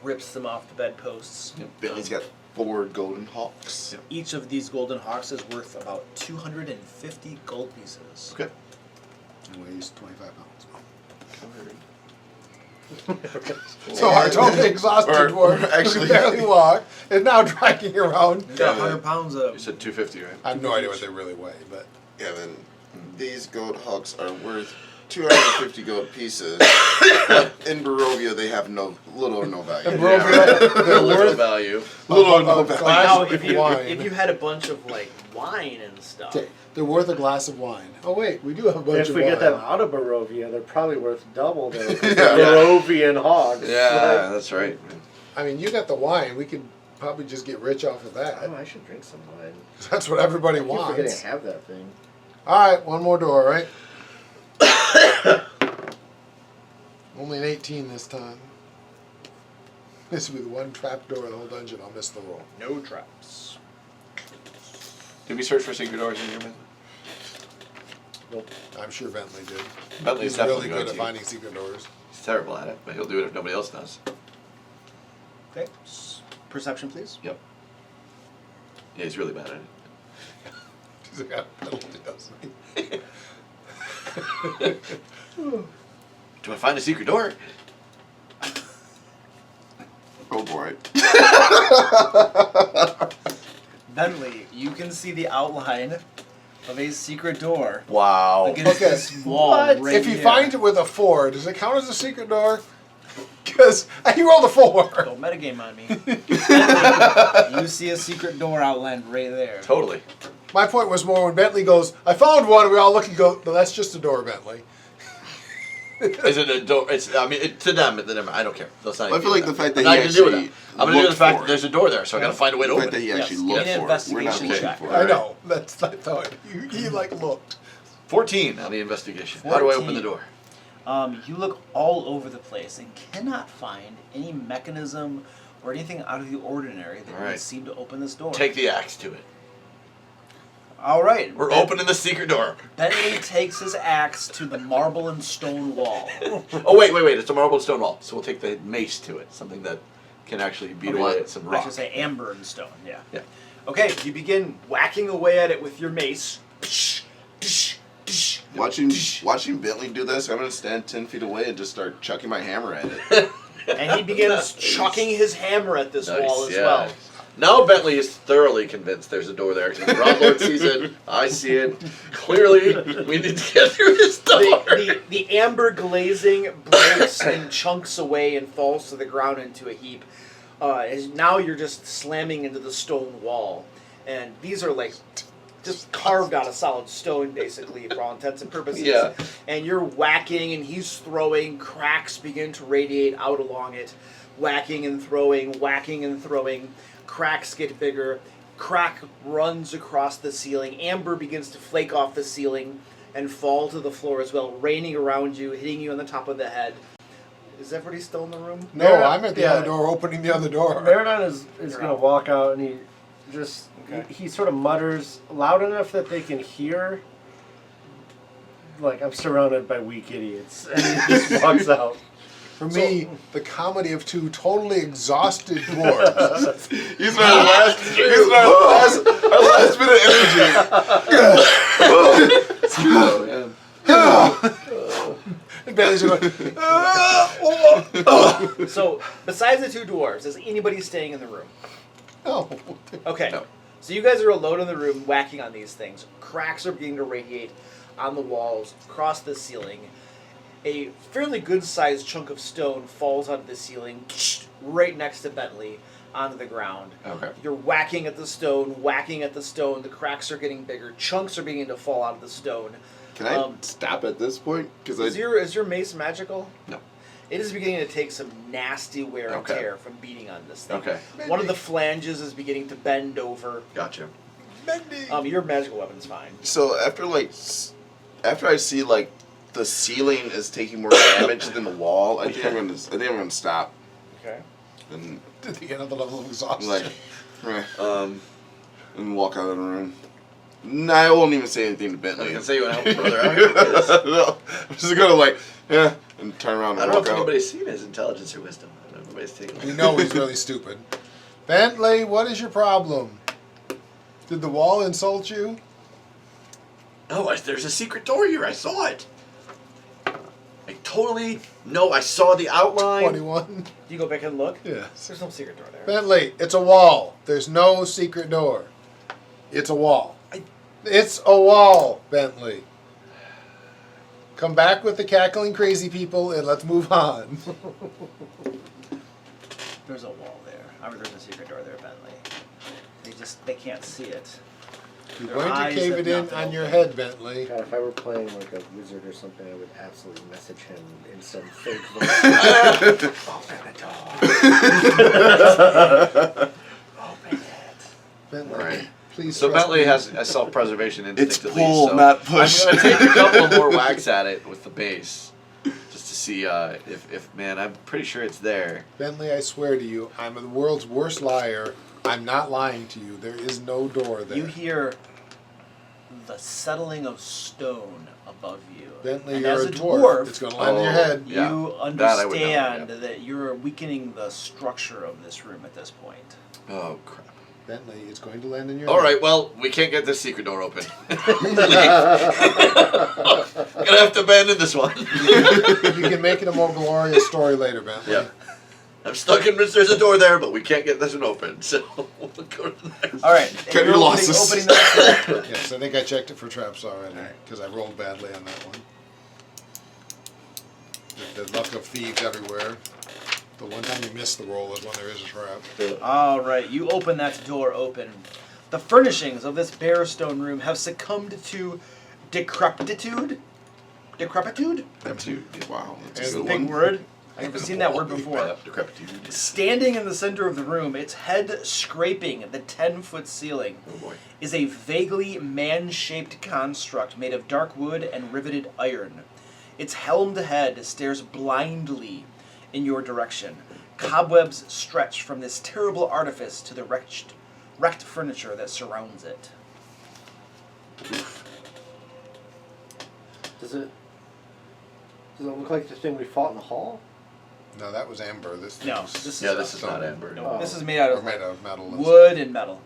rips them off the bedposts. Billy's got 4 golden hawks. Each of these golden hawks is worth about 250 gold pieces. Okay. And weighs 25 pounds. Covered. So our totally exhausted or dwarf who actually- can barely walk is now dragging around. You got 100 pounds You of. said 250, right? I have no idea what they really weigh, but Yeah, then these gold hawks are worth 250 gold pieces. But in Barovia, they have little or no value. in Barovia, they're Little worth value. little or no Now, value. if you Wine. if you had a bunch of like wine and stuff, Okay, they're worth a glass of wine. Oh wait, we do have a bunch If of we wine. get them out of Barovia, they're probably worth double their Yeah. Barovian hogs. Yeah, that's right. I mean, you got the wine. We could probably just get rich off of that. Oh, I should drink some wine. That's what everybody I keep forgetting wants. I have that thing. All right, one more door, right? Only an 18 this time. This will be the one trap door in the whole dungeon. I'll miss the roll. no traps. Did we search for secret doors in here, man? I'm sure Bentley did. Bentley's He's definitely really going good at to. finding secret doors. He's terrible at it, but he'll do it if nobody else does. Okay. Perception, please. Yep. Yeah, he's really bad at it. He's a guy Bentley doesn't he? Do I find a secret door? Go for it. Bentley, you can see the outline of a secret door Wow. against Okay. this wall What? right If he here. finds it with a 4, does it count as a secret door? Because he rolled a 4. Don't metagame on me. You see a secret door outlined right there. Totally. My point was more when Bentley goes, I found one, and we all look and go, no, that's just a door, Bentley. Is it a door? It's. I mean, to them, I don't care. Let's not. I even feel do like the fact that I'm not he gonna deal with actually that. I'm gonna deal with the fact looked that there's a door there, so I gotta find a way to The open fact that it. he Yes, actually give looked me an for it. We're not investigation looking check. for it. I know. That's I thought he like looked. 14 on the investigation. How do I open the 14. door? You look all over the place and cannot find any mechanism or anything out of the ordinary that would Alright. seem to open this door. Take the axe to it. All right. We're opening the secret door. Bentley takes his axe to the marble and stone wall. Oh wait. It's a marble stone wall, so we'll take the mace to it. Something that can actually beat away at some I rock. should say amber and stone. Yeah. Yeah. Okay. You begin whacking away at it with your mace. Watching Bentley do this, I'm gonna stand 10 feet away and just start chucking my hammer at it. And he begins chucking his hammer at this wall as well. Now Bentley is thoroughly convinced there's a door there. Rodlord sees it. I see it. Clearly, we need to get through this door. The amber glazing breaks and chunks away and falls to the ground into a heap. As now you're just slamming into the stone wall. And these are like just carved out of solid stone, basically, for all intents and purposes. Yeah. And you're whacking, and he's throwing. Cracks begin to radiate out along it. Whacking and throwing, whacking and throwing. Cracks get bigger. Crack runs across the ceiling. Amber begins to flake off the ceiling and fall to the floor as well, raining around you, hitting you on the top of the head. Is everybody still in the room? No, I'm at the other door, opening the other door. Meridon is going to walk out, and he just he sort of mutters loud enough that they can hear. Like, I'm surrounded by weak idiots, and he just walks out. For me, the comedy of two totally exhausted dwarves. He's our last bit of energy. And Bentley's going, So, besides the two dwarves, is anybody staying in the room? no. Okay. No. So you guys are alone in the room whacking on these things. Cracks are beginning to radiate on the walls, across the ceiling. A fairly good-sized chunk of stone falls out of the ceiling, right next to Bentley, onto the ground. Okay. You're whacking at the stone, the cracks are getting bigger, chunks are beginning to fall out of the stone. Can I stop at this point? Because Is your mace magical? No. It is beginning to take some nasty wear and Okay. tear from beating on this thing. Okay. One of the flanges is beginning to bend over. Gotcha. Your magical weapon's fine. So after I see like the ceiling is taking more damage than the wall, I think I'm gonna stop Okay. and Did they get another level of exhaustion? like and walk out of the room. No, I won't even say anything to I was Bentley. gonna say you want to help brother out here with this. No, I'm just gonna and turn around I and don't know walk if out. anybody's seen his intelligence or wisdom. I don't know if anybody's taken We know he's really stupid. Bentley, what is your problem? Did the wall insult you? No, there's a secret door here. I saw it. I saw the outline. 21? Do you go back and look? Yes. There's no secret door there. Bentley, it's a wall. There's no secret door. It's a wall. It's a wall, Bentley. Come back with the cackling crazy people and let's move on. There's a wall there. There's a secret door there, Bentley. They can't see it. You're Their going to eyes cave have it in not been on your opened. head, Bentley. God, if I were playing like a wizard or something, I would absolutely message him in some fake voice. Open the door. Open it. Bentley, Right. please So trust Bentley me. has a self-preservation instinct It's at pull, least. So not push. I'm gonna take a couple of more whacks at it with the base, just to see if I'm pretty sure it's there. Bentley, I swear to you, I'm the world's worst liar. I'm not lying to you. There is no door there. You hear the settling of stone above you. Bentley, and you're as a a dwarf. It's going to land on your head. you Yeah, that I would know, understand yeah. that you're weakening the structure of this room at this point. Oh crap! Bentley, it's going to land on your All head. right, well we can't get this secret door open. Gonna have to abandon this one. You can make it a more glorious story later, Bentley. Yeah. I'm stuck in. There's a door there, but we can't get this one open. So we'll go to the next. All right. Cut your losses. Opening the door. Yes, I think I checked it for traps already because I rolled badly on that one. The luck of thieves everywhere. The one time you miss the roll is when there is a trap. All right, you open that door open. The furnishings of this bare stone room have succumbed to decrepitude. Decrepitude? Wow, It's that's a a good big one. word. I've never seen that word before. Decrepitude. Standing in the center of the room, its head scraping the 10-foot ceiling, Oh boy. is a vaguely man-shaped construct made of dark wood and riveted iron. Its helmed head stares blindly in your direction. Cobwebs stretch from this terrible artifice to the wrecked furniture that surrounds it. Does it look like the thing we fought in the hall? No, that was amber. This No, is this is This is stone. not amber. No, this is made out or of made of metal. and wood and metal.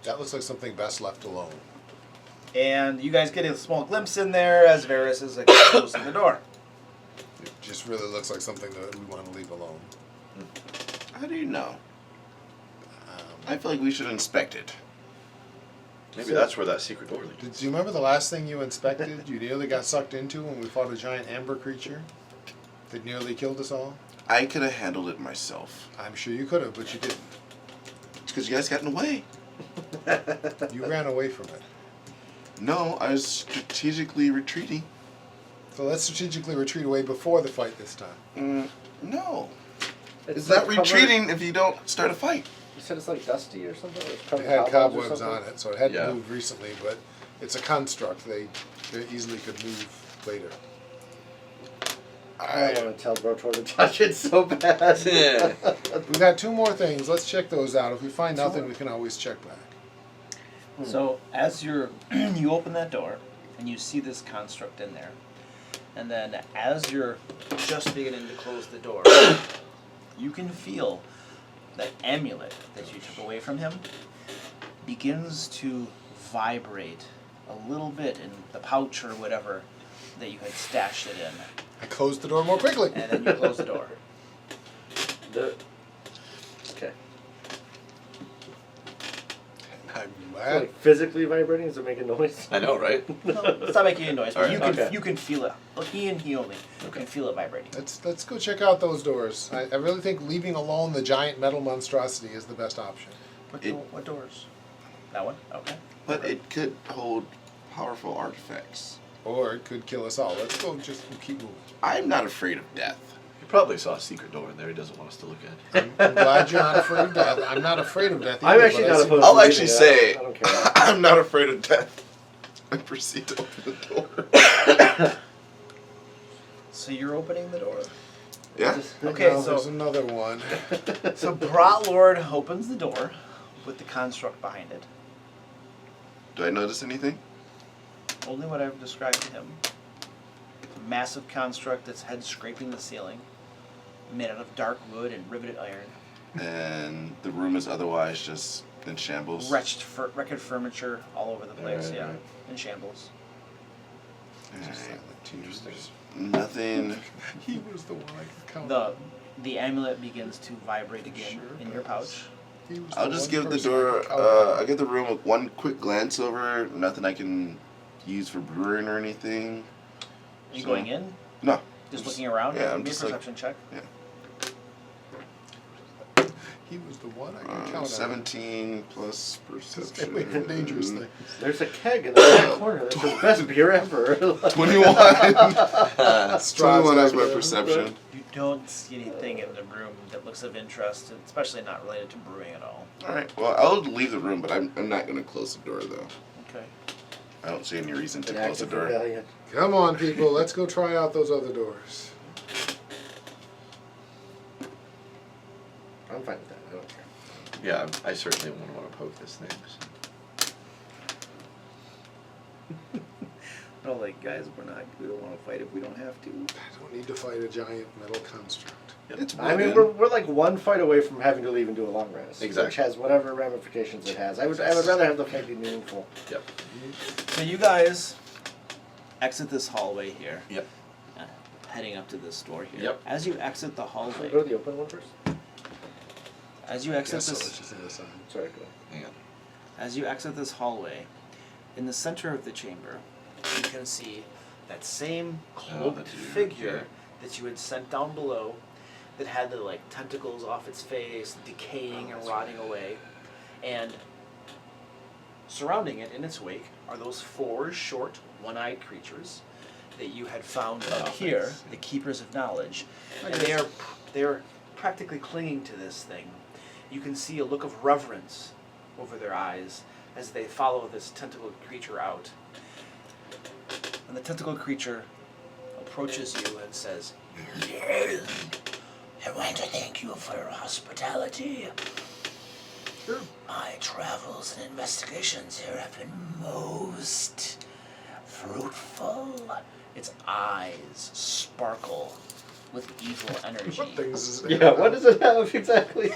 That looks like something best left alone. And you guys get a small glimpse in there as Varys is closing the door. It just really looks like something that we want to leave alone. How do you know? I feel like we should inspect it. Maybe that's where that secret door leads. Do you remember the last thing you inspected? You nearly got sucked into when we fought a giant amber creature that nearly killed us all? I could have handled it myself. I'm sure you could have, but you didn't. It's because you guys got in the way. You ran away from it. No, I was strategically retreating. So let's strategically retreat away before the fight this time. No. It's like not retreating if you don't start a fight. You said it's like dusty or something? It had cobwebs on it. it, so it hadn't Yeah. moved recently, but it's a construct. They easily could move later. I don't want to tell Brotor to touch it so bad. Yeah. We've got 2 more things. Let's check those out. If we find nothing, we can always check back. So as you open that door and you see this construct in there, and then as you're just beginning to close the door, you can feel that amulet that you took away from him begins to vibrate a little bit in the pouch or whatever that you had stashed it in. I closed the door more quickly. And then you close the door. Okay. I'm So, mad. like physically vibrating? Is it making noise? I know, right? No, it's not making any noise, but Alright, you can okay. you can feel it. Well, he and he only can feel it vibrating. Let's go check out those doors. I really think leaving alone the giant metal monstrosity is the best option. What doors? That one? Okay. But it could hold powerful artifacts. Or it could kill us all. Let's go just keep moving. I'm not afraid of death. He probably saw a secret door in there he doesn't want us to look at. I'm glad you're not afraid of death. I'm not afraid of death either. I'm actually but I not see- opposed I'll to actually leaving say it. I don't care. I'm not afraid of death. I proceed to open the door. So you're opening the door. Yeah? Okay, No, so there's another one. so Brat Lord opens the door with the construct behind it. Do I notice anything? Only what I've described to him. A massive construct that's head scraping the ceiling, made out of dark wood and riveted iron. And the room is otherwise just in shambles. Wrecked furniture all over the place, Right, yeah. right. In shambles. Alright. There's nothing. He was the one I could count. The amulet begins to vibrate again in your pouch. He was I'll the just one give the person door. I could count on. I'll give the room one quick glance over. Nothing I can use for brewing or anything. Are you So- going in? No. Just looking around? Yeah, I'm Give me a just like- perception check. He was the one I could count on. 17 plus Stay perception. away from dangerous things. There's a keg in the back corner. That's the best beer ever. 21. 21 Strahd's as my like, perception. You don't see anything in the room that looks of interest, especially not related to brewing at all. Alright, well, I'll leave the room, but I'm not going to close the door, though. Okay. I don't see any reason to An close the active door. rebellion. Come on, people. Let's go try out those other doors. I'm fine with that. I don't care. Yeah, I certainly wouldn't want to poke this thing. No, like, guys, we don't want to fight if we don't have to. I don't need to fight a giant metal construct. It's I mean, wooden. we're like one fight away from having to leave and do a long rest, Exactly. which has whatever ramifications it has. I would rather have the fight be meaningful. Yep. So you guys exit this hallway here. Yep. Heading up to this door here. Yep. As you exit the Should we hallway, go to the open one first? as you exit Guess so. this, Let's just decide. Sorry, go ahead. Hang on. as you exit this hallway, in the center of the chamber, you can see that same cloaked that dude, figure yeah. that you had sent down below, that had the like tentacles off its face, decaying and rotting away, and surrounding it in its wake are those 4 short, one-eyed creatures that you had found up here, the Keepers of Knowledge, and they're practically clinging to this thing. You can see a look of reverence over their eyes as they follow this tentacled creature out. And the tentacled creature approaches you and says, I want to thank you for your hospitality. Sure. My travels and investigations here have been most fruitful. its eyes sparkle with evil energy. What things is Yeah, what does it have exactly?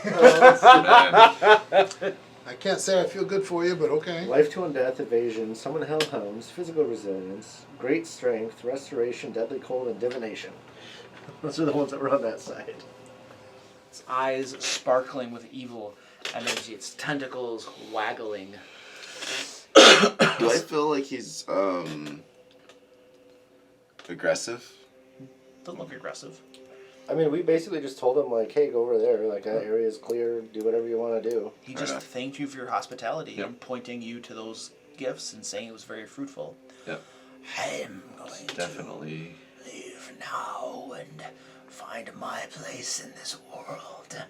I can't say I feel good for you, but okay. Life to undeath, evasion, summon hellhounds, physical resilience, great strength, restoration, deadly cold, and divination. Those are the ones that were on that side. Its eyes sparkling with evil energy, its tentacles waggling. Do I feel like he's aggressive? Doesn't look aggressive. I mean, we basically just told him, like, hey, go over there. Like, that area is clear. Do whatever you want to do. He just thanked you for your hospitality Yep. and pointing you to those gifts and saying it was very fruitful. Yep. I'm going Definitely. to leave now and find my place in this world.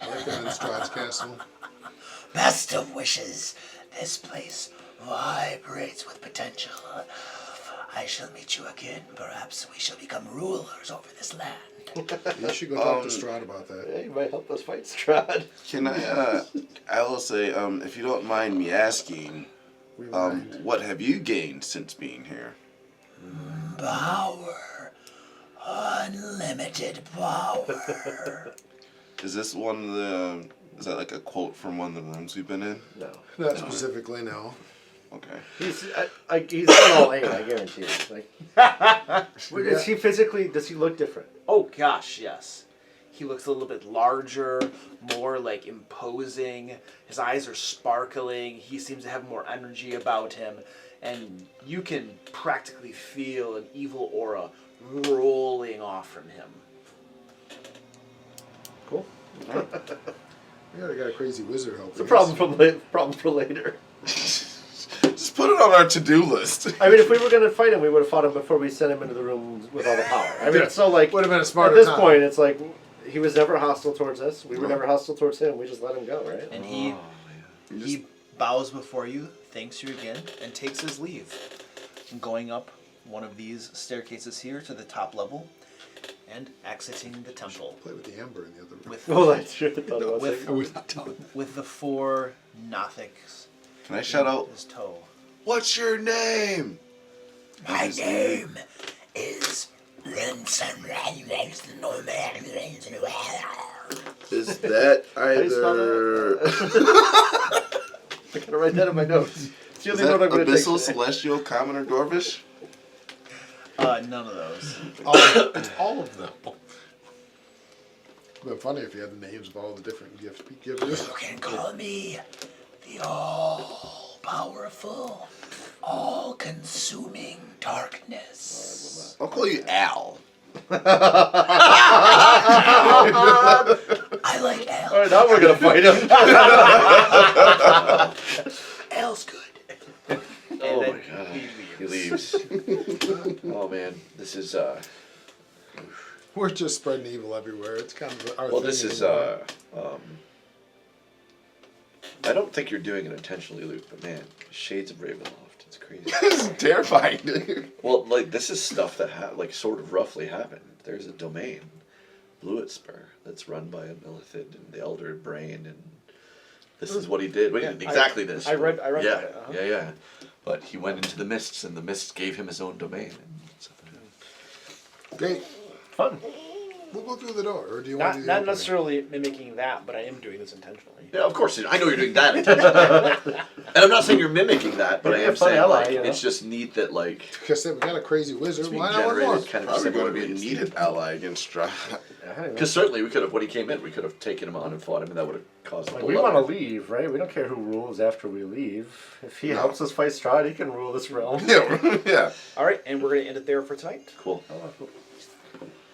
I like them in Strahd's castle. Best of wishes. This place vibrates with potential. I shall meet you again. Perhaps we shall become rulers over this land. You should go talk to Strahd about that. Yeah, you might help us fight Strahd. Can I will say, if you don't mind me asking, what have you gained since being here? Power. Unlimited power. Is this one of the, is that like a quote from one of the rooms we've been in? No. Not specifically, no. Okay. He's an all eight, I guarantee you. Like, is he physically, does he look different? Oh gosh, yes. He looks a little bit larger, more like imposing. His eyes are sparkling. He seems to have more energy about him. And you can practically feel an evil aura rolling off from him. Cool. We already got a crazy wizard helping It's a us. problem for later. Just put it on our to-do list. I mean, if we were going to fight him, we would have fought him before we sent him into the room with all the power. I mean, so like, Would have been a at smarter this time. point, it's like, he was never hostile towards us. We were never hostile towards him. We just let him go, right? And he bows before you, thanks you again, and takes his leave. Going up one of these staircases here to the top level, and exiting the temple. Play with the amber in the other room. With Oh, that's true. I thought it was with, I was not telling. with the 4 Nothics Can I shout out, his toe. what's your name? My name is Is that How do you spell either I gotta write that in my notes. It's the is only that note I'm going to take abyssal, today. celestial, common, or dwarvish? None of those. It's all of them. It would have been funny if you had the names of all the different gifts he gives you. You can call me the all-powerful, all-consuming darkness. I'll call you Al. I like Al. All right, now we're going to fight him. Al's good. Oh then my god. he leaves. He leaves. Oh man, this is We're just spreading evil everywhere. It's kind of our well, thing. this is anymore. I don't think you're doing it intentionally, Luke, but man, Shades of Ravenloft, it's crazy. This is terrifying. Well, like this is stuff that like sort of roughly happened. There's a domain, Bluetspur, that's run by a Millithid and the Elder Brain, and this is what he did. Wait, exactly this. I read yeah, about it, uh-huh. Yeah. But he went into the mists, and the mists gave him his own domain. And stuff. Great. Fun. We'll go through the door, or do you want to do the Not opening? necessarily mimicking that, but I am doing this intentionally. Yeah, of course. I know you're doing that intentionally. And I'm not saying you're mimicking that, but I You're am a fun saying ally, like you know? it's just neat that like Like I said, we got a crazy wizard. it's being Why not one more? generated kind of Probably similar going to be a needed ally against Strahd. Because certainly we could have, when he came in, we could have taken him on and fought him, and that would have caused. Like, a we lot want to of- leave, right? We don't care who rules after we leave. If he helps us fight Strahd, he can rule this realm. Yeah. All right, and we're going to end it there for tonight. Cool. Oh, cool.